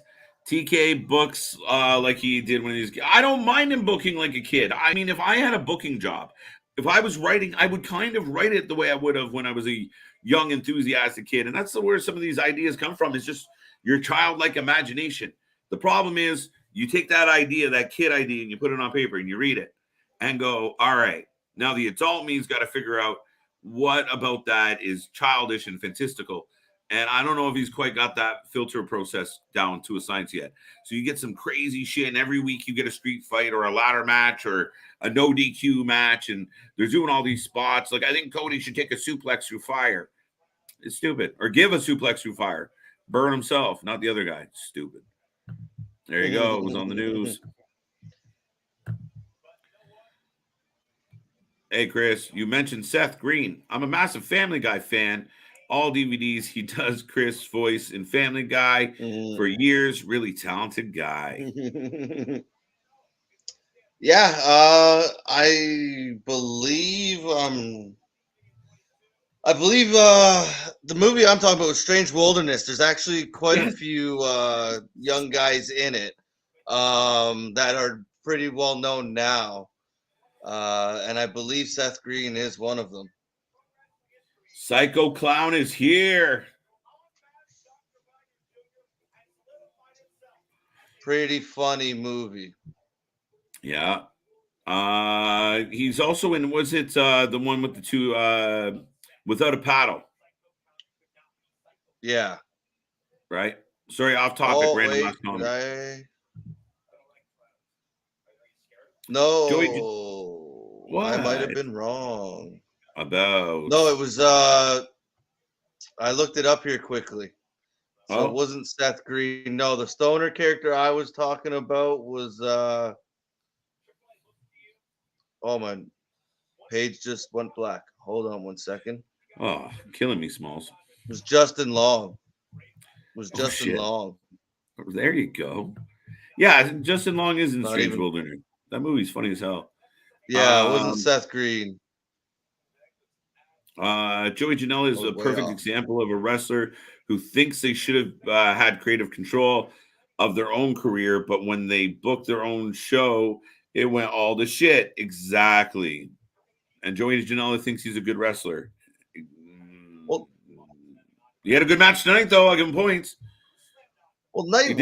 TK books like he did when he was. I don't mind him booking like a kid. I mean, if I had a booking job, if I was writing, I would kind of write it the way I would have when I was a young, enthusiastic kid. And that's where some of these ideas come from. It's just your childlike imagination. The problem is you take that idea, that kid idea, and you put it on paper and you read it and go, all right, now the adult me's got to figure out what about that is childish and fantastical. And I don't know if he's quite got that filter process down to a science yet. So you get some crazy shit, and every week you get a street fight or a ladder match or a no DQ match, and they're doing all these spots. Like, I think Cody should take a suplex through fire. It's stupid. Or give a suplex through fire. Burn himself, not the other guy. Stupid. There you go. It was on the news. Hey, Chris, you mentioned Seth Green. I'm a massive Family Guy fan. All DVDs, he does Chris' voice in Family Guy for years. Really talented guy. Yeah, I believe the movie I'm talking about was Strange Wilderness. There's actually quite a few young guys in it that are pretty well known now. And I believe Seth Green is one of them. Psycho Clown is here. Pretty funny movie. Yeah. He's also in, was it the one with the two Without a Paddle? Yeah. Right? Sorry, off topic, random last comment. No. Joey, what? I might have been wrong. About. No, it was I looked it up here quickly. So it wasn't Seth Green. No, the stoner character I was talking about was oh, my page just went black. Hold on one second. Oh, killing me, Smalls. It was Justin Long. Long. There you go. Yeah, Justin Long is in Strange Wilderness. That movie's funny as hell. Yeah, it wasn't Seth Green. Joey Janela is a perfect example of a wrestler who thinks they should have had creative control of their own career, but when they booked their own show, it went all to shit. Exactly. And Joey Janela thinks he's a good wrestler. Well, he had a good match tonight, though. I'll give him points. Well, night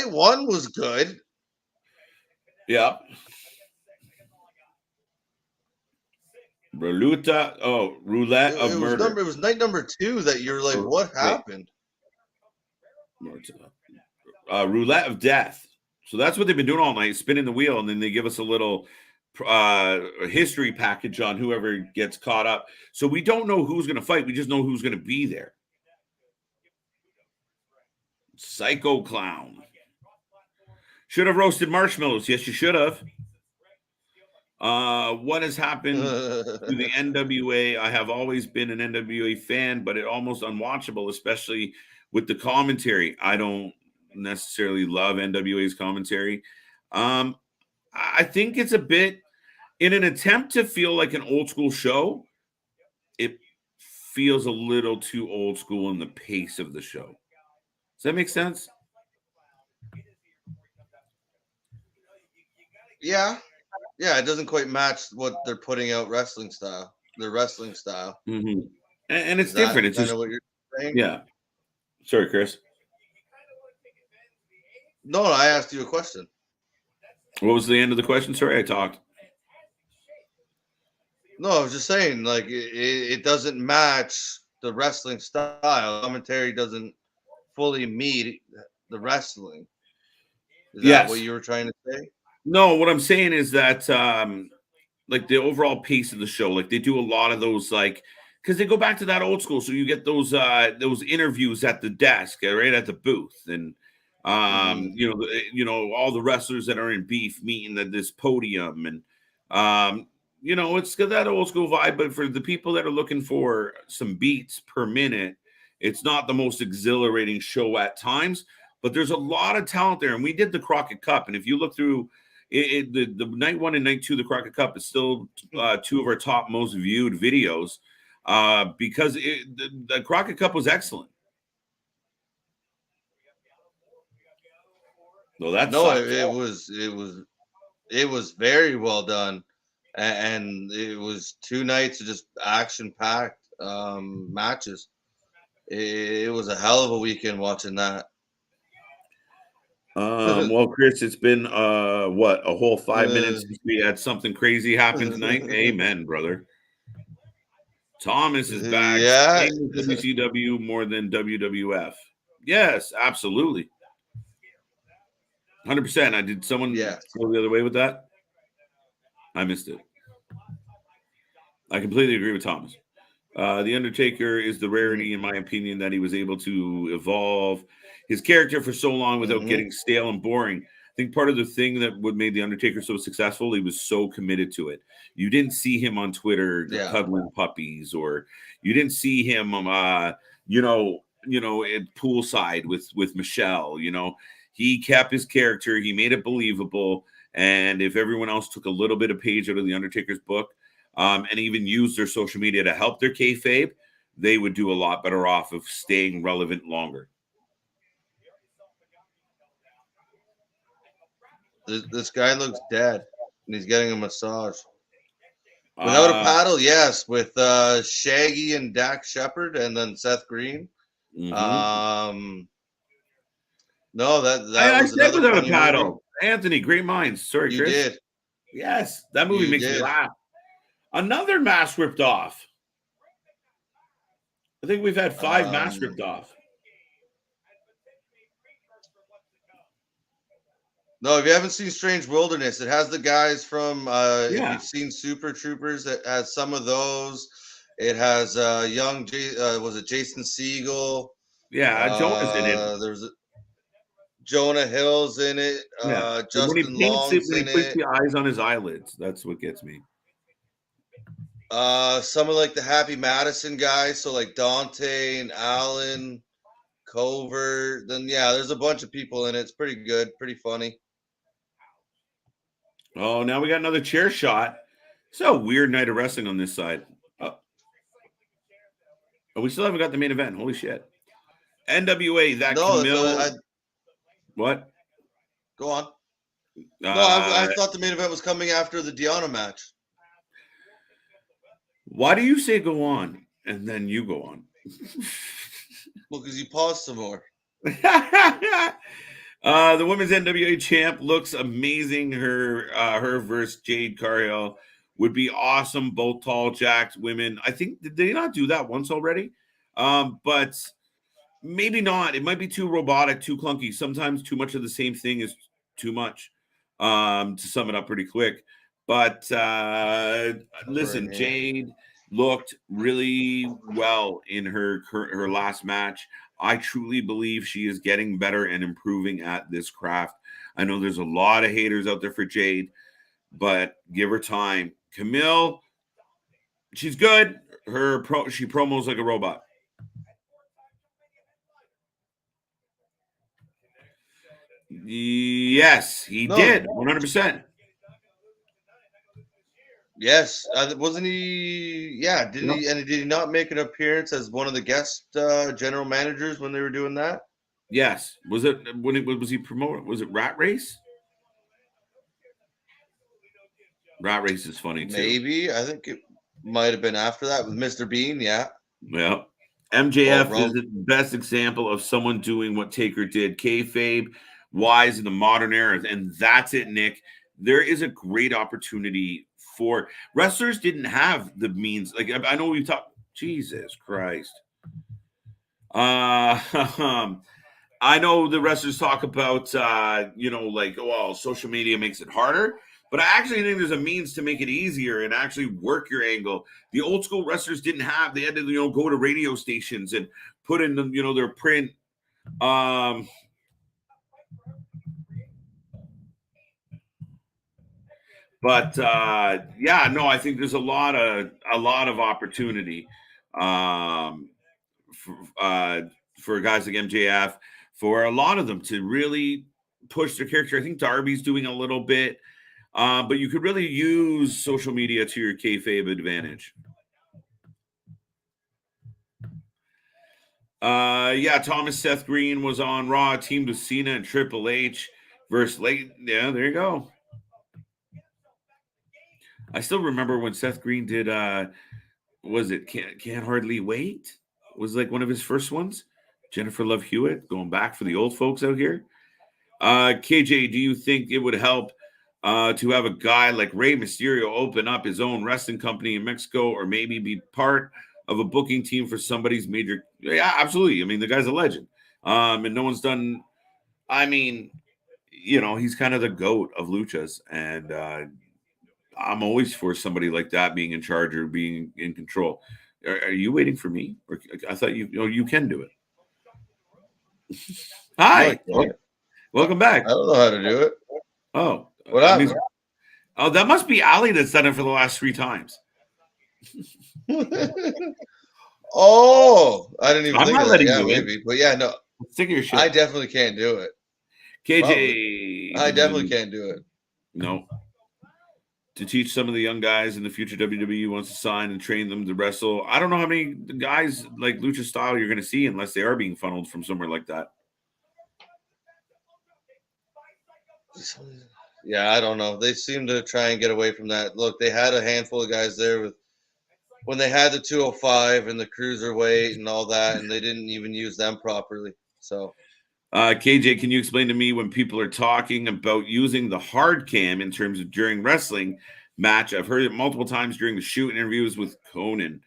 one was good. Yeah. Roulette of murder. It was night number 2 that you're like, what happened? Roulette of death. So that's what they've been doing all night, spinning the wheel, and then they give us a little history package on whoever gets caught up. So we don't know who's going to fight. We just know who's going to be there. Psycho Clown. Should have roasted marshmallows. Yes, you should have. What has happened to the NWA? I have always been an NWA fan, but it almost unwatchable, especially with the commentary. I don't necessarily love NWA's commentary. I I think it's a bit in an attempt to feel like an old school show. It feels a little too old school in the pace of the show. Does that make sense? Yeah, yeah. It doesn't quite match what they're putting out wrestling style. Their wrestling style. Mm-hmm. And it's Is that different. It's kind just of what you're saying? yeah. Sorry, Chris. No, I asked you a question. What was the end of the question? Sorry, I talked. No, I was just saying, like it doesn't match the wrestling style. Commentary doesn't fully meet the wrestling. Is that what Yes. you were trying to say? No, what I'm saying is that like the overall pace of the show, like they do a lot of those like because they go back to that old school. So you get those interviews at the desk, right at the booth, and Hmm. all the wrestlers that are in beef meeting at this podium, and it's got that old school vibe. But for the people that are looking for some beats per minute, it's not the most exhilarating show at times. But there's a lot of talent there, and we did the Crockett Cup, and if you look through the night one and night two, the Crockett Cup is still two of our top most viewed videos because the Crockett Cup was excellent. No, that No, sucked. it was very well done, and it was 2 nights of just action packed matches. It was a hell of a weekend watching that. Well, Chris, it's been what a whole 5 minutes Uh, since we had something crazy happen tonight. Amen, brother. Thomas is back. yeah. Staying with WCW more than WWF. Yes, absolutely. 100%. I did someone Yeah. go the other way with that? I missed it. I completely agree with Thomas. The Undertaker is the rarity, in my opinion, that he was able to evolve his character for so long without Mm-hmm. getting stale and boring. I think part of the thing that what made the Undertaker so successful, he was so committed to it. You didn't see him on Twitter Yeah. cuddling puppies, or you didn't see him, at poolside with Michelle. He kept his character. He made it believable. And if everyone else took a little bit of page out of the Undertaker's book, and even use their social media to help their kayfabe, they would do a lot better off of staying relevant longer. This guy looks dead, and he's getting a massage. Without a paddle, yes. With Shaggy and Dak Shepard, and then Seth Green. Mm-hmm. No, that I was said another without a funny movie. paddle. Anthony, great minds. Sorry, You Chris. did. Yes, that movie You makes me did. laugh. Another mask ripped off. I think we've had 5 masks ripped off. No, if you haven't seen Strange Wilderness, it has the guys from. If Yeah. you've seen Super Troopers, it has some of those. It has was it Jason Segel? Yeah, Jonah's in it. There's Jonah Hill's in it. Yeah. And when he Justin paints it, Long's when he in puts it. the eyes on his eyelids, that's what gets me. Some of like the Happy Madison guys, so like Dante and Alan, Covert. Then yeah, there's a bunch of people in it. It's pretty good, pretty funny. Oh, now we got another chair shot. It's a weird night of wrestling on this side. Oh, we still haven't got the main event. Holy shit. NWA, that No, that's Camille. What? go on. No, I thought the main event was coming after the Deanna match. Why do you say go on and then you go on? Well, because you paused some more. The women's NWA champ looks amazing. Her versus Jade Cargill would be awesome. Both tall, jacked women. I think did they not do that once already? But maybe not. It might be too robotic, too clunky. Sometimes too much of the same thing is too much. To sum it up pretty quick. But listen, Jade looked really well in her last match. I truly believe she is getting better and improving at this craft. I know there's a lot of haters out there for Jade, but give her time. Camille, she's good. She promos like a robot. Yes, he did 100%. Yes, wasn't he? Yeah, didn't he? And did he not make an appearance as one of the guest general managers when they were doing that? Yes. Was it when it was he promoted? Was it Rat Race? Rat Race is funny too. Maybe. I think it might have been after that with Mr. Bean. Yeah. Yeah. Oh, MJF is the best example of someone doing what Taker did. Kayfabe, wise in the modern era. And that's it, Nick. There is a great opportunity for wrestlers didn't have the means. Like I know we talked. Jesus Christ. I know the wrestlers talk about, like, well, social media makes it harder, but I actually think there's a means to make it easier and actually work your angle. The old school wrestlers didn't have; they had to, go to radio stations and put in, their print. But yeah, no, I think there's a lot of opportunity for guys like MJF, for a lot of them to really push their character. I think Darby's doing a little bit, but you could really use social media to your kayfabe advantage. Yeah, Thomas Seth Green was on Raw, teamed with Cena and Triple H versus late. Yeah, there you go. I still remember when Seth Green did was it Can't Hardly Wait? Was like one of his first ones. Jennifer Love Hewitt, going back for the old folks out here. KJ, do you think it would help to have a guy like Rey Mysterio open up his own wrestling company in Mexico, or maybe be part of a booking team for somebody's major? Yeah, absolutely. I mean, the guy's a legend. And no one's done, I mean, he's kind of the GOAT of luchas. And I'm always for somebody like that being in charge or being in control. Are you waiting for me? Or I thought you can do it. Hi. Welcome back. I don't know how to do it. Oh, what happened? Oh, that must be Ali that's done it for the last 3 times. Oh, I didn't even think of that. Yeah, maybe. In. But yeah, no. Stick your shit. I definitely can't do it. KJ. I definitely can't do it. No. To teach some of the young guys in the future WWE wants to sign and train them to wrestle. I don't know how many guys like lucha style you're going to see unless they are being funneled from somewhere like that. Yeah, I don't know. They seem to try and get away from that. Look, they had a handful of guys there when they had the 205 and the cruiserweight and all that, and they didn't even use them properly. So, KJ, can you explain to me when people are talking about using the hard cam in terms of during wrestling match? I've heard it multiple times during the shoot interviews with Conan.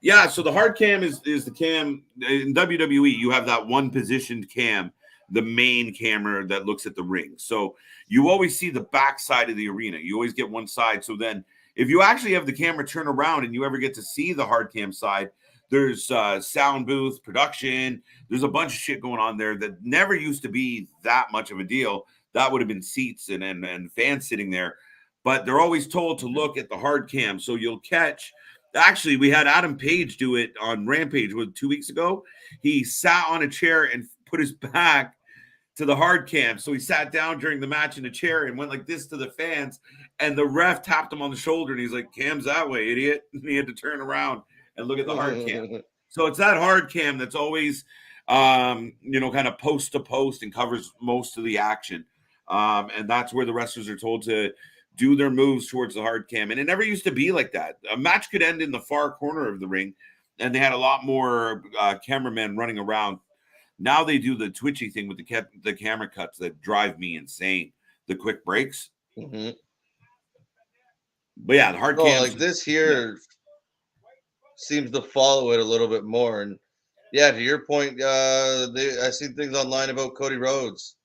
Yeah, so the hard cam is the cam in WWE. You have that one positioned cam, the main camera that looks at the ring. So you always see the back side of the arena. You always get one side. So then if you actually have the camera turn around and you ever get to see the hard cam side, there's sound booth, production. There's a bunch of shit going on there that never used to be that much of a deal. That would have been seats and fans sitting there. But they're always told to look at the hard cam. So you'll catch. Actually, we had Adam Page do it on Rampage 2 weeks ago. He sat on a chair and put his back to the hard cam. So he sat down during the match in a chair and went like this to the fans. And the ref tapped him on the shoulder and he's like, "Cam's that way, idiot." And he had to turn around and look at the hard cam. So it's that hard cam that's always, kind of post to post and covers most of the action. And that's where the wrestlers are told to do their moves towards the hard cam. And it never used to be like that. A match could end in the far corner of the ring, and they had a lot more cameramen running around. Now they do the twitchy thing with the camera cuts that drive me insane. The quick breaks. Mm-hmm. But yeah, the hard cam. Like this here seems to follow it a little bit more. And yeah, to your point, I seen things online about Cody Rhodes.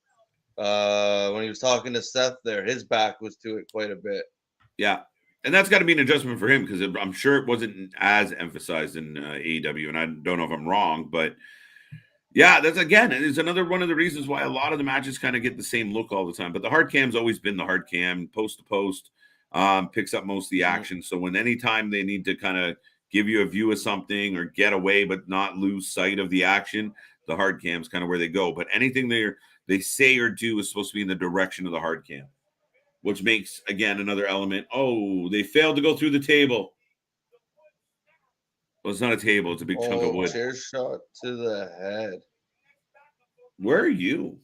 When he was talking to Seth there, his back was to it quite a bit. Yeah. And that's got to be an adjustment for him because I'm sure it wasn't as emphasized in AEW. And I don't know if I'm wrong, but yeah, it's another one of the reasons why a lot of the matches kind of get the same look all the time. But the hard cam's always been the hard cam, post to post, picks up most of the action. Mm-hmm. So when anytime they need to kind of give you a view of something or get away but not lose sight of the action, the hard cam's kind of where they go. But anything they say or do is supposed to be in the direction of the hard cam. which makes, again, another element. Oh, they failed to go through the table. Well, it's not a table. It's a big chunk of wood. Chair shot to the head. Where are you?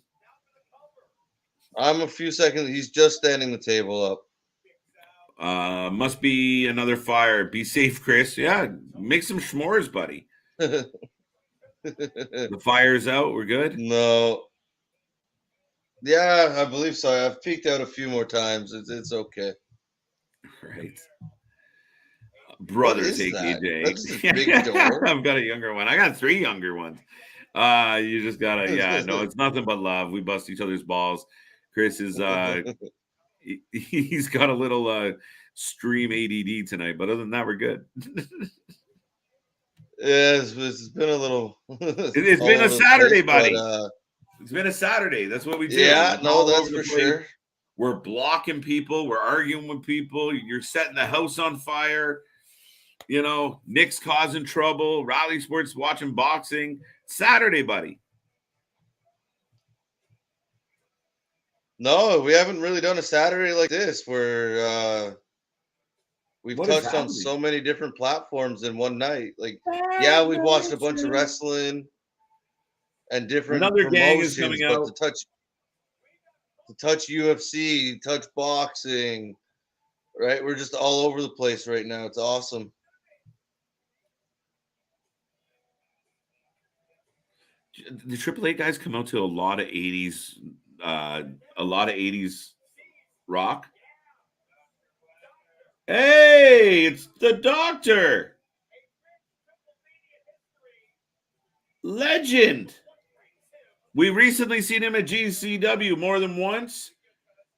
I'm a few seconds. He's just standing the table up. Must be another fire. Be safe, Chris. Yeah, make some s'mores, buddy. The fire's out. We're good? No. Yeah, I believe so. I've peeked out a few more times. It's okay. Right. Brothers, What is that? AKJ. That's just a big door. I've got a younger one. I got 3 younger ones. You just gotta, yeah, no, it's nothing but love. We bust each other's balls. Chris is he's got a little stream ADD tonight, but other than that, we're good. Yeah, it's been a little. It's been a Saturday, buddy. It's been a Saturday. That's what we do. Yeah, no, that's for sure. We're blocking people. We're arguing with people. You're setting the house on fire. You know, Nick's causing trouble. Raleigh Sports watching boxing. Saturday, buddy. No, we haven't really done a Saturday like this where we've touched on so many different platforms in one night. Like, yeah, we've watched a bunch of wrestling and different promotions, but to touch UFC, touch boxing, right? We're just all over the place right now. It's awesome. The AAA guys come out to a lot of 80s rock. Hey, it's the Doctor. Legend. We recently seen him at GCW more than once.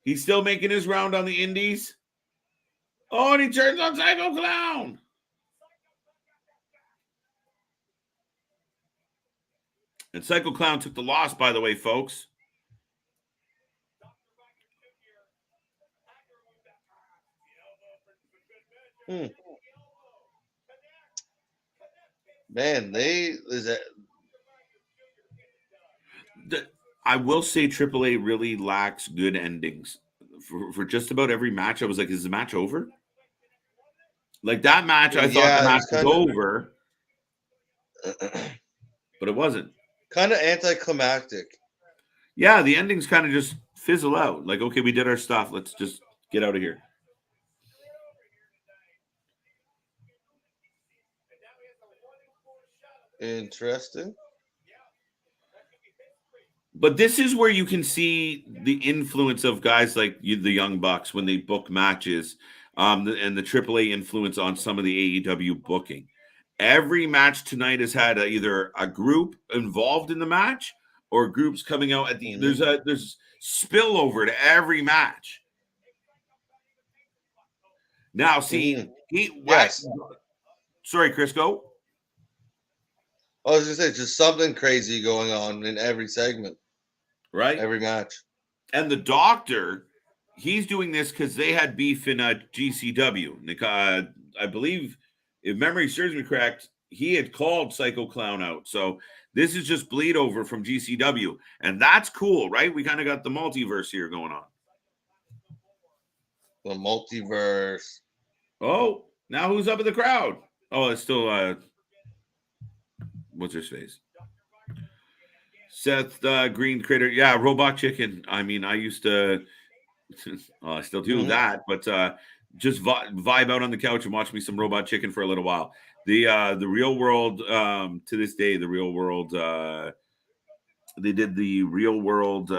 He's still making his round on the indies. Oh, and he turns on Psycho Clown. And Psycho Clown took the loss, by the way, folks. Man, I will say AAA really lacks good endings. For just about every match, I was like, is the match over? Like that match, I thought the match was over. But it wasn't. Kind of anticlimactic. Yeah, the endings kind of just fizzle out. Like, okay, we did our stuff. Let's just get out of here. Interesting. But this is where you can see the influence of guys like the Young Bucks when they book matches, and the AAA influence on some of the AEW booking. Every match tonight has had either a group involved in the match or groups coming out at the end. There's spillover to every match. Now, see, yes. Sorry, Chris, go. I was going to say, just something crazy going on in every segment. Right? Every match. And the Doctor, he's doing this because they had beef in GCW. I believe, if memory serves me correct, he had called Psycho Clown out. So this is just bleed over from GCW. And that's cool, right? We kind of got the multiverse here going on. The multiverse. Oh, now who's up in the crowd? Oh, it's still... what's his face? Seth Green Critter. Yeah, Robot Chicken. I mean, I used to I still do that, but just vibe out on the couch and watch me some Robot Chicken for a little while. The Real World, to this day, the Real World, they did the Real World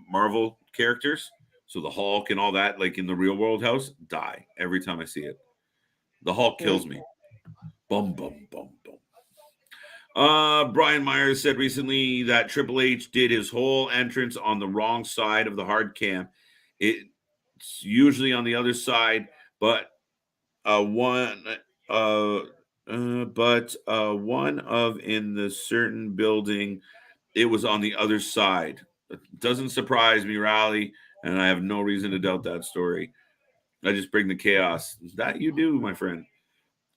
Marvel characters. So the Hulk and all that, like in the Real World house, die every time I see it. The Hulk kills me. Bum, bum, bum, bum. Brian Myers said recently that Triple H did his whole entrance on the wrong side of the hard cam. It's usually on the other side, but one of in the certain building, it was on the other side. It doesn't surprise me, Raleigh, and I have no reason to doubt that story. I just bring the chaos. That you do, my friend.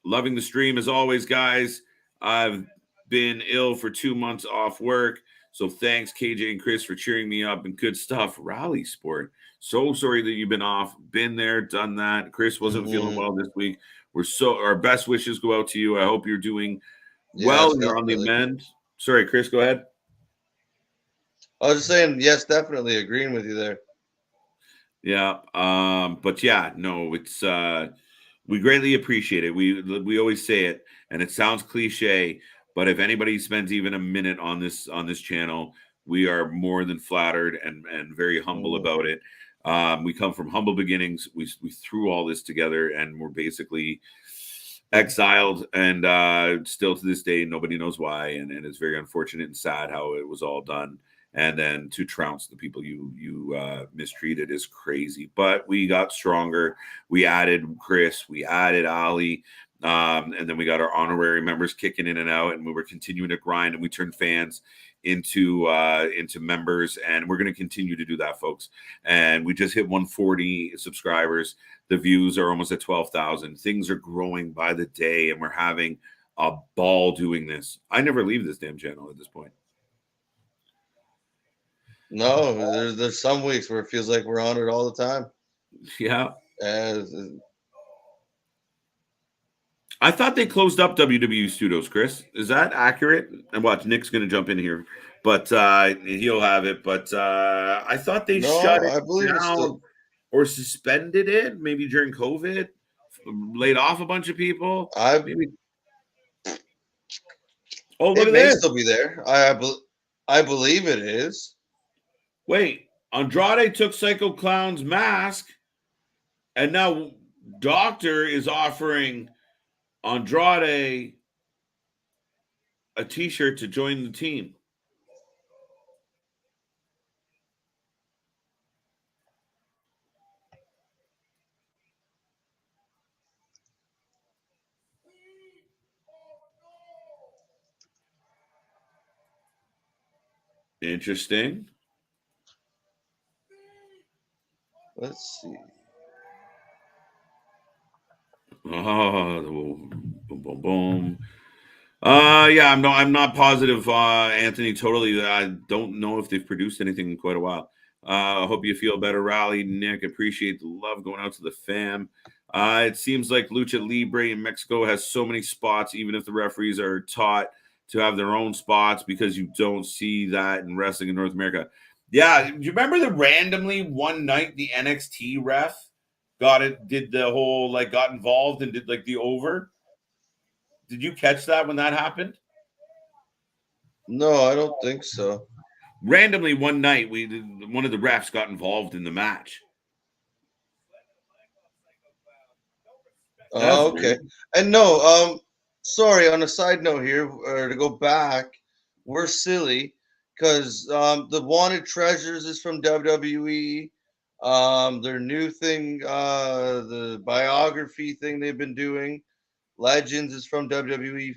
Loving the stream as always, guys. I've been ill for 2 months off work, So thanks, KJ and Chris, for cheering me up and good stuff. Rally Sport. So sorry that you've been off. Been there, done that. Chris wasn't feeling well this week. Our best wishes go out to you. I hope you're doing well. Yes, You're on the definitely. mend. Sorry, Chris, go ahead. I was just saying, yes, definitely agreeing with you there. Yeah. But yeah, no, it's we greatly appreciate it. We always say it, and it sounds cliche, but if anybody spends even a minute on this channel, we are more than flattered and very humble about it. We come from humble beginnings. We threw all this together, and we're basically exiled, and still to this day, nobody knows why, and it's very unfortunate and sad how it was all done. And then to trounce the people you mistreated is crazy. But we got stronger. We added Chris. We added Ali. And then we got our honorary members kicking in and out, and we were continuing to grind, and we turned fans into members, and we're going to continue to do that, folks. And we just hit 140 subscribers. The views are almost at 12,000. Things are growing by the day, and we're having a ball doing this. I never leave this damn channel at this point. No, there's some weeks where it feels like we're on it all the time. Yeah. And I thought they closed up WWE Studios, Chris. Is that accurate? And watch, Nick's going to jump in here, but he'll have it. But I thought they shut it down or suspended it, maybe during COVID, laid off a bunch of people. Maybe. Oh, look at this. It may still be there. I believe it is. Wait, Andrade took Psycho Clown's mask, and now Doctor is offering Andrade a t-shirt to join the team. Interesting. Let's see. Oh, boom, boom, boom. Yeah, I'm not positive, Anthony. Totally, I don't know if they've produced anything in quite a while. I hope you feel better, Rally. Nick, appreciate the love going out to the fam. It seems like Lucha Libre in Mexico has so many spots, even if the referees are taught to have their own spots, because you don't see that in wrestling in North America. Yeah, do you remember the randomly one night the NXT ref did the whole, like, got involved and did like the over? Did you catch that when that happened? No, I don't think so. Randomly one night, one of the refs got involved in the match. Oh, okay. Weird. And no, sorry, on a side note here, or to go back, we're silly because the Wanted Treasures is from WWE. Their new thing, the biography thing they've been doing, Legends, is from WWE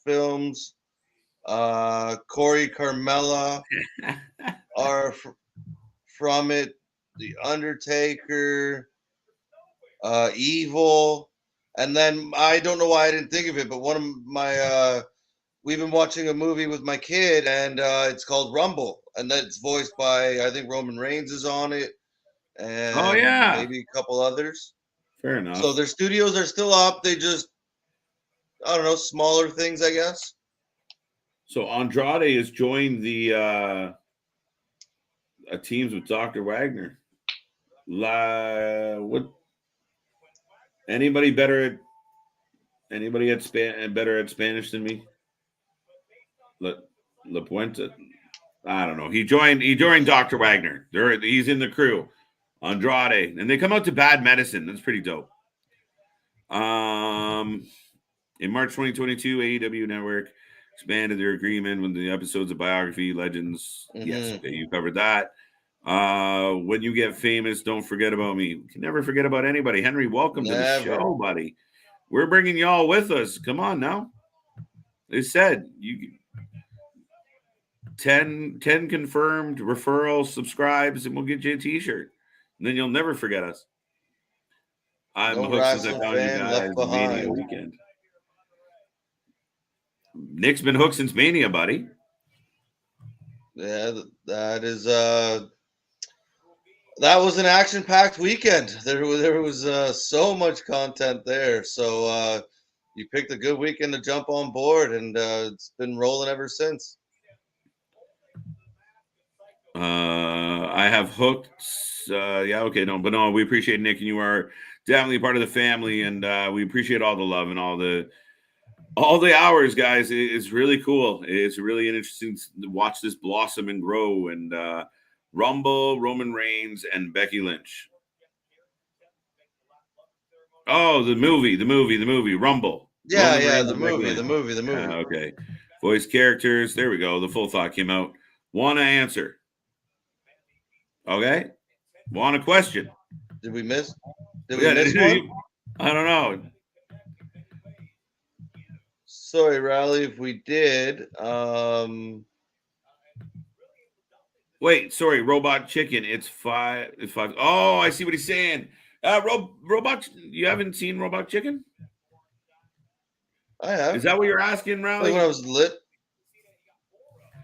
Films. Corey Carmella are from it. The Undertaker, Evil. And then I don't know why I didn't think of it, but one of my we've been watching a movie with my kid, and it's called Rumble, and that's voiced by, I think Roman Reigns is on it, and maybe a couple others. Fair enough. So their studios are still up. They just, I don't know, smaller things, I guess. So Andrade has joined the teams with Dr. Wagner. What? Anybody better at Spanish than me? La Puente. I don't know. He joined Dr. Wagner. He's in the crew. Andrade. And they come out to Bad Medicine. That's pretty dope. In March 2022, AEW Network expanded their agreement with the episodes of Biography, Legends. Mm-hmm. Yes, okay, you covered that. When you get famous, don't forget about me. We can never forget about anybody. Henry, welcome to the show, buddy. We're bringing y'all with us. Come on now. They said you 10 confirmed referrals, subscribes, and we'll get you a t-shirt. And then you'll never forget us. I'm hooked since I found you guys Mania weekend. Nick's been hooked since Mania, buddy. Yeah, that is that was an action-packed weekend. There was so much content there. So you picked a good weekend to jump on board, and it's been rolling ever since. I have hooked. Yeah, okay, no, but no, we appreciate Nick, and you are definitely part of the family, and we appreciate all the love and all the hours, guys. It's really cool. It's really interesting to watch this blossom and grow. And Rumble, Roman Reigns, and Becky Lynch. Oh, the movie, Rumble. Yeah, Roman yeah, Reigns the and Becky movie, the Lynch. movie, the movie. Okay. Voice characters. There we go. The full thought came out. Want to answer? Okay. Want a question? Did we miss? Did we Yeah, miss one? I don't know. Sorry, Raleigh, if we did. Wait, sorry, Robot Chicken. It's five. It's five. Oh, I see what he's saying. Robot. You haven't seen Robot Chicken? I have. Is that what you're asking, Like Raleigh? when I was lit.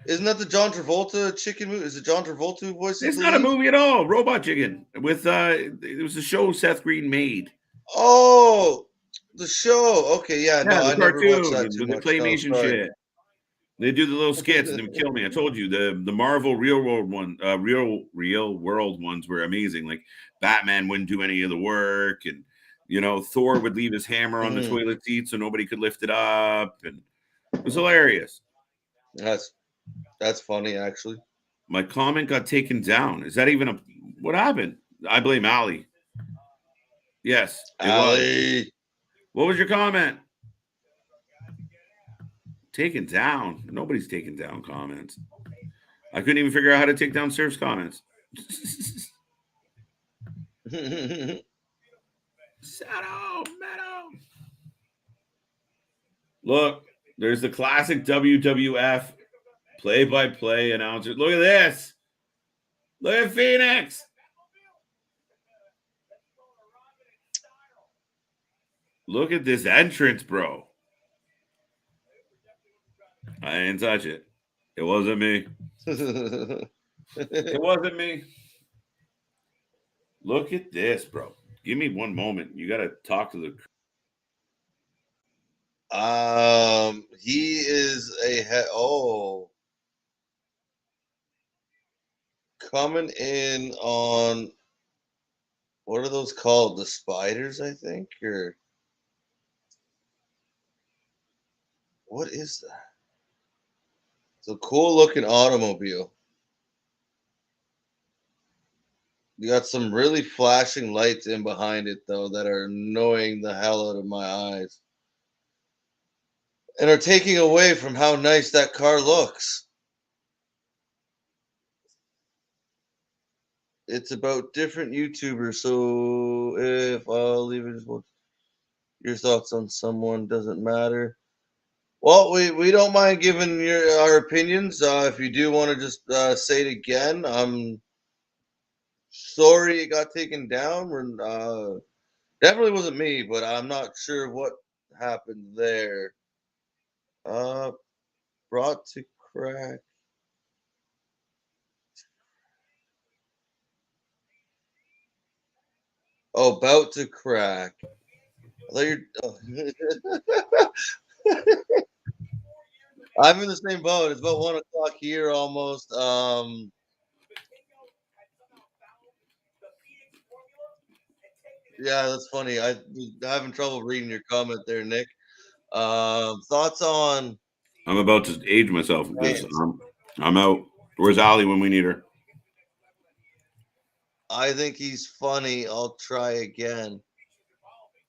Isn't that the John Travolta chicken movie? Is it John Travolta who voices It's the not a lead? movie at all. Robot Chicken with it was a show Seth Green made. Oh, the show. Okay, yeah, no, Yeah, the I never watched that cartoon too with the much. No, claymation sorry. shit. They do the little skits and they would kill me. I told you the Marvel real world ones were amazing. Like Batman wouldn't do any of the work, and Thor would leave his hammer on the Mhm. toilet seat so nobody could lift it up, and it was hilarious. That's funny, actually. My comment got taken down. Is that even what happened? I blame Ali. Yes, it was. Ali. What was your comment? Taken down. Nobody's taken down comments. I couldn't even figure out how to take down Surf's comments. Shadow Meadow. Look, there's the classic WWF play-by-play announcer. Look at this. Look at Phoenix. Look at this entrance, bro. I didn't touch it. It wasn't me. It wasn't me. Look at this, bro. Give me one moment. You got to talk to the. He is coming in on what are those called? The spiders, I think, or what is that? It's a cool looking automobile. You got some really flashing lights in behind it though that are annoying the hell out of my eyes. And are taking away from how nice that car looks. It's about different YouTubers, so if I'll leave it as well, your thoughts on someone doesn't matter. Well, we don't mind giving our opinions. If you do want to just say it again, I'm sorry it got taken down. Definitely wasn't me, but I'm not sure what happened there. Brought to crack. Oh, about to crack. I thought I'm in the same boat. It's about 1 o'clock here almost. Yeah, that's funny. I'm having trouble reading your comment there, Nick. Thoughts on I'm about to age myself because France? I'm out. Where's Ali when we need her? I think he's funny. I'll try again.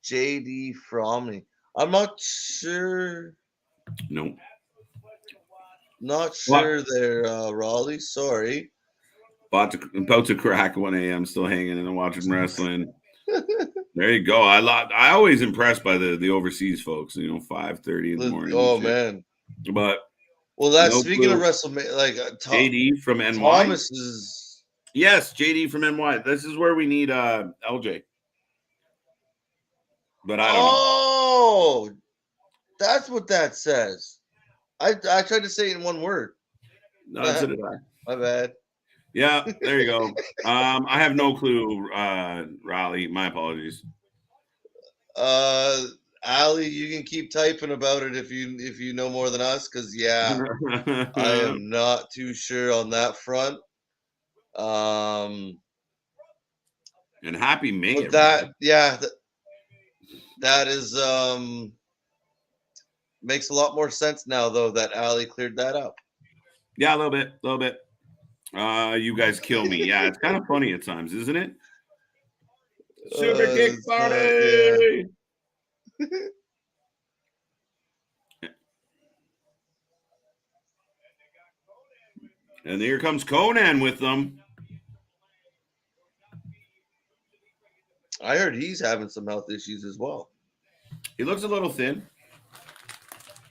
JD Fromney. I'm not sure. No. Not What? sure there, Raleigh. Sorry. About to crack 1 a.m. Still hanging and watching wrestling. There you go. I always impressed by the overseas folks. 5:30 in the morning. Oh And shit. man. But Well, that's no speaking of clue. WrestleMania. Like JD from NY. Thomas is. Yes, JD from NY. This is where we need LJ. But I don't know. Oh, that's what that says. I tried to say it in one word. No, so did I. My bad. Yeah, there you go. I have no clue, Raleigh. My apologies. Ali, you can keep typing about it if you know more than us, because I am not too sure on that front. And happy May, But everybody. that is makes a lot more sense now though that Ali cleared that up. Yeah, a little bit. You guys kill me. Yeah, it's kind of funny at times, isn't it? Super kick It's not, party. And here comes Conan with them. I heard he's having some health issues as well. He looks a little thin.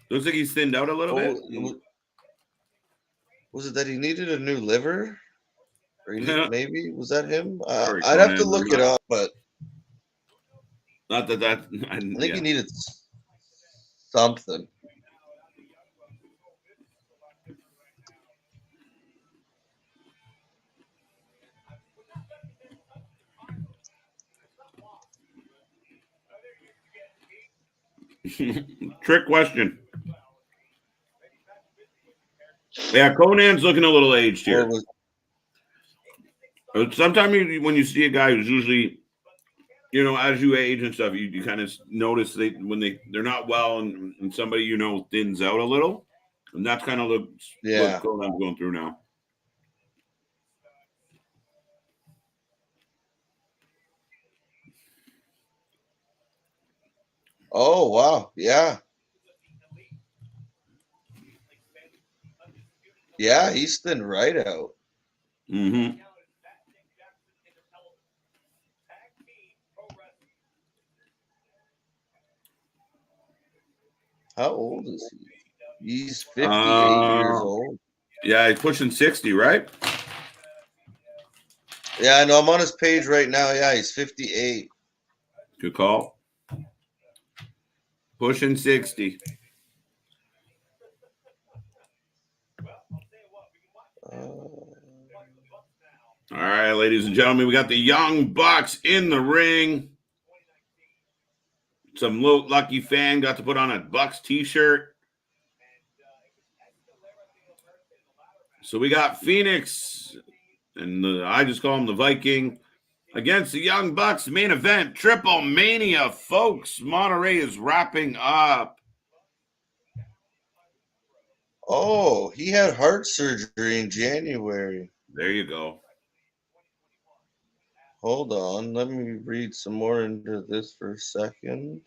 Looks like he's thinned out a little bit. Was it that he needed a new liver? Or maybe was that him? Sorry, I'd have to Conan, look it up, but not that. I think he needed something. Trick question. Yeah, Conan's looking a little aged here. Sometimes when you see a guy who's usually, as you age and stuff, you kind of notice when they're not well and somebody thins out a little, and that's kind of what Conan's going through now. Oh wow, yeah. Yeah, he's thinned right out. Mm-hmm. How old is he? He's 58 years old. Yeah, he's pushing 60, right? Yeah, I know. I'm on his page right now. Yeah, he's 58. Good call. Pushing 60. All right, ladies and gentlemen, we got the Young Bucks in the ring. Some lucky fan got to put on a Bucks t-shirt. So we got Phoenix, and I just call him the Viking, against the Young Bucks. Main event, Triplemania, folks. Monterrey is wrapping up. Oh, he had heart surgery in January. There you go. Hold on. Let me read some more into this for a second.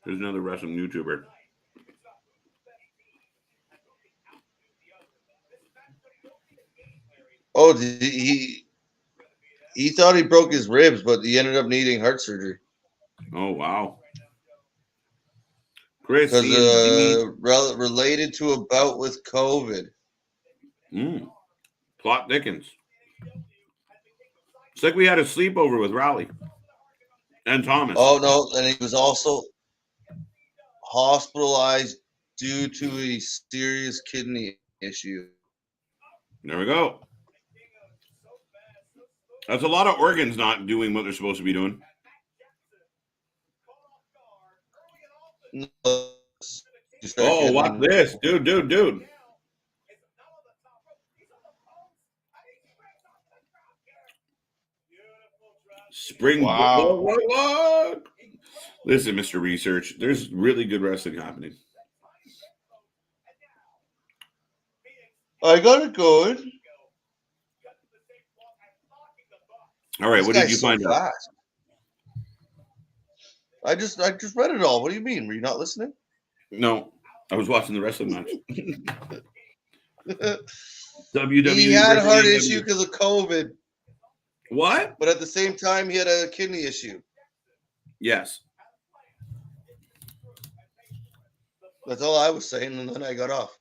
There's another wrestling YouTuber. Oh, he thought he broke his ribs, but he ended up needing heart surgery. Oh, wow. Chris, related to a bout with COVID. Plot thickens. It's like we had a sleepover with Raleigh and Thomas. Oh, no. And he was also hospitalized due to a serious kidney issue. There we go. That's a lot of organs not doing what they're supposed to be doing. Oh, watch this. Dude. Spring. Wow. What? Listen, Mr. Research, there's really good wrestling happening. I got it going. All right, what did you find out? I just read it all. What do you mean? Were you not listening? No, I was watching the wrestling match. WWE. He had a heart issue because of COVID. What? But at the same time, he had a kidney issue. Yes. That's all I was saying, and then I got off.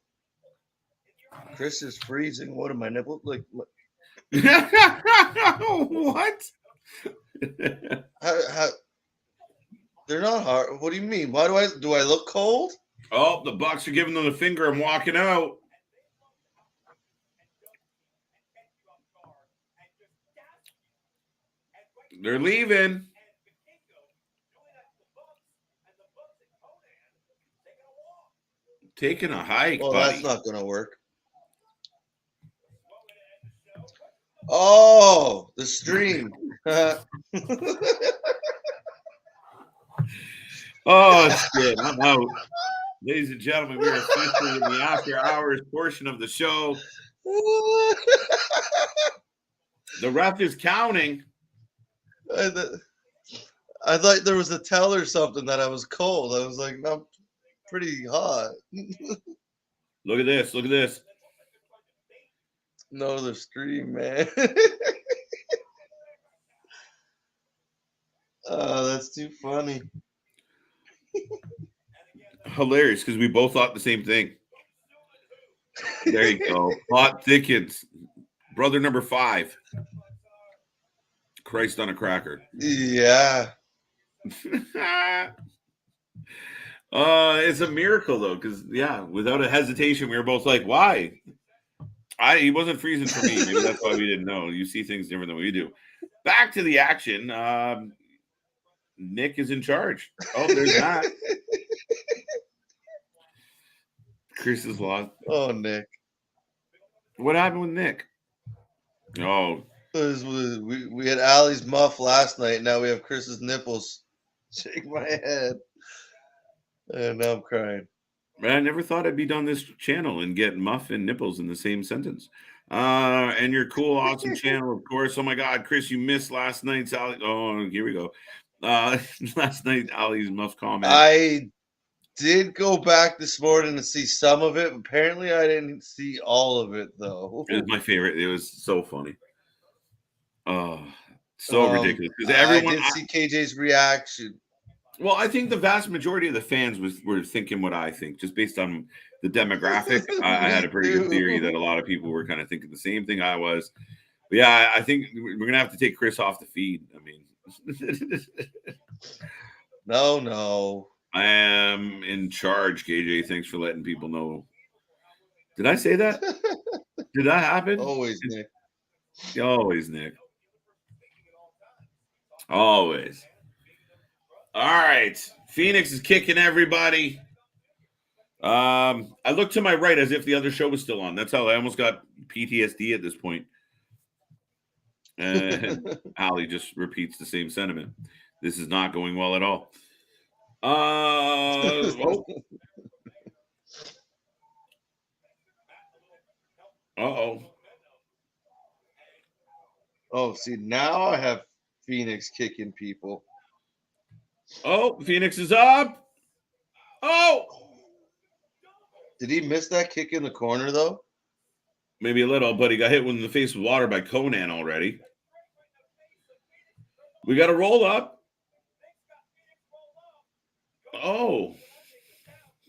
Chris is freezing. What am I nipple like? What? How They're not hard. What do you mean? Why do I look cold? Oh, the Bucks are giving them the finger and walking out. They're leaving. Taking a hike, Well, buddy. that's not going to work. Oh, the stream. Oh, shit. I'm out. Ladies and gentlemen, we are officially in the after hours portion of the show. The ref is counting. I thought there was a tell or something that I was cold. I was like, no, I'm pretty hot. Look at this. Look at this. No, the stream, man. Oh, that's too funny. Hilarious, because we both thought the same thing. There you go. Plot thickens. Brother number 5. Christ on a cracker. Yeah. It's a miracle though, because without a hesitation, we were both like, "Why?" He wasn't freezing for me. Maybe that's why we didn't know. You see things different than we do. Back to the action. Nick is in charge. Oh, there's that. Chris is lost. Oh, Nick. What happened with Nick? Oh, We had Allie's muff last night. Now we have Chris's nipples. Shake my head. And now I'm crying. man, I never thought I'd be on this channel and get muff and nipples in the same sentence. And your cool, awesome channel, of course. Oh my God, Chris, you missed last night's Ali. Oh, here we go. Last night, Ali's muff comment. I did go back this morning to see some of it. Apparently, I didn't see all of it, though. It was my favorite. It was so funny. Oh, so ridiculous. Because everyone. I did see KJ's reaction. Well, I think the vast majority of the fans were thinking what I think, just based on the demographic. I had a pretty good theory that a lot of people were kind of thinking the same thing I was. But yeah, I think we're going to have to take Chris off the feed. I mean, No. I am in charge, KJ. Thanks for letting people know. Did I say that? Did that happen? Always, Nick. Always, Nick. Always. All right. Phoenix is kicking everybody. I looked to my right as if the other show was still on. That's how I almost got PTSD at this point. And Ali just repeats the same sentiment. This is not going well at all. Uh-oh. Oh, see, now I have Phoenix kicking people. Oh, Phoenix is up. Oh. Did he miss that kick in the corner, though? Maybe a little, but he got hit in the face with water by Conan already. We got to roll up. Oh.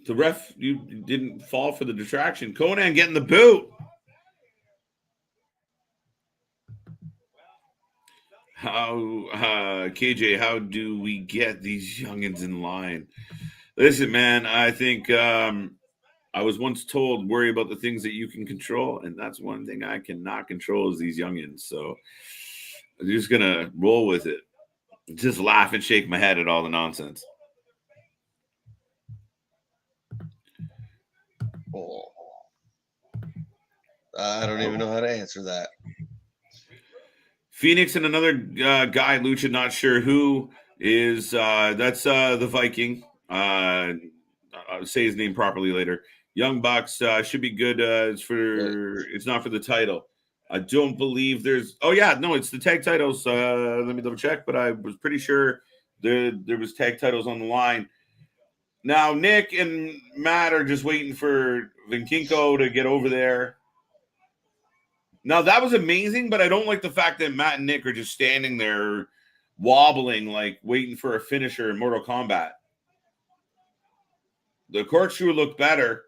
The ref, you didn't fall for the distraction. Conan getting the boot. How, KJ, how do we get these youngins in line? Listen, man, I think I was once told, worry about the things that you can control, and that's one thing I cannot control is these youngins. So I'm just going to roll with it. Just laugh and shake my head at all the nonsense. Oh. I don't even know how to answer that. Phoenix and another guy, Lucha, not sure who is. That's the Viking. I'll say his name properly later. Young Bucks should be good. It's not for the title. I don't believe there's. Oh yeah, no, it's the tag titles. Let me double check, but I was pretty sure there was tag titles on the line. Now Nick and Matt are just waiting for Vinkinko to get over there. Now, that was amazing, but I don't like the fact that Matt and Nick are just standing there wobbling, like waiting for a finisher in Mortal Kombat. The corkscrew looked better.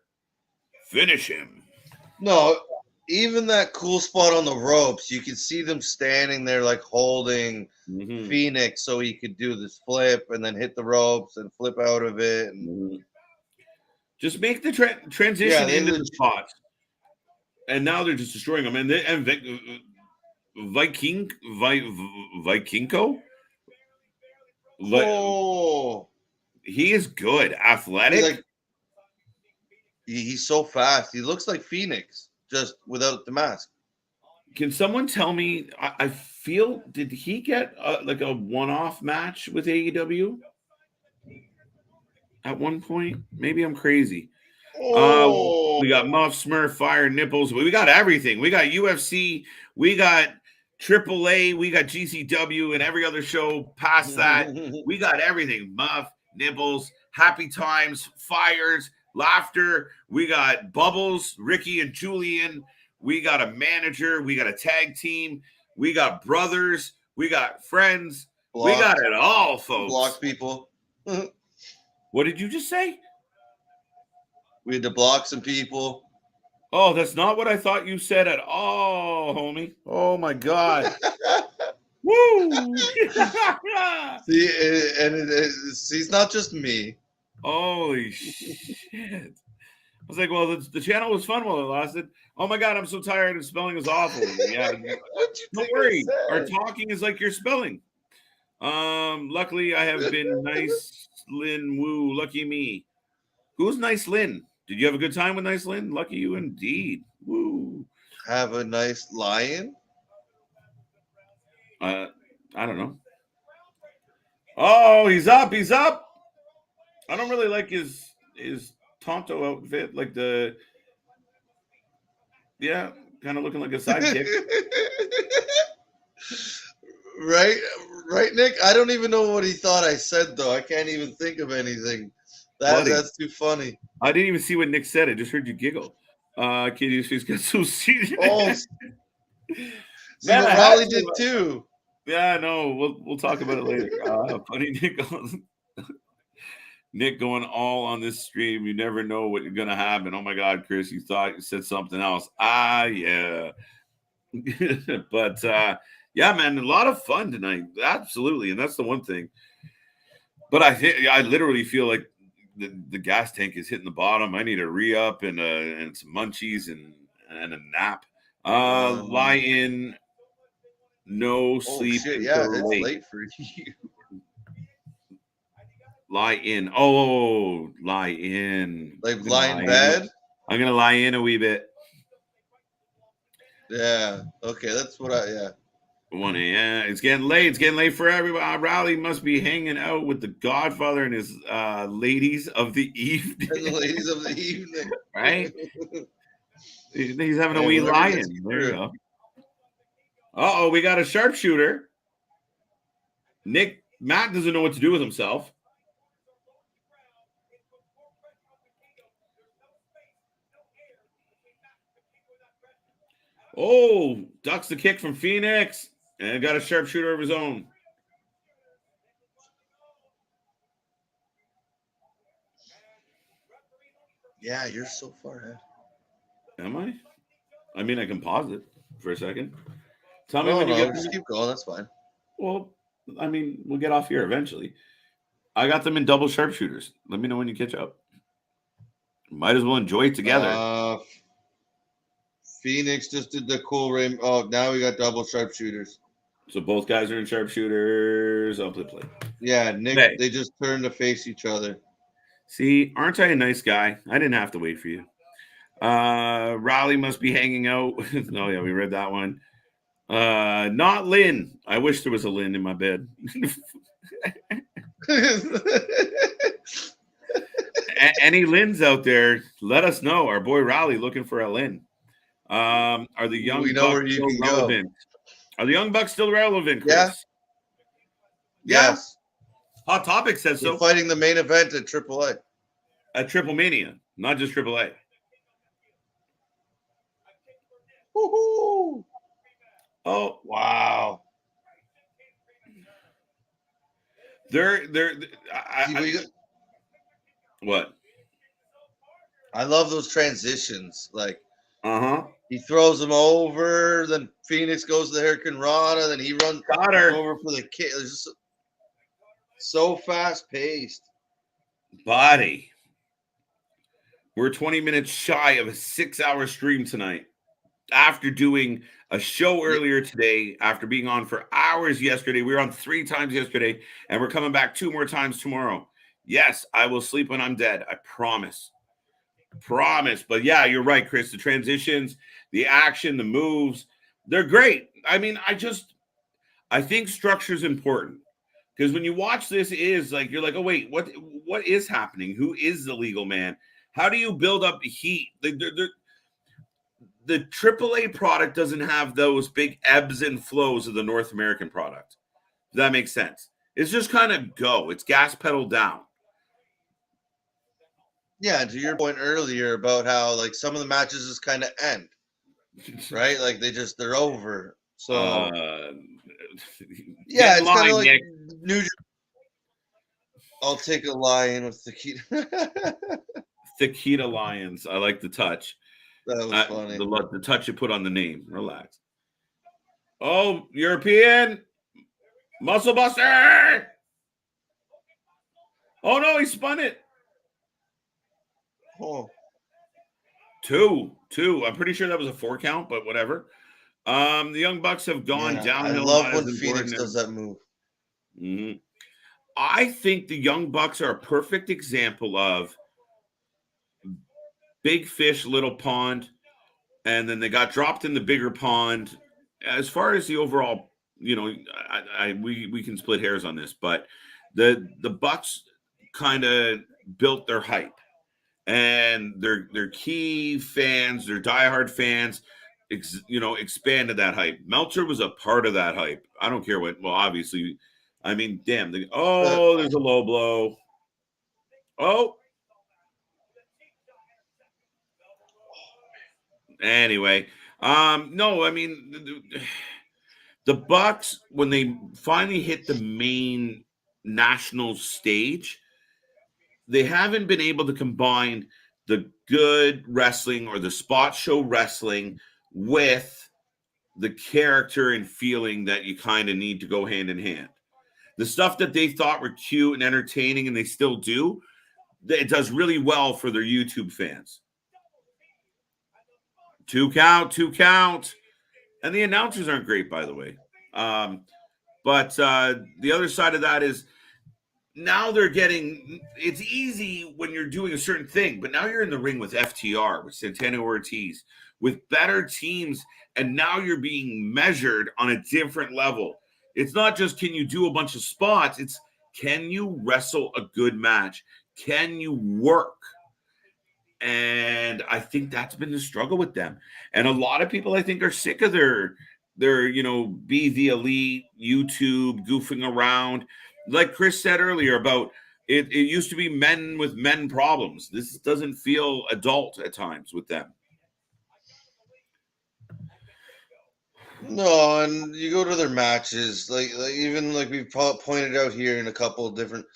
Finish him. No, even that cool spot on the ropes, you can see them standing there like holding Mhm. Phoenix so he could do this flip and then hit the ropes and flip out of it. And Mhm. Just make the transition yeah, they into the spots, and now they're just destroying them. And Vikingo, oh, he is good, he athletic. like he's so fast. He looks like Phoenix just without the mask. Can someone tell me? I feel did he get like a one-off match with AEW at one point? Maybe I'm crazy. Oh, We got Muff, Smurf, Fire, Nipples. We got everything. We got UFC. We got AAA. We got GCW and every other show past that. We got everything. Muff, Nipples, Happy Times, Fires, Laughter. We got Bubbles, Ricky and Julian. We got a manager. We got a tag team. We got brothers. We got friends. We got it all, folks. Block people. What did you just say? We had to block some people. Oh, that's not what I thought you said at all, homie. Oh my god. Woo! See, see, it's not just me. Holy shit. I was like, well, the channel was fun while it lasted. Oh my god, I'm so tired and spelling is awful. Yeah. Don't worry. Our talking is like your spelling. Luckily I have been nice Lynn Woo. Lucky me. Who's Nice Lynn? Did you have a good time with Nice Lynn? Lucky you indeed. Woo. Have a nice lion. I don't know. Oh, he's up. He's up. I don't really like his Tonto outfit, like kind of looking like a sidekick. right, Nick. I don't even know what he thought I said though. I can't even think of anything. That's too funny. I didn't even see what Nick said. I just heard you giggle. Katie's face got so serious. Oh, man, Raleigh did too. Yeah, no, we'll talk about it later. Funny Nick going all on this stream. You never know what's gonna happen. Oh my God, Chris, you thought you said something else. Yeah. But yeah, man, a lot of fun tonight. Absolutely, and that's the one thing. But I literally feel like the gas tank is hitting the bottom. I need a re-up and some munchies and a nap. Lie in, no sleep. Shit, yeah, it's late for you. Lie in. Oh, lie in. Like lie in bed? I'm gonna lie in a wee bit. Yeah. Okay, that's what 1 a.m. It's getting late. It's getting late for everybody. Raleigh must be hanging out with the Godfather and his ladies of the evening. The ladies of the evening. Right? He's having a wee lie-in. There you go. Uh-oh, we got a sharpshooter. Matt doesn't know what to do with himself. Oh, ducks the kick from Phoenix and got a sharpshooter of his own. Yeah, you're so far ahead. Am I? I mean, I can pause it for a second. Tell me when you get. Just keep going. That's fine. Well, I mean, we'll get off here eventually. I got them in double sharpshooters. Let me know when you catch up. Might as well enjoy it together. Phoenix just did the cool rain. Oh, now we got double sharpshooters. So both guys are in sharpshooters. I'll play. Yeah, Nick. They just turned to face each other. See, aren't I a nice guy? I didn't have to wait for you. Raleigh must be hanging out. Oh yeah, we read that one. Not Lynn. I wish there was a Lynn in my bed. Any Lynn's out there, let us know. Our boy Raleigh looking for a Lynn. Are the young Bucks still relevant? Are the young Bucks still relevant, Chris? Yeah. Yes. Hot Topic says so. We're fighting the main event at AAA. At Triplemania, not just AAA. Woohoo! Oh wow! What? I love those transitions. Like, He throws him over. Then Phoenix goes to the Hurricane Rana. Then he runs Got her. over for the kick. It's just so fast paced. Buddy. We're 20 minutes shy of a 6-hour stream tonight. After doing a show earlier today, after being on for hours yesterday, we were on 3 times yesterday, and we're coming back 2 more times tomorrow. Yes, I will sleep when I'm dead. I promise. Promise. But yeah, you're right, Chris. The transitions, the action, the moves, they're great. I mean, I think structure is important. Because when you watch this, is like you're like, oh wait, what is happening? Who is the legal man? How do you build up the heat? The AAA product doesn't have those big ebbs and flows of the North American product. Does that make sense? It's just kind of go. It's gas pedal down. Yeah, to your point earlier about how like some of the matches just kind of end, right? Like they're over. So yeah, it's kind of like Nick. New. I'll take a lion with the Tequila Lions. I like the touch. That was funny. The touch you put on the name. Relax. Oh, European muscle buster. Oh no, he spun it. Oh. 2. I'm pretty sure that was a 4 count, but whatever. The Young Bucks have gone downhill. I love when Phoenix does that move. Mm-hmm. I think the Young Bucks are a perfect example of big fish, little pond, and then they got dropped in the bigger pond. As far as the overall, we can split hairs on this, but the Bucks kind of built their hype. And their key fans, their diehard fans, expanded that hype. Meltzer was a part of that hype. I don't care what. Well, obviously, I mean, damn. There's a low blow. Oh. Anyway, no, I mean, the Bucks, when they finally hit the main national stage, they haven't been able to combine the good wrestling or the spot show wrestling with the character and feeling that you kind of need to go hand in hand. The stuff that they thought were cute and entertaining, and they still do, it does really well for their YouTube fans. 2 count. And the announcers aren't great, by the way. But the other side of that is, now they're getting, it's easy when you're doing a certain thing, but now you're in the ring with FTR, with Santana Ortiz, with better teams, and now you're being measured on a different level. It's not just can you do a bunch of spots, it's can you wrestle a good match? Can you work? And I think that's been the struggle with them. And a lot of people, I think, are sick of their be the elite YouTube goofing around. Like Chris said earlier about it used to be men with men problems. This doesn't feel adult at times with them. No, and you go to their matches, like even like we've pointed out here in a couple of different.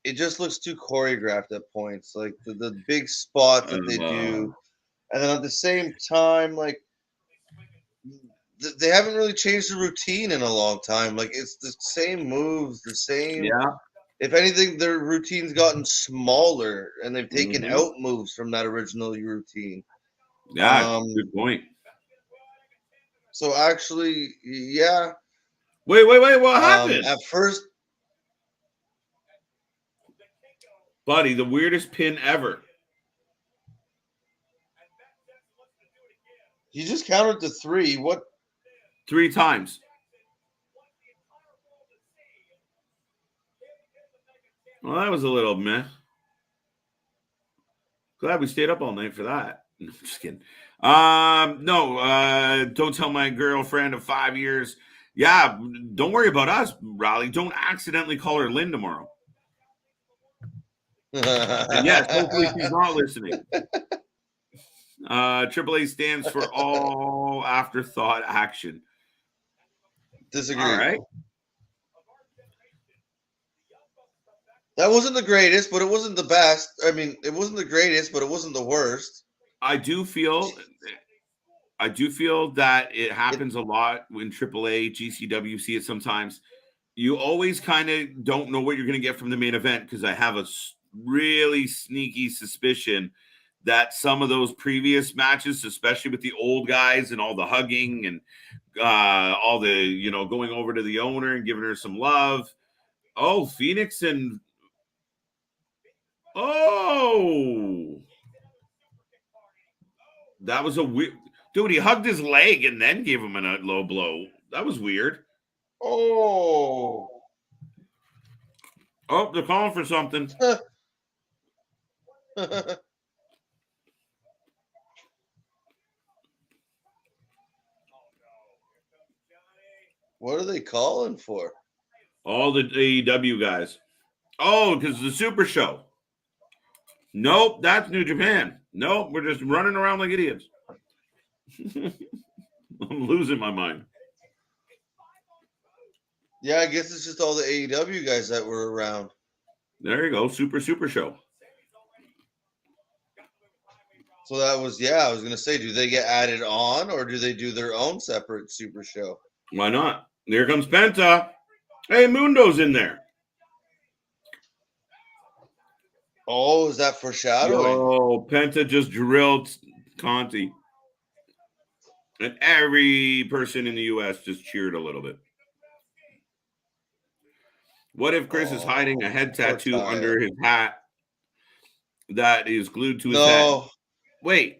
It just looks too choreographed at points, like the big spot that they do, and then at the same time, like they haven't really changed the routine in a long time. Like it's the same moves, the same. Yeah. If anything, their routine's gotten smaller, and they've taken out moves from that original routine. Yeah, good point. So actually, yeah. Wait, what happened? At first, buddy, the weirdest pin ever. He just counted to 3. What? 3 times. Well, that was a little meh. Glad we stayed up all night for that. No, I'm just kidding. No, don't tell my girlfriend of 5 years. Yeah, don't worry about us, Raleigh. Don't accidentally call her Lynn tomorrow. And yes, hopefully she's not listening. AAA stands for all afterthought action. Disagree. All right. That wasn't the greatest, but it wasn't the best. I mean, it wasn't the greatest, but it wasn't the worst. I do feel I do feel that it happens a lot when AAA, GCW see it sometimes. You always kind of don't know what you're going to get from the main event because I have a really sneaky suspicion that some of those previous matches, especially with the old guys and all the hugging and all the, going over to the owner and giving her some love. Oh, Phoenix and that was a weird dude. He hugged his leg and then gave him a low blow. That was weird. Oh, they're calling for something. What are they calling for? All the AEW guys. Oh, because the Super Show. Nope, that's New Japan. Nope, we're just running around like idiots. I'm losing my mind. Yeah, I guess it's just all the AEW guys that were around. There you go, Super Show. So that was, I was going to say, do they get added on or do they do their own separate Super Show? Why not? There comes Penta. Hey, Mundo's in there. Oh, is that foreshadowing? Oh, Penta just drilled Conti. And every person in the U.S. just cheered a little bit. What if Chris is hiding a head tattoo under his hat that is glued to his head? Wait.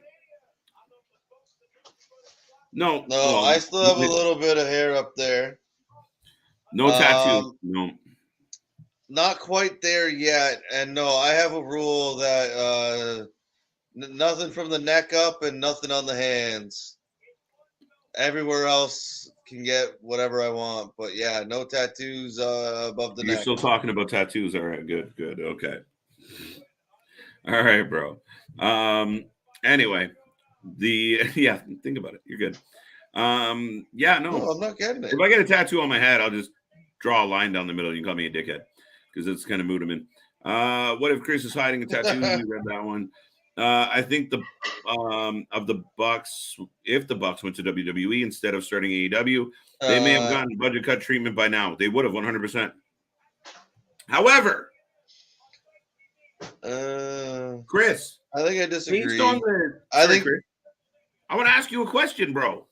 No. No, I still have a little bit of hair up there. No tattoo. No. Not quite there yet. And no, I have a rule that nothing from the neck up and nothing on the hands. Everywhere else can get whatever I want. But yeah, no tattoos above the neck. You're still talking about tattoos. All right, good. Okay. All right, bro. Anyway, think about it. You're good. No, I'm not getting it. If I get a tattoo on my head, I'll just draw a line down the middle. You can call me a dickhead because it's kind of mood I'm in. What if Chris is hiding a tattoo? You read that one. I think the of the Bucks, if the Bucks went to WWE instead of starting AEW, they may have gotten budget cut treatment by now. They would have 100%. However, Chris, I think I disagree. Based on the, Chris, I want to ask you a question, bro.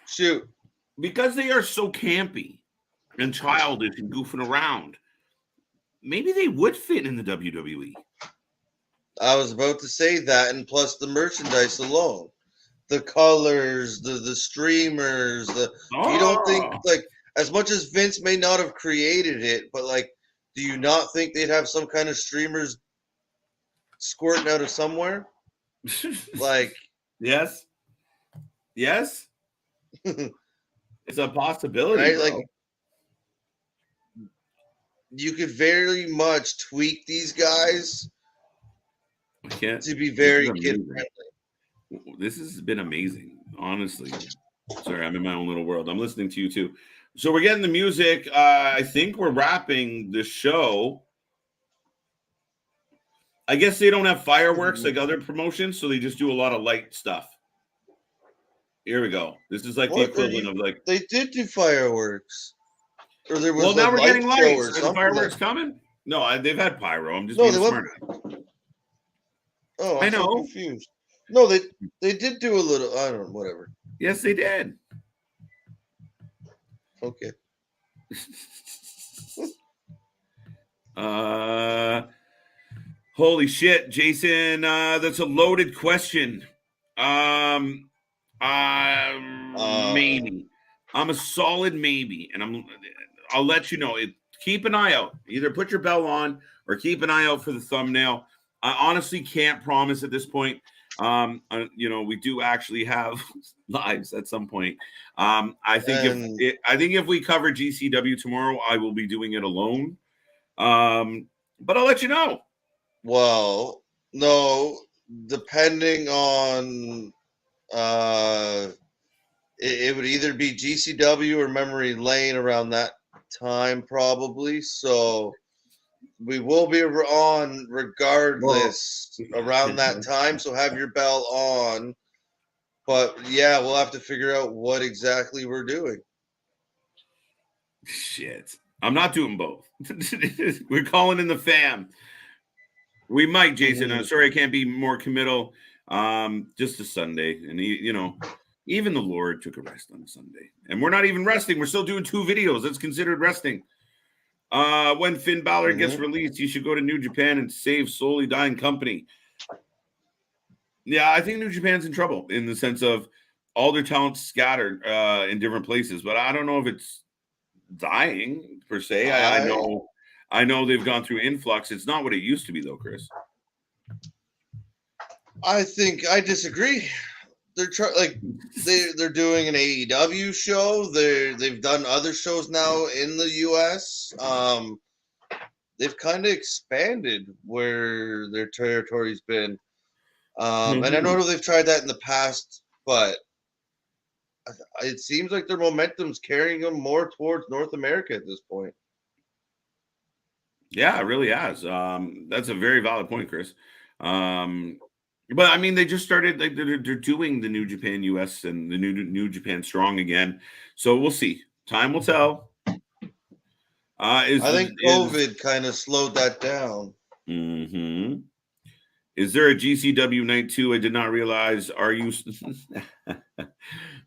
Shoot. Because they are so campy and childish and goofing around, maybe they would fit in the WWE. I was about to say that, and plus the merchandise alone. The colors, the streamers, you don't think, like, as much as Vince may not have created it, but, like, do you not think they'd have some kind of streamers squirting out of somewhere? Like, yes. It's a possibility, right? Bro. Like, you could very much tweak these guys to be very kid friendly. This has been amazing, honestly. Sorry, I'm in my own little world. I'm listening to you too. So we're getting the music. I think we're wrapping the show. I guess they don't have fireworks like other promotions, so they just do a lot of light stuff. Here we go. This is like the equivalent of like they did do fireworks. Or there was now we're getting lights. Are the fireworks coming? No, they've had pyro. I'm just being smart. Oh, I'm so confused. No, they did do a little. I don't know. Whatever. Yes, they did. Okay. Holy shit, Jason. That's a loaded question. Maybe. I'm a solid maybe, and I'll let you know. Keep an eye out. Either put your bell on or keep an eye out for the thumbnail. I honestly can't promise at this point. We do actually have lives at some point. I think if we cover GCW tomorrow, I will be doing it alone. But I'll let you know. Well, no, depending on it would either be GCW or Memory Lane around that time, probably. So we will be on regardless around that time, so have your bell on. But yeah, we'll have to figure out what exactly we're doing. Shit. I'm not doing both. We're calling in the fam. We might, Jason. I'm sorry I can't be more committal. Just a Sunday. And, even the Lord took a rest on a Sunday. And we're not even resting. We're still doing 2 videos. That's considered resting. When Finn Balor gets released, you should go to New Japan and save Slowly Dying Company. Yeah, I think New Japan's in trouble in the sense of all their talents scattered in different places. But I don't know if it's dying per se. I know they've gone through influx. It's not what it used to be, though, Chris. I think I disagree. They're doing an AEW show. They've done other shows now in the US. They've kind of expanded where their territory's been. And I know they've tried that in the past, but it seems like their momentum's carrying them more towards North America at this point. Yeah, it really has. That's a very valid point, Chris. But I mean, they just started. Like, they're doing the New Japan US and the New Japan Strong again. So we'll see. Time will tell. I think COVID kind of slowed that down. Mm-hmm. Is there a GCW night 2? I did not realize. Are you?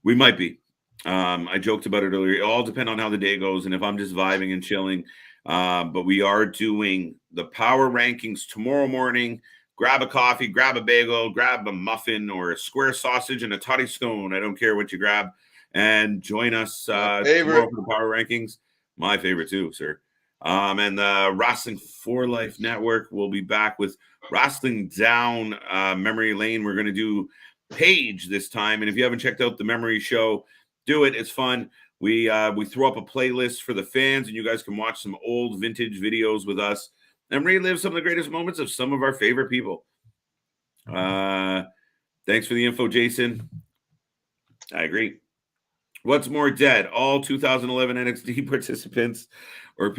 We might be. I joked about it earlier. It all depends on how the day goes and if I'm just vibing and chilling. But we are doing the power rankings tomorrow morning. Grab a coffee, grab a bagel, grab a muffin or a square sausage and a toddy scone. I don't care what you grab. And join us tomorrow for the power rankings. My favorite too, sir. And the Wrestling for Life Network will be back with Wrestling Down Memory Lane. We're going to do Paige this time. And if you haven't checked out the Memory Show, do it. It's fun. We throw up a playlist for the fans, and you guys can watch some old vintage videos with us and relive some of the greatest moments of some of our favorite people. Thanks for the info, Jason. I agree. What's more dead, all 2011 NXT participants or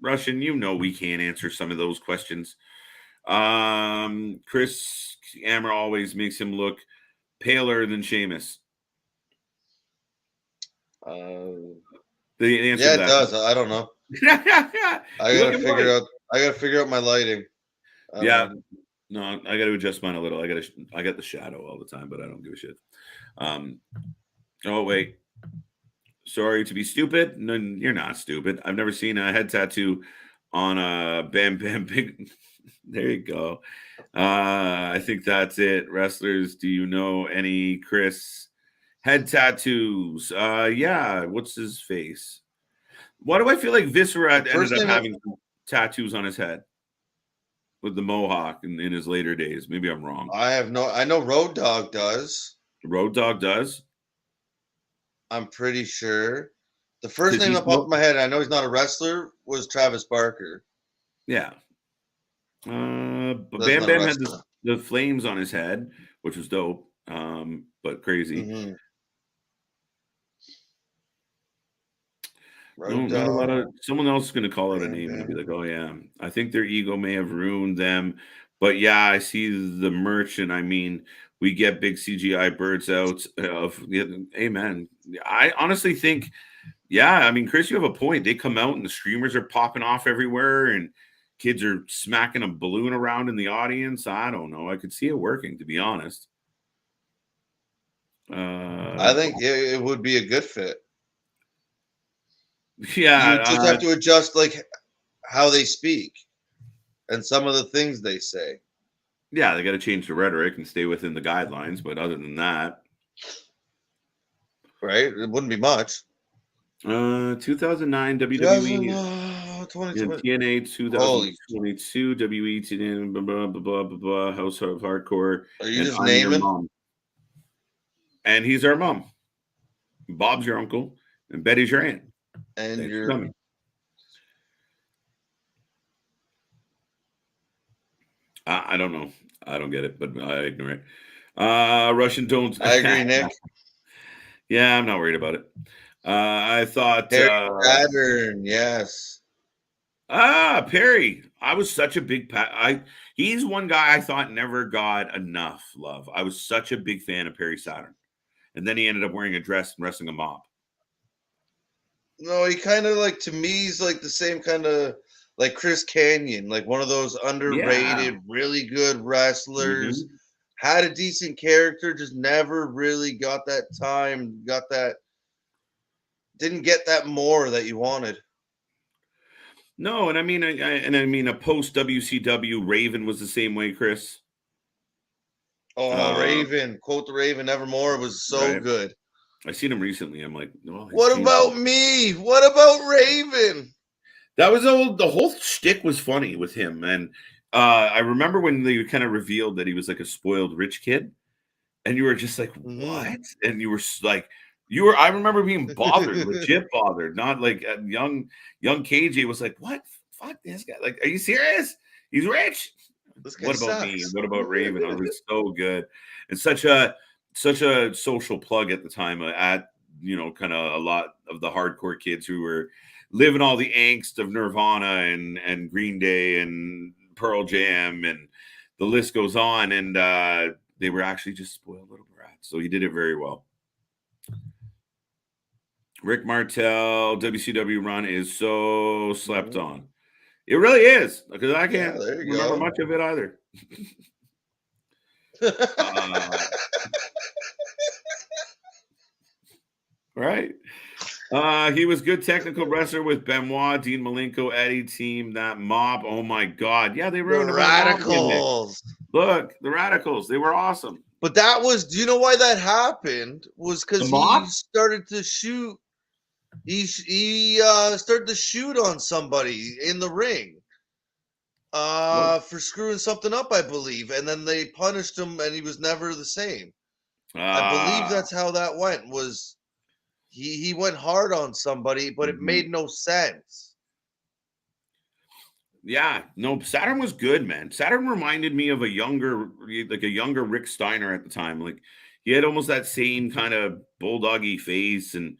Russian? We can't answer some of those questions. Chris Amber always makes him look paler than Sheamus. The answer to that. It does. I don't know. I gotta figure out my lighting. No, I gotta adjust mine a little. I got the shadow all the time, but I don't give a shit. Oh wait, sorry to be stupid. No, you're not stupid. I've never seen a head tattoo on a Bam Bam Big. There you go. I think that's it. Wrestlers, do you know any Chris head tattoos? Yeah. What's his face? Why do I feel like Viscera ended up having tattoos on his head with the mohawk in his later days? Maybe I'm wrong. I know Road Dogg does. Road Dogg does? I'm pretty sure. The first name that popped in my head, I know he's not a wrestler, was Travis Barker. Yeah. But Bam Bam had the flames on his head, which was dope, but crazy. Mm-hmm. Not a lot of. Someone else is going to call out a name and be like, "Oh yeah, I think their ego may have ruined them." But yeah, I see the merch, and I mean, we get big CGI birds out of. Amen. I honestly think, yeah. I mean, Chris, you have a point. They come out and the streamers are popping off everywhere, and kids are smacking a balloon around in the audience. I don't know. I could see it working, to be honest. I think it would be a good fit. Yeah, you just have to adjust like how they speak and some of the things they say. Yeah, they got to change the rhetoric and stay within the guidelines. But other than that, right? It wouldn't be much. 2009 WWE, TNA 2022 WWE, TNA, blah, blah, blah, blah, blah, blah, House of Hardcore. Are you just naming? Mom. And he's our mom. Bob's your uncle, and Betty's your aunt. And Thanks you're for coming. I don't know. I don't get it, but I ignore it. Russian don't. I agree, Nick. Yeah, I'm not worried about it. I thought Saturn, yes. Perry. I was such a big he's one guy I thought never got enough love. I was such a big fan of Perry Saturn. And then he ended up wearing a dress and wrestling a mop. No, he kind of like, to me, he's like the same kind of like Chris Canyon, like one of those Yeah. underrated, really good wrestlers. Mhm. Had a decent character, just never really got that time, didn't get that more that you wanted. No, and I mean, a post WCW Raven was the same way, Chris. Oh, Uh, Raven, quote the Raven, Nevermore was so right. good. I seen him recently. I'm like, oh, he's What changed. about me? What about Raven? That was the whole shtick was funny with him, and I remember when they kind of revealed that he was like a spoiled rich kid, and you were just like, Mm-hmm. what? And you were like, you were. I remember being bothered, legit bothered, not like young KJ was like, what? Fuck this guy! Like, are you serious? He's rich. This guy What about me? sucks. What about Raven? I was so good, and such a social plug at the time at kind of a lot of the hardcore kids who were living all the angst of Nirvana and Green Day and Pearl Jam and the list goes on, and they were actually just spoiled little brats. So he did it very well. Rick Martel WCW run is so slept Mhm. on. It really is because I Yeah, can't there you remember go. much of it either. Uh, right. He was good technical wrestler with Benoit, Dean Malenko, Eddie Team, that mob. Oh my God. Yeah, they The ruined my mob gimmick. Radicals. Look, the Radicals. They were awesome. But that was, do you know why that happened? Was The because he mob? started to shoot. He started to shoot on somebody in the ring What? for screwing something up, I believe, and then they punished him, and he was never the same. I believe Ah. that's how that went. Was he went hard on somebody, but it Mhm. made no sense. Yeah, no, Saturn was good, man. Saturn reminded me of a younger Rick Steiner at the time. Like he had almost that same kind of bulldoggy face, and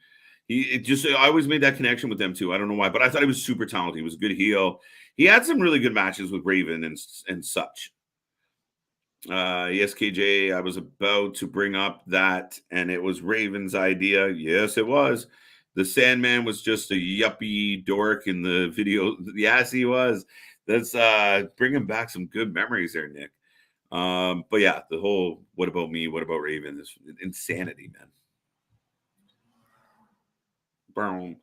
I always made that connection with them too. I don't know why, but I thought he was super talented. He was a good heel. He had some really good matches with Raven and such. Yes, KJ, I was about to bring up that, and it was Raven's idea. Yes, it was. The Sandman was just a yuppie dork in the video. Yes, he was. That's bringing back some good memories there, Nick. But yeah, the whole "what about me? What about Raven?" is insanity, man. Boom.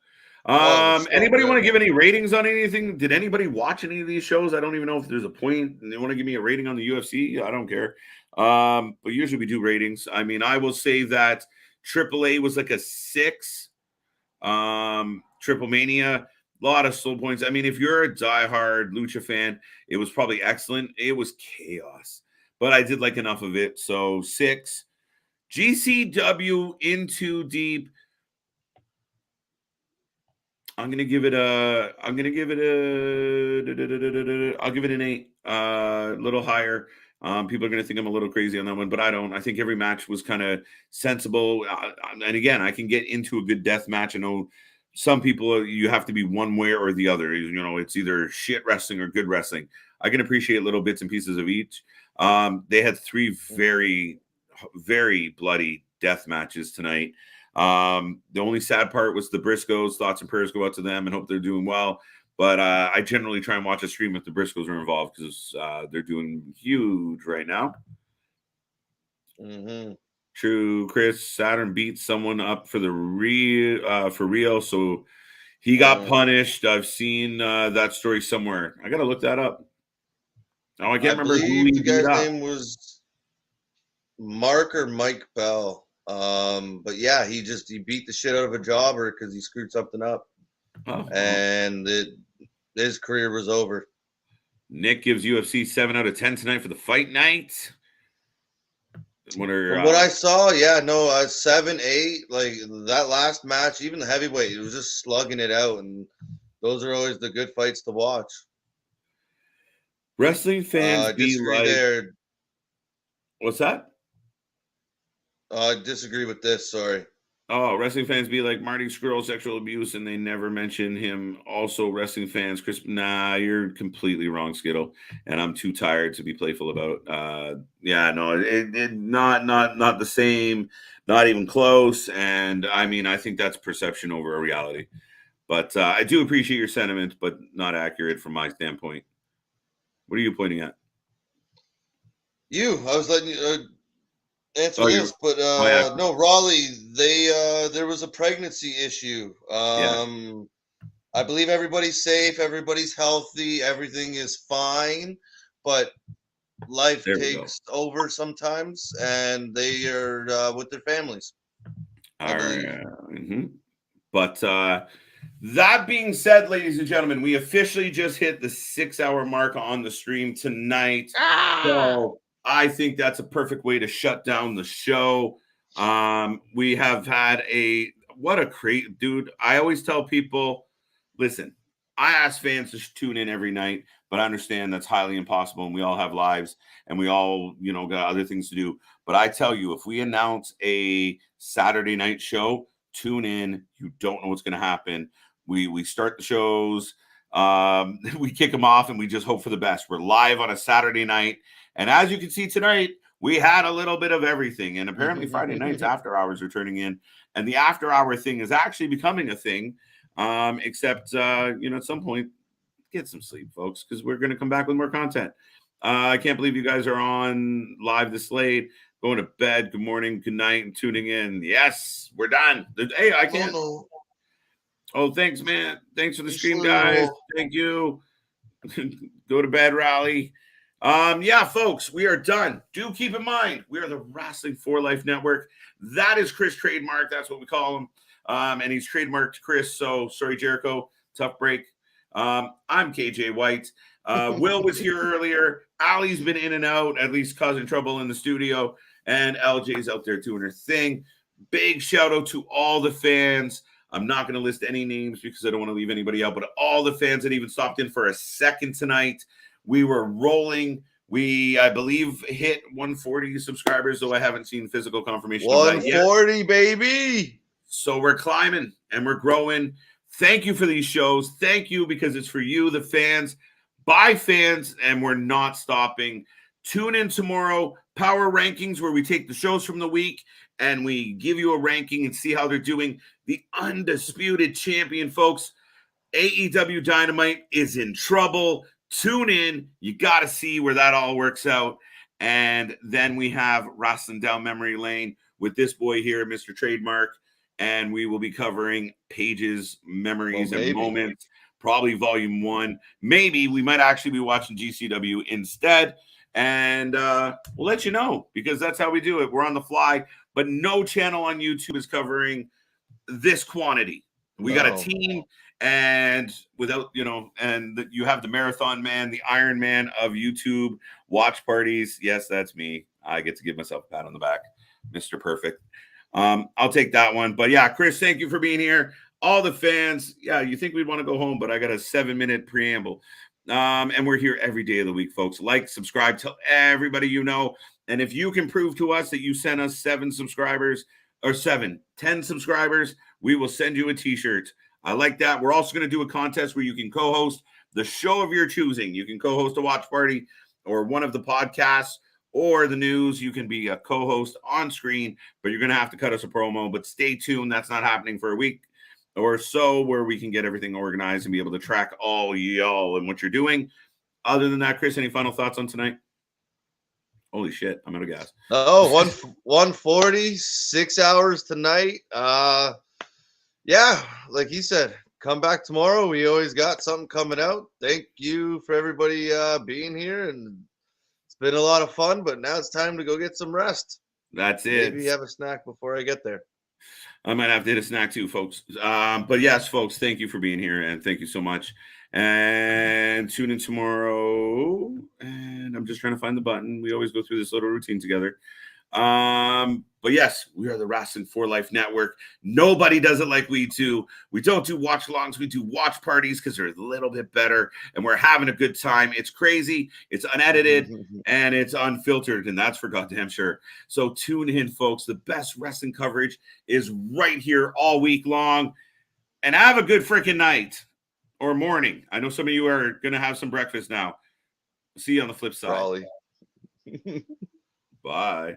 Oh, it was so Anybody want good. to give any ratings on anything? Did anybody watch any of these shows? I don't even know if there's a point. They want to give me a rating on the UFC. I don't care. But usually we do ratings. I mean, I will say that AAA was like a 6. Triplemania, a lot of slow points. I mean, if you're a diehard Lucha fan, it was probably excellent. It was chaos, but I did like enough of it. So 6. GCW Into Deep. I'm gonna give it a. I'm gonna give it a. I'll give it an 8. A little higher. People are gonna think I'm a little crazy on that one, but I don't. I think every match was kind of sensible. And again, I can get into a good death match. I know some people you have to be one way or the other. It's either shit wrestling or good wrestling. I can appreciate little bits and pieces of each. They had 3 very, very bloody death matches tonight. The only sad part was the Briscoes. Thoughts and prayers go out to them and hope they're doing well. But I generally try and watch a stream if the Briscoes are involved because they're doing huge right now. Mm-hmm. True, Chris. Saturn beat someone up for real, so he got Mm. punished. I've seen that story somewhere. I gotta look that up. Oh, I I can't remember who believe he the beat guy's up. name was Mark or Mike Bell. But yeah, he beat the shit out of a jobber because he screwed something up, Oh, well. and his career was over. Nick gives UFC 7 out of 10 tonight for the fight night. What From what are I saw, yeah, no, 7-8, like that last match, even the heavyweight, it was just slugging it out, and those are always the good fights to watch. wrestling fans I be disagree like? there. What's that? I disagree with this. Sorry. Oh, wrestling fans be like Marty Scurll, sexual abuse, and they never mention him. Also, wrestling fans, Chris. Nah, you're completely wrong, Skittle. And I'm too tired to be playful about. Yeah, no, not the same, not even close. And I mean, I think that's perception over a reality. But I do appreciate your sentiment, but not accurate from my standpoint. What are you pointing at? I was letting you answer Oh, you. this, but Oh, yeah, no, Raleigh. There was a pregnancy issue. yeah. I believe everybody's safe, everybody's healthy, everything is fine, but life There we go. takes over sometimes, and they are with their families, I All believe. right. But that being said, ladies and gentlemen, we officially just hit the 6-hour mark on the stream tonight. So I think that's a perfect way to shut down the show. We have had what a great dude. I always tell people, listen, I ask fans to tune in every night, but I understand that's highly impossible, and we all have lives, and we all, got other things to do. But I tell you, if we announce a Saturday night show, tune in. You don't know what's going to happen. We start the shows, we kick them off, and we just hope for the best. We're live on a Saturday night, and as you can see tonight, we had a little bit of everything. And apparently Friday nights after hours are turning in, and the after hour thing is actually becoming a thing. Except at some point, get some sleep, folks, because we're going to come back with more content. I can't believe you guys are on live this late. Going to bed. Good morning, good night, and tuning in. Yes, we're done. Hey, I can't. No. Oh, thanks, man. Thanks for the stream, guys. Thank you. Go to bed, Raleigh. Yeah, folks, we are done. Do keep in mind, we are the Wrestling for Life Network. That is Chris trademark. That's what we call him. And he's trademarked Chris. So sorry, Jericho. Tough break. I'm KJ White. Will was here earlier. Ali's been in and out, at least causing trouble in the studio. And LJ's out there doing her thing. Big shout out to all the fans. I'm not going to list any names because I don't want to leave anybody out, but all the fans that even stopped in for a second tonight. We were rolling. We, I believe, hit 140 subscribers, though I haven't seen physical confirmation of that yet. 140, baby. So we're climbing and we're growing. Thank you for these shows. Thank you, because it's for you, the fans, by fans, and we're not stopping. Tune in tomorrow, Power Rankings, where we take the shows from the week and we give you a ranking and see how they're doing. The undisputed champion, folks, AEW Dynamite, is in trouble. Tune in. You got to see where that all works out. And then we have Wrasslin down memory lane with this boy here, Mr. Trademark. And we will be covering Paige's memories and moments, probably volume 1. Maybe we might actually be watching GCW instead. And we'll let you know, because that's how we do it. We're on the fly, but no channel on YouTube is covering this quantity. We got a team, and without, and you have the marathon man, the Iron Man of YouTube watch parties. Yes, that's me. I get to give myself a pat on the back, Mr. Perfect. I'll take that one. But yeah, Chris, thank you for being here. All the fans. Yeah, you think we'd want to go home, but I got a 7-minute preamble. And we're here every day of the week, folks. Like, subscribe, tell everybody you know. And if you can prove to us that you sent us 10 subscribers, we will send you a t-shirt. I like that. We're also going to do a contest where you can co-host the show of your choosing. You can co-host a watch party or one of the podcasts or the news. You can be a co-host on screen, but you're going to have to cut us a promo. But stay tuned. That's not happening for a week or so, where we can get everything organized and be able to track all y'all and what you're doing. Other than that, Chris, any final thoughts on tonight? Holy shit, I'm out of gas. 140, 6 hours tonight. Yeah, like he said, come back tomorrow. We always got something coming out. Thank you for everybody being here, and it's been a lot of fun, but now it's time to go get some rest. That's it. Maybe have a snack before I get there. I might have to hit a snack too, folks. But yes, folks, thank you for being here, and thank you so much. And tune in tomorrow. And I'm just trying to find the button. We always go through this little routine together. But yes, we are the Wrasslin for Life Network. Nobody does it like we do. We don't do watch alongs. We do watch parties because they're a little bit better, and we're having a good time. It's crazy. It's unedited and it's unfiltered, and that's for goddamn sure. So tune in, folks. The best wrestling coverage is right here all week long. And have a good freaking night or morning. I know some of you are going to have some breakfast now. See you on the flip side. Probably. Bye.